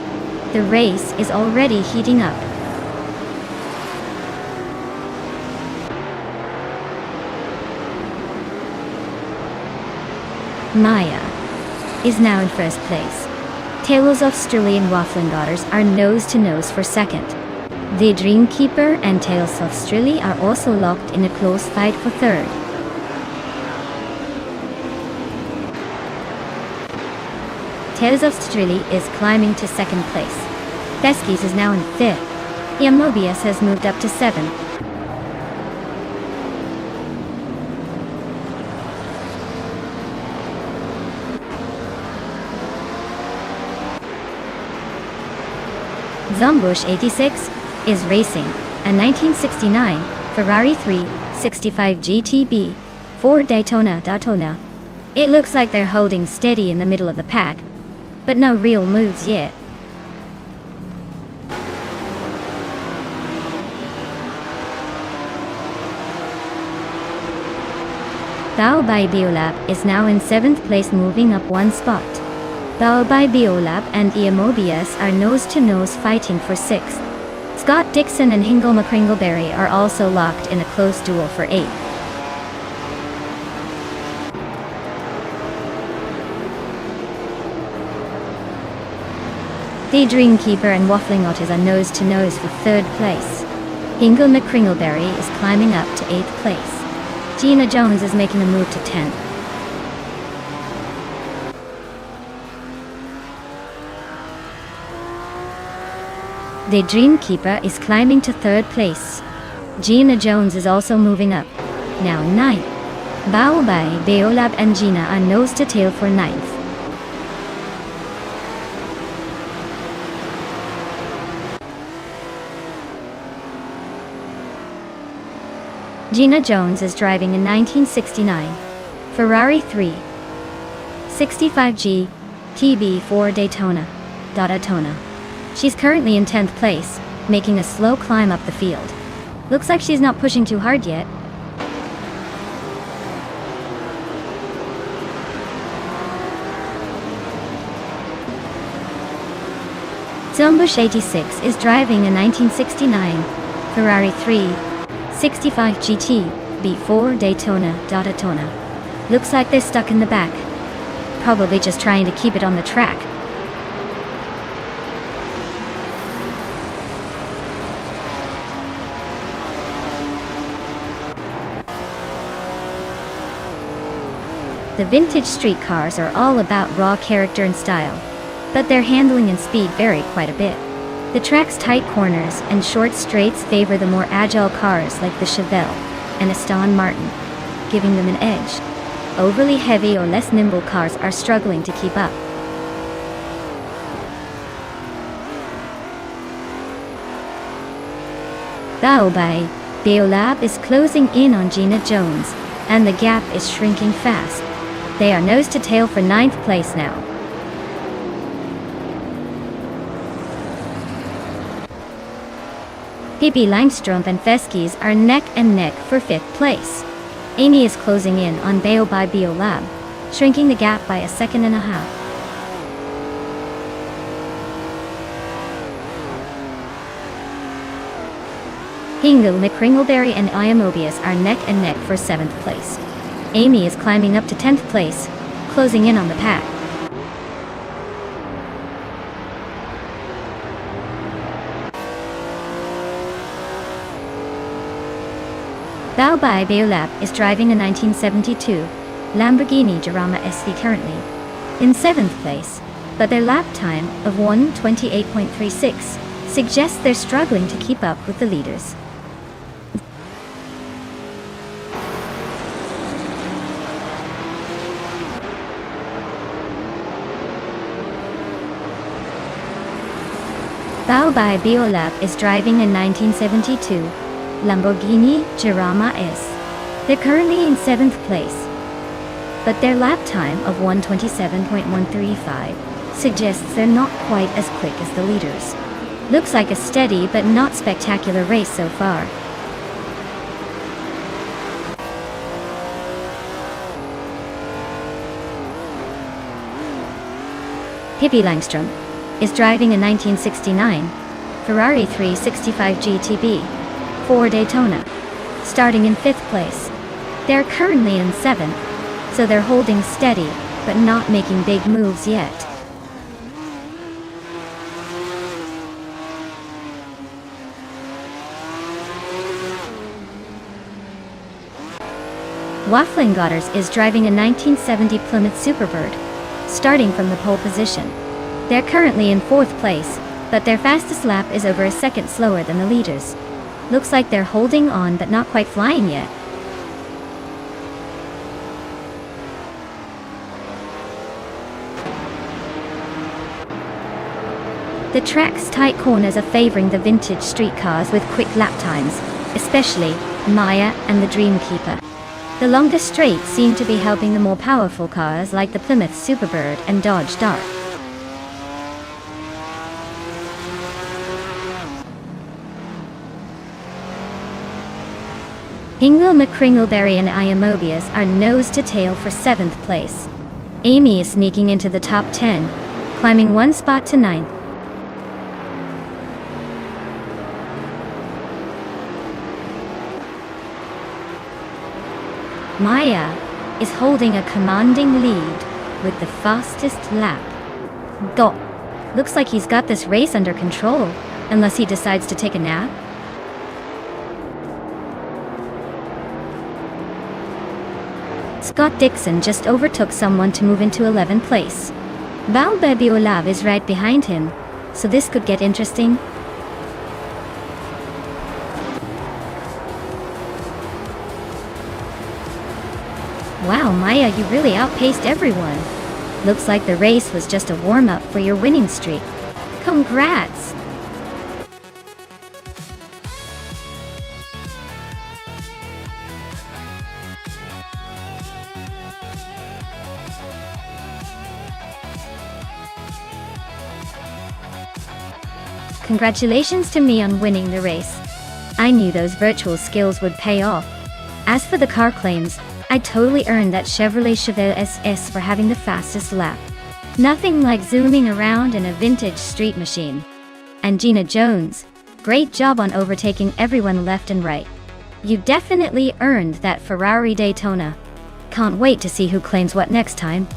The race is already heating up. Maya is now in first place. Tales of Strilly and Waffling Daughters are nose-to-nose for second. The Dreamkeeper and Tales of Strilly are also locked in a close fight for third. Tales of Strilly is climbing to second place. Feskies is now in fifth. Mobius has moved up to seventh. Zombush 86 is racing a 1969 Ferrari 365 GTB for Daytona. It looks like they're holding steady in the middle of the pack, but no real moves yet. Bao by Biolab is now in 7th place, moving up one spot. Bao by Biolab and Mobius are nose-to-nose fighting for 6th. Scott Dixon and Hingle McCringleberry are also locked in a close duel for 8th. The Dreamkeeper and Waffling Otters are nose-to-nose for 3rd place. Hingle McCringleberry is climbing up to 8th place. Gina Jones is making a move to 10th. The Dreamkeeper is climbing to 3rd place. Gina Jones is also moving up, now 9th. Bao Bai, Beolab and Gina are nose to tail for 9th. Gina Jones is driving a 1969 Ferrari 365G TB for Daytona. She's currently in 10th place, making a slow climb up the field. Looks like she's not pushing too hard yet. Zombush 86 is driving a 1969 Ferrari 365 GT B4 Daytona. Looks like they're stuck in the back, probably just trying to keep it on the track. The vintage street cars are all about raw character and style, but their handling and speed vary quite a bit. The track's tight corners and short straights favor the more agile cars like the Chevelle and Aston Martin, giving them an edge. Overly heavy or less nimble cars are struggling to keep up. Bao Bai, Beolab is closing in on Gina Jones, and the gap is shrinking fast. They are nose to tail for 9th place now. Pippi Langstrumpf and Feskis are neck and neck for 5th place. Amy is closing in on Bao by Beolab, shrinking the gap by 1.5 seconds. Hingle, McCringleberry and Mobius are neck and neck for 7th place. Amy is climbing up to 10th place, closing in on the pack. Bao by Beolab is driving a 1972 Lamborghini Jarama SC currently in 7th place, but their lap time of 1:28.36 suggests they're struggling to keep up with the leaders. Bao by Beolab is driving a 1972 Lamborghini Jarama S. They're currently in 7th place, but their lap time of 1:27.135 suggests they're not quite as quick as the leaders. Looks like a steady but not spectacular race so far. Pippi Langstrumpf is driving a 1969 Ferrari 365 GTB for Daytona, starting in 5th place. They're currently in 7th, so they're holding steady, but not making big moves yet. Waffling Godders is driving a 1970 Plymouth Superbird, starting from the pole position. They're currently in 4th place, but their fastest lap is over a second slower than the leaders. Looks like they're holding on but not quite flying yet. The track's tight corners are favoring the vintage street cars with quick lap times, especially Maya and the Dreamkeeper. The longest straights seem to be helping the more powerful cars like the Plymouth Superbird and Dodge Dart. Hingle McCringleberry and Mobius are nose to tail for 7th place. Amy is sneaking into the top 10, climbing 1 spot to 9th. Maya is holding a commanding lead with the fastest lap. Go! Looks like he's got this race under control, unless he decides to take a nap. Scott Dixon just overtook someone to move into 11th place. Balbebi Olav is right behind him, so this could get interesting. Wow, Maya, you really outpaced everyone. Looks like the race was just a warm-up for your winning streak. Congrats! Congratulations to me on winning the race. I knew those virtual skills would pay off. As for the car claims, I totally earned that Chevrolet Chevelle SS for having the fastest lap. Nothing like zooming around in a vintage street machine. And Gina Jones, great job on overtaking everyone left and right. You definitely earned that Ferrari Daytona. Can't wait to see who claims what next time.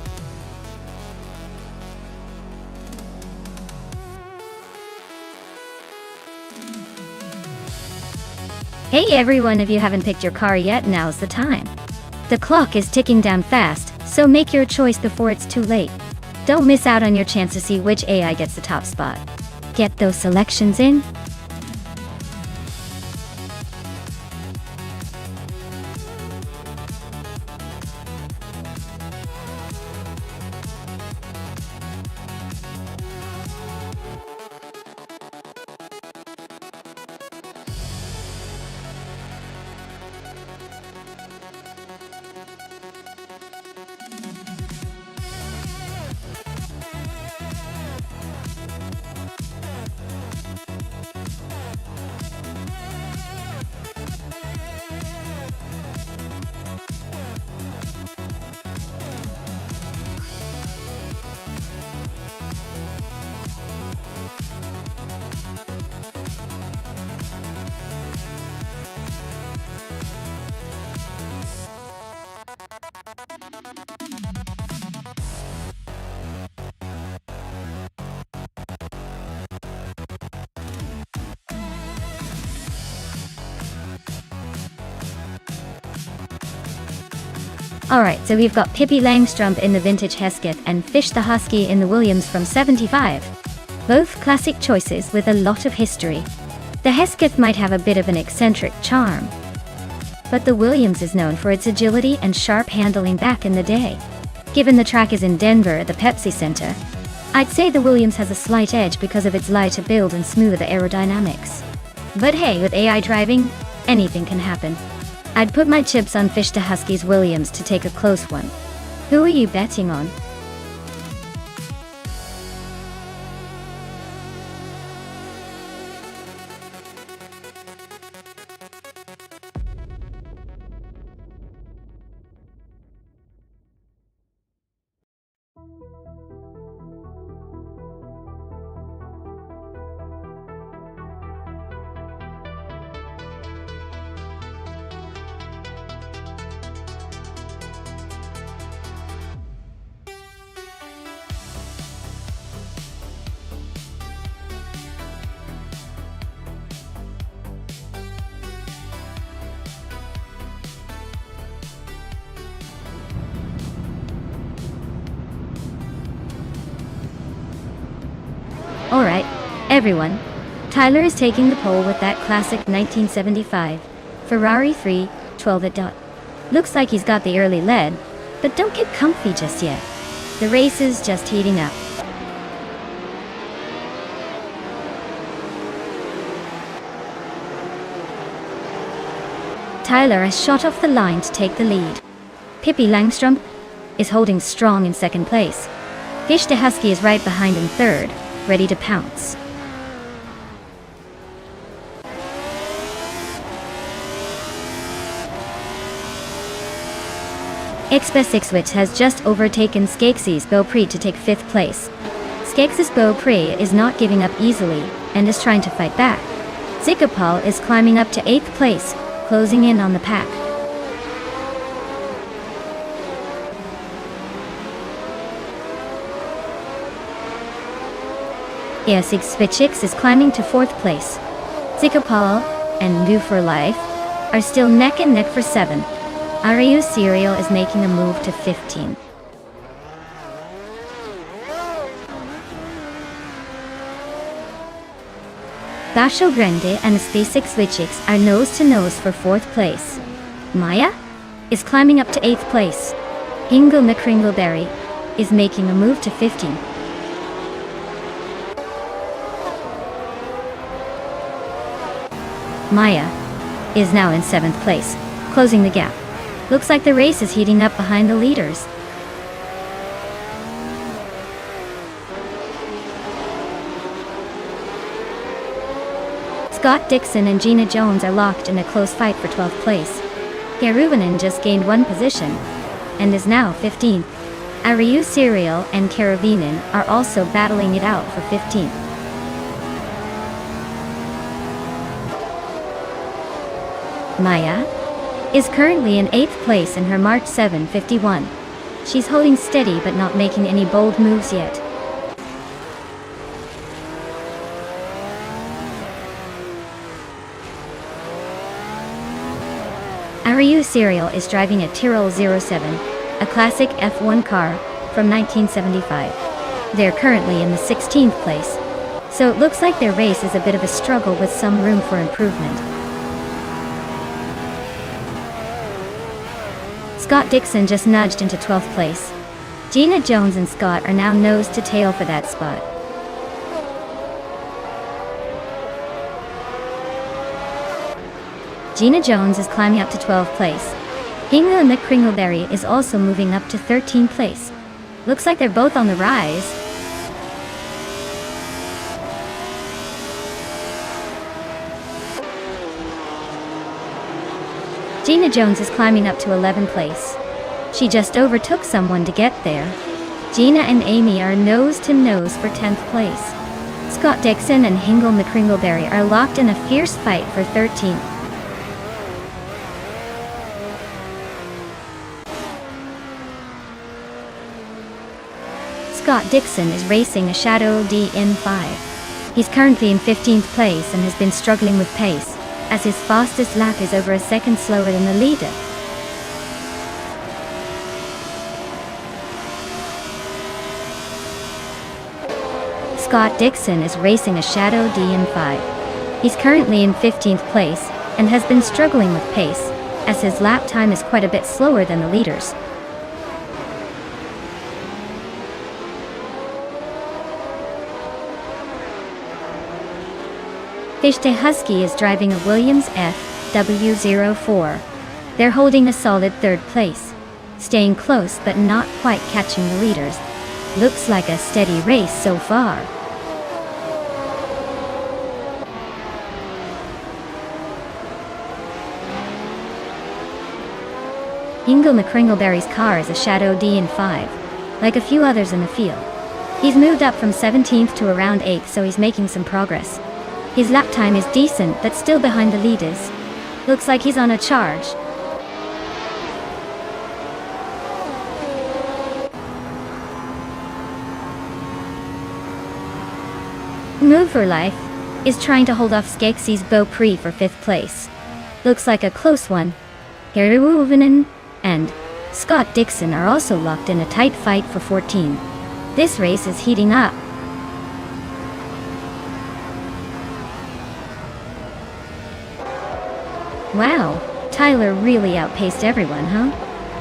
Hey everyone, if you haven't picked your car yet, now's the time. The clock is ticking down fast, so make your choice before it's too late. Don't miss out on your chance to see which AI gets the top spot. Get those selections in. Alright, so we've got Pippi Langstrump in the vintage Hesketh and Fish the Husky in the Williams from 75. Both classic choices with a lot of history. The Hesketh might have a bit of an eccentric charm, but the Williams is known for its agility and sharp handling back in the day. Given the track is in Denver at the Pepsi Center, I'd say the Williams has a slight edge because of its lighter build and smoother aerodynamics. But hey, with AI driving, anything can happen. I'd put my chips on Fish the Husky's Williams to take a close one. Who are you betting on? Alright, everyone. Tyler is taking the pole with that classic 1975 Ferrari 312 at dot. Looks like he's got the early lead, but don't get comfy just yet. The race is just heating up. Tyler has shot off the line to take the lead. Pippi Langstrom is holding strong in second place. Fish de Husky is right behind in third, ready to pounce. Expa6witch has just overtaken Skeksis Beaupré to take 5th place. Skeksis Beaupré is not giving up easily, and is trying to fight back. Zikapal is climbing up to 8th place, closing in on the pack. Expa6witch is climbing to 4th place. Zikapal and Do for Life are still neck and neck for 7th. Ariu Serial is making a move to 15. Basho Grande and Expa6witch are nose to nose for 4th place. Maya is climbing up to 8th place. Hingle McCringleberry is making a move to 15. Maya is now in 7th place, closing the gap. Looks like the race is heating up behind the leaders. Scott Dixon and Gina Jones are locked in a close fight for 12th place. Garuvanen just gained 1 position and is now 15th. Ariu Serial and Karavinen are also battling it out for 15th. Maya is currently in 8th place in her March 7:51. She's holding steady but not making any bold moves yet. Ariu Serial is driving a Tyrrell 07, a classic F1 car from 1975. They're currently in the 16th place, so it looks like their race is a bit of a struggle with some room for improvement. Scott Dixon just nudged into 12th place. Gina Jones and Scott are now nose to tail for that spot. Gina Jones is climbing up to 12th place. Hingle McCringleberry is also moving up to 13th place. Looks like they're both on the rise. Gina Jones is climbing up to 11th place. She just overtook someone to get there. Gina and Amy are nose to nose for 10th place. Scott Dixon and Hingle McCringleberry are locked in a fierce fight for 13th. Scott Dixon is racing a Shadow DN5. He's currently in 15th place and has been struggling with pace, as his fastest lap is over a second slower than the leader. Scott Dixon is racing a Shadow DN5. He's currently in 15th place and has been struggling with pace, as his lap time is quite a bit slower than the leaders. Fish de Husky is driving a Williams FW04. They're holding a solid 3rd place, staying close but not quite catching the leaders. Looks like a steady race so far. Hingle McCringleberry's car is a Shadow DN5, like a few others in the field. He's moved up from 17th to around 8th, so he's making some progress. His lap time is decent, but still behind the leaders. Looks like he's on a charge. Move for Life is trying to hold off Skeksis Beaupré for 5th place. Looks like a close one. Garuvanen and Scott Dixon are also locked in a tight fight for 14. This race is heating up. Wow, Tyler really outpaced everyone, huh?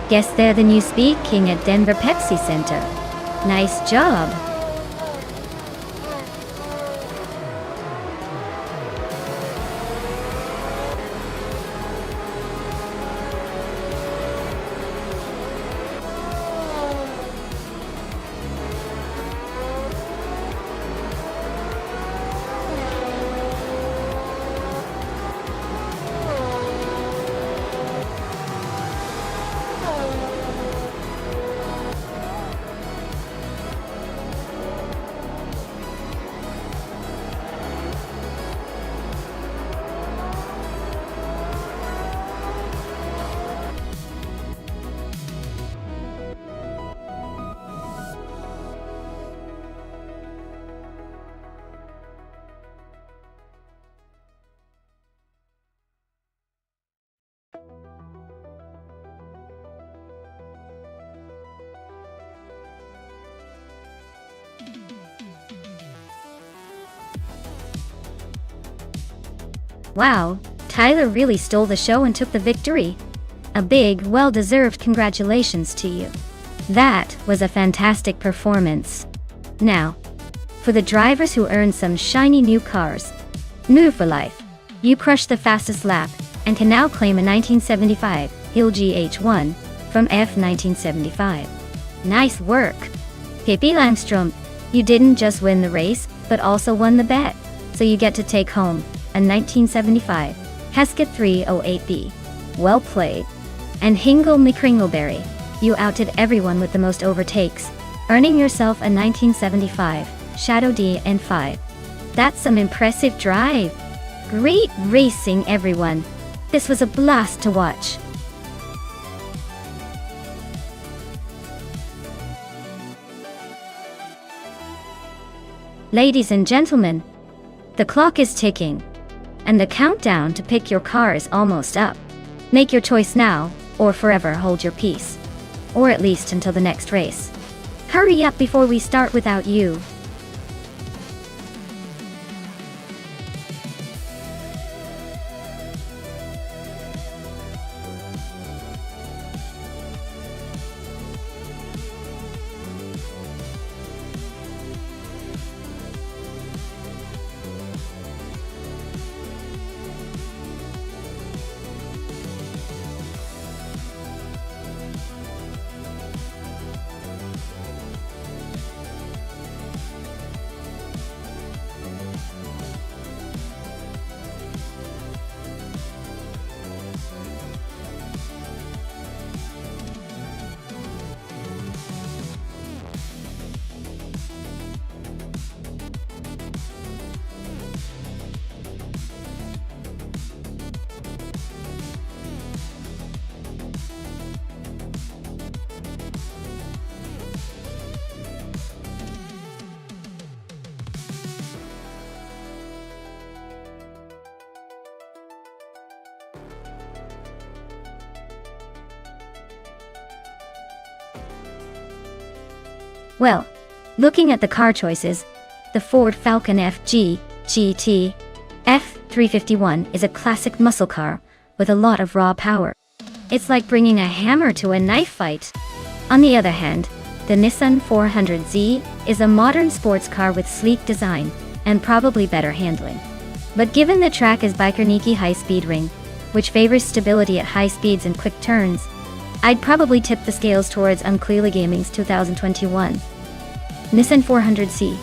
Guess they're the new speed king at Denver Pepsi Center. Nice job. Wow, Tyler really stole the show and took the victory. A big, well-deserved congratulations to you. That was a fantastic performance. Now, for the drivers who earned some shiny new cars. New for life. You crushed the fastest lap and can now claim a 1975 Hill GH1 from F1975. Nice work. Pippi Langstrom, you didn't just win the race, but also won the bet. So you get to take home a 1975 Hesketh 308B. Well played. And Hingle McCringleberry, you outed everyone with the most overtakes, earning yourself a 1975 Shadow DN5. That's some impressive drive. Great racing, everyone. This was a blast to watch. Ladies and gentlemen, the clock is ticking, and the countdown to pick your car is almost up. Make your choice now, or forever hold your peace. Or at least until the next race. Hurry up before we start without you. Well, looking at the car choices, the Ford Falcon FG GT F351 is a classic muscle car with a lot of raw power. It's like bringing a hammer to a knife fight. On the other hand, the Nissan 400Z is a modern sports car with sleek design and probably better handling. But given the track is Bikerniki high-speed ring, which favors stability at high speeds and quick turns, I'd probably tip the scales towards Unclearly Gaming's 2021 Nissan 400Z.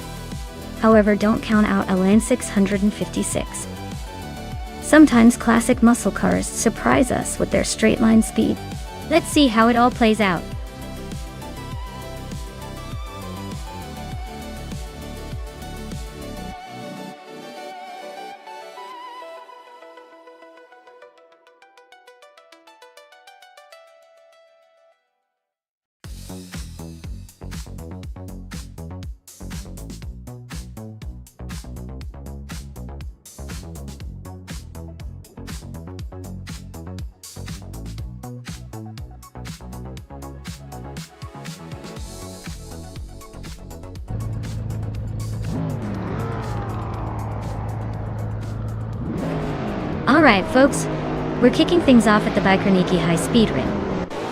However, don't count out a Land 656. Sometimes classic muscle cars surprise us with their straight-line speed. Let's see how it all plays out. Alright folks, we're kicking things off at the Bikerniki High Speed Ring.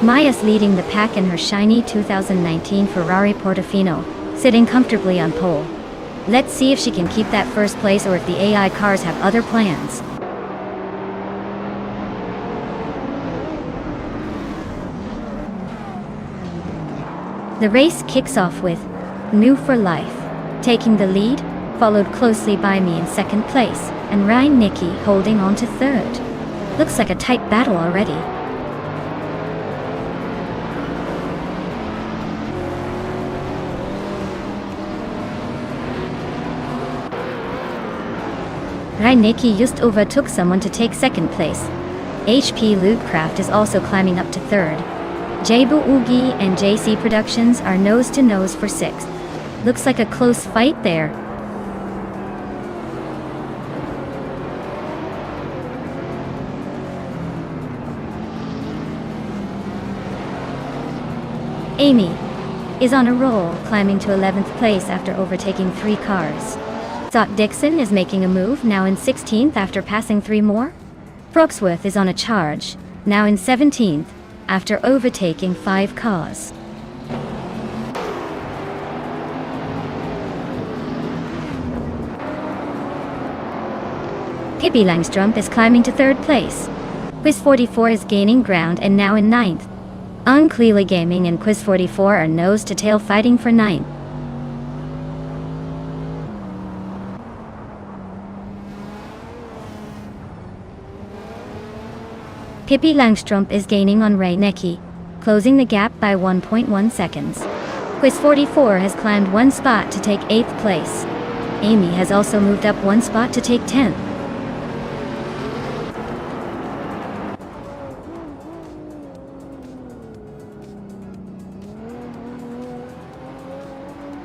Maya's leading the pack in her shiny 2019 Ferrari Portofino, sitting comfortably on pole. Let's see if she can keep that first place or if the AI cars have other plans. The race kicks off with New for Life taking the lead, followed closely by me in second place, and Ryan Nicky holding on to third. Looks like a tight battle already. Ryan Nicky just overtook someone to take second place. HP Lootcraft is also climbing up to third. Jabu Ugi and JC Productions are nose to nose for sixth. Looks like a close fight there. Amy is on a roll, climbing to 11th place after overtaking 3 cars. Scott Dixon is making a move, now in 16th after passing 3 more. Frogsworth is on a charge, now in 17th, after overtaking 5 cars. Pippi Langstrup is climbing to 3rd place. Quiz44 is gaining ground and now in 9th. Unclearly Gaming and Quiz44 are nose-to-tail fighting for 9th. Pippi Langstrup is gaining on Ray Necki, closing the gap by 1.1 seconds. Quiz44 has climbed 1 spot to take 8th place. Amy has also moved up 1 spot to take 10th.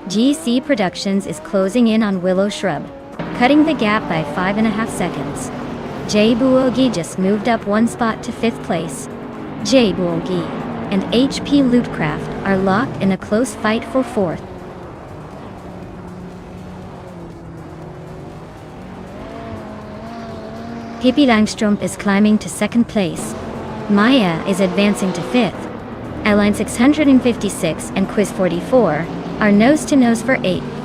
GC Productions is closing in on Willow Shrub, cutting the gap by 5.5 seconds. Jay Boogie just moved up 1 spot to 5th place. Jay Boogie and HP Lootcraft are locked in a close fight for 4th. Pippi Langstrup is climbing to 2nd place. Maya is advancing to 5th. Airline 656 and Quiz44 are nose-to-nose for 8th.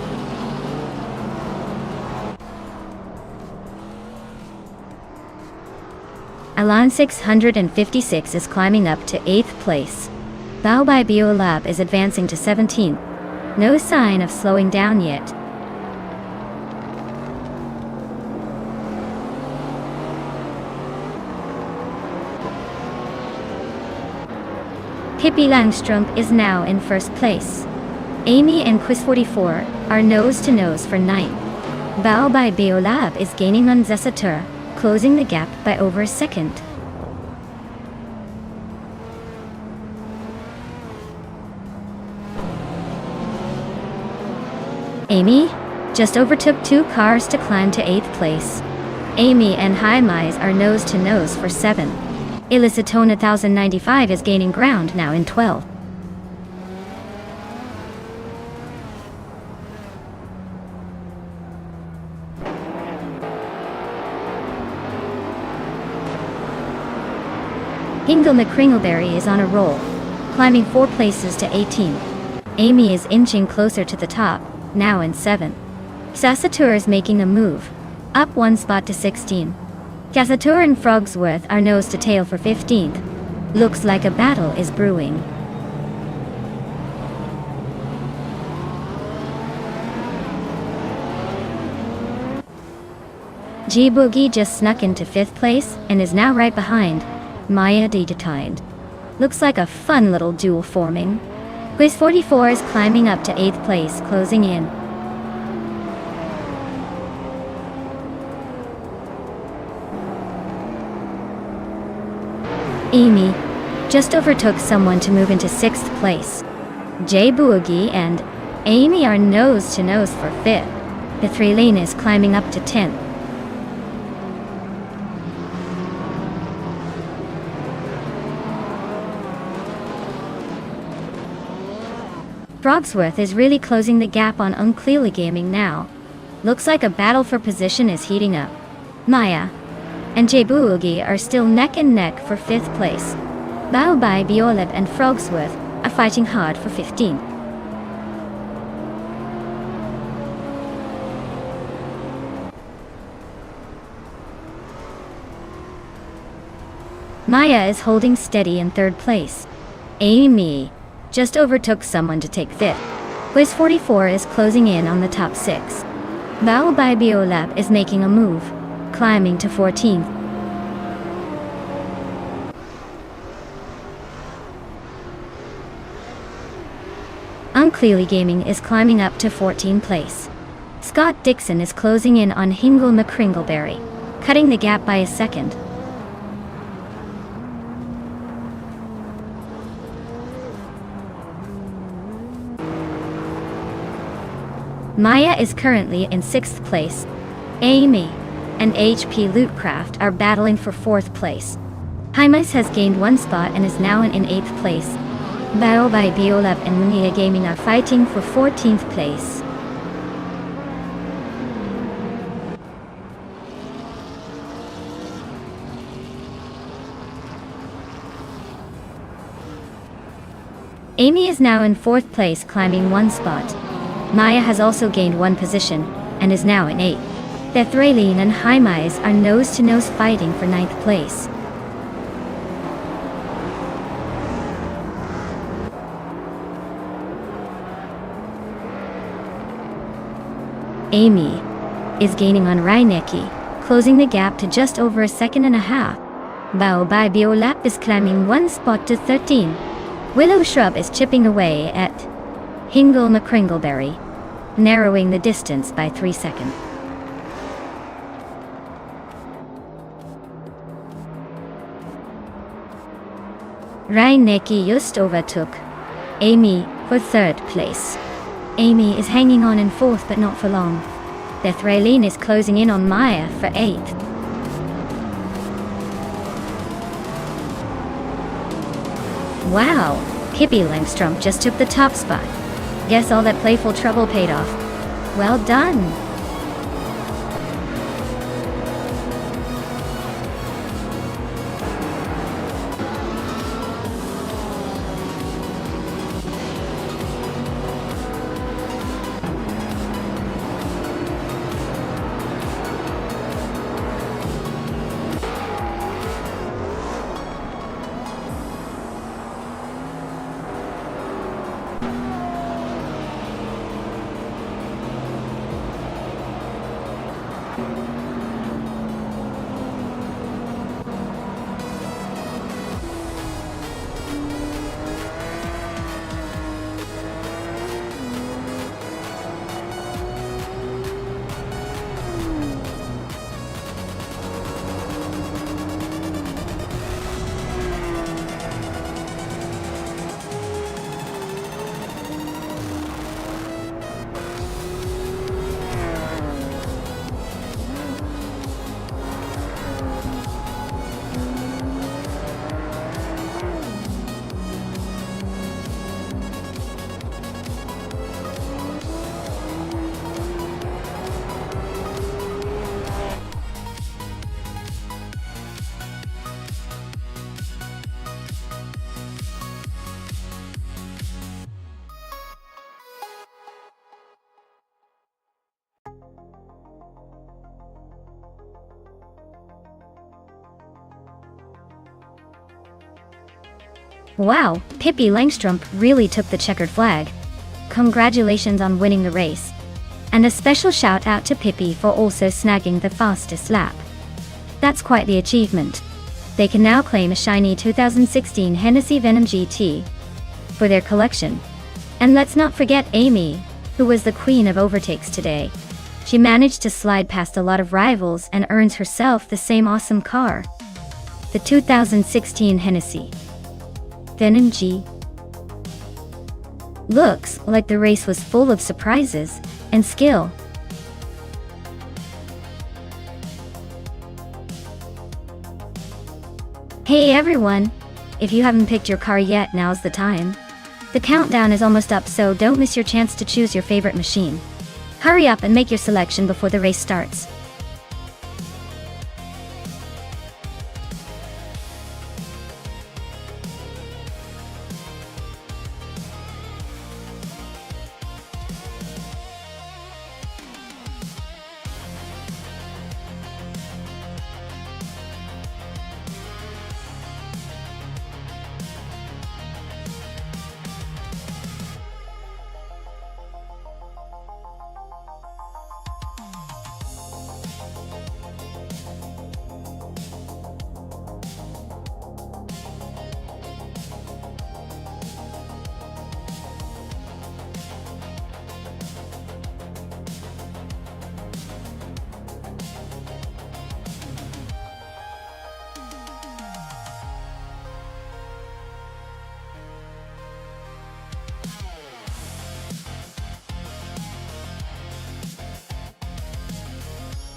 Alan 656 is climbing up to 8th place. Bao by Biolab is advancing to 17th. No sign of slowing down yet. Pippi Langstrup is now in 1st place. Amy and Quiz44 are nose-to-nose for 9th. Bao by Biolab is gaining on Zessatur, closing the gap by over a second. Amy just overtook 2 cars to climb to 8th place. Amy and Haimais are nose-to-nose for 7th. Illicitone 1095 is gaining ground now in 12th. Hingle McCringleberry is on a roll, climbing 4 places to 18th. Amy is inching closer to the top, now in 7th. Sassatur is making a move, up 1 spot to 16. Sassatur and Frogsworth are nose-to-tail for 15th. Looks like a battle is brewing. G-Boogie just snuck into 5th place and is now right behind Maya Detained. Looks like a fun little duel forming. Quiz44 is climbing up to 8th place, closing in. Amy just overtook someone to move into 6th place. Jay Boogie and Amy are nose-to-nose for 5th. The 3 lane is climbing up to 10th. Frogsworth is really closing the gap on Unclearly Gaming now. Looks like a battle for position is heating up. Maya and Jay Boogie are still neck and neck for 5th place. Bao Bai Bioleb and Frogsworth are fighting hard for 15th. Maya is holding steady in 3rd place. Amy just overtook someone to take 5th. Quiz44 is closing in on the top 6. Bao Bai Biolab is making a move, climbing to 14th. Unclearly Gaming is climbing up to 14th place. Scott Dixon is closing in on Hingle McCringleberry, cutting the gap by a second. Maya is currently in 6th place. Amy and HP Lootcraft are battling for 4th place. Hymas has gained 1 spot and is now in 8th place. Bao by Biolab and Munia Gaming are fighting for 14th place. Amy is now in 4th place, climbing 1 spot. Maya has also gained 1 position, and is now in 8th. Bethraileen and Haimais are nose-to-nose fighting for 9th place. Amy is gaining on Raineki, closing the gap to just over a second and a half. Bao Bai Biolap is climbing 1 spot to 13. Willow Shrub is chipping away at Hingle McCringleberry, narrowing the distance by 3 seconds. Raineki just overtook Amy for 3rd place. Amy is hanging on in 4th, but not for long. Bethraileen is closing in on Maya for 8th. Wow, Pippi Langstrom just took the top spot. Guess all that playful trouble paid off. Well done! Wow, Pippi Langstrom really took the checkered flag. Congratulations on winning the race. And a special shout out to Pippi for also snagging the fastest lap. That's quite the achievement. They can now claim a shiny 2016 Hennessy Venom GT for their collection. And let's not forget Amy, who was the queen of overtakes today. She managed to slide past a lot of rivals and earns herself the same awesome car. The 2016 Hennessy Venom G. Looks like the race was full of surprises and skill. Hey everyone! If you haven't picked your car yet, now's the time. The countdown is almost up, so don't miss your chance to choose your favorite machine. Hurry up and make your selection before the race starts.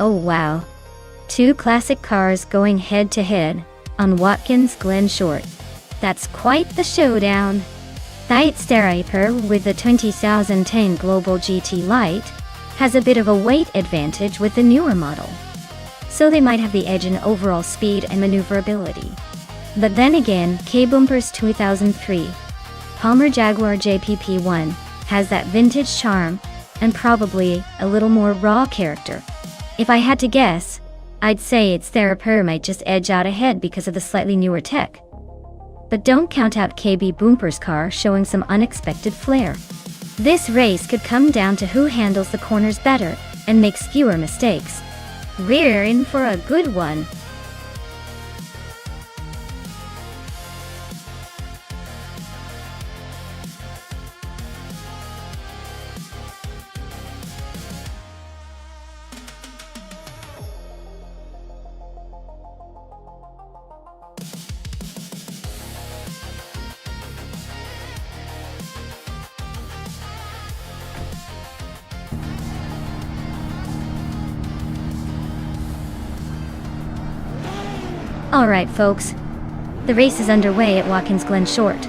Oh wow. Two classic cars going head to head on Watkins Glen Short. That's quite the showdown. Thightsteraper with the 2010 Global GT Lite has a bit of a weight advantage with the newer model, so they might have the edge in overall speed and maneuverability. But then again, K-Bumper's 2003 Palmer Jaguar JPP1 has that vintage charm and probably a little more raw character. If I had to guess, I'd say its Theraper might just edge out ahead because of the slightly newer tech. But don't count out KB Boomper's car showing some unexpected flair. This race could come down to who handles the corners better and makes fewer mistakes. We're in for a good one. Alright folks, the race is underway at Watkins Glen Short.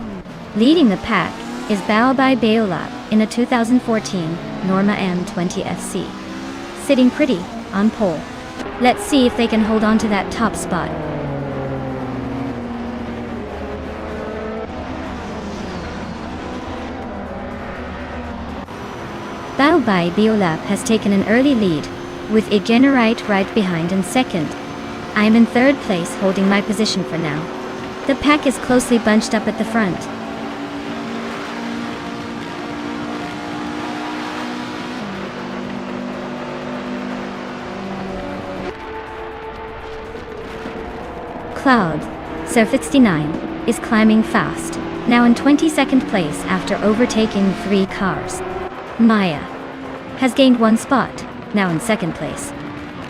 Leading the pack is Baobai Beolab in a 2014 Norma M20 FC. Sitting pretty on pole. Let's see if they can hold on to that top spot. Baobai Beolab has taken an early lead, with Igenerite right behind in second. I am in third place, holding my position for now. The pack is closely bunched up at the front. Cloud, Sir 69, is climbing fast, now in 22nd place after overtaking 3 cars. Maya has gained 1 spot, now in 2nd place.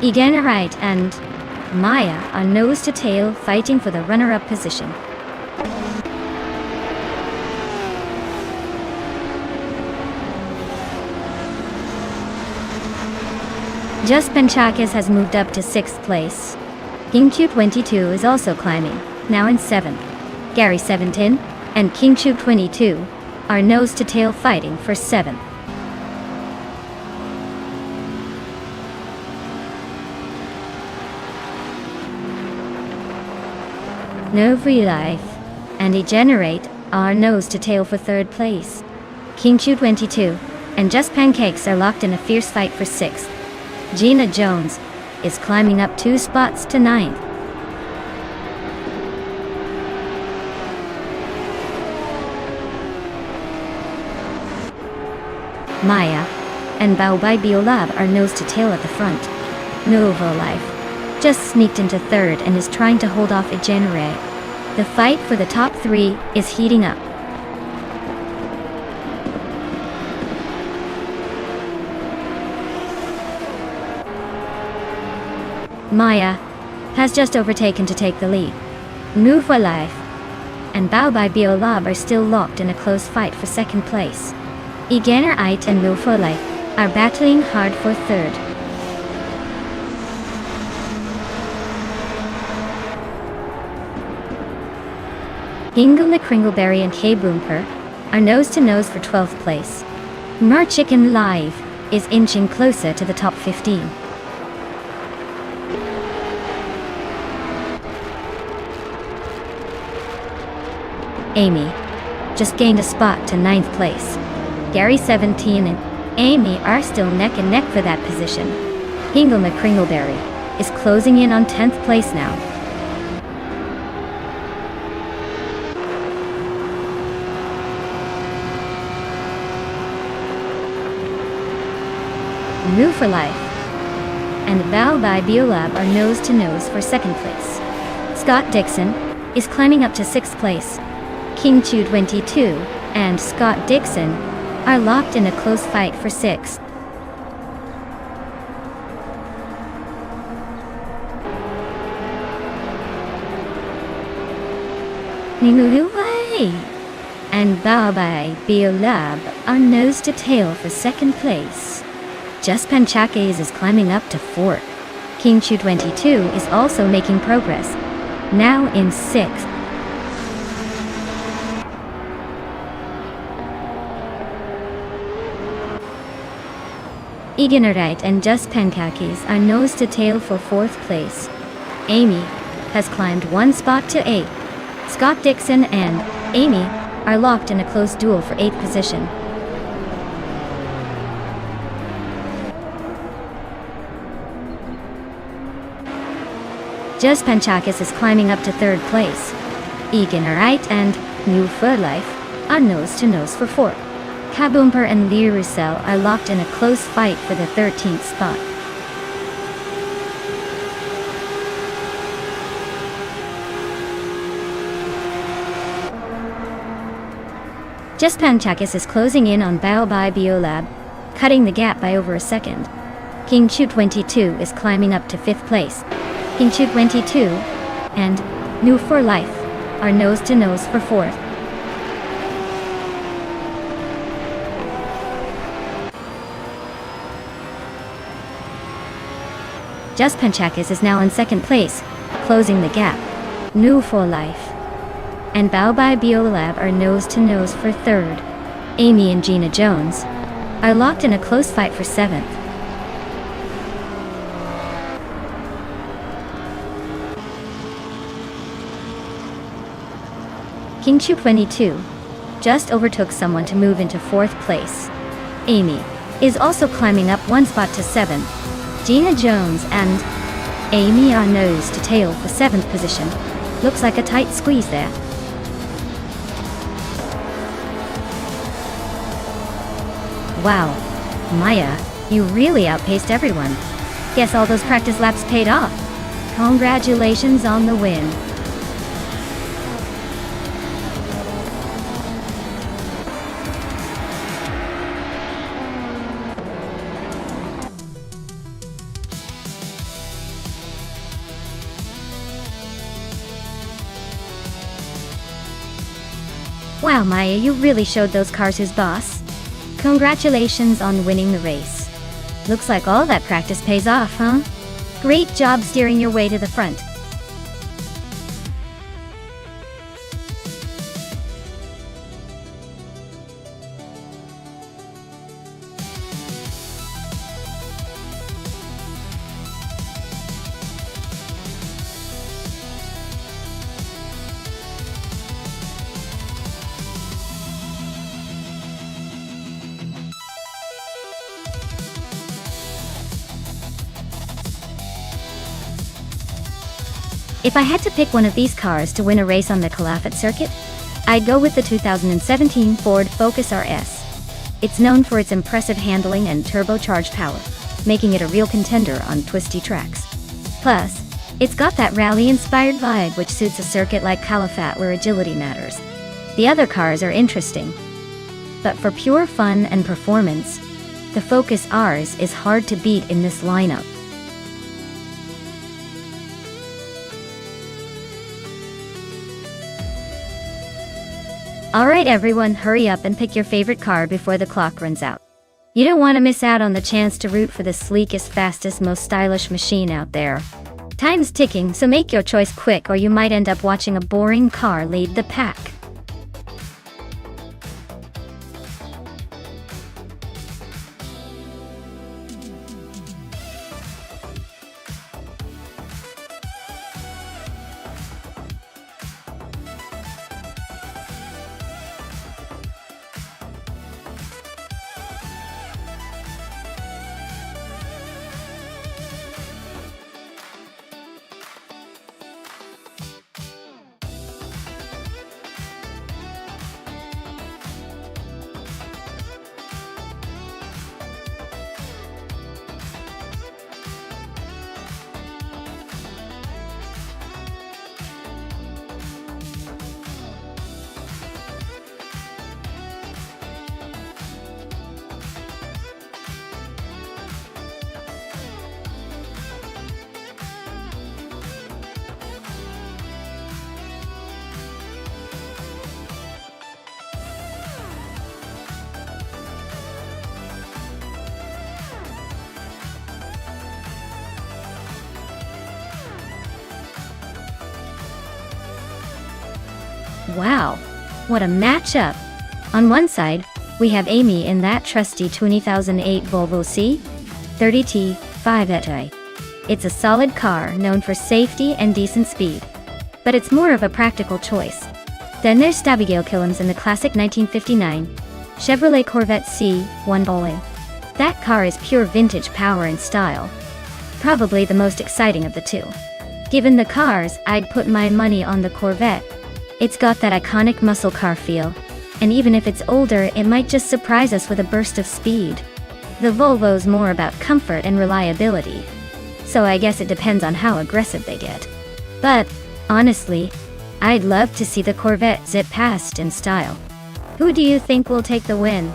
Igenerite and Maya are nose to tail fighting for the runner-up position. Just Penchakis has moved up to 6th place. KingQ22 is also climbing, now in 7th. Gary 17 and KingQ22 are nose to tail fighting for 7th. Novi Life and Egenerate are nose to tail for 3rd place. KingQ22 and Just Pancakes are locked in a fierce fight for 6th. Gina Jones is climbing up 2 spots to 9th. Maya and Baobai Beolab are nose to tail at the front. Novo Life just sneaked into 3rd and is trying to hold off Igenerate. The fight for the top 3 is heating up. Maya has just overtaken to take the lead. Nuva Life and Baobai Beolab are still locked in a close fight for 2nd place. Igenerite and Nuva Life are battling hard for 3rd. Hingle McCringleberry and K Boomper are nose to nose for 12th place. Merchicken Live is inching closer to the top 15. Amy just gained a spot to 9th place. Gary 17 and Amy are still neck and neck for that position. Hingle McCringleberry is closing in on 10th place now. New for Life and Baobai Beolab are nose to nose for 2nd place. Scott Dixon is climbing up to 6th place. KingQ22 and Scott Dixon are locked in a close fight for 6th. Ninguluway and Baobai Beolab are nose to tail for 2nd place. Just Panchakes is climbing up to 4th. KingQ22 is also making progress, now in 6th. Igenerite and Just Pancakes are nose to tail for 4th place. Amy has climbed 1 spot to 8th. Scott Dixon and Amy are locked in a close duel for 8th position. Just Panchakis is climbing up to 3rd place. Egan Right and New for Life are nose-to-nose for 4th. Kaboomper and Lirusel are locked in a close fight for the 13th spot. Just Panchakis is closing in on Baobai Biolab, cutting the gap by over a second. King Chu 22 is climbing up to 5th place. King Chu 22 and New for Life are nose-to-nose for 4th. Just Panchakis is now in 2nd place, closing the gap. New for Life and Baobai Biolab are nose-to-nose for 3rd. Amy and Gina Jones are locked in a close fight for 7th. King Chu 22 just overtook someone to move into 4th place. Amy is also climbing up 1 spot to 7th. Gina Jones and Amy are nose to tail for 7th position. Looks like a tight squeeze there. Wow, Maya, you really outpaced everyone. Guess all those practice laps paid off. Congratulations on the win. Wow, Maya, you really showed those cars who's boss. Congratulations on winning the race. Looks like all that practice pays off, huh? Great job steering your way to the front. If I had to pick one of these cars to win a race on the Calafat circuit, I'd go with the 2017 Ford Focus RS. It's known for its impressive handling and turbocharged power, making it a real contender on twisty tracks. Plus, it's got that rally-inspired vibe which suits a circuit like Calafat where agility matters. The other cars are interesting, but for pure fun and performance, the Focus RS is hard to beat in this lineup. Alright everyone, hurry up and pick your favorite car before the clock runs out. You don't want to miss out on the chance to root for the sleekest, fastest, most stylish machine out there. Time's ticking, so make your choice quick or you might end up watching a boring car lead the pack. Wow, what a matchup! On one side, we have Amy in that trusty 2008 Volvo C30T 5 It's a solid car known for safety and decent speed, but it's more of a practical choice. Then there's Abigail Killams in the classic 1959 Chevrolet Corvette C1 Bowling. That car is pure vintage power and style. Probably the most exciting of the two. Given the cars, I'd put my money on the Corvette. It's got that iconic muscle car feel, and even if it's older, it might just surprise us with a burst of speed. The Volvo's more about comfort and reliability, so I guess it depends on how aggressive they get. But, honestly, I'd love to see the Corvette zip past in style. Who do you think will take the win?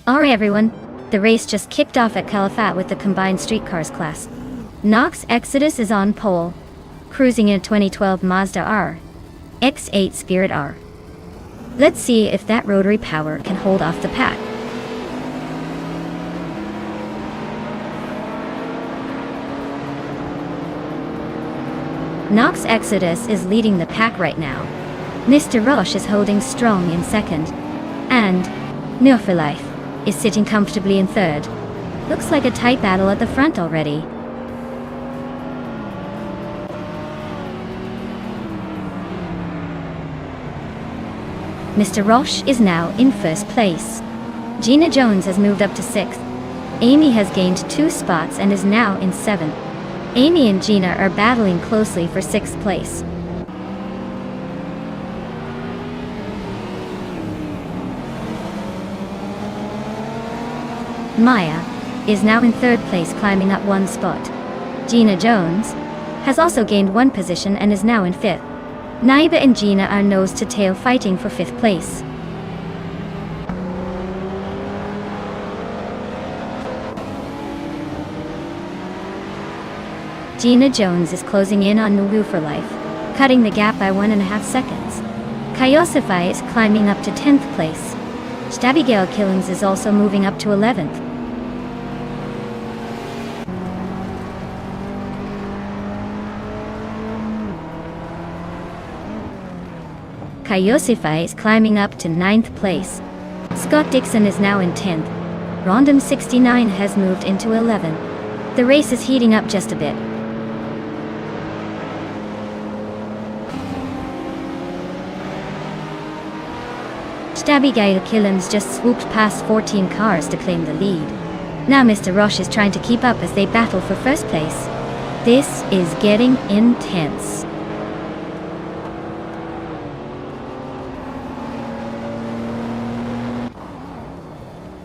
Alright everyone, the race just kicked off at Calafat with the combined streetcars class. Knox Exodus is on pole, cruising in a 2012 Mazda R, X8 Spirit R. Let's see if that rotary power can hold off the pack. Knox Exodus is leading the pack right now. Mr. Roche is holding strong in second, and No for Life is sitting comfortably in third. Looks like a tight battle at the front already. Mr. Roche is now in first place. Gina Jones has moved up to sixth. Amy has gained 2 spots and is now in seventh. Amy and Gina are battling closely for sixth place. Maya is now in third place, climbing up 1 spot. Gina Jones has also gained 1 position and is now in fifth. Naiba and Gina are nose to tail fighting for fifth place. Gina Jones is closing in on Nuwu for Life, cutting the gap by 1.5 seconds. Kayosify is climbing up to 10th place. Abigail Killams is also moving up to 11th. Kayosify is climbing up to 9th place. Scott Dixon is now in 10th. Rondom 69 has moved into 11th. The race is heating up just a bit. Abigail Killams just swooped past 14 cars to claim the lead. Now Mr. Roche is trying to keep up as they battle for first place. This is getting intense.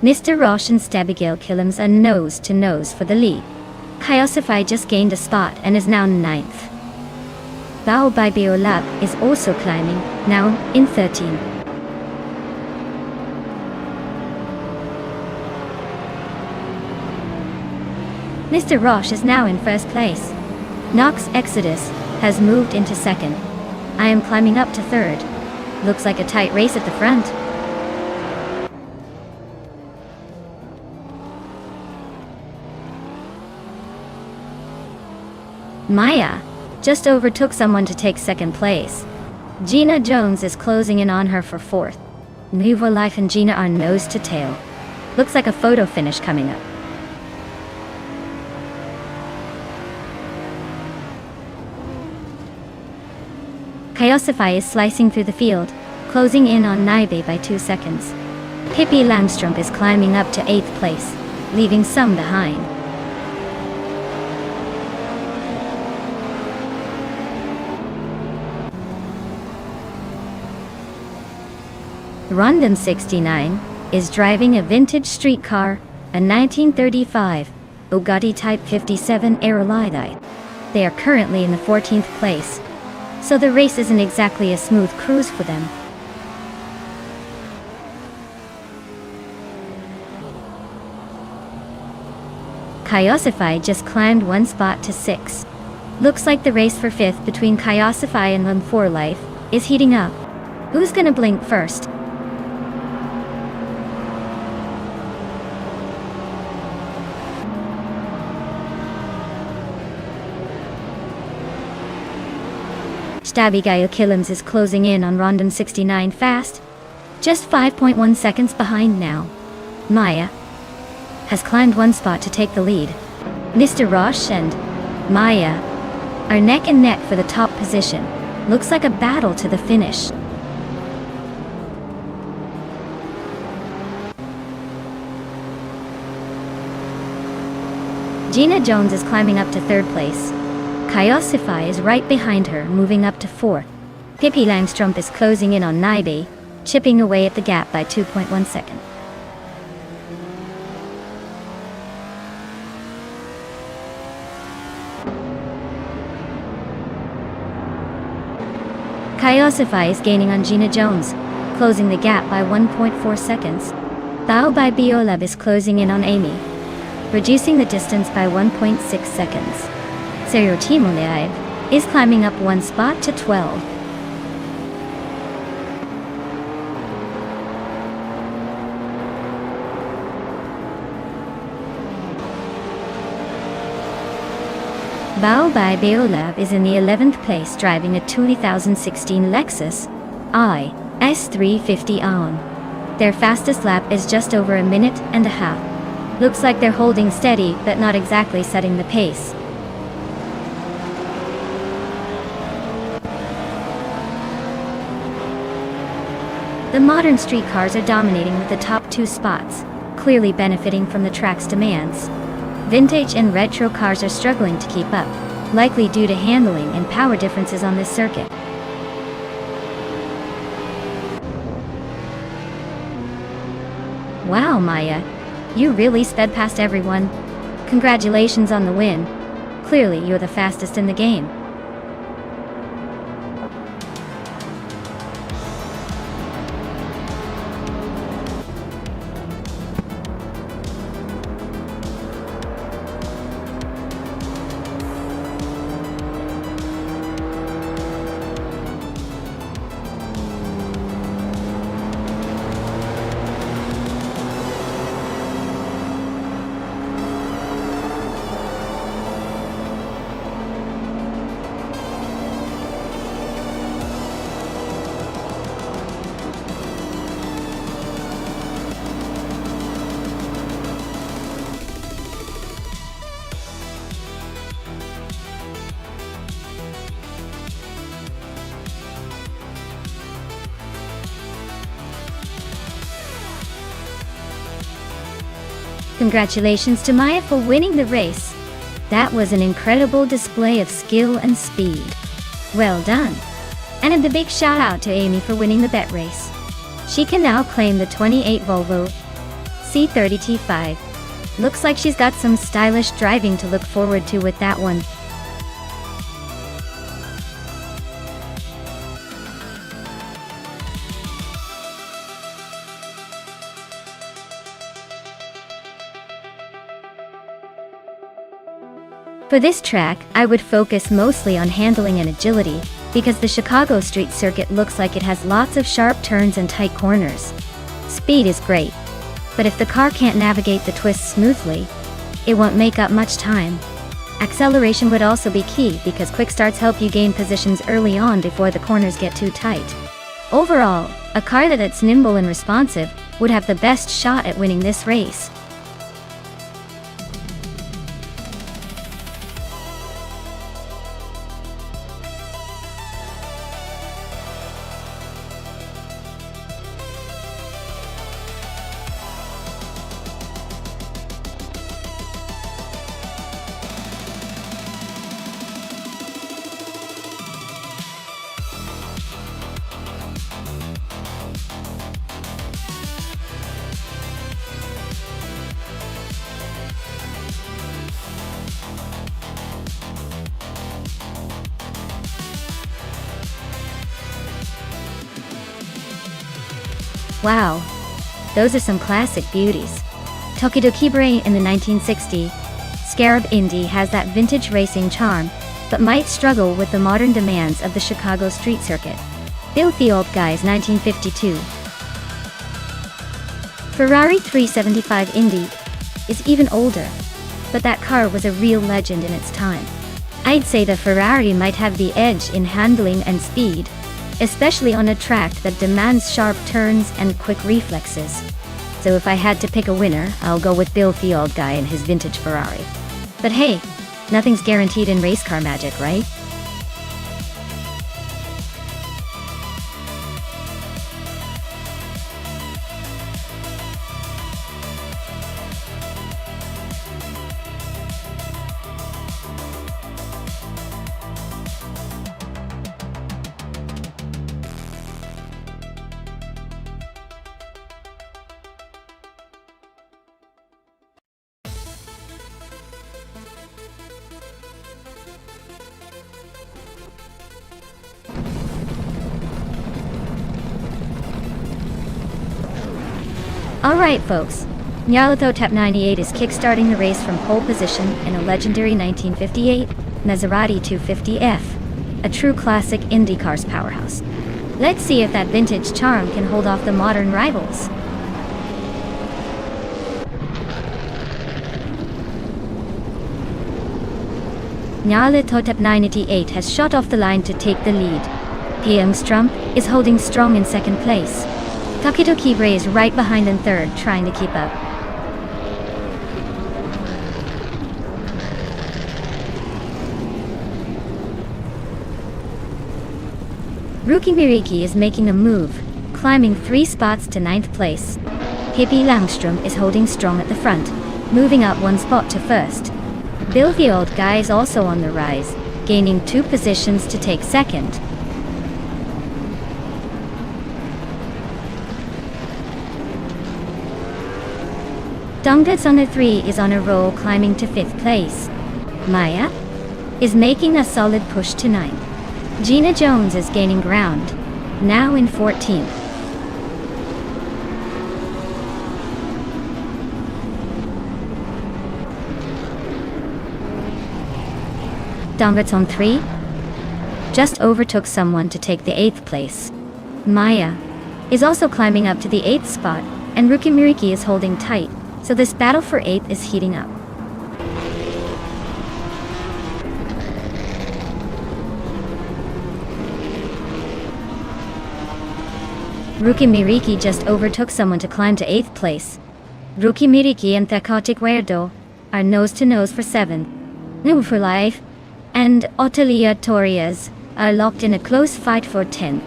Mr. Roche and Abigail Killams are nose to nose for the lead. Kayosify just gained a spot and is now 9th. Bao by Biolab is also climbing, now in 13th. Mr. Roche is now in first place. Knox Exodus has moved into second. I am climbing up to third. Looks like a tight race at the front. Maya just overtook someone to take second place. Gina Jones is closing in on her for fourth. Nuvo Life and Gina are nose to tail. Looks like a photo finish coming up. Kayosify is slicing through the field, closing in on Naibe by 2 seconds. Pippi Langstrup is climbing up to 8th place, leaving some behind. Rondom 69 is driving a vintage street car, a 1935 Bugatti Type 57 Aerolite. They are currently in the 14th place, so the race isn't exactly a smooth cruise for them. Kayosify just climbed 1 spot to 6. Looks like the race for 5th between Kayosify and Run for Life is heating up. Who's gonna blink first? Abigail Killams is closing in on Rondon 69 fast, just 5.1 seconds behind now. Maya has climbed one spot to take the lead. Mr. Roche and Maya are neck and neck for the top position. Looks like a battle to the finish. Gina Jones is climbing up to third place. Kyosify is right behind her, moving up to fourth. Pippi Langstrup is closing in on Naibe, chipping away at the gap by 2.1 seconds. Kyosify is gaining on Gina Jones, closing the gap by 1.4 seconds. Bao by Biolab is closing in on Amy, reducing the distance by 1.6 seconds. Seryo Timoleaev is climbing up one spot to 12. Bao by Biolab is in the 11th place, driving a 2016 Lexus IS350 on. Their fastest lap is just over a minute and a half. Looks like they're holding steady, but not exactly setting the pace. The modern street cars are dominating with the top two spots, clearly benefiting from the track's demands. Vintage and retro cars are struggling to keep up, likely due to handling and power differences on this circuit. Wow, Maya, you really sped past everyone. Congratulations on the win. Clearly you're the fastest in the game. Congratulations to Maya for winning the race. That was an incredible display of skill and speed. Well done. And a big shout out to Amy for winning the bet race. She can now claim the 28 Volvo C30 T5. Looks like she's got some stylish driving to look forward to with that one. For this track, I would focus mostly on handling and agility, because the Chicago street circuit looks like it has lots of sharp turns and tight corners. Speed is great, but if the car can't navigate the twists smoothly, it won't make up much time. Acceleration would also be key, because quick starts help you gain positions early on before the corners get too tight. Overall, a car that's nimble and responsive would have the best shot at winning this race. Wow, those are some classic beauties. Tokidoki Bray in the 1960s, Scarab Indy has that vintage racing charm, but might struggle with the modern demands of the Chicago street circuit. Filthy Old Guys 1952. Ferrari 375 Indy is even older, but that car was a real legend in its time. I'd say the Ferrari might have the edge in handling and speed, especially on a track that demands sharp turns and quick reflexes. So if I had to pick a winner, I'll go with Bill the old guy and his vintage Ferrari. But hey, nothing's guaranteed in race car magic, right? Alright folks, Nyarlathotep 98 is kickstarting the race from pole position in a legendary 1958 Maserati 250F, a true classic IndyCar's powerhouse. Let's see if that vintage charm can hold off the modern rivals. Nyarlathotep 98 has shot off the line to take the lead. Piangstrump is holding strong in second place. Takito Kibre is right behind in third, trying to keep up. Ruki Miriki is making a move, climbing 3 spots to 9th place. Pippi Langstrom is holding strong at the front, moving up 1 spot to first. Bill the old guy is also on the rise, gaining 2 positions to take second. Dongdatsona 3 is on a roll, climbing to 5th place. Maya is making a solid push to 9th. Gina Jones is gaining ground, now in 14th. Dongdatsona 3 just overtook someone to take the 8th place. Maya is also climbing up to the 8th spot, and Ruki Miriki is holding tight. So this battle for 8th is heating up. Ruki Miriki just overtook someone to climb to 8th place. Ruki Miriki and Thekatik Werdo are nose to nose for 7th. New for life, and Otelia Torres are locked in a close fight for 10th.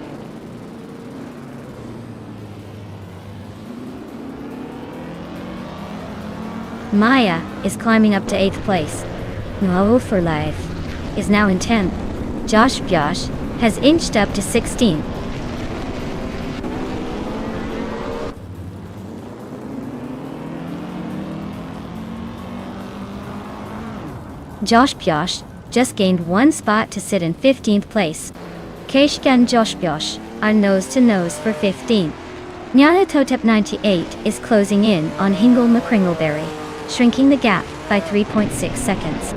Maya is climbing up to 8th place. Nuovo for life is now in 10th. Josh Bjosh has inched up to 16th. Josh Bjosh just gained 1 spot to sit in 15th place. Keshka and Josh Bjosh are nose to nose for 15th. Nyarlathotep 98 is closing in on Hingle McCringleberry, shrinking the gap by 3.6 seconds.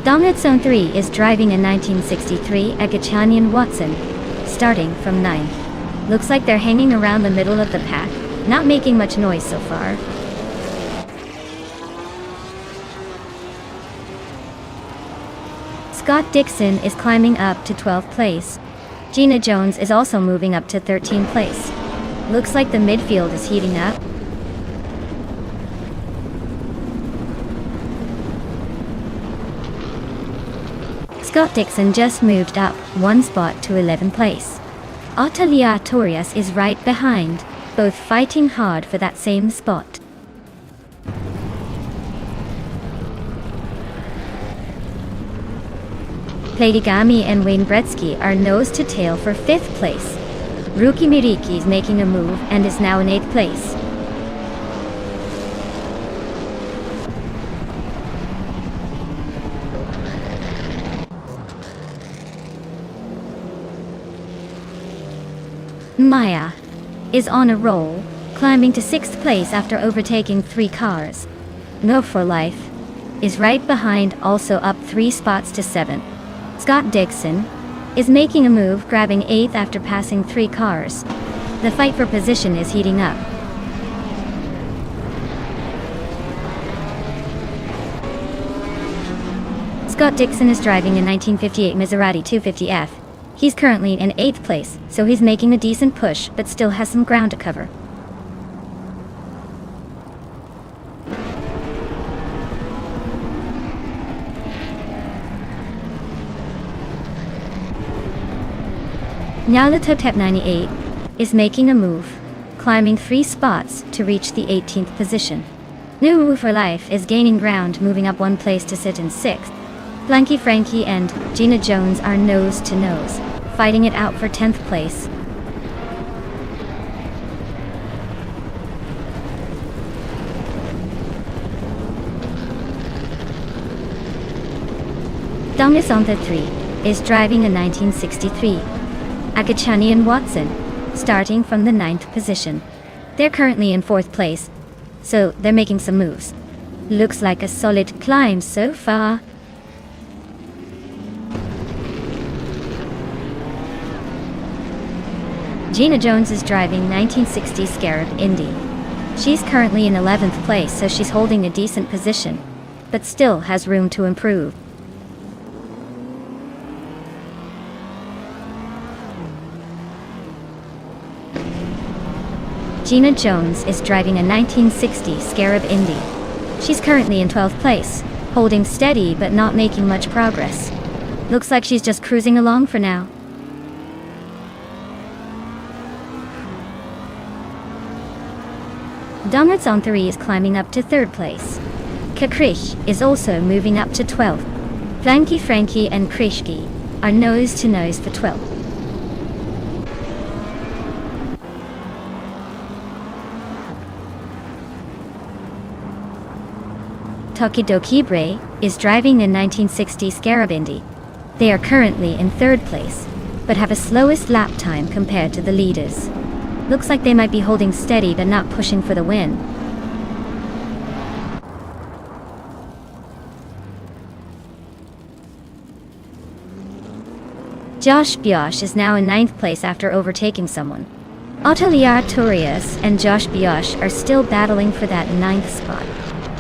Dongdatsona 3 is driving a 1963 Agachanian Watson, starting from 9th. Looks like they're hanging around the middle of the pack, not making much noise so far. Scott Dixon is climbing up to 12th place. Gina Jones is also moving up to 13th place. Looks like the midfield is heating up. Scott Dixon just moved up 1 spot to 11th place. Otelia Torres is right behind, both fighting hard for that same spot. Platigami and Wayne Gretzky are nose to tail for 5th place. Ruki Miriki is making a move and is now in 8th place. Maya is on a roll, climbing to 6th place after overtaking 3 cars. No for Life is right behind, also up 3 spots to 7th. Scott Dixon is making a move, grabbing 8th after passing 3 cars. The fight for position is heating up. Scott Dixon is driving a 1958 Maserati 250F. He's currently in 8th place, so he's making a decent push, but still has some ground to cover. Nyarlathotep 98 is making a move, climbing 3 spots to reach the 18th position. New Move for Life is gaining ground, moving up 1 place to sit in 6th. Blanky Frankie and Gina Jones are nose to nose, fighting it out for 10th place. Dongasonta 3 is driving a 1963 Agachani and Watson, starting from the 9th position. They're currently in 4th place, so they're making some moves. Looks like a solid climb so far. Gina Jones is driving 1960 Scarab Indy. She's currently in 11th place, so she's holding a decent position, but still has room to improve. Gina Jones is driving a 1960 Scarab Indy. She's currently in 12th place, holding steady but not making much progress. Looks like she's just cruising along for now. Dongatson3 is climbing up to 3rd place. Kakrish is also moving up to 12th. Blanky Frankie and Krishki are nose to nose for 12th. Tokidokibre is driving a 1960 Scarab Indy. They are currently in 3rd place, but have a slowest lap time compared to the leaders. Looks like they might be holding steady but not pushing for the win. Josh Biosh is now in 9th place after overtaking someone. Atelier Torias and Josh Biosh are still battling for that 9th spot.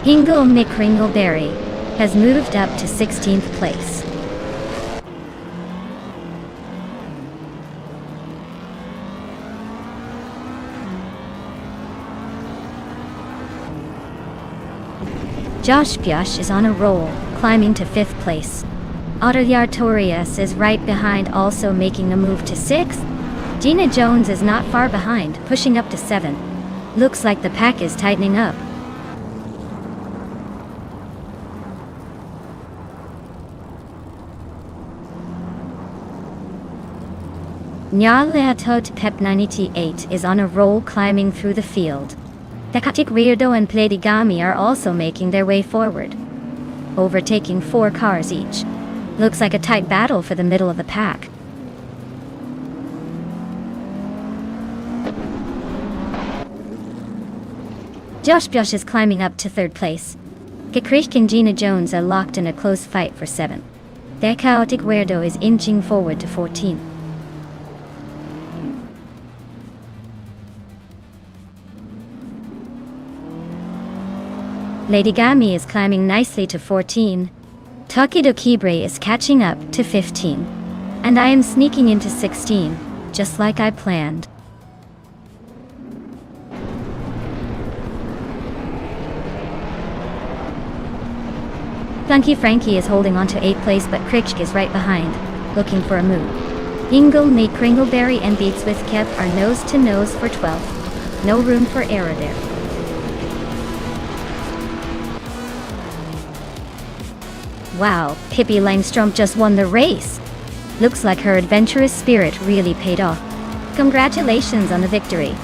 Hingle McRingleberry has moved up to 16th place. Josh Biosh is on a roll, climbing to 5th place. Atelier Torias is right behind, also making a move to 6th. Gina Jones is not far behind, pushing up to 7th. Looks like the pack is tightening up. Nyarlathotep 98 is on a roll, climbing through the field. Takatik Weirdo and Pledigami are also making their way forward, overtaking 4 cars each. Looks like a tight battle for the middle of the pack. Josh Biosh is climbing up to 3rd place. Kakrishk and Gina Jones are locked in a close fight for 7th. Their Chaotic Weirdo is inching forward to 14th. Lady Gami is climbing nicely to 14. Tokidokibre is catching up to 15. And I am sneaking into 16, just like I planned. Blanky Frankie is holding on to 8th place, but Kritschk is right behind, looking for a move. Ingle, Nate Kringleberry and Beats with Kev are nose to nose for 12th. No room for error there. Wow, Pippi Langstrom just won the race. Looks like her adventurous spirit really paid off. Congratulations on the victory.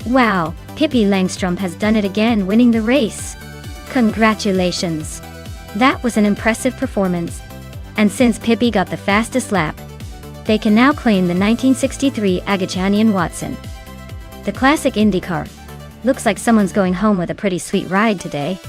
Wow, Pippi Langstrom has done it again, winning the race. Congratulations. That was an impressive performance. And since Pippi got the fastest lap, they can now claim the 1963 Agachanian Watson. The classic IndyCar. Looks like someone's going home with a pretty sweet ride today.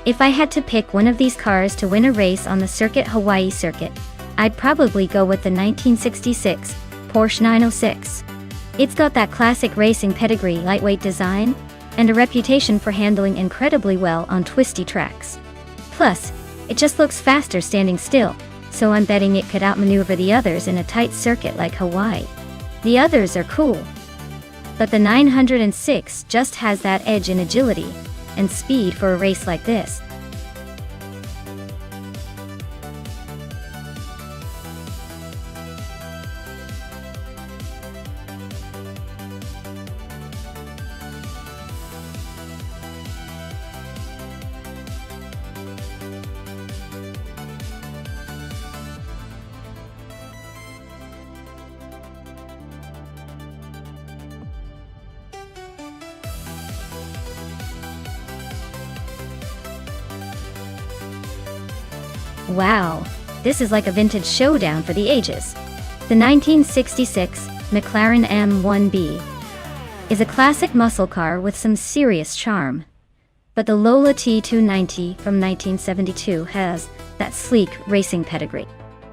If I had to pick one of these cars to win a race on the Hawaii circuit, I'd probably go with the 1966 Porsche 906. It's got that classic racing pedigree, lightweight design, and a reputation for handling incredibly well on twisty tracks. Plus, it just looks faster standing still, so I'm betting it could outmaneuver the others in a tight circuit like Hawaii. The others are cool, but the 906 just has that edge in agility and speed for a race like this. Wow, this is like a vintage showdown for the ages. The 1966 McLaren M1B is a classic muscle car with some serious charm. But the Lola T290 from 1972 has that sleek racing pedigree.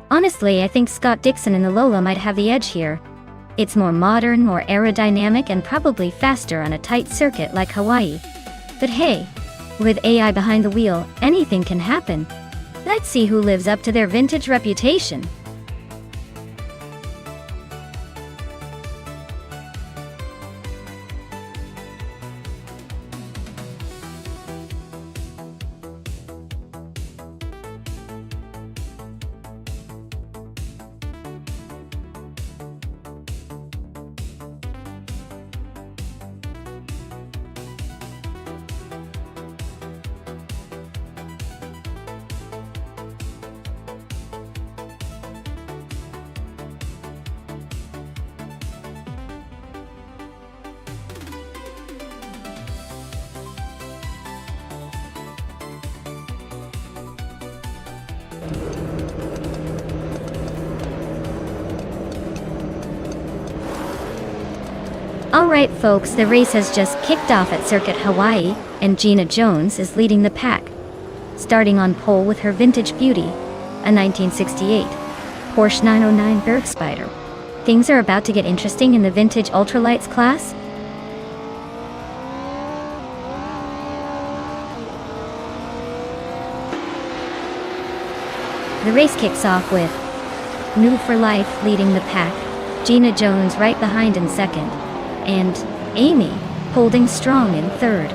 Honestly, I think Scott Dixon in the Lola might have the edge here. It's more modern, more aerodynamic, and probably faster on a tight circuit like Hawaii. But hey, with AI behind the wheel, anything can happen. Let's see who lives up to their vintage reputation. Alright folks, the race has just kicked off at Circuit Hawaii, and Gina Jones is leading the pack. Starting on pole with her vintage beauty, a 1968 Porsche 909 Bergspider. Things are about to get interesting in the vintage ultralights class. The race kicks off with New for Life leading the pack, Gina Jones right behind in second, and Amy holding strong in third.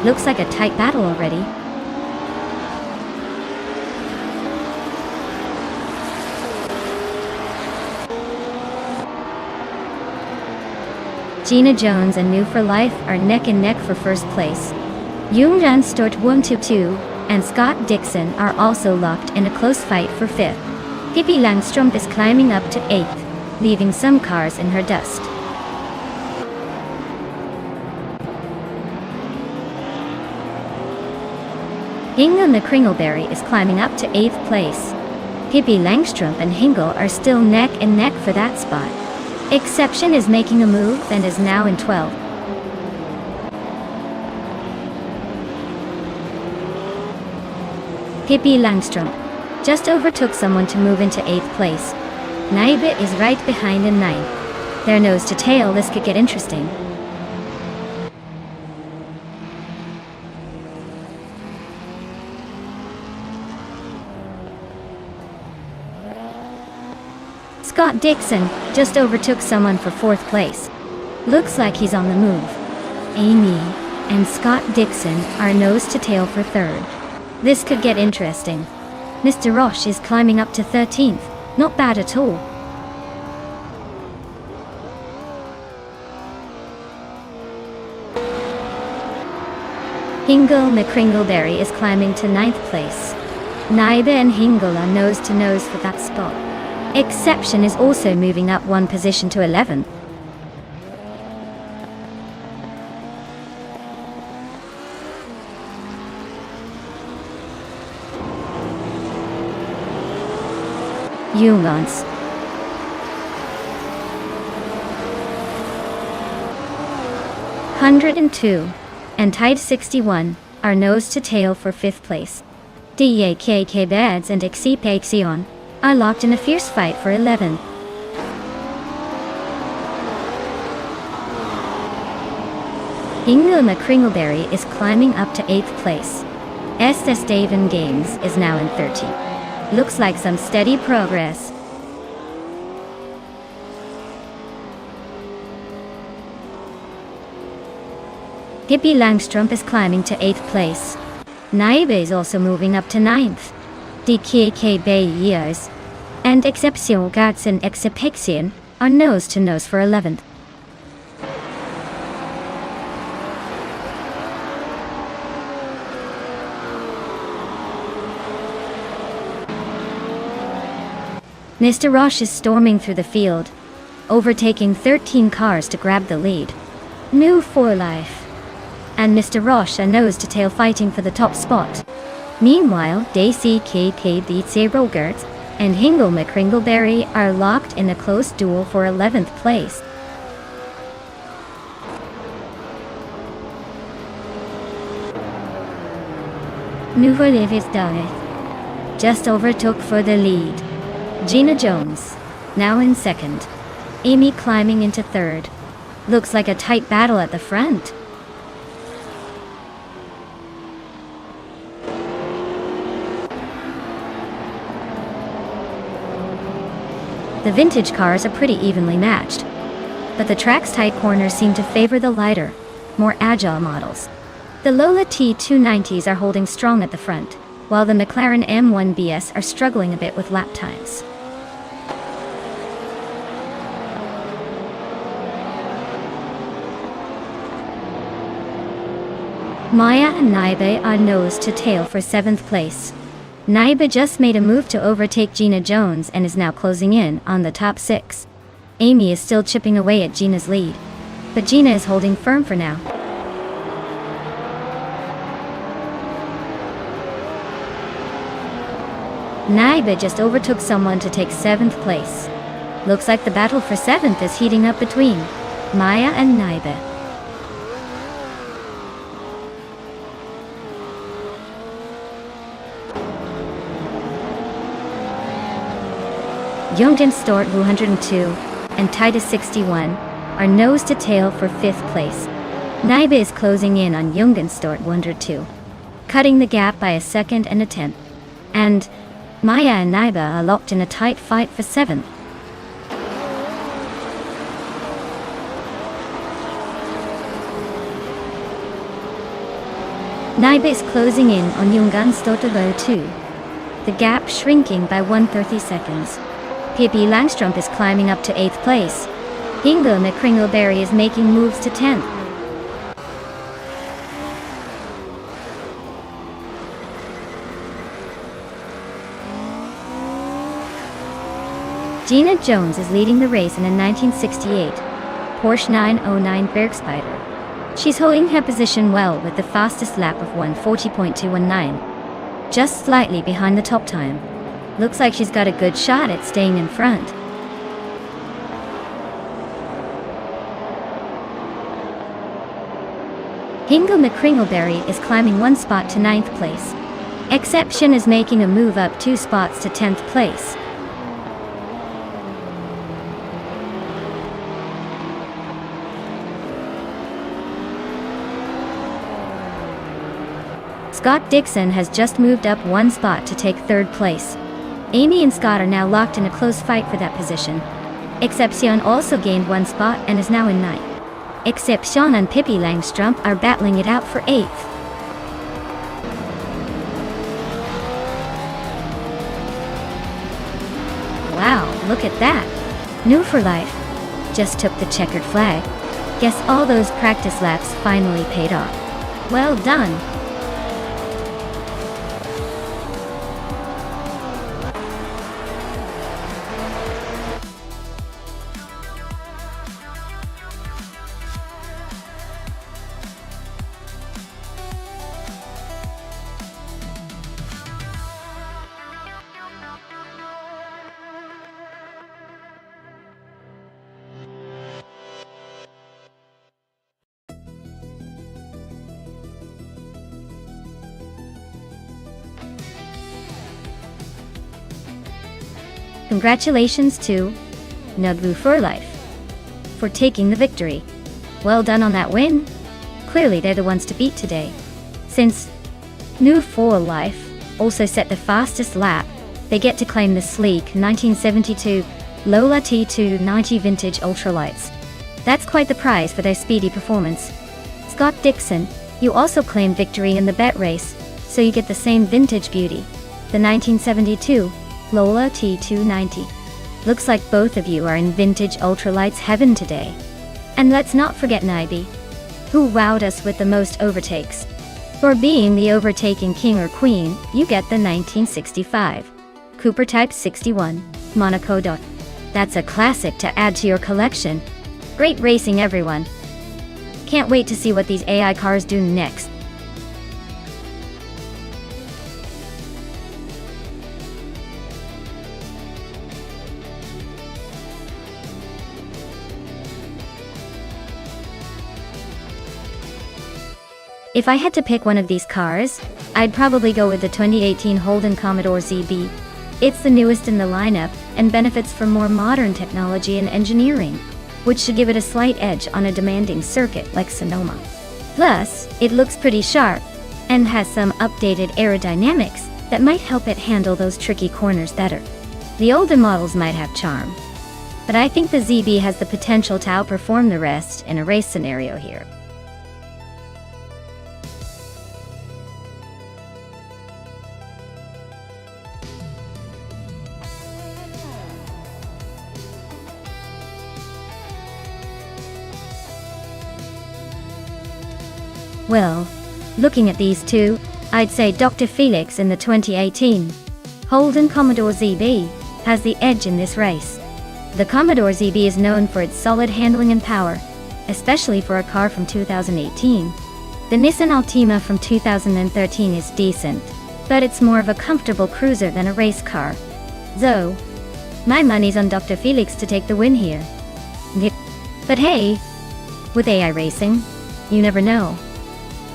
Looks like a tight battle already. Gina Jones and New for Life are neck and neck for first place. Jungjan Stort 122 and Scott Dixon are also locked in a close fight for fifth. Pippi Langstrom is climbing up to eighth, leaving some cars in her dust. Hingle the Kringleberry is climbing up to 8th place. Pippi Langstrom and Hingle are still neck and neck for that spot. Exception is making a move and is now in 12th. Pippi Langstrom just overtook someone to move into 8th place. Naibe is right behind in 9th. Their nose to tail, this could get interesting. Scott Dixon just overtook someone for 4th place. Looks like he's on the move. Amy and Scott Dixon are nose to tail for 3rd. This could get interesting. Mr. Roche is climbing up to 13th. Not bad at all. Hingle McCringleberry is climbing to 9th place. Naibe and Hingle are nose to nose for that spot. Exception is also moving up one position to 11th. Jungans 102 and Tide 61 are nose to tail for 5th place. DAKK Beds and Exception are locked in a fierce fight for 11th. Hingle McCringleberry is climbing up to 8th place. SS Daven Games is now in 30. Looks like some steady progress. Pippi Langstrumpf is climbing to 8th place. Naibe is also moving up to 9th. DKK Bay Years and Exception Guards and Exception are nose to nose for 11th. Mr. Roche is storming through the field, overtaking 13 cars to grab the lead. New for life. And Mr. Roche are nose to tail fighting for the top spot. Meanwhile, DCKK Dietze Rogerts and Hingle McCringleberry are locked in a close duel for 11th place. Nouveau David just overtook for the lead. Gina Jones, now in 2nd. Amy climbing into 3rd. Looks like a tight battle at the front. The vintage cars are pretty evenly matched, but the track's tight corners seem to favor the lighter, more agile models. The Lola T290s are holding strong at the front, while the McLaren M1BS are struggling a bit with lap times. Maya and Naibe are nose to tail for 7th place. Naibe just made a move to overtake Gina Jones and is now closing in on the top 6. Amy is still chipping away at Gina's lead, but Gina is holding firm for now. Naibe just overtook someone to take 7th place. Looks like the battle for 7th is heating up between Maya and Naibe. Jungenstorp 102 and Titus 61 are nose to tail for 5th place. Naibe is closing in on Jungenstorp 102, cutting the gap by a 2nd and a 10th. And Maya and Naibe are locked in a tight fight for 7th. Naibe is closing in on Jungenstorp 2, the gap shrinking by 1/30 seconds. Pippi Langstrumpf is climbing up to 8th place. Hingle McCringleberry is making moves to 10th. Gina Jones is leading the race in a 1968 Porsche 909 Bergspider. She's holding her position well with the fastest lap of 1:40.219, just slightly behind the top time. Looks like she's got a good shot at staying in front. Hingle McCringleberry is climbing 1 spot to 9th place. Exception is making a move up 2 spots to 10th place. Scott Dixon has just moved up 1 spot to take 3rd place. Amy and Scott are now locked in a close fight for that position. Exception also gained 1 spot and is now in 9th. Exception and Pippi Langstrumpf are battling it out for 8th. Wow, look at that. New for life. Just took the checkered flag. Guess all those practice laps finally paid off. Well done. Congratulations to Nuglu for Life for taking the victory. Well done on that win. Clearly they're the ones to beat today. Since New for Life also set the fastest lap, they get to claim the sleek 1972 Lola T290 Vintage Ultralights. That's quite the prize for their speedy performance. Scott Dixon, you also claimed victory in the bet race, so you get the same vintage beauty, the 1972 Lola T290. Looks like both of you are in vintage ultralights heaven today. And let's not forget Naibi, who wowed us with the most overtakes. For being the overtaking king or queen, you get the 1965 Cooper Type 61 Monaco Dot. That's a classic to add to your collection. Great racing, everyone. Can't wait to see what these AI cars do next. If I had to pick one of these cars, I'd probably go with the 2018 Holden Commodore ZB. It's the newest in the lineup and benefits from more modern technology and engineering, which should give it a slight edge on a demanding circuit like Sonoma. Plus, it looks pretty sharp and has some updated aerodynamics that might help it handle those tricky corners better. The older models might have charm, but I think the ZB has the potential to outperform the rest in a race scenario here. Well, looking at these two, I'd say Dr. Felix in the 2018 Holden Commodore ZB has the edge in this race. The Commodore ZB is known for its solid handling and power, especially for a car from 2018. The Nissan Altima from 2013 is decent, but it's more of a comfortable cruiser than a race car. So, my money's on Dr. Felix to take the win here. But hey, with AI racing, you never know.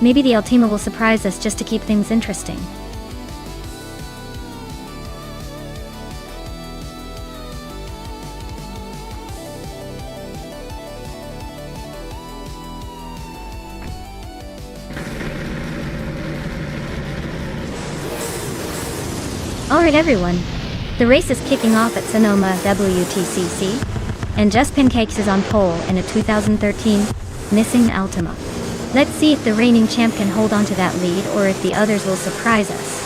Maybe the Altima will surprise us just to keep things interesting. Alright everyone, the race is kicking off at Sonoma WTCC, and Just Pancakes is on pole in a 2013 Nissan Altima. Let's see if the reigning champ can hold on to that lead or if the others will surprise us.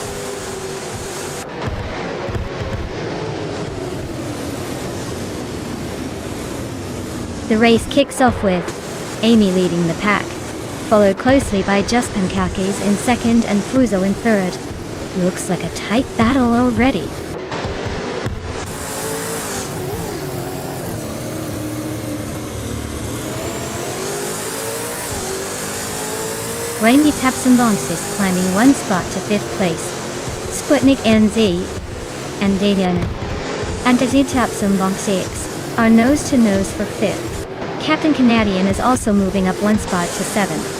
The race kicks off with Amy leading the pack, followed closely by Just Pancakes in second and Fuso in third. Looks like a tight battle already. Rainy Tapsambonks is climbing one spot to 5th place. Sputnik NZ and Dadian Antazi Tapsambonks X are nose to nose for 5th. Captain Canadian is also moving up one spot to 7th.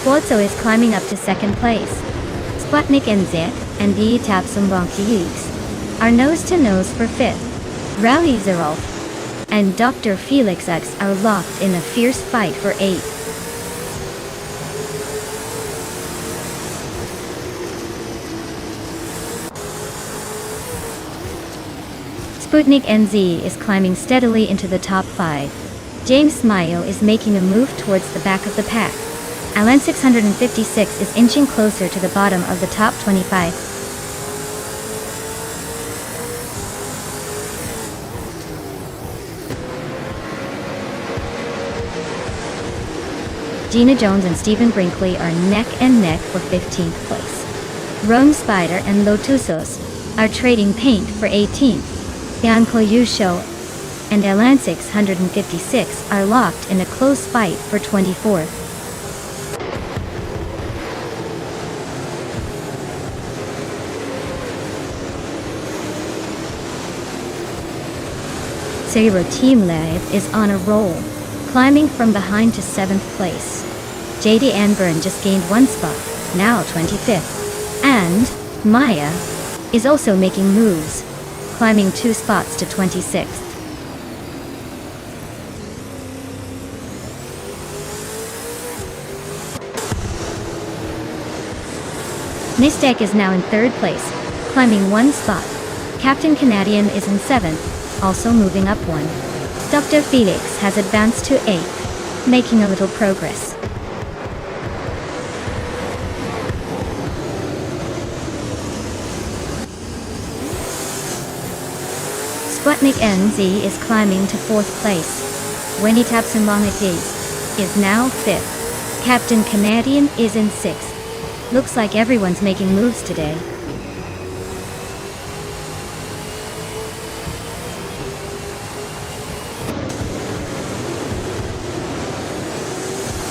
Guozzo is climbing up to 2nd place. Sputnik NZ and D Tapsambonks X are nose to nose for 5th. Rowdy Zerolf and Dr. Felix X are locked in a fierce fight for 8th. Sputnik NZ is climbing steadily into the top 5. James Mayo is making a move towards the back of the pack. Alan 656 is inching closer to the bottom of the top 25. Gina Jones and Stephen Brinkley are neck and neck for 15th place. Rome Spider and Lotusos are trading paint for 18th. Yanko Yusho and Elan 656 are locked in a close fight for 24th. Zero Team Live is on a roll, climbing from behind to 7th place. JD Anburn just gained 1 spot, now 25th. And Maya is also making moves, climbing 2 spots to 26th. Nonstop is now in 3rd place, climbing 1 spot. Captain Canadian is in 7th, also moving up 1. Dr. Felix has advanced to 8th, making a little progress. Sputnik NZ is climbing to 4th place. Wendy Tapsambongakis is now 5th. Captain Canadian is in 6th. Looks like everyone's making moves today.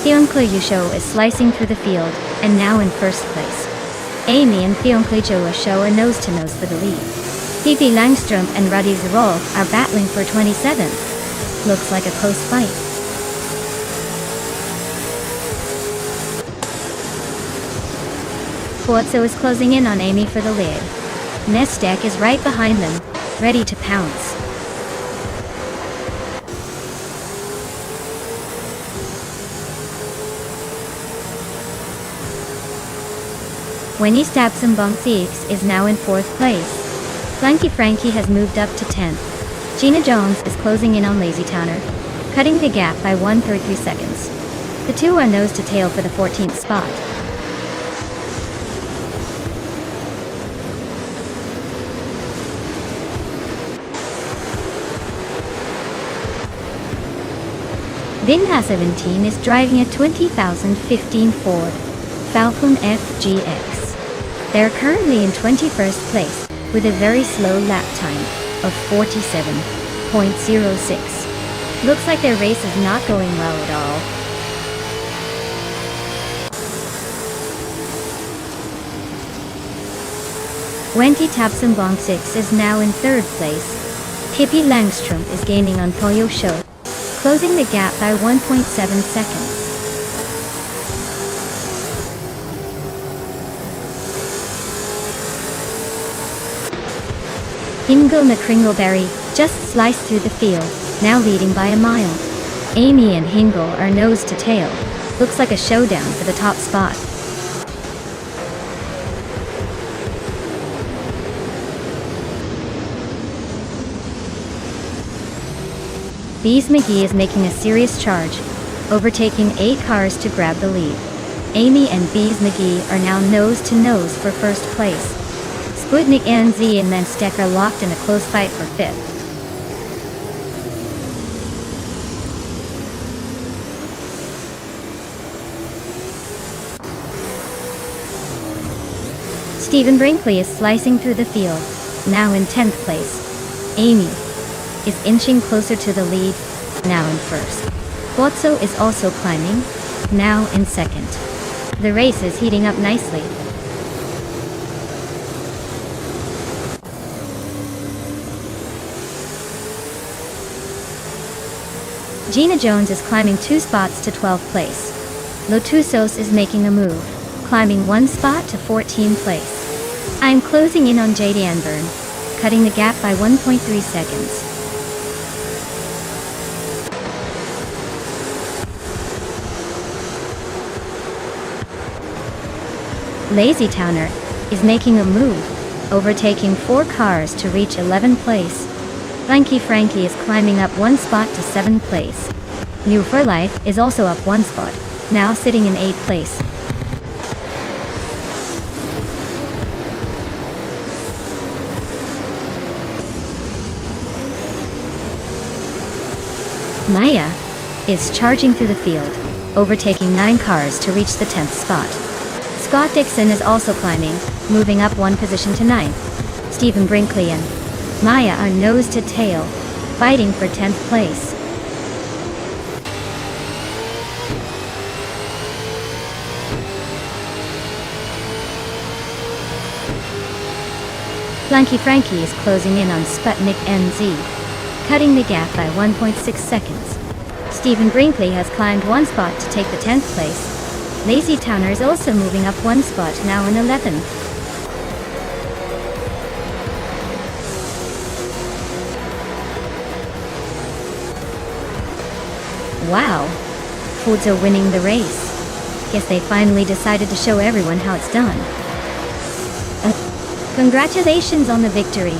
Theonkle Yusho is slicing through the field, and now in 1st place. Amy and Theonkle Yusho are nose-to-nose for the lead. Pippi Langstrom and Ruddy Zerol are battling for 27th. Looks like a close fight. Forzo is closing in on Amy for the lead. Nonstop is right behind them, ready to pounce. Wendy Tapsambongakis is now in 4th place. Frankie has moved up to 10th. Gina Jones is closing in on Lazy Towner, cutting the gap by 1.3 seconds. The two are nose to tail for the 14th spot. Vinha 17 is driving a 2015 Ford Falcon FGX. They're currently in 21st place with a very slow lap time of 47.06. Looks like their race is not going well at all. Wendy Tapsambongakis is now in 3rd place. Pippi Langstrom is gaining on Poyo Show, closing the gap by 1.7 seconds. Ingo McCringleberry just sliced through the field, now leading by a mile. Amy and Hingle are nose to tail. Looks like a showdown for the top spot. Bees McGee is making a serious charge, overtaking 8 cars to grab the lead. Amy and Bees McGee are now nose to nose for 1st place. Sputnik NZ and Nonstop are locked in a close fight for 5th. Stephen Brinkley is slicing through the field, now in 10th place. Amy is inching closer to the lead, now in 1st. Forzo is also climbing, now in 2nd. The race is heating up nicely. Gina Jones is climbing 2 spots to 12th place. Lotusos is making a move, climbing 1 spot to 14th place. I'm closing in on JD Anburn, cutting the gap by 1.3 seconds. Lazy Towner is making a move, overtaking 4 cars to reach 11th place. Frankie is climbing up 1 spot to 7th place. New for Life is also up 1 spot, now sitting in 8th place. Maya is charging through the field, overtaking 9 cars to reach the 10th spot. Scott Dixon is also climbing, moving up 1 position to 9th. Stephen Brinkley and Maya are nose to tail, fighting for 10th place. Frankie is closing in on Sputnik NZ, cutting the gap by 1.6 seconds. Stephen Brinkley has climbed 1 spot to take the 10th place. Lazy Towner is also moving up one spot, now in 11th. Wow, Fords are winning the race. Guess they finally decided to show everyone how it's done. Congratulations on the victory.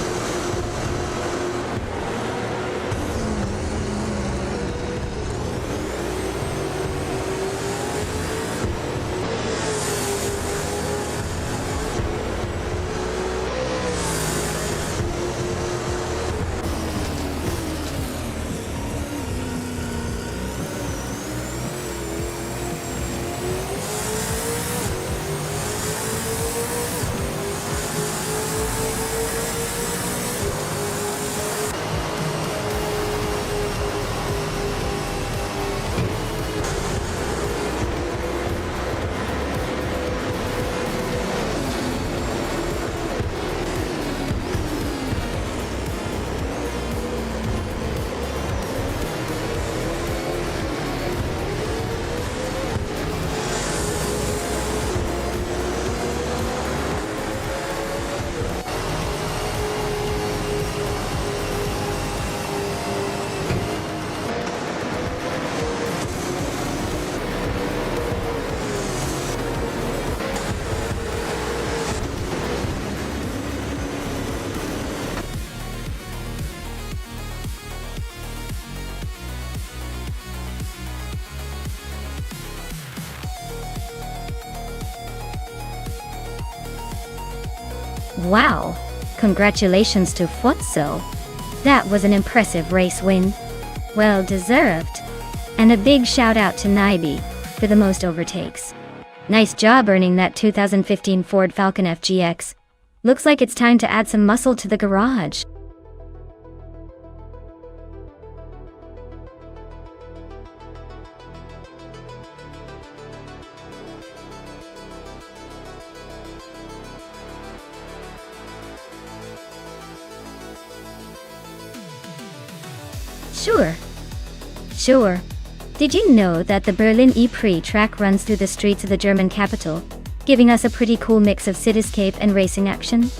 Wow, congratulations to Futso. That was an impressive race win. Well deserved. And a big shout out to Naibi for the most overtakes. Nice job earning that 2015 Ford Falcon FGX. Looks like it's time to add some muscle to the garage. Sure. Did you know that the Berlin E-Prix track runs through the streets of the German capital, giving us a pretty cool mix of cityscape and racing action?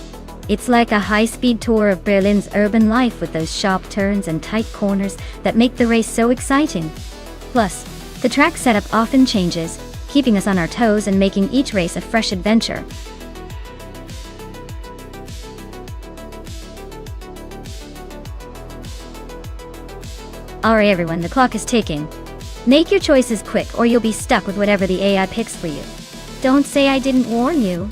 It's like a high-speed tour of Berlin's urban life with those sharp turns and tight corners that make the race so exciting. Plus, the track setup often changes, keeping us on our toes and making each race a fresh adventure. Alright everyone, the clock is ticking. Make your choices quick or you'll be stuck with whatever the AI picks for you. Don't say I didn't warn you.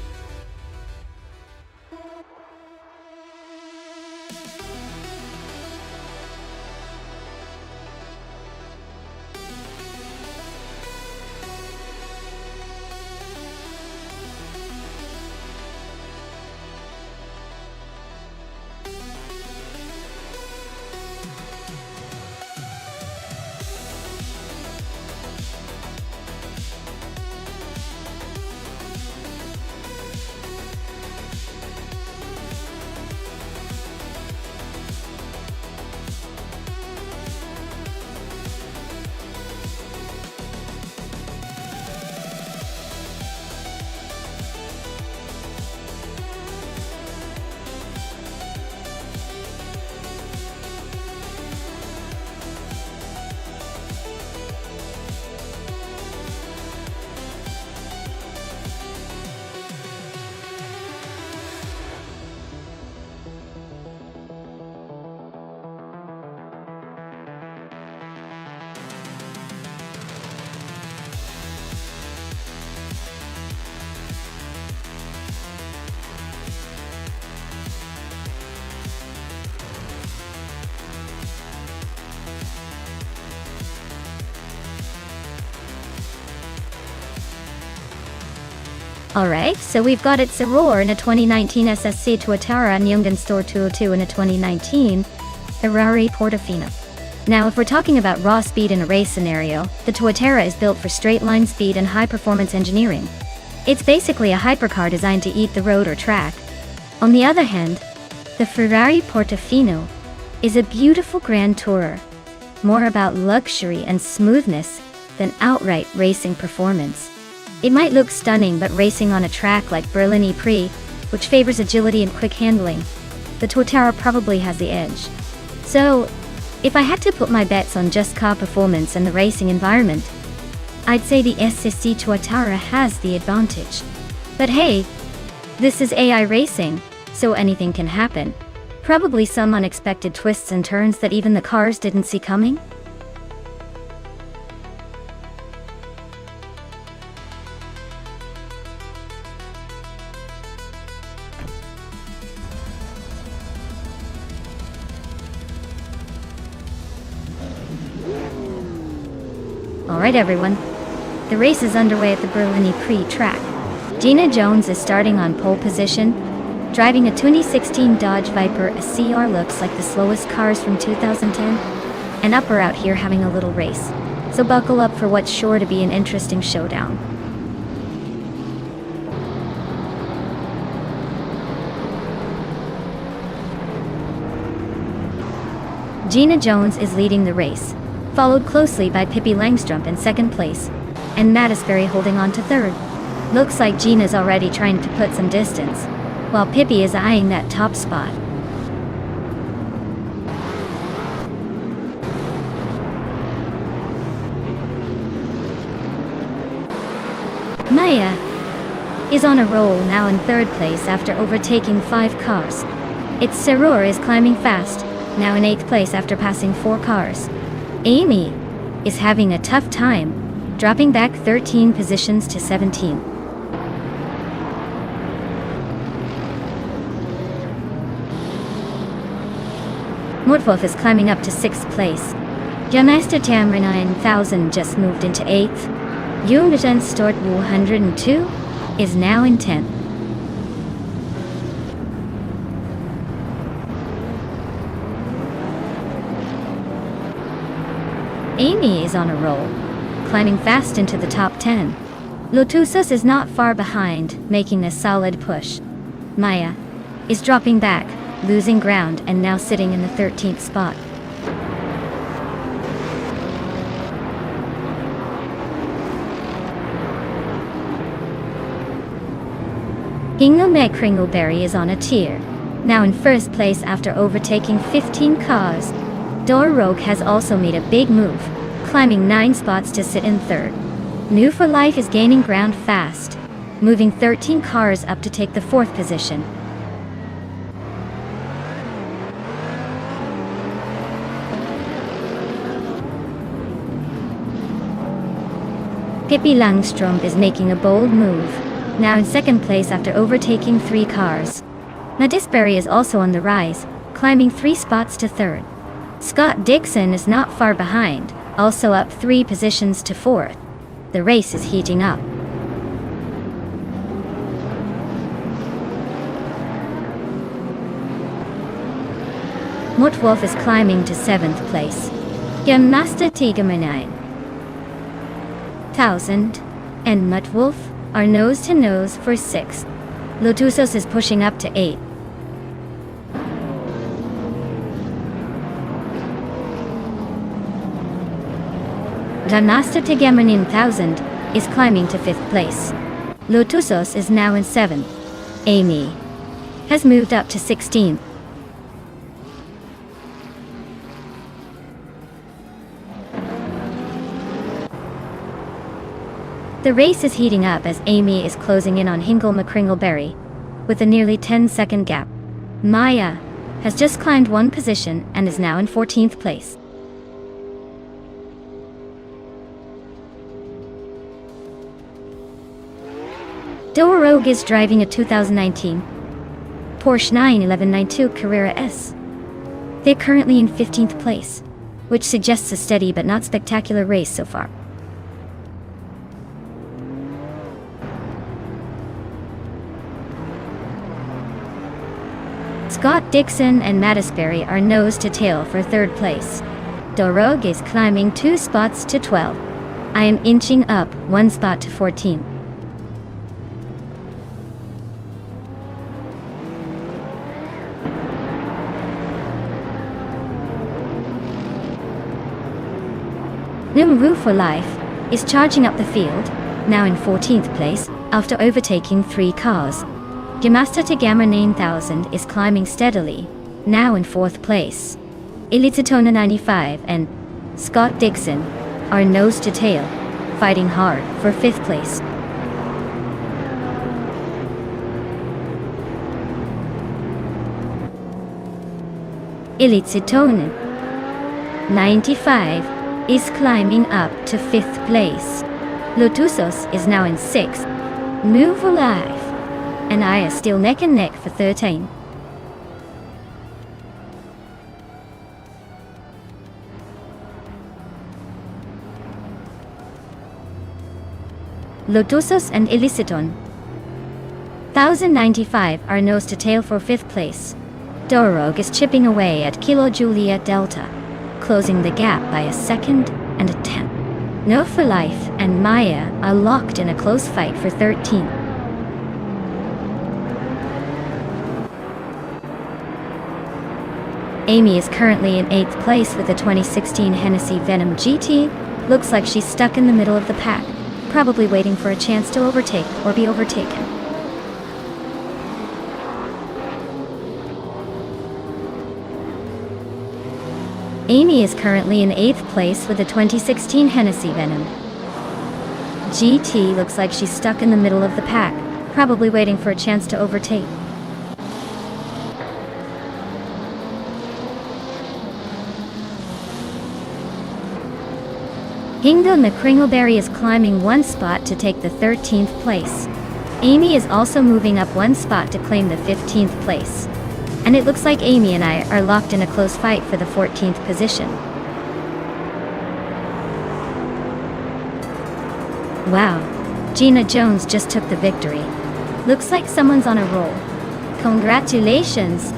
Alright, so we've got its Aurora in a 2019 SSC Tuatara and Jungen Store 202 in a 2019 Ferrari Portofino. Now if we're talking about raw speed in a race scenario, the Tuatara is built for straight line speed and high performance engineering. It's basically a hypercar designed to eat the road or track. On the other hand, the Ferrari Portofino is a beautiful grand tourer, more about luxury and smoothness than outright racing performance. It might look stunning, but racing on a track like Berlin Prix, which favors agility and quick handling, the Tuatara probably has the edge. So, if I had to put my bets on just car performance and the racing environment, I'd say the SSC Tuatara has the advantage. But hey, this is AI racing, so anything can happen. Probably some unexpected twists and turns that even the cars didn't see coming. Alright everyone, the race is underway at the Berlin Prix track. Gina Jones is starting on pole position, driving a 2016 Dodge Viper. A CR looks like the slowest cars from 2010, and Upper out here having a little race. So buckle up for what's sure to be an interesting showdown. Gina Jones is leading the race, followed closely by Pippi Langstrup in second place, and Mattisberry holding on to third. Looks like Gina's already trying to put some distance, while Pippi is eyeing that top spot. Maya is on a roll now in third place after overtaking 5 cars. Its Serur is climbing fast, now in 8th place after passing 4 cars. Amy is having a tough time, dropping back 13 positions to 17. Mutwolf is climbing up to 6th place. Jameister Tamra 9000 just moved into 8th. Junggen Stort 102 is now in 10th. Amy is on a roll, climbing fast into the top 10. Lotusos is not far behind, making a solid push. Maya is dropping back, losing ground, and now sitting in the 13th spot. Hingelme Kringleberry is on a tear, now in first place after overtaking 15 cars. Dor Rogue has also made a big move, climbing 9 spots to sit in third. New for Life is gaining ground fast, moving 13 cars up to take the 4th position. Pippi Langstrup is making a bold move, now in second place after overtaking 3 cars. Mattisberry is also on the rise, climbing 3 spots to third. Scott Dixon is not far behind, also up 3 positions to 4th. The race is heating up. Mutwolf is climbing to 7th place. Gemaster Tigemanine 1000 and Mutwolf are nose to nose for 6th. Lotusos is pushing up to 8th. Gemaster Tigemanine 1000 is climbing to 5th place. Lotusos is now in 7th. Amy has moved up to 16th. The race is heating up as Amy is closing in on Hingelme Kringleberry with a nearly 10-second gap. Maya has just climbed 1 position and is now in 14th place. Dor Rogue is driving a 2019 Porsche 91192 Carrera S. They're currently in 15th place, which suggests a steady but not spectacular race so far. Scott Dixon and Mattisberry are nose to tail for 3rd place. Dor Rogue is climbing 2 spots to 12. I am inching up 1 spot to 14. New for Life is charging up the field, now in 14th place, after overtaking 3 cars. Yamasta Tagama 9000 is climbing steadily, now in 4th place. Elititona 95 and Scott Dixon are nose to tail, fighting hard for 5th place. Elititona 95 is climbing up to 5th place. Lotusos is now in 6th. Move Alive and I are still neck and neck for 13. Lotusos and Iliciton 1095 are nose to tail for 5th place. Dorog is chipping away at Kilo Juliet Delta, closing the gap by a second and a tenth. No for Life and Maya are locked in a close fight for 13. Amy is currently in 8th place with the 2016 Hennessy Venom GT. Looks like she's stuck in the middle of the pack, probably waiting for a chance to overtake or be overtaken. Amy is currently in 8th place with the 2016 Hennessy Venom GT. Looks like she's stuck in the middle of the pack, probably waiting for a chance to overtake. Hingle McCringleberry is climbing 1 spot to take the 13th place. Amy is also moving up 1 spot to claim the 15th place. And it looks like Amy and I are locked in a close fight for the 14th position. Wow, Gina Jones just took the victory. Looks like someone's on a roll. Congratulations!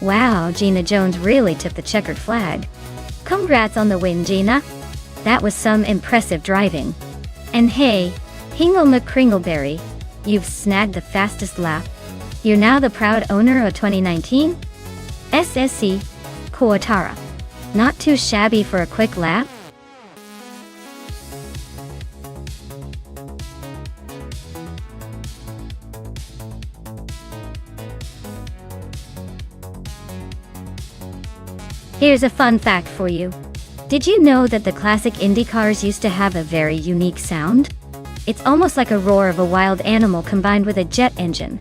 Wow, Gina Jones really took the checkered flag. Congrats on the win, Gina. That was some impressive driving. And hey, Hingle McCringleberry, you've snagged the fastest lap. You're now the proud owner of 2019 SSC Coatara. Not too shabby for a quick lap. Here's a fun fact for you. Did you know that the classic Indy cars used to have a very unique sound? It's almost like a roar of a wild animal combined with a jet engine.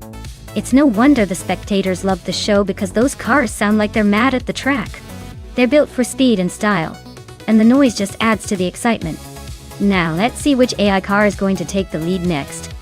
It's no wonder the spectators loved the show because those cars sound like they're mad at the track. They're built for speed and style, and the noise just adds to the excitement. Now let's see which AI car is going to take the lead next.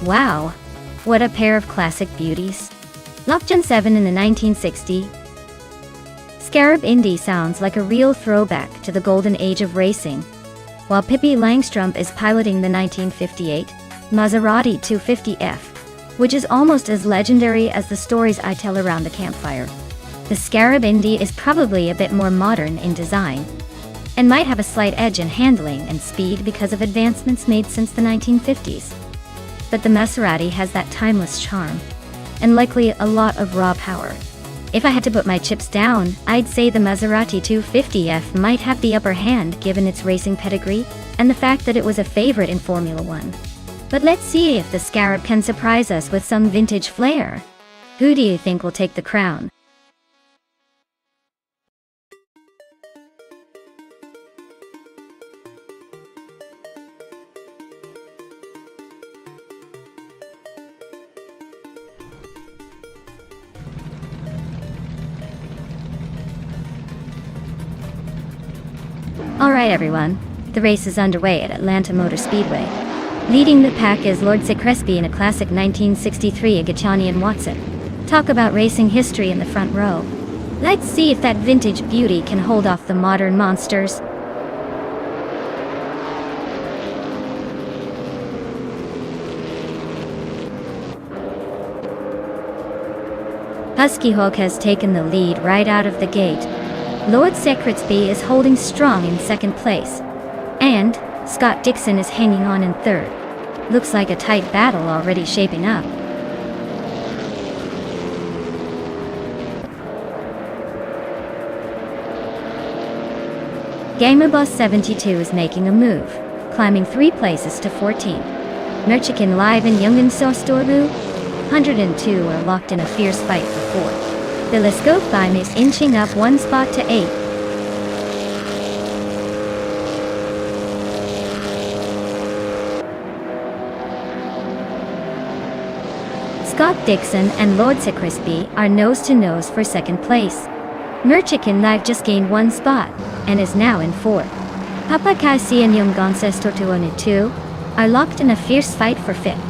Wow, what a pair of classic beauties. Lockjaw 7 in the 1960 Scarab Indy sounds like a real throwback to the golden age of racing. While Pippi Langstrumpf is piloting the 1958 Maserati 250F, which is almost as legendary as the stories I tell around the campfire. The Scarab Indy is probably a bit more modern in design, and might have a slight edge in handling and speed because of advancements made since the 1950s. But the Maserati has that timeless charm, and likely a lot of raw power. If I had to put my chips down, I'd say the Maserati 250F might have the upper hand given its racing pedigree, and the fact that it was a favorite in Formula One. But let's see if the Scarab can surprise us with some vintage flair. Who do you think will take the crown? Alright everyone, the race is underway at Atlanta Motor Speedway. Leading the pack is Lord Secresby in a classic 1963 Agachani Watson. Talk about racing history in the front row. Let's see if that vintage beauty can hold off the modern monsters. Husky Hawk has taken the lead right out of the gate. Lord Secretsby is holding strong in second place, and Scott Dixon is hanging on in third. Looks like a tight battle already shaping up. Gamerboss 72 is making a move, climbing 3 places to 14. Merchikin Live and Jungen Sostorbu, 102 are locked in a fierce fight for 4th. Telescope Time is inching up 1 spot to 8. Scott Dixon and Lord Secresby are nose-to-nose for second place. Merchikin Live just gained 1 spot, and is now in 4th. Papa Kasi and Young Goncesto 202 are locked in a fierce fight for 5th.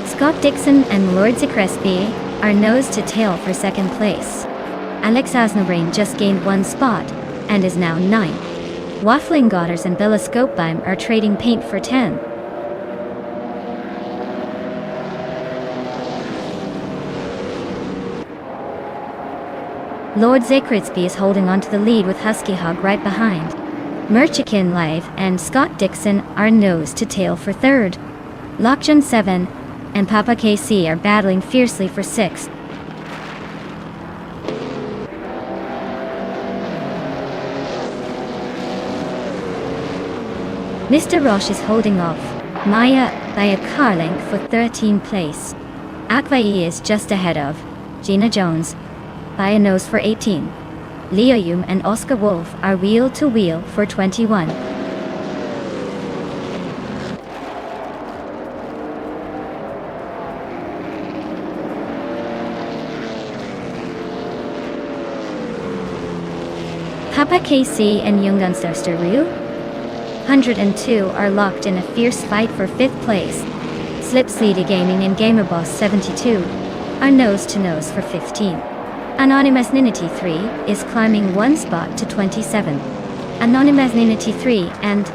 Scott Dixon and Lord Secresby are nose to tail for second place. Alex Asnobrain just gained 1 spot, and is now 9th. Waffling Godders and Bella Scopebeim are trading paint for 10. Lord Secretsby is holding on to the lead with Husky Hog right behind. Merchikin Live and Scott Dixon are nose to tail for 3rd. Lockjun 7 and Papa KC are battling fiercely for 6th. Mr. Roche is holding off Maya by a car length for 13th place. Akvai is just ahead of Gina Jones by a nose for 18. Leo Yum and Oscar Wolf are wheel to wheel for 21. Papa KC and Jungansterster Ryu, 102 are locked in a fierce fight for 5th place. Slipsleedy Gaming and Gamerboss 72 are nose-to-nose for 15. Anonymous Ninity 3 is climbing 1 spot to 27. Anonymous Ninity 3 and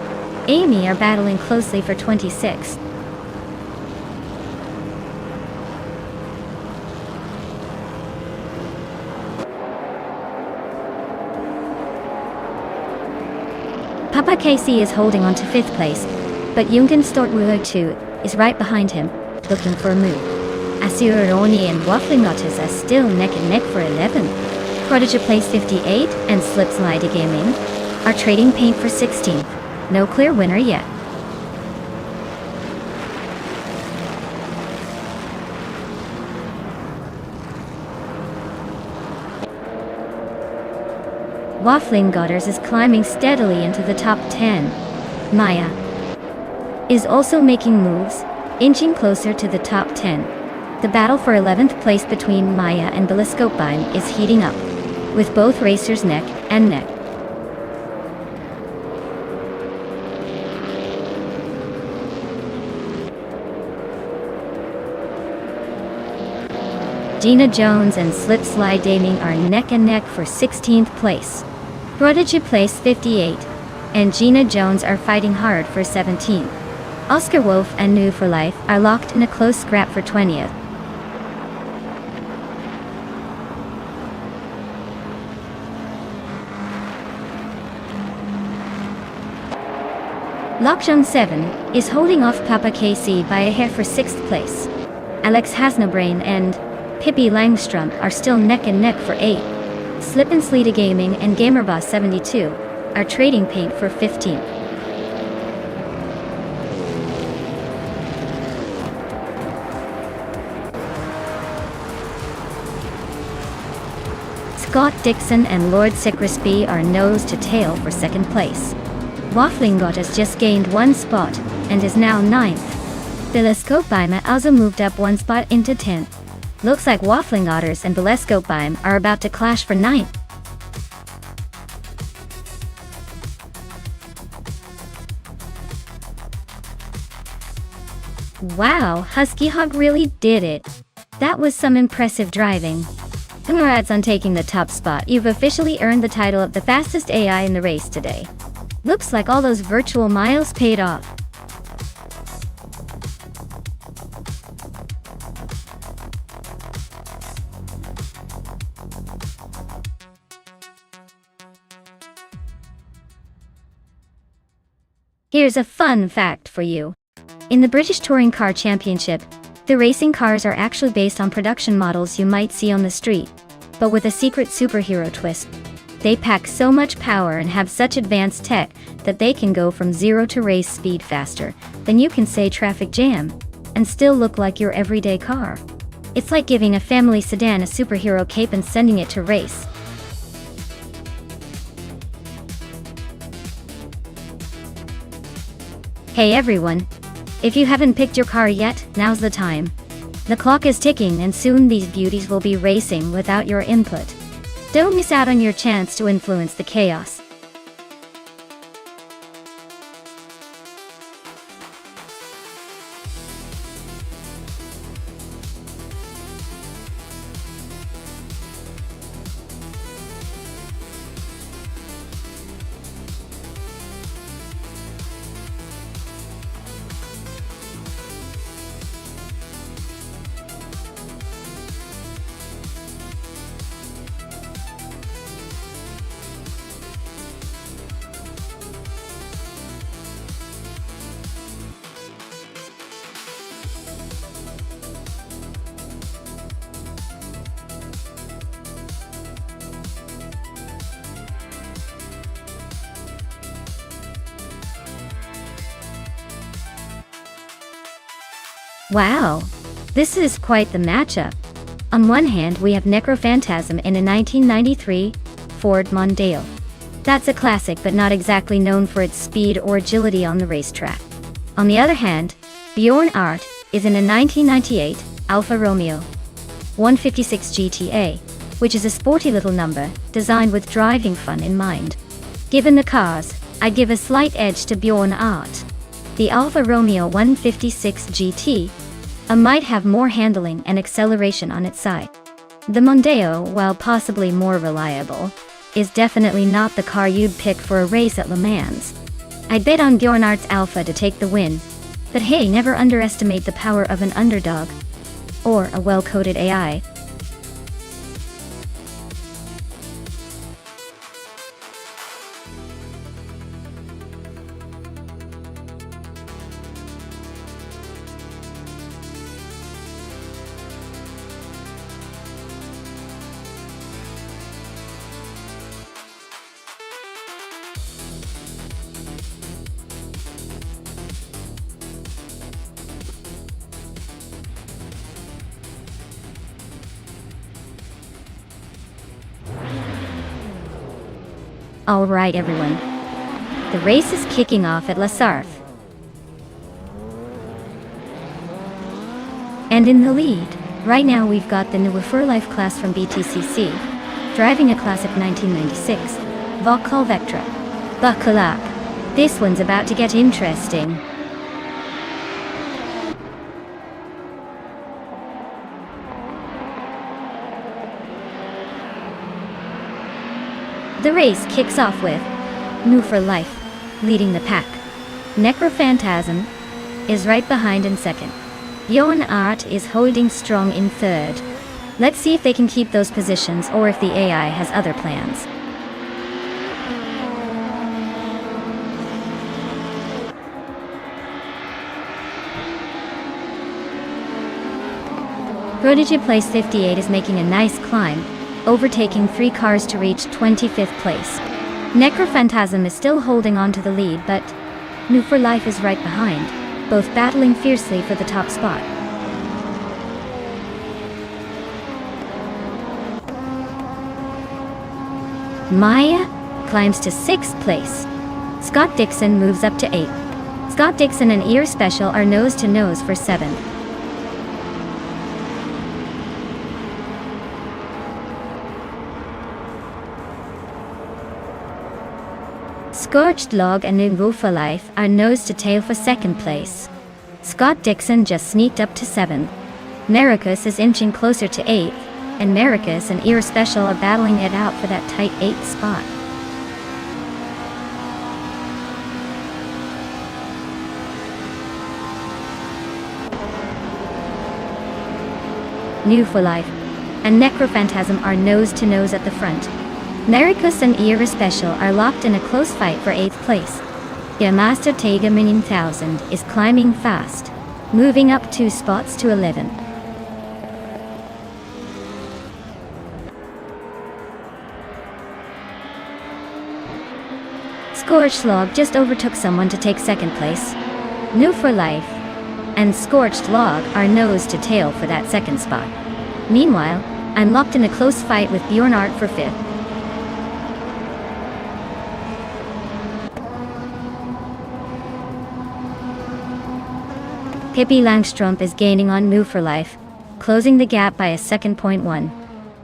Amy are battling closely for 26. Papa KC is holding on to 5th place, but Jungen Stortwuho 2 is right behind him, looking for a move. Asuroni and Waffling Otters are still neck and neck for 11. Prodigy Place 58 and Slipslide Gaming are trading paint for 16th. No clear winner yet. Waffling Godders is climbing steadily into the top 10. Maya is also making moves, inching closer to the top 10. The battle for 11th place between Maya and Belliscopebein is heating up, with both racers neck and neck. Gina Jones and Slip Slide Gaming are neck and neck for 16th place. Prodigy place 58, and Gina Jones are fighting hard for 17th. Oscar Wolf and New for Life are locked in a close scrap for 20th. Lockdown 7 is holding off Papa KC by a hair for 6th place. Alex Hasnobrain and Pippi Langstrom are still neck and neck for 8th. Slip and Sleeta Gaming and GamerBoss 72 are trading paint for 15th. Scott Dixon and Lord Sicrisby are nose to tail for 2nd place. Wafflingot has just gained 1 spot and is now 9th. Telescopebeim also moved up 1 spot into 10th. Looks like Wafflingotters and Telescopebeim are about to clash for 9th. Wow, Husky Hog really did it. That was some impressive driving. Congrats on taking the top spot. You've officially earned the title of the fastest AI in the race today. Looks like all those virtual miles paid off. Here's a fun fact for you. In the British Touring Car Championship, the racing cars are actually based on production models you might see on the street, but with a secret superhero twist. They pack so much power and have such advanced tech that they can go from 0 to race speed faster than you can say traffic jam, and still look like your everyday car. It's like giving a family sedan a superhero cape and sending it to race. Hey everyone! If you haven't picked your car yet, now's the time. The clock is ticking and soon these beauties will be racing without your input. Don't miss out on your chance to influence the chaos. Wow, this is quite the matchup. On one hand, we have Necrophantasm in a 1993 Ford Mondeo. That's a classic but not exactly known for its speed or agility on the racetrack. On the other hand, Bjorn Art is in a 1998 Alfa Romeo 156 GTA, which is a sporty little number designed with driving fun in mind. Given the cars, I'd give a slight edge to Bjorn Art. The Alfa Romeo 156 GT might have more handling and acceleration on its side. The Mondeo, while possibly more reliable, is definitely not the car you'd pick for a race at Le Mans. I'd bet on Bjorn Art's Alfa to take the win, but hey, never underestimate the power of an underdog or a well-coded AI. Alright everyone, the race is kicking off at La Sarthe. And in the lead, right now we've got the New for Life class from BTCC, driving a classic 1996, Vauxhall Vectra. Buckle up, this one's about to get interesting. The race kicks off with New for Life leading the pack. Necrophantasm is right behind in second. Bjorn Art is holding strong in third. Let's see if they can keep those positions or if the AI has other plans. Prodigy Place 58 is making a nice climb, overtaking 3 cars to reach 25th place. Necrophantasm is still holding on to the lead, but New for Life is right behind, both battling fiercely for the top spot. Maya climbs to 6th place. Scott Dixon moves up to 8th. Scott Dixon and Ear Special are nose to nose for 7th. Scorched Log and New for Life are nose to tail for 2nd place. Scott Dixon just sneaked up to 7th. Maricus is inching closer to 8th, and Maricus and Ear Special are battling it out for that tight 8th spot. New for Life and Necrophantasm are nose to nose at the front. Maricus and Ear Special are locked in a close fight for 8th place. Master Tega Minion 1000 is climbing fast, moving up 2 spots to 11. Scorched Log just overtook someone to take 2nd place. New for Life and Scorched Log are nose to tail for that 2nd spot. Meanwhile, I'm locked in a close fight with Bjorn Art for 5th. Pippi Langstrumpf is gaining on New for Life, closing the gap by a 2.1.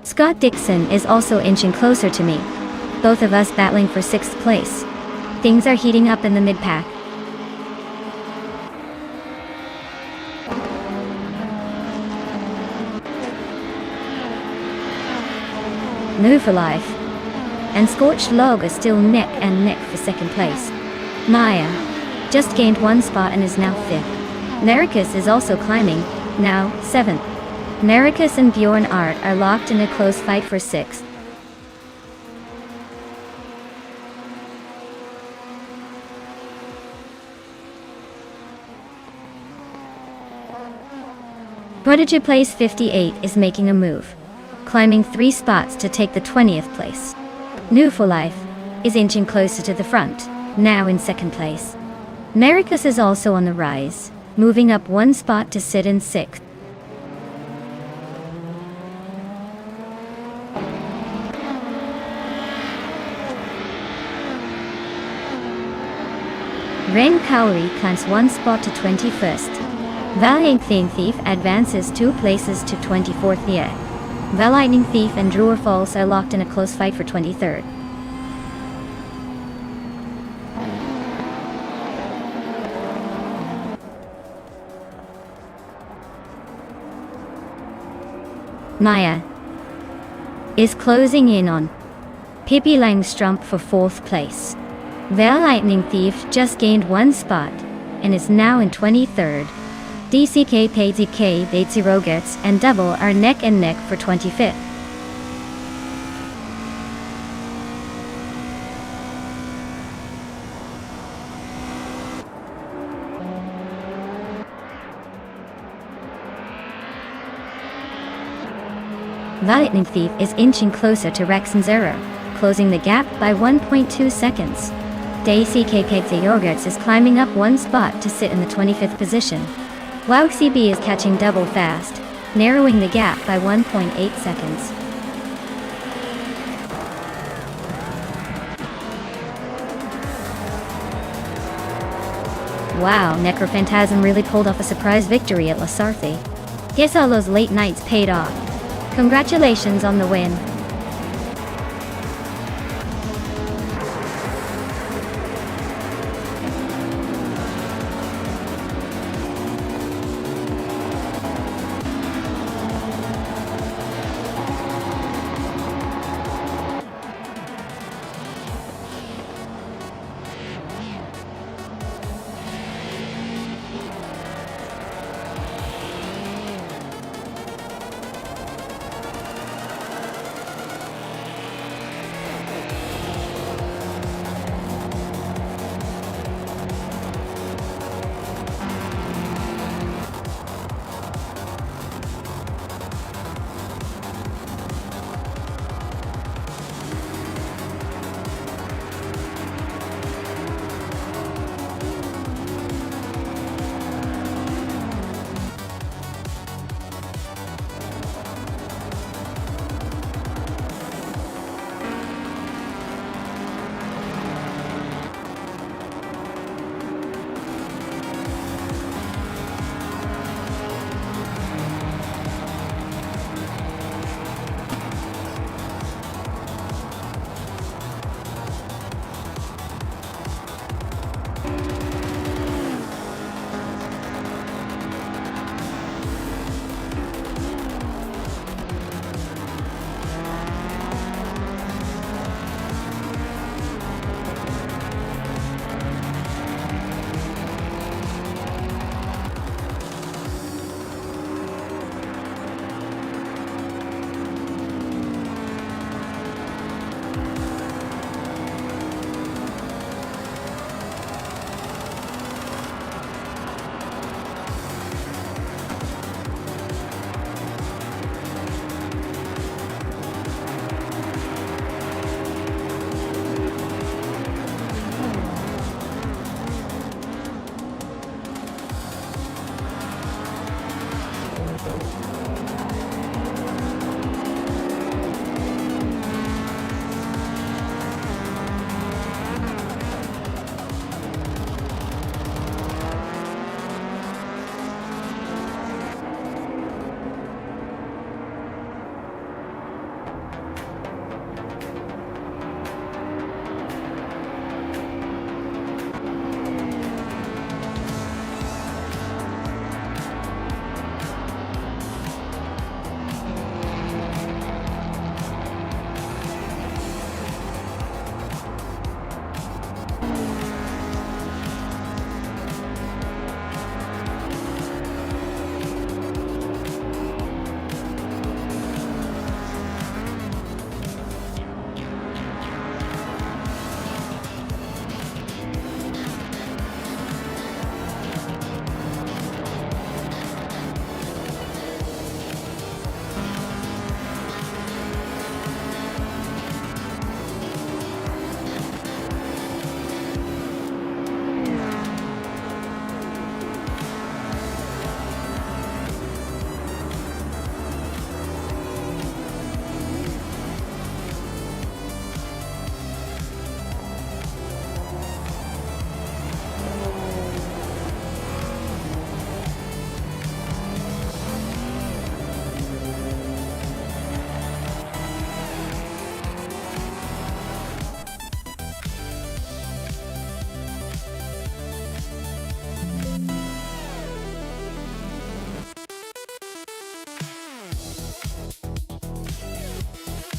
Scott Dixon is also inching closer to me, both of us battling for 6th place. Things are heating up in the mid-pack. New for Life and Scorched Log are still neck and neck for 2nd place. Maya just gained 1 spot and is now 5th. Maricus is also climbing, now 7th. Maricus and Bjorn Art are locked in a close fight for 6th. Prodigy Place 58 is making a move, climbing 3 spots to take the 20th place. New for Life is inching closer to the front, now in 2nd place. Maricus is also on the rise, moving up 1 spot to sit in 6th. Ren Cowrie climbs 1 spot to 21st. Valiant Thief advances 2 places to 24th year. The Lightning Thief and Drewer Falls are locked in a close fight for 23rd. Maya is closing in on Pippi Langstrumpf for 4th place. The Lightning Thief just gained 1 spot and is now in 23rd. DCK PZK Batesy Rogerts and Double are neck and neck for 25th. Lightning Thief is inching closer to Rex and Zero, closing the gap by 1.2 seconds. DCK Batesy Rogerts is climbing up 1 spot to sit in the 25th position. Wow CB is catching Double fast, narrowing the gap by 1.8 seconds. Wow, Necrophantasm really pulled off a surprise victory at La Sarthe. Guess all those late nights paid off. Congratulations on the win.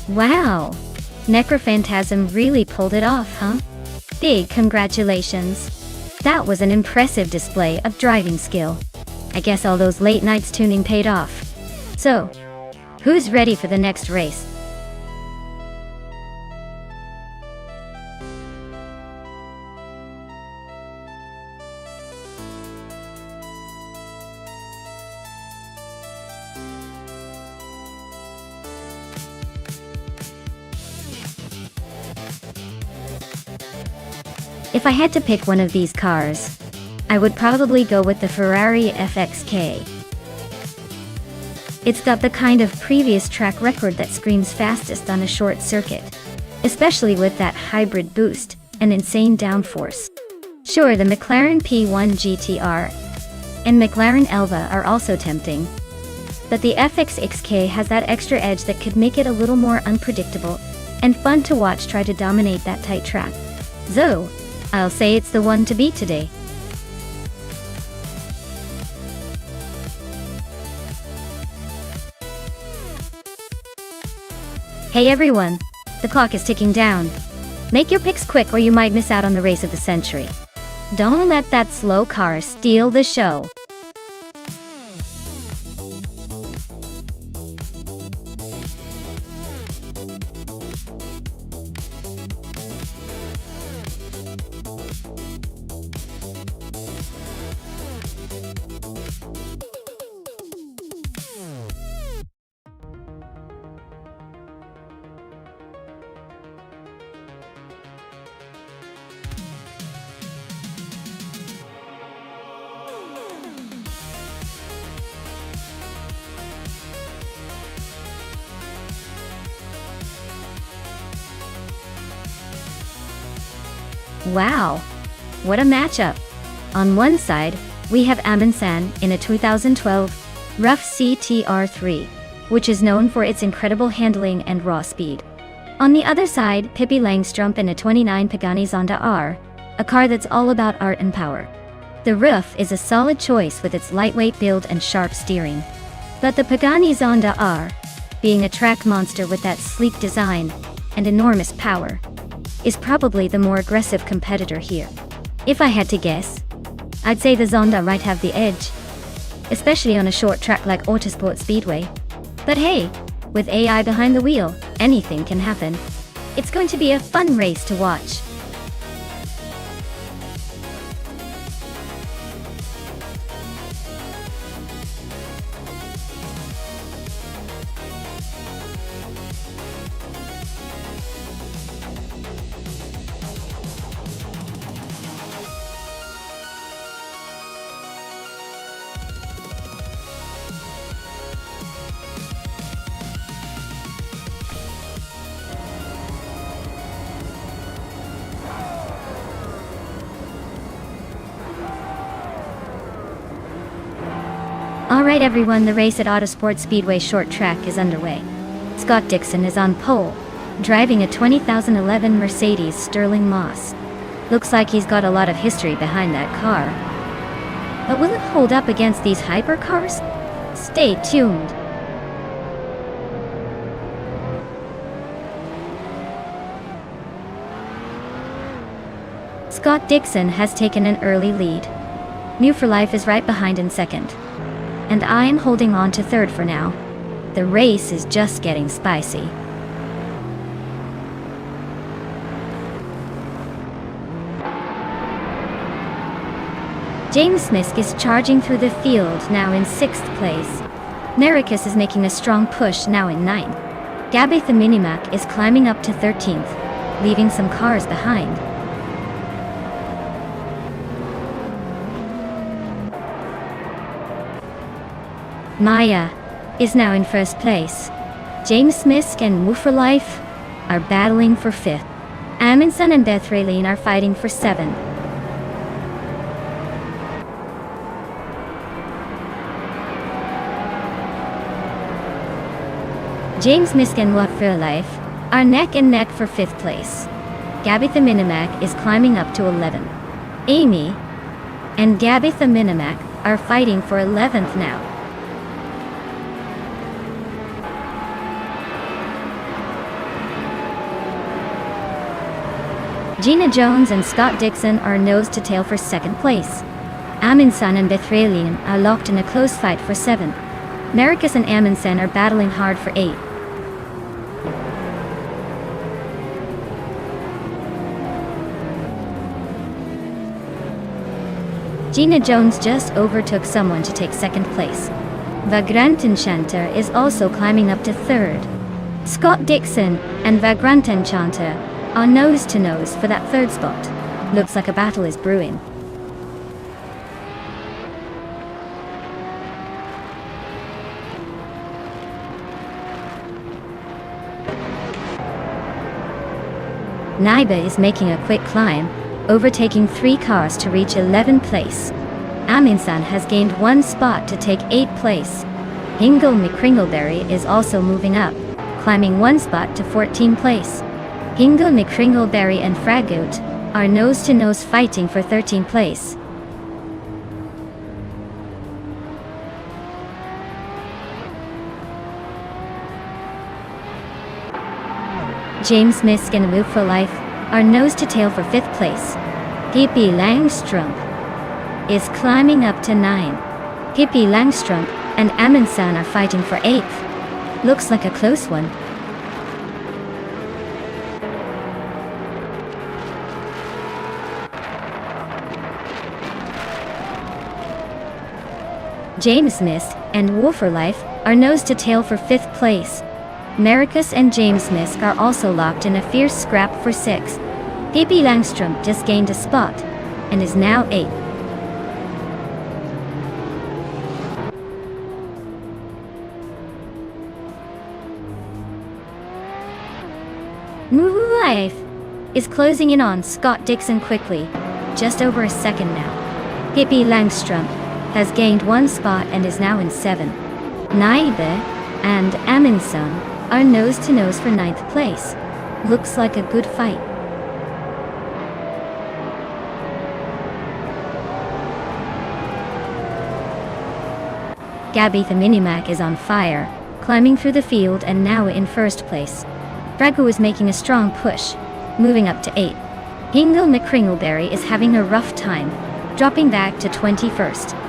Wow! Necrophantasm really pulled it off, huh? Big congratulations! That was an impressive display of driving skill. I guess all those late nights tuning paid off. So, who's ready for the next race? If I had to pick one of these cars, I would probably go with the Ferrari FXK. It's got the kind of previous track record that screams fastest on a short circuit, especially with that hybrid boost and insane downforce. Sure, the McLaren P1 GTR and McLaren Elva are also tempting, but the FXXK has that extra edge that could make it a little more unpredictable and fun to watch try to dominate that tight track. So, I'll say it's the one to beat today. Hey everyone, the clock is ticking down. Make your picks quick or you might miss out on the race of the century. Don't let that slow car steal the show. Wow, what a matchup! On one side, we have Amundsen in a 2012 Rough CTR3, which is known for its incredible handling and raw speed. On the other side, Pippi Langstrup in a 29 Pagani Zonda R, a car that's all about art and power. The Rough is a solid choice with its lightweight build and sharp steering. But the Pagani Zonda R, being a track monster with that sleek design and enormous power, is probably the more aggressive competitor here. If I had to guess, I'd say the Zonda might have the edge, especially on a short track like Autosport Speedway. But hey, with AI behind the wheel, anything can happen. It's going to be a fun race to watch. Alright everyone, the race at Autosport Speedway short track is underway. Scott Dixon is on pole, driving a 2011 Mercedes Sterling Moss. Looks like he's got a lot of history behind that car. But will it hold up against these hypercars? Stay tuned. Scott Dixon has taken an early lead. New for Life is right behind in second. And I am holding on to third for now. The race is just getting spicy. James Misk is charging through the field, now in 6th place. Maricus is making a strong push, now in 9th. Gabby the Minimac is climbing up to 13th, leaving some cars behind. Maya is now in 1st place. James Misk and Woo for Life are battling for 5th. Amundsen and Bethraleen are fighting for 7th. James Misk and Woo for Life are neck and neck for 5th place. Gabby the Minimac is climbing up to 11th. Amy and Gabby the Minimac are fighting for 11th now. Gina Jones and Scott Dixon are nose to tail for 2nd place. Amundsen and Bethraleen are locked in a close fight for 7th. Maricus and Amundsen are battling hard for 8th. Gina Jones just overtook someone to take 2nd place. Vagrant Enchanter is also climbing up to 3rd. Scott Dixon and Vagrant Enchanter are nose to nose for that 3rd spot. Looks like a battle is brewing. Naiba is making a quick climb, overtaking 3 cars to reach 11th place. Amundsen has gained 1 spot to take 8th place. Hingle McCringleberry is also moving up, climbing 1 spot to 14th place. Hingle McCringleberry and Fragoot are nose-to-nose fighting for 13th place. James Misk and Woo for Life are nose-to-tail for 5th place. Pippi Langstrump is climbing up to 9. Pippi Langstrump and Amundsen are fighting for 8th. Looks like a close one. James Misk and Woo for Life are nose to tail for 5th place. Maricus and James Misk are also locked in a fierce scrap for 6th. Pippi Langstrump just gained a spot and is now 8th. Woo Life is closing in on Scott Dixon quickly, just over a second now. Pippi Langstrump has gained 1 spot and is now in 7th. Naibe and Amundsen are nose to nose for 9th place. Looks like a good fight. Gabby the Minimac is on fire, climbing through the field and now in 1st place. Brago is making a strong push, moving up to 8th. Hingle McCringleberry is having a rough time, dropping back to 21st.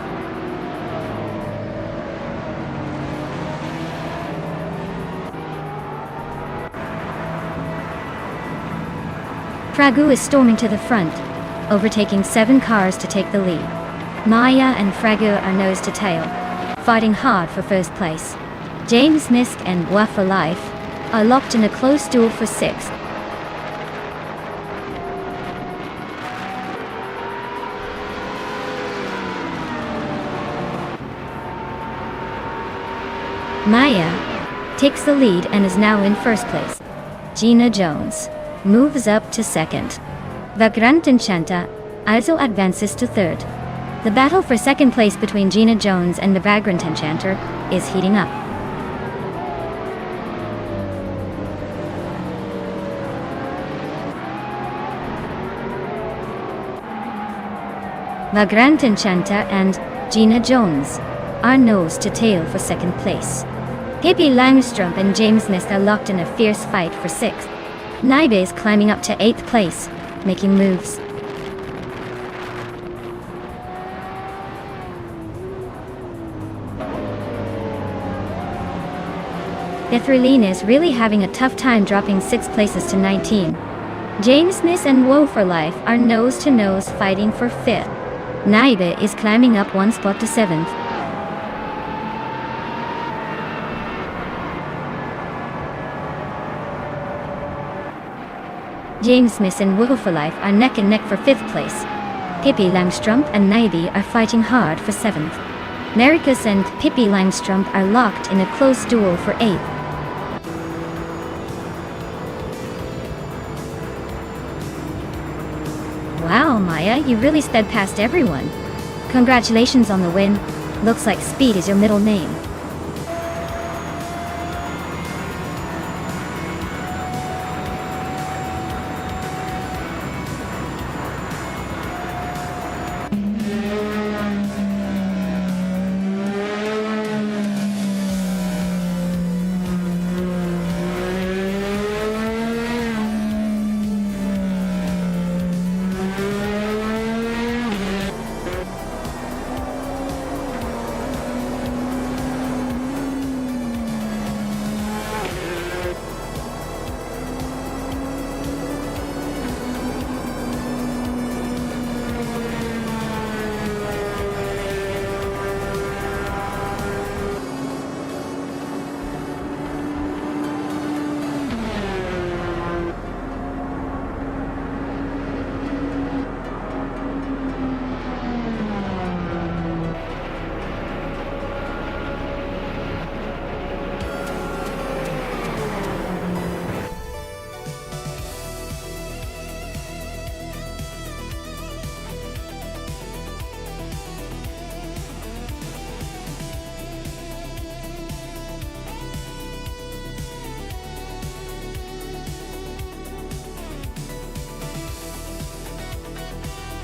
Fragu is storming to the front, overtaking 7 cars to take the lead. Maya and Fragu are nose to tail, fighting hard for 1st place. James Misk and Woo for Life are locked in a close duel for 6th. Maya takes the lead and is now in 1st place. Gina Jones moves up to 2nd. Vagrant Enchanta also advances to 3rd. The battle for second place between Gina Jones and the Vagrant Enchanter is heating up. Vagrant Enchanter and Gina Jones are nose to tail for second place. Pippi Langstrumpf and James Mist are locked in a fierce fight for sixth. Naibe is climbing up to 8th place, making moves. Ethreline is really having a tough time dropping 6 places to 19. James Mist and Woe for Life are nose to nose fighting for 5th. Naibe is climbing up 1 spot to 7th. James Mist and Woe for Life are neck and neck for 5th place. Pippi Langstrumpf and Naibe are fighting hard for 7th. Maricus and Pippi Langstrumpf are locked in a close duel for 8th. Wow, Maya, you really sped past everyone. Congratulations on the win. Looks like speed is your middle name.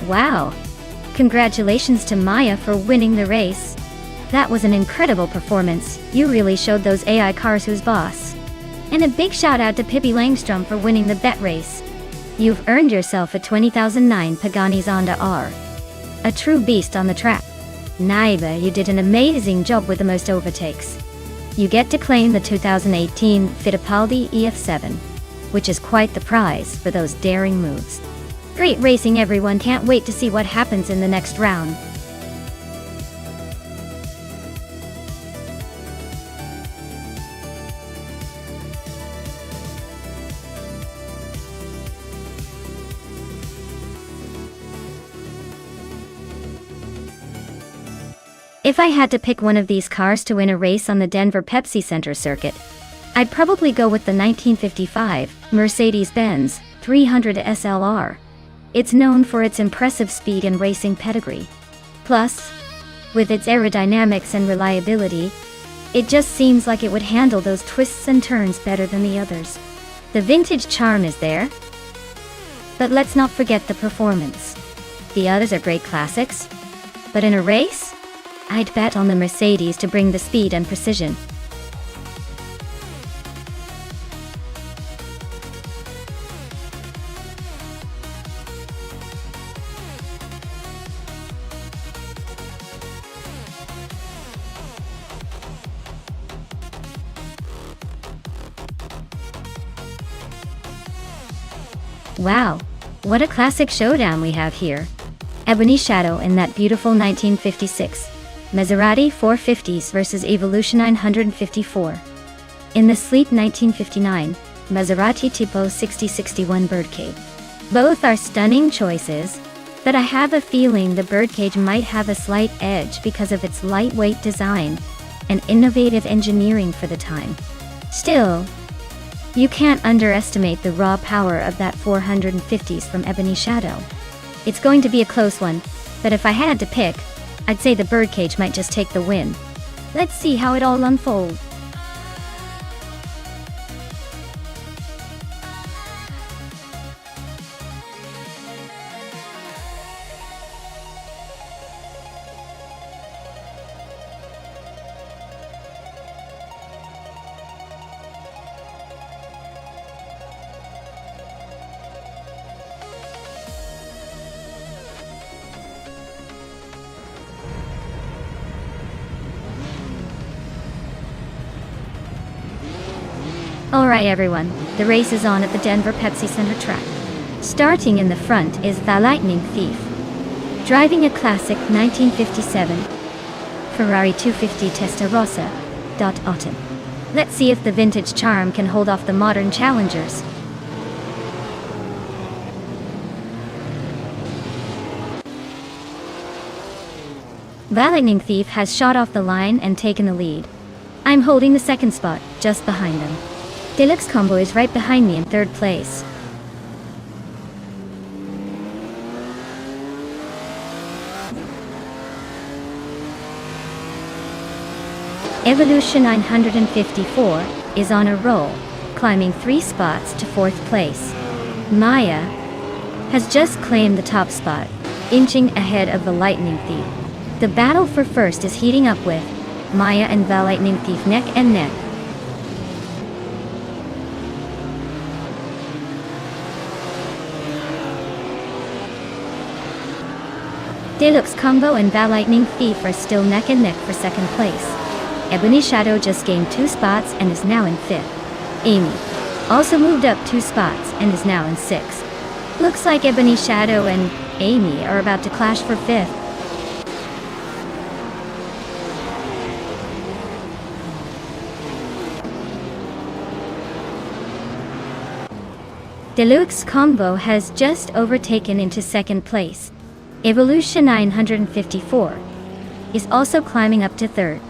Wow! Congratulations to Maya for winning the race. That was an incredible performance. You really showed those AI cars who's boss. And a big shout out to Pippi Langstrumpf for winning the bet race. You've earned yourself a 2009 Pagani Zonda R. A true beast on the track. Naibe, you did an amazing job with the most overtakes. You get to claim the 2018 Fittipaldi EF7, which is quite the prize for those daring moves. Great racing, everyone. Can't wait to see what happens in the next round. If I had to pick one of these cars to win a race on the Denver Pepsi Center circuit, I'd probably go with the 1955 Mercedes-Benz 300 SLR. It's known for its impressive speed and racing pedigree. Plus, with its aerodynamics and reliability, it just seems like it would handle those twists and turns better than the others. The vintage charm is there, but let's not forget the performance. The others are great classics, but in a race, I'd bet on the Mercedes to bring the speed and precision. Wow, what a classic showdown we have here. Ebony Shadow in that beautiful 1956 Maserati 450s versus Evolution 954. In the sleek 1959 Maserati Tipo 6061 Birdcage. Both are stunning choices, but I have a feeling the Birdcage might have a slight edge because of its lightweight design and innovative engineering for the time. Still, you can't underestimate the raw power of that 450s from Ebony Shadow. It's going to be a close one, But if I had to pick, I'd say the birdcage might just take the win. Let's see how it all unfolds. Alright everyone, the race is on at the Denver Pepsi Center track. Starting in the front is the Lightning Thief, driving a classic 1957 Ferrari 250 Testarossa. Autumn. Let's see if the vintage charm can hold off the modern challengers. The Lightning Thief has shot off the line and taken the lead. I'm holding the second spot, just behind them. Deluxe Combo is right behind me in third place. Evolution 954 is on a roll, climbing 3 spots to 4th place. Maya has just claimed the top spot, inching ahead of the Lightning Thief. The battle for first is heating up with Maya and the Lightning Thief neck and neck. Deluxe Combo and the Lightning Thief are still neck and neck for second place. Ebony Shadow just gained 2 spots and is now in 5th. Amy also moved up 2 spots and is now in 6th. Looks like Ebony Shadow and Amy are about to clash for 5th. Deluxe Combo has just overtaken into second place. Evolution 954 is also climbing up to third.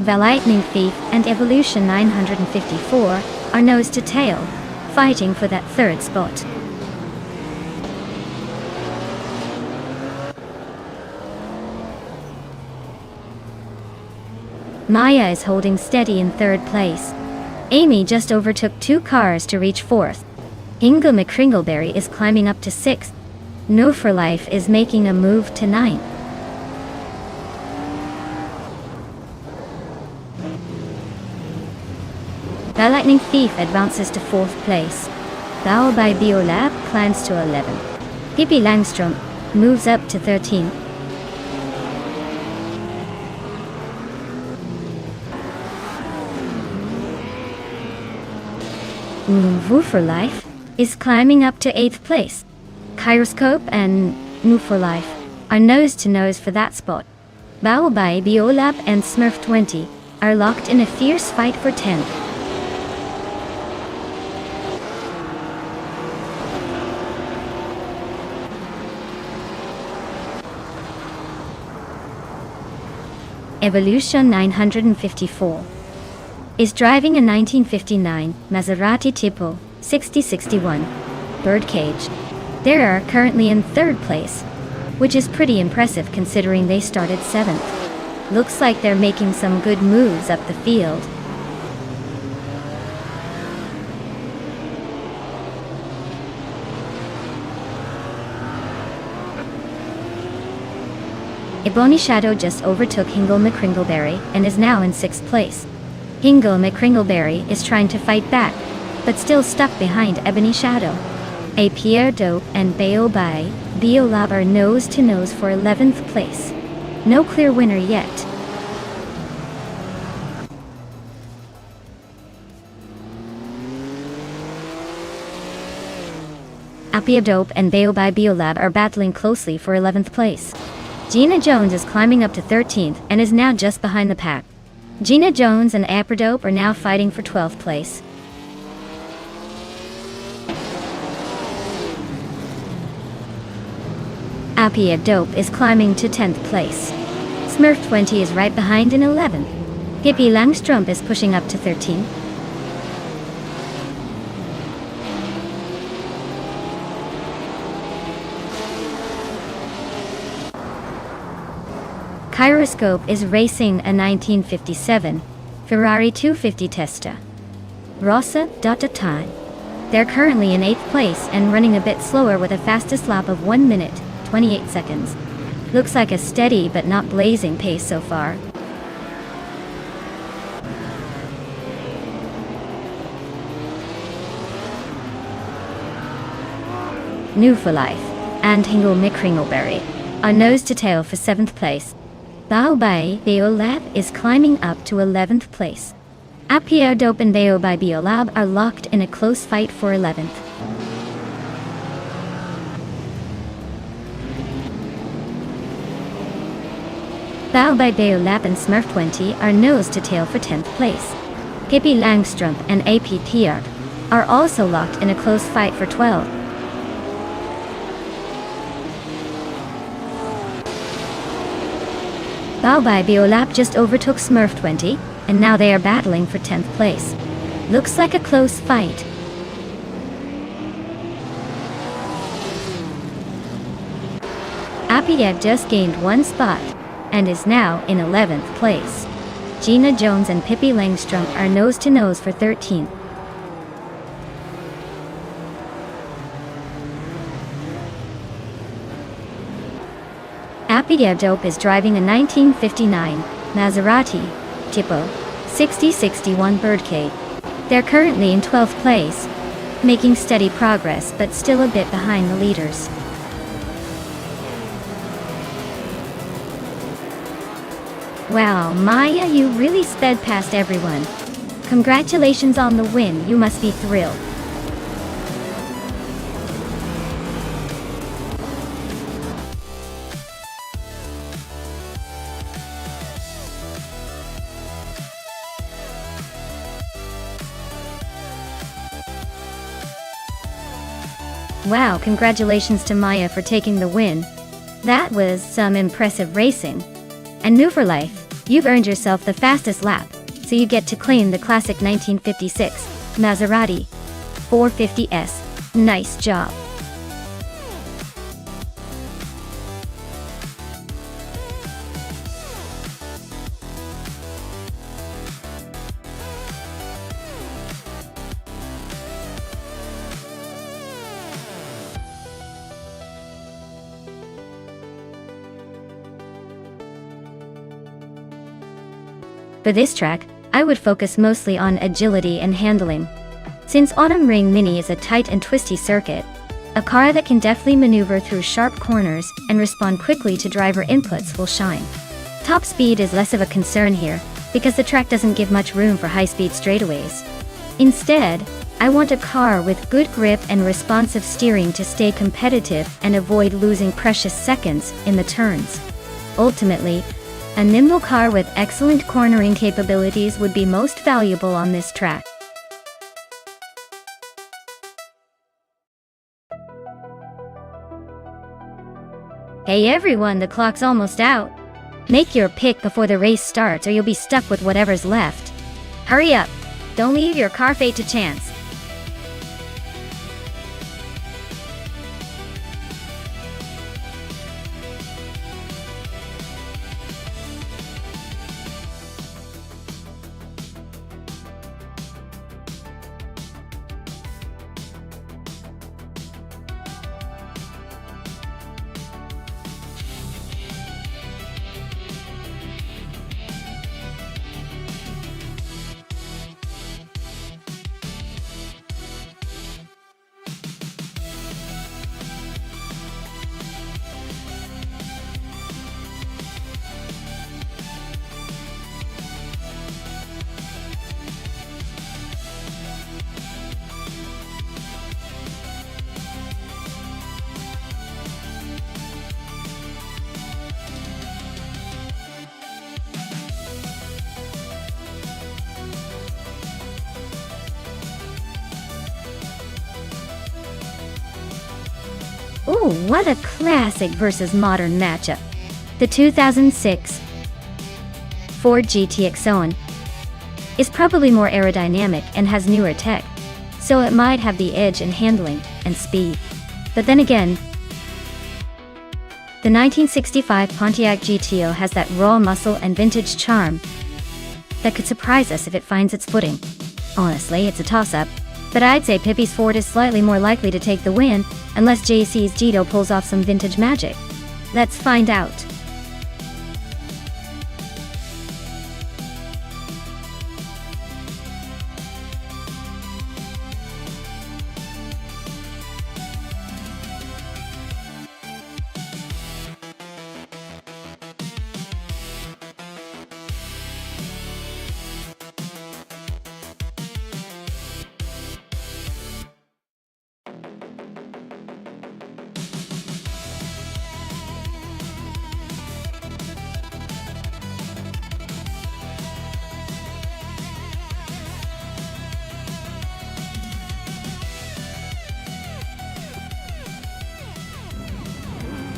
The Lightning Thief and Evolution 954 are nose to tail, fighting for that third spot. Maya is holding steady in third place. Amy just overtook 2 cars to reach 4th. Inga McCringleberry is climbing up to 6th. No for Life is making a move to 9th. The Lightning Thief advances to 4th place. Bao by Biolab climbs to 11th. Pippi Langstrom moves up to 13th. Nuvu for Life is climbing up to 8th place. Kyroscope and Nu for Life are nose to nose for that spot. Bao by Biolab and Smurf 20 are locked in a fierce fight for 10th. Evolution 954 is driving a 1959 Maserati Tipo 6061 Birdcage. They are currently in 3rd place, which is pretty impressive considering they started 7th. Looks like they're making some good moves up the field. Ebony Shadow just overtook Hingle McCringleberry and is now in 6th place. Hingle McCringleberry is trying to fight back, but still stuck behind Ebony Shadow. A Pierre Dope and Bao by Biolab are nose to nose for 11th place. No clear winner yet. Apia Dope and Bao by Biolab are battling closely for 11th place. Gina Jones is climbing up to 13th and is now just behind the pack. Gina Jones and Apridope are now fighting for 12th place. Apia Dope is climbing to 10th place. Smurf 20 is right behind in 11th. Pippi Langstrom is pushing up to 13th. Gyroscope is racing a 1957 Ferrari 250 Testa Rossa. Time. They're currently in 8th place and running a bit slower with a fastest lap of 1 minute, 28 seconds. Looks like a steady but not blazing pace so far. New for Life and Hingle Mikringleberry are nose to tail for 7th place. Baobei Beolab is climbing up to 11th place. Apia Dope and Baobei Beolab are locked in a close fight for 11th. Baobei Beolab and Smurf 20 are nose to tail for 10th place. Pippi Langstrup and AP Piart are also locked in a close fight for 12th. Baobei Beolab just overtook Smurf 20, and now they are battling for 10th place. Looks like a close fight. Appiad just gained 1 spot, and is now in 11th place. Gina Jones and Pippi Langstrom are nose to nose for 13th. Appiad Dope is driving a 1959 Maserati Tipo 6061 Birdcage. They're currently in 12th place, making steady progress but still a bit behind the leaders. Wow, Maya, you really sped past everyone. Congratulations on the win, you must be thrilled. Wow, congratulations to Maya for taking the win. That was some impressive racing. And New for Life, you've earned yourself the fastest lap, so you get to claim the classic 1956 Maserati 450S. Nice job. For this track, I would focus mostly on agility and handling. Since Autumn Ring Mini is a tight and twisty circuit, a car that can deftly maneuver through sharp corners and respond quickly to driver inputs will shine. Top speed is less of a concern here, because the track doesn't give much room for high-speed straightaways. Instead, I want a car with good grip and responsive steering to stay competitive and avoid losing precious seconds in the turns. Ultimately, a nimble car with excellent cornering capabilities would be most valuable on this track. Hey everyone, the clock's almost out. Make your pick before the race starts or you'll be stuck with whatever's left. Hurry up! Don't leave your car fate to chance. Ooh, what a classic versus modern matchup. The 2006 Ford GTX Owen is probably more aerodynamic and has newer tech, so it might have the edge in handling and speed. But then again, The 1965 Pontiac GTO has that raw muscle and vintage charm that could surprise us if it finds its footing. Honestly, it's a toss-up, but I'd say Pippi's Ford is slightly more likely to take the win, unless JC's Jito pulls off some vintage magic. Let's find out.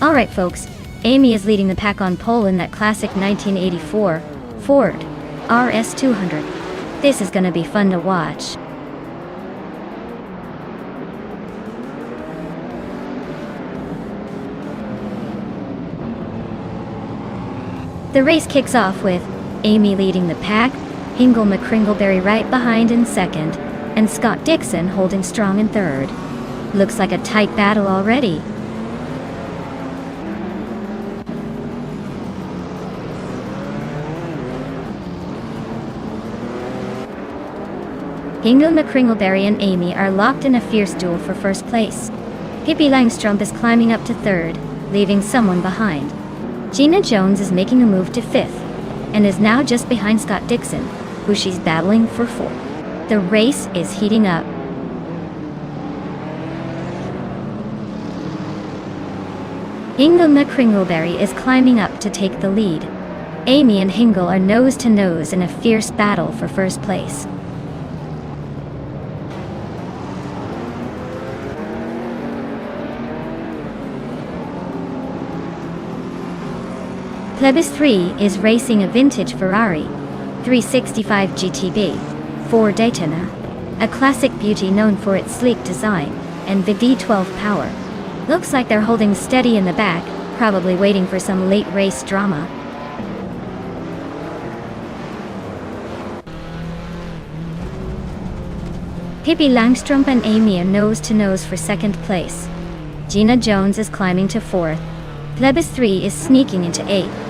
Alright folks, Amy is leading the pack on pole in that classic 1984 Ford RS200. This is gonna be fun to watch. The race kicks off with Amy leading the pack, Hingle McCringleberry right behind in second, and Scott Dixon holding strong in third. Looks like a tight battle already. Hingle McCringleberry and Amy are locked in a fierce duel for first place. Pippi Langstrumpf is climbing up to third, leaving someone behind. Gina Jones is making a move to fifth, and is now just behind Scott Dixon, who she's battling for fourth. The race is heating up. Hingle McCringleberry is climbing up to take the lead. Amy and Hingle are nose to nose in a fierce battle for first place. Plebis 3 is racing a vintage Ferrari 365 GTB for Daytona, a classic beauty known for its sleek design and V12 power. Looks like they're holding steady in the back, probably waiting for some late race drama. Pippi Langstrumpf and Amy are nose to nose for second place. Gina Jones is climbing to fourth. Plebis 3 is sneaking into eighth.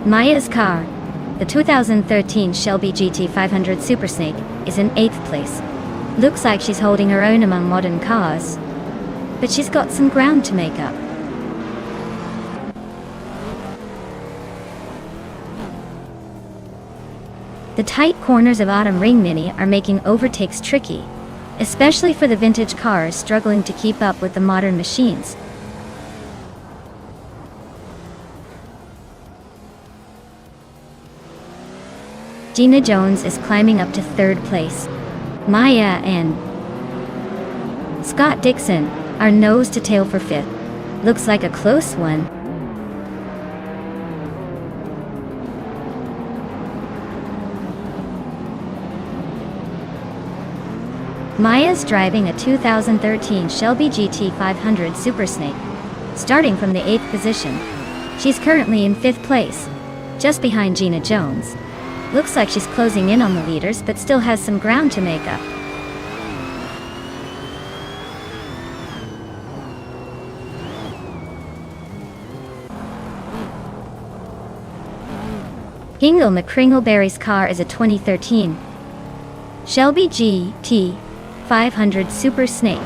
Maya's car, the 2013 Shelby GT500 Super Snake, is in 8th place. Looks like she's holding her own among modern cars, but she's got some ground to make up. The tight corners of Autumn Ring Mini are making overtakes tricky, especially for the vintage cars struggling to keep up with the modern machines. Gina Jones is climbing up to third place. Maya and Scott Dixon are nose to tail for fifth. Looks like a close one. Maya's driving a 2013 Shelby GT500 Super Snake, starting from the 8th position. She's currently in 5th place, just behind Gina Jones. Looks like she's closing in on the leaders, but still has some ground to make up. Hingle McCringleberry's car is a 2013 Shelby GT500 Super Snake,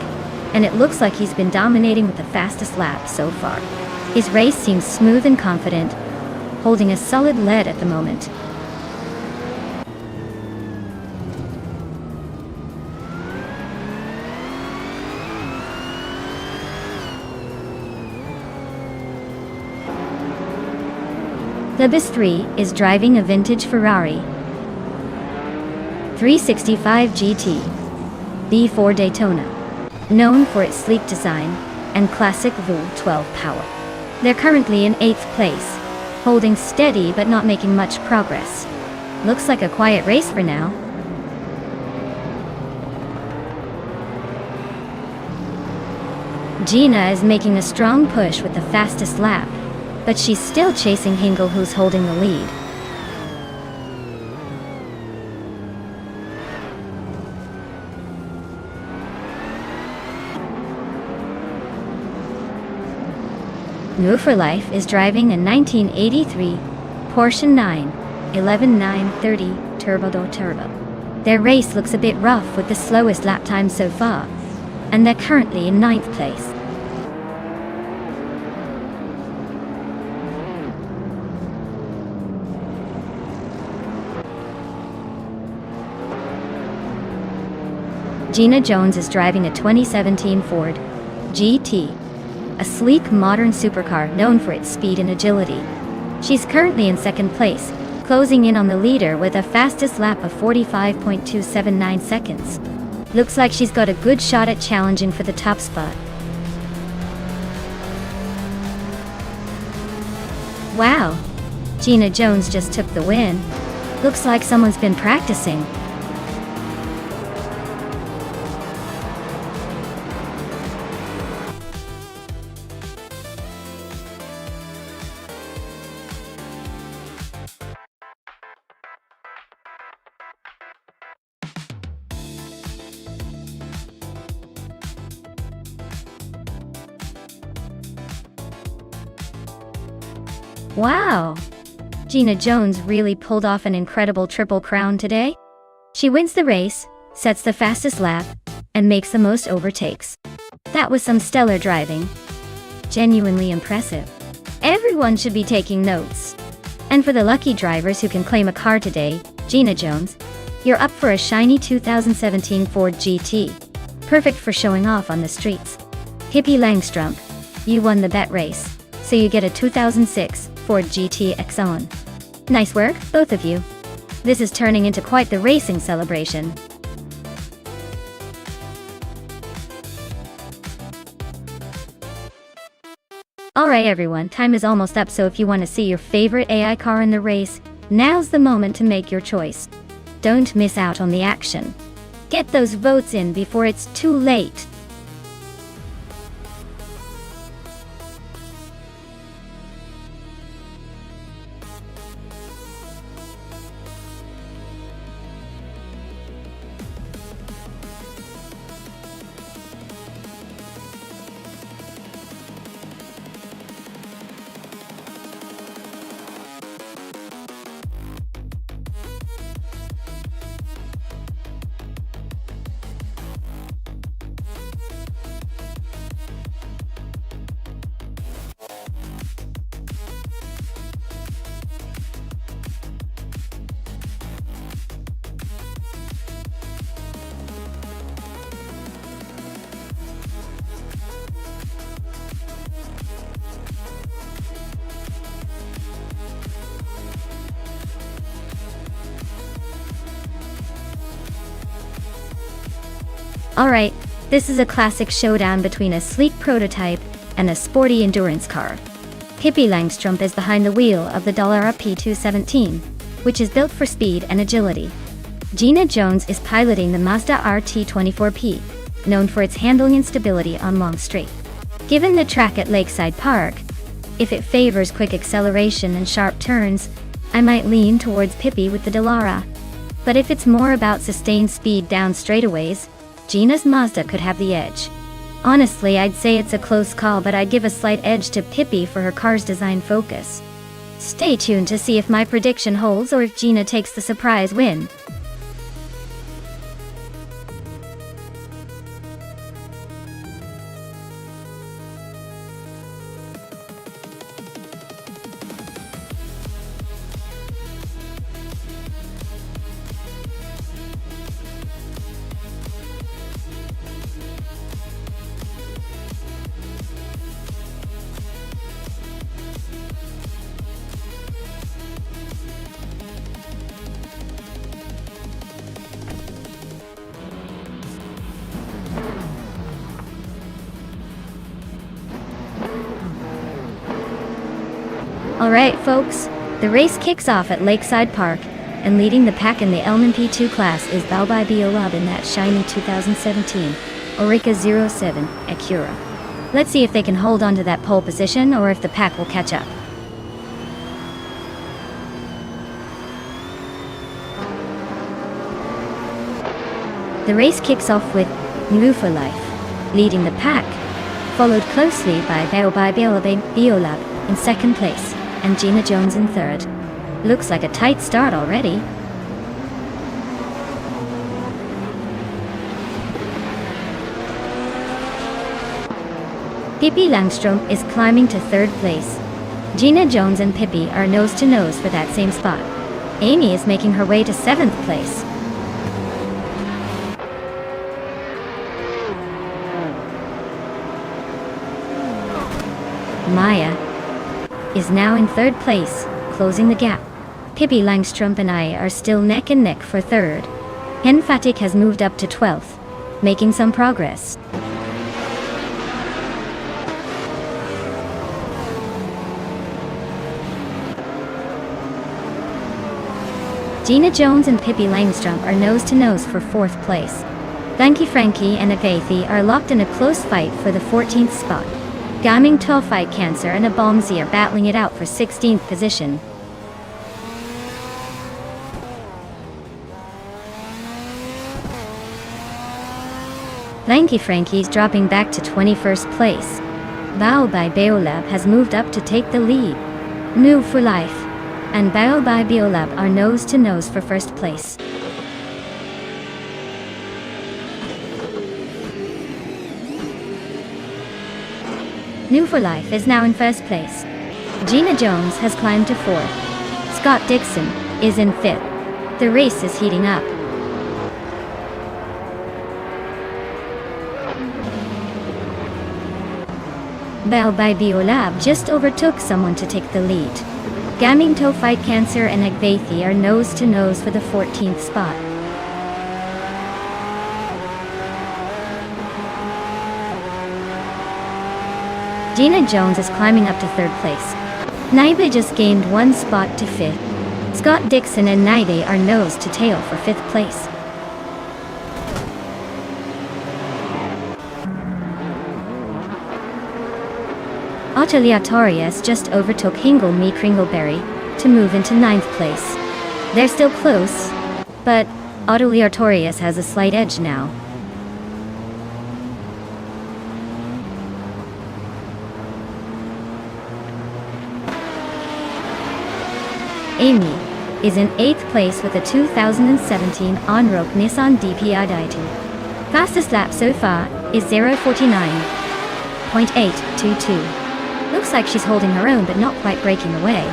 and it looks like he's been dominating with the fastest lap so far. His race seems smooth and confident, holding a solid lead at the moment. Plebis 3 is driving a vintage Ferrari 365 GT B4 Daytona, known for its sleek design and classic V12 power. They're currently in 8th place, holding steady but not making much progress. Looks like a quiet race for now. Gina is making a strong push with the fastest lap, but she's still chasing Hingle, who's holding the lead. New for Life is driving a 1983 Porsche 911 Turbo. Their race looks a bit rough with the slowest lap time so far, and they're currently in 9th place. Gina Jones is driving a 2017 Ford GT, a sleek modern supercar known for its speed and agility. She's currently in 2nd place, closing in on the leader with a fastest lap of 45.279 seconds. Looks like she's got a good shot at challenging for the top spot. Wow! Gina Jones just took the win. Looks like someone's been practicing. Wow! Gina Jones really pulled off an incredible triple crown today. She wins the race, sets the fastest lap, and makes the most overtakes. That was some stellar driving. Genuinely impressive. Everyone should be taking notes. And for the lucky drivers who can claim a car today, Gina Jones, you're up for a shiny 2017 Ford GT. Perfect for showing off on the streets. Pippi Langstrumpf, you won the bet race, so you get a 2006 Ford GT Exxon. Nice work, both of you. This is turning into quite the racing celebration. Alright everyone, time is almost up, so if you want to see your favorite AI car in the race, now's the moment to make your choice. Don't miss out on the action. Get those votes in before it's too late. Alright, this is a classic showdown between a sleek prototype and a sporty endurance car. Pippi Langstrumpf is behind the wheel of the Dallara P217, which is built for speed and agility. Gina Jones is piloting the Mazda RT24P, known for its handling and stability on long straight. Given the track at Lakeside Park, if it favors quick acceleration and sharp turns, I might lean towards Pippi with the Dallara. But if it's more about sustained speed down straightaways, Gina's Mazda could have the edge. Honestly, I'd say it's a close call, but I'd give a slight edge to Pippi for her car's design focus. Stay tuned to see if my prediction holds or if Gina takes the surprise win. Alright folks, the race kicks off at Lakeside Park, and leading the pack in the LMP2 class is Balbai Biolab in that shiny 2017 Oreca 07 Acura. Let's see if they can hold on to that pole position or if the pack will catch up. The race kicks off with Blue for Life leading the pack, followed closely by Biolab in second place and Gina Jones in third. Looks like a tight start already. Pippi Langstrom is climbing to third place. Gina Jones and Pippi are nose to nose for that same spot. Amy is making her way to seventh place. Maya is now in third place, closing the gap. Pippi Langstrom and I are still neck and neck for third. Hen Fatik has moved up to 12th, making some progress. Gina Jones and Pippi Langstrom are nose to nose for fourth place. Frankie and Agathi are locked in a close fight for the 14th spot. Gaming Fight Cancer and Abomzi are battling it out for 16th position. Lanky Frankie's dropping back to 21st place. Bao by Beolab has moved up to take the lead. New for Life and Bao by Beolab are nose to nose for first place. New for Life is now in first place. Gina Jones has climbed to fourth. Scott Dixon is in fifth. The race is heating up. Bao by Biolab just overtook someone to take the lead. Gaming Fight Cancer and Agvathi are nose to nose for the 14th spot. Gina Jones is climbing up to third place. Naibe just gained one spot to fifth. Scott Dixon and Naibe are nose to tail for fifth place. Otaliatorius just overtook Hingle Me Kringleberry to move into ninth place. They're still close, but Otaliatorius has a slight edge now. Amy is in 8th place with a 2017 on-road Nissan DPI Daitu. Fastest lap so far is 0:49.822. Looks like she's holding her own but not quite breaking away.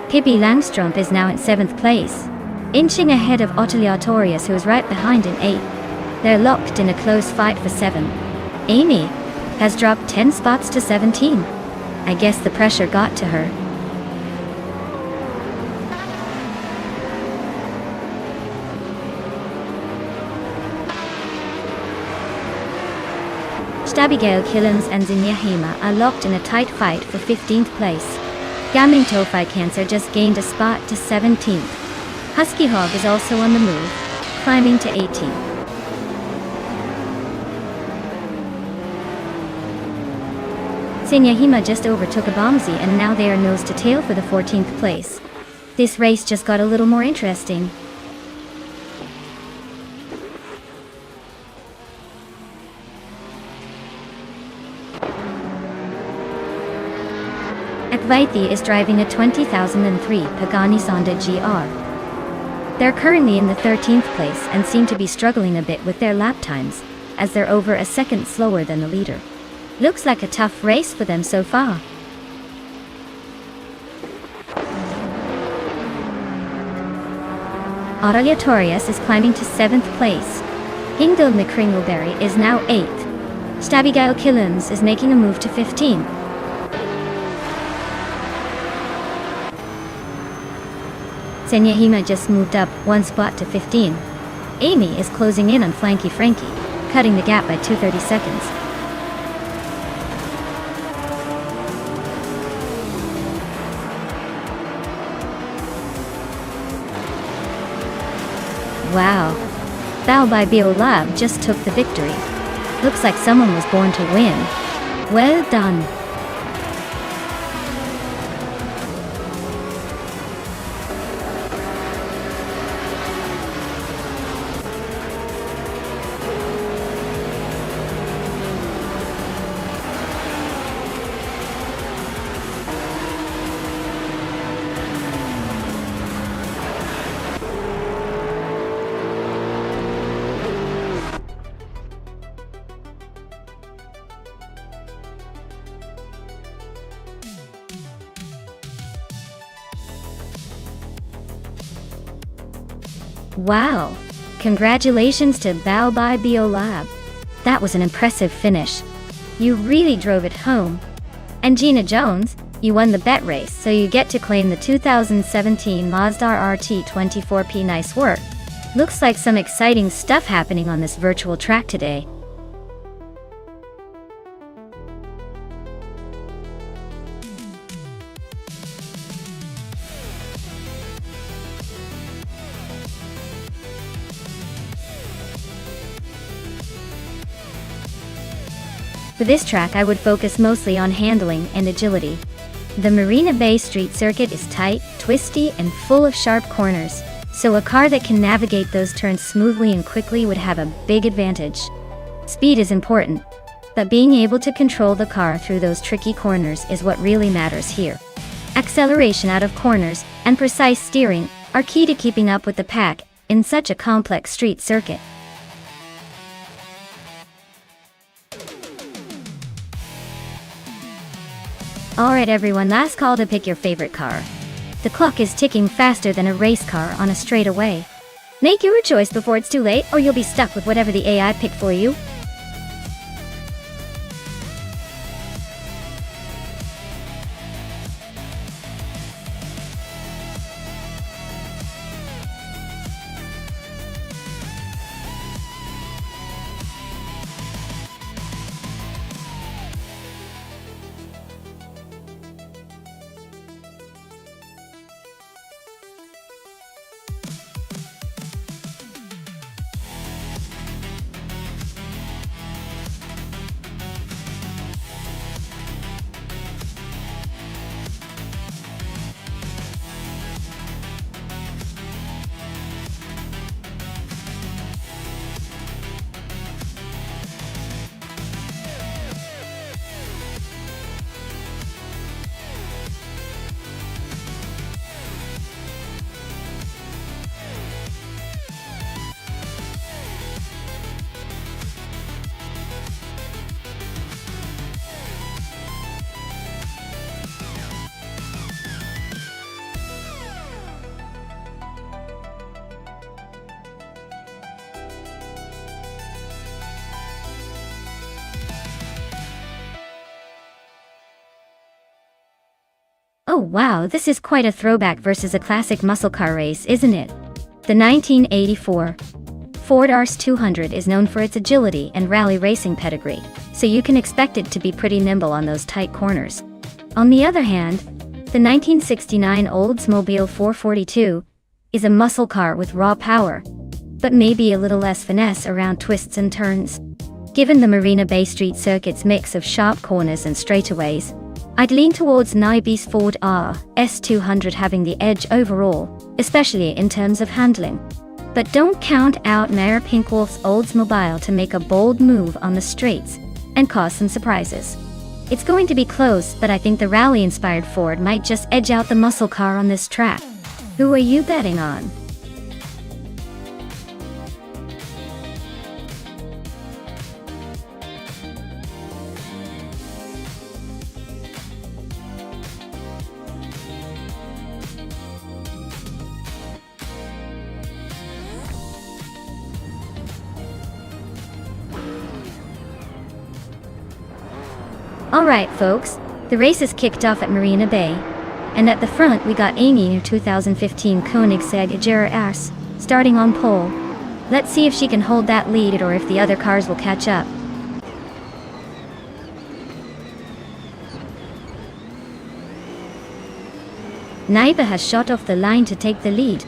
Pippi Langstrom is now in 7th place, inching ahead of Otaliatorius, who is right behind in 8th. They're locked in a close fight for 7. Amy has dropped 10 spots to 17. I guess the pressure got to her. Abigail Killens and Zinyahima are locked in a tight fight for 15th place. Gaming Fight Cancer just gained a spot to 17th. Husky Hog is also on the move, climbing to 18th. Zinyahima just overtook Abomzi and now they are nose to tail for the 14th place. This race just got a little more interesting. Akvaiti is driving a 2003 Pagani Sonda GR. They're currently in the 13th place and seem to be struggling a bit with their lap times, as they're over a second slower than the leader. Looks like a tough race for them so far. Aureliatorius is climbing to 7th place. Hingdil McCringleberry is now 8th. Stabigail Killens is making a move to 15th. Senyahima just moved up one spot to 15. Amy is closing in on Flanky Frankie, cutting the gap by 2:30 seconds. Wow. Bao by Biolab just took the victory. Looks like someone was born to win. Well done. Wow! Congratulations to Bao by Biolab. That was an impressive finish. You really drove it home. And Gina Jones, you won the bet race, so you get to claim the 2017 Mazda RT 24P. Nice work. Looks like some exciting stuff happening on this virtual track today. For this track I would focus mostly on handling and agility. The Marina Bay Street circuit is tight, twisty, and full of sharp corners, so a car that can navigate those turns smoothly and quickly would have a big advantage. Speed is important, but being able to control the car through those tricky corners is what really matters here. Acceleration out of corners and precise steering are key to keeping up with the pack in such a complex street circuit. Alright everyone, last call to pick your favorite car. The clock is ticking faster than a race car on a straightaway. Make your choice before it's too late, or you'll be stuck with whatever the AI picked for you. Oh wow, this is quite a throwback versus a classic muscle car race, isn't it? The 1984 Ford Rs 200 is known for its agility and rally racing pedigree, so you can expect it to be pretty nimble on those tight corners. On the other hand, the 1969 Oldsmobile 442 is a muscle car with raw power, but maybe a little less finesse around twists and turns. Given the Marina Bay Street circuit's mix of sharp corners and straightaways, I'd lean towards Nibe's Ford Rs 200 having the edge overall, especially in terms of handling. But don't count out Mayor Pinkwolf's Oldsmobile to make a bold move on the straights and cause some surprises. It's going to be close, but I think the rally-inspired Ford might just edge out the muscle car on this track. Who are you betting on? Alright folks, the race is kicked off at Marina Bay, and at the front we got Amy in her 2015 Koenigsegg Agera S, starting on pole. Let's see if she can hold that lead or if the other cars will catch up. Nibe has shot off the line to take the lead.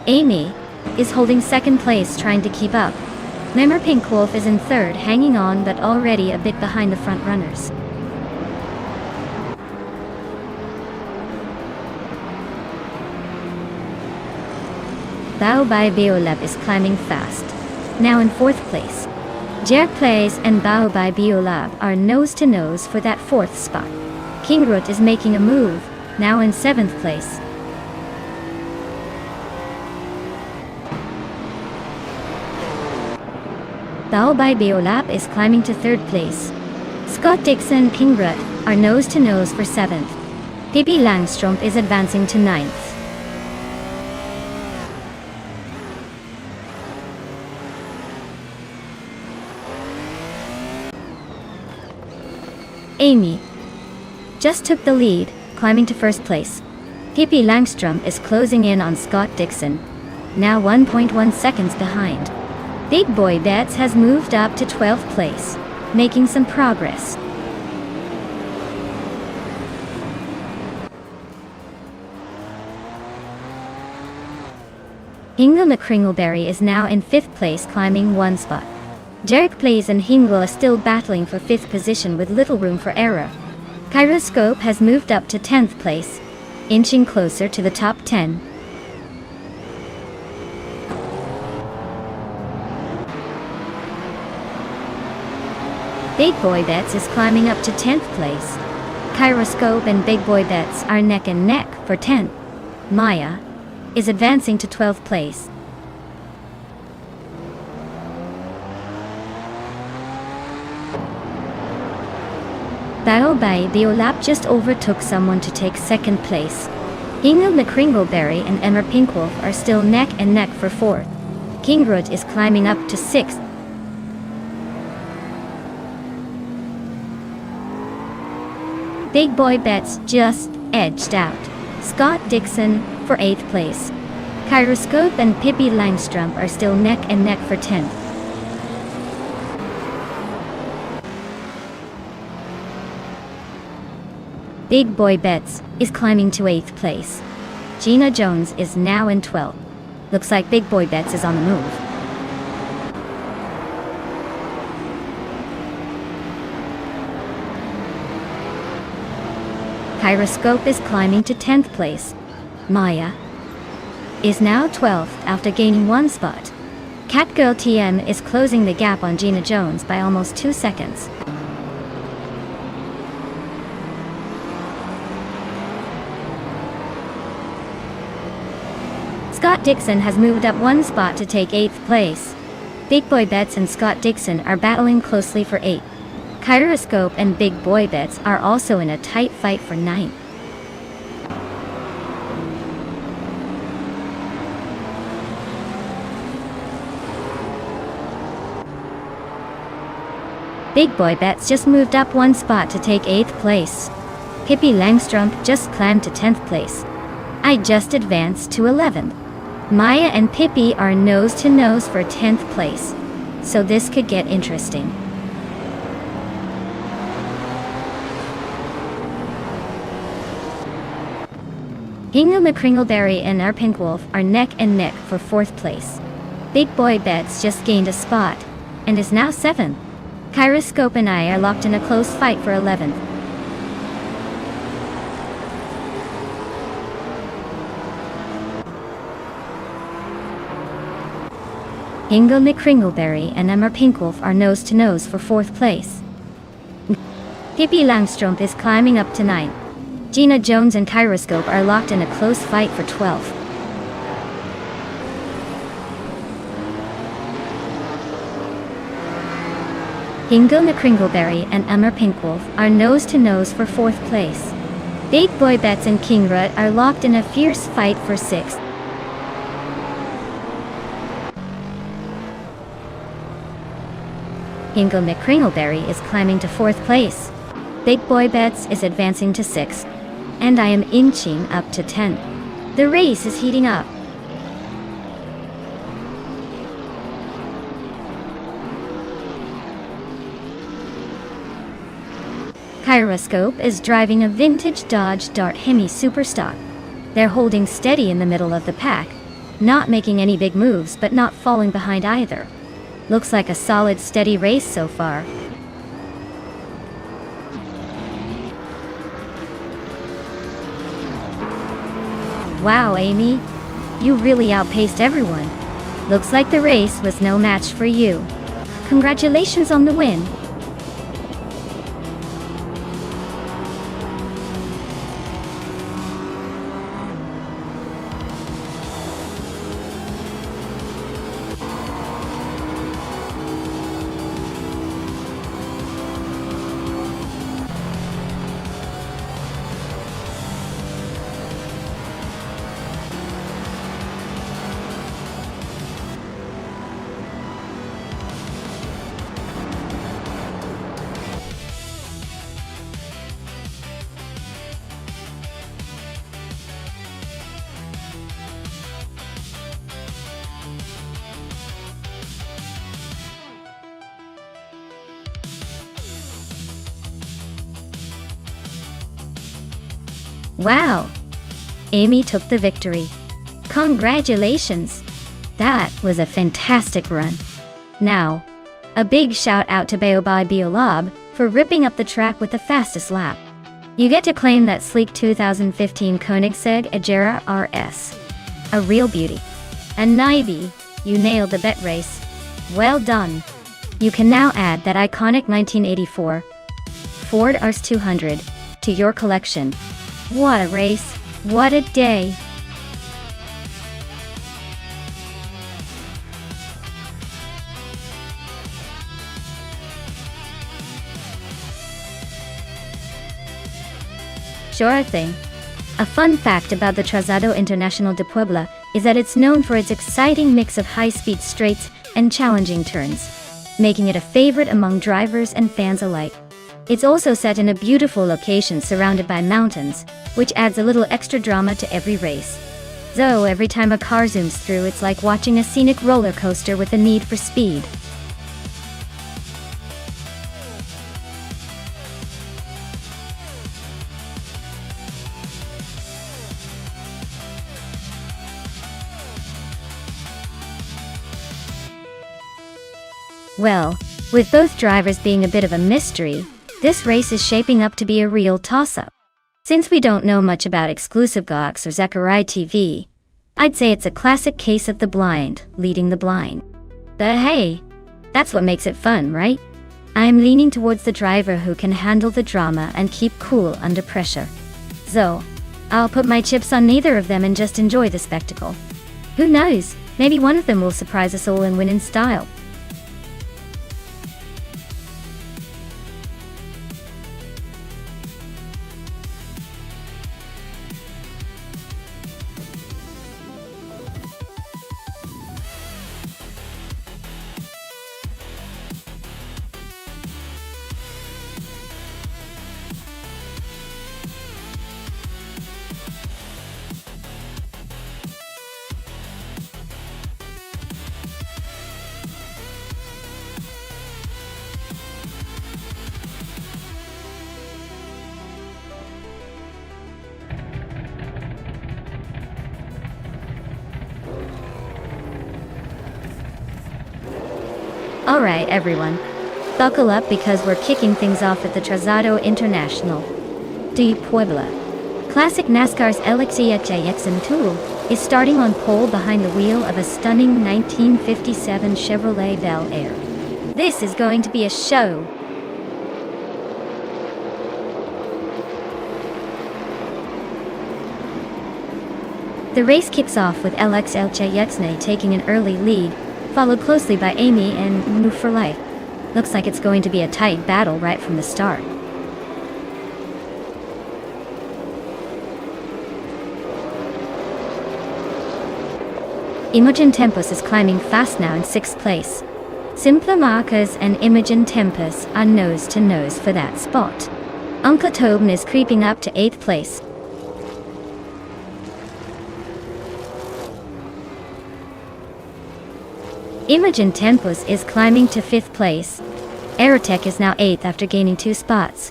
Amy, is holding second place trying to keep up. Member Pink Wolf is in third, hanging on but already a bit behind the front runners. Bao Bai Biolab is climbing fast, now in fourth place. Jer Plays and Bao Bai Biolab are nose to nose for that fourth spot. King Root is making a move, now in seventh place. Bao Bai Biolab is climbing to third place. Scott Dixon and King Root are nose to nose for seventh. Pippi Langstrump is advancing to ninth. Amy just took the lead, climbing to first place. Pippi Langstrump is closing in on Scott Dixon, now 1.1 seconds behind. Big Boy Bets has moved up to 12th place, making some progress. Hingle McCringleberry is now in 5th place, climbing one spot. Derek Plays and Hingle are still battling for 5th position with little room for error. Kyroscope has moved up to 10th place, inching closer to the top 10. Big Boy Bets is climbing up to 10th place. Kyroscope and Big Boy Bets are neck and neck for 10th. Maya is advancing to 12th place. Bao Bai Biolab just overtook someone to take second place. Hingle McCringleberry and Emmer Pinkwolf are still neck and neck for fourth. King Root is climbing up to sixth. Big Boy Bets just edged out Scott Dixon for 8th place. Kyroscope and Pippi Langstrump are still neck and neck for 10th. Big Boy Bets is climbing to 8th place. Gina Jones is now in 12th. Looks like Big Boy Bets is on the move. Kyroscope is climbing to 10th place. Maya is now 12th after gaining one spot. Catgirl TM is closing the gap on Gina Jones by almost 2 seconds. Scott Dixon has moved up one spot to take 8th place. Big Boy Bets and Scott Dixon are battling closely for 8th. Kyroscope and Big Boy Bets are also in a tight fight for 9th. Big Boy Bets just moved up one spot to take 8th place. Pippi Langstrump just climbed to 10th place. I just advanced to 11th. Maya and Pippi are nose to nose for 10th place, so this could get interesting. Hingle McCringleberry and our Pinkwolf are neck and neck for 4th place. Big Boy Bets just gained a spot and is now 7th. Kyroscope and I are locked in a close fight for 11th. Hingle McCringleberry and Emmer Pinkwolf are nose to nose for 4th place. Pippi Langstrump is climbing up to 9th. Gina Jones and Kyroscope are locked in a close fight for 12th. Hingle McCringleberry and Emmer Pinkwolf are nose to nose for 4th place. Big Boy Bets and King Root are locked in a fierce fight for 6th. Hingle McCringleberry is climbing to 4th place. Big Boy Bets is advancing to 6th. And I am inching up to 10th. The race is heating up. Kyroscope is driving a vintage Dodge Dart Hemi Superstock. They're holding steady in the middle of the pack. Not making any big moves, but not falling behind either. Looks like a solid, steady race so far. Wow, Amy. You really outpaced everyone. Looks like the race was no match for you. Congratulations on the win. Wow! Amy took the victory. Congratulations! That was a fantastic run. Now, a big shout out to Beobai Biolab for ripping up the track with the fastest lap. You get to claim that sleek 2015 Koenigsegg Agera RS. A real beauty. And Naibi, you nailed the bet race. Well done! You can now add that iconic 1984 Ford RS 200 to your collection. What a race! What a day! Sure thing. A fun fact about the Trazado International de Puebla is that it's known for its exciting mix of high-speed straights and challenging turns, making it a favorite among drivers and fans alike. It's also set in a beautiful location surrounded by mountains, which adds a little extra drama to every race. So every time a car zooms through, it's like watching a scenic roller coaster with a need for speed. Well, with both drivers being a bit of a mystery, this race is shaping up to be a real toss-up. Since we don't know much about exclusive GOX or Zechariah TV, I'd say it's a classic case of the blind leading the blind. But hey, that's what makes it fun, right? I'm leaning towards the driver who can handle the drama and keep cool under pressure. So, I'll put my chips on neither of them and just enjoy the spectacle. Who knows, maybe one of them will surprise us all and win in style. Alright everyone, buckle up because we're kicking things off at the Trazado International de Puebla. Classic NASCAR's LXEXAXM2 is starting on pole behind the wheel of a stunning 1957 Chevrolet Bel Air. This is going to be a show. The race kicks off with LXLJXNA taking an early lead, followed closely by Amy and Move for Life. Looks like it's going to be a tight battle right from the start. Imogen Tempus is climbing fast now in 6th place. Simple Markers and Imogen Tempus are nose to nose for that spot. Uncle Tobin is creeping up to 8th place. Imogen Tempus is climbing to 5th place. Aerotech is now 8th after gaining 2 spots.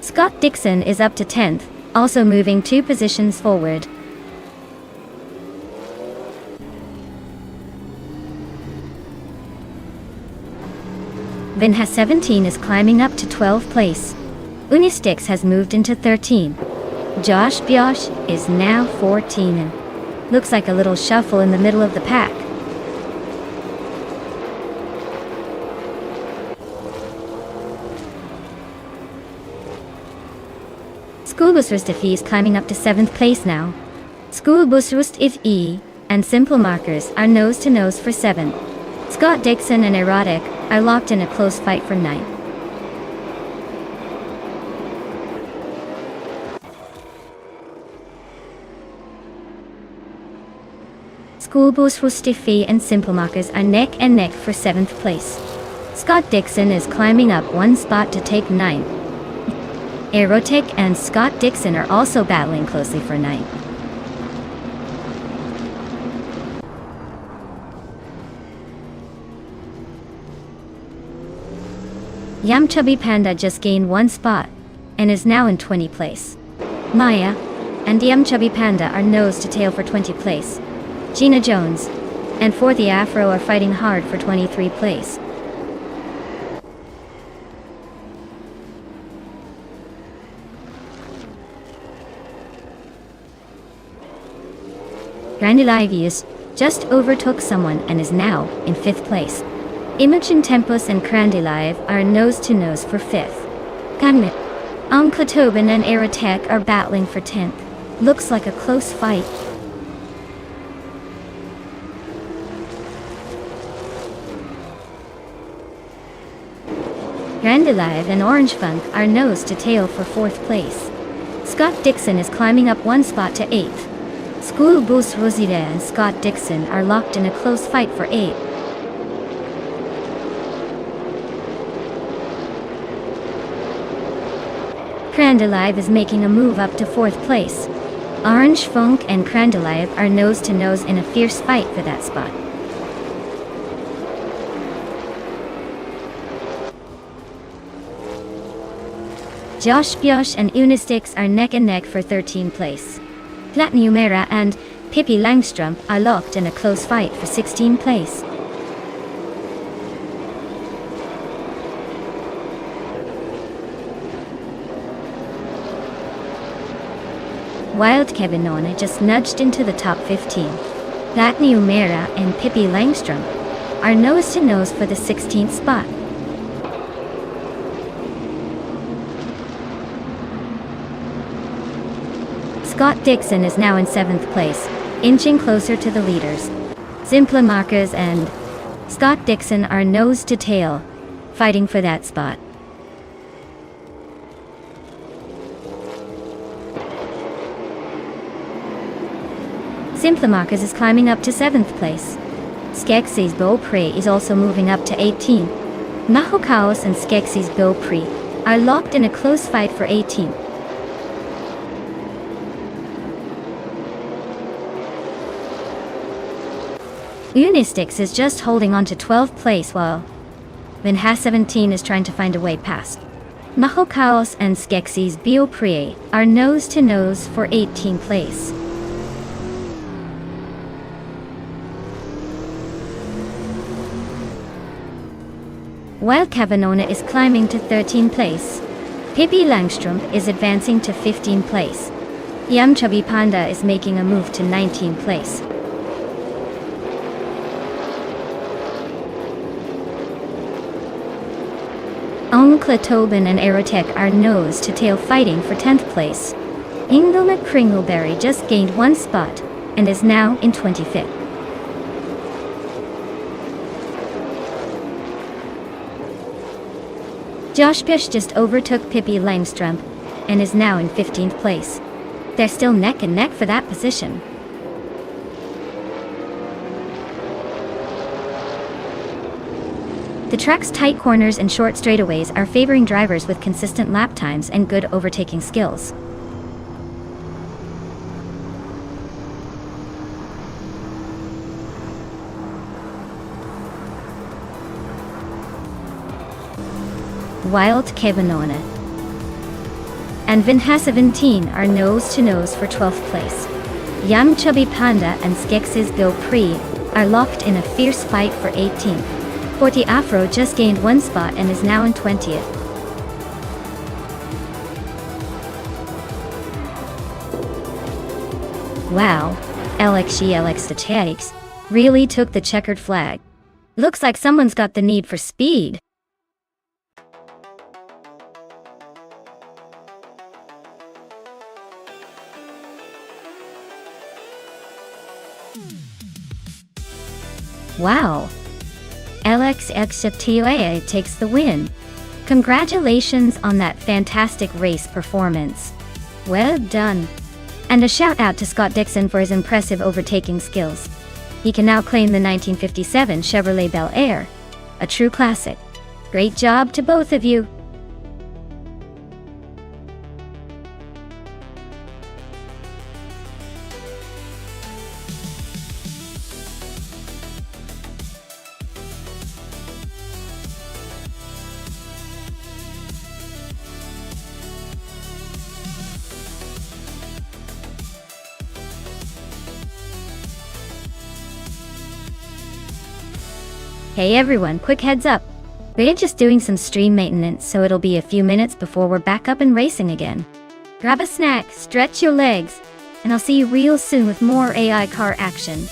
Scott Dixon is up to 10th, also moving 2 positions forward. Vinha 17 is climbing up to 12th place. Unistix has moved into 13. Josh Biosh is now 14 and looks like a little shuffle in the middle of the pack. Schoolbusrust is climbing up to 7th place now. Schoolbusrust E and Simple Markers are nose to nose for 7th. Scott Dixon and Erotic are locked in a close fight for 9th. Schoolbusrust and Simple Markers are neck and neck for 7th place. Scott Dixon is climbing up one spot to take 9th. Erotic and Scott Dixon are also battling closely for 9th. Yum Chubby Panda just gained one spot and is now in 20th place. Maya and Yum Chubby Panda are nose to tail for 20th place. Gina Jones and For the Afro are fighting hard for 23rd place. Grandilavius just overtook someone and is now in 5th place. Imogen Tempus and Crandilive are nose to nose for 5th. Ganmit, Tobin and Aerotech are battling for 10th. Looks like a close fight. Grandilive and Orange Funk are nose to tail for 4th place. Scott Dixon is climbing up one spot to 8th. Schoolbusrust and Scott Dixon are locked in a close fight for 8th. Crandilive is making a move up to 4th place. Orange Funk and Crandilive are nose to nose in a fierce fight for that spot. Josh Biosh and Unistix are neck and neck for 13th place. Platnumera and Pippi Langstrump are locked in a close fight for 16th place. Wild Kevinona just nudged into the top 15. Platnumera and Pippi Langstrump are nose to nose for the 16th spot. Scott Dixon is now in 7th place, inching closer to the leaders. Simple Markers and Scott Dixon are nose to tail, fighting for that spot. Simple Markers is climbing up to 7th place. Skeksis Beaupre is also moving up to 18th. Mahokaos and Skeksis Beaupre are locked in a close fight for 18th. Unistix is just holding on to 12th place while Vinha 17 is trying to find a way past. Mahokaos and Skeksis Beaupre are nose to nose for 18th place. While Kavanona is climbing to 13th place, Pippi Langstrump is advancing to 15th place. Yum Chubby Panda is making a move to 19th place. Tobin and Aerotech are nose to tail fighting for 10th place. Inglemet Kringleberry just gained one spot and is now in 25th. Josh Bish just overtook Pippi Langstrump and is now in 15th place. They're still neck and neck for that position. The track's tight corners and short straightaways are favoring drivers with consistent lap times and good overtaking skills. Wild Kevinona and Vinha 17 are nose to nose for 12th place. Yum Chubby Panda and Skeksis Beaupre are locked in a fierce fight for 18th. 40 Afro just gained 1 spot and is now in 20th. Wow, LX Statistics really took the checkered flag. Looks like someone's got the need for speed. Wow. LXXTOA takes the win. Congratulations on that fantastic race performance. Well done. And a shout out to Scott Dixon for his impressive overtaking skills. He can now claim the 1957 Chevrolet Bel Air, a true classic. Great job to both of you. Hey everyone, quick heads up. We're just doing some stream maintenance, so it'll be a few minutes before we're back up and racing again. Grab a snack, stretch your legs, and I'll see you real soon with more AI car action.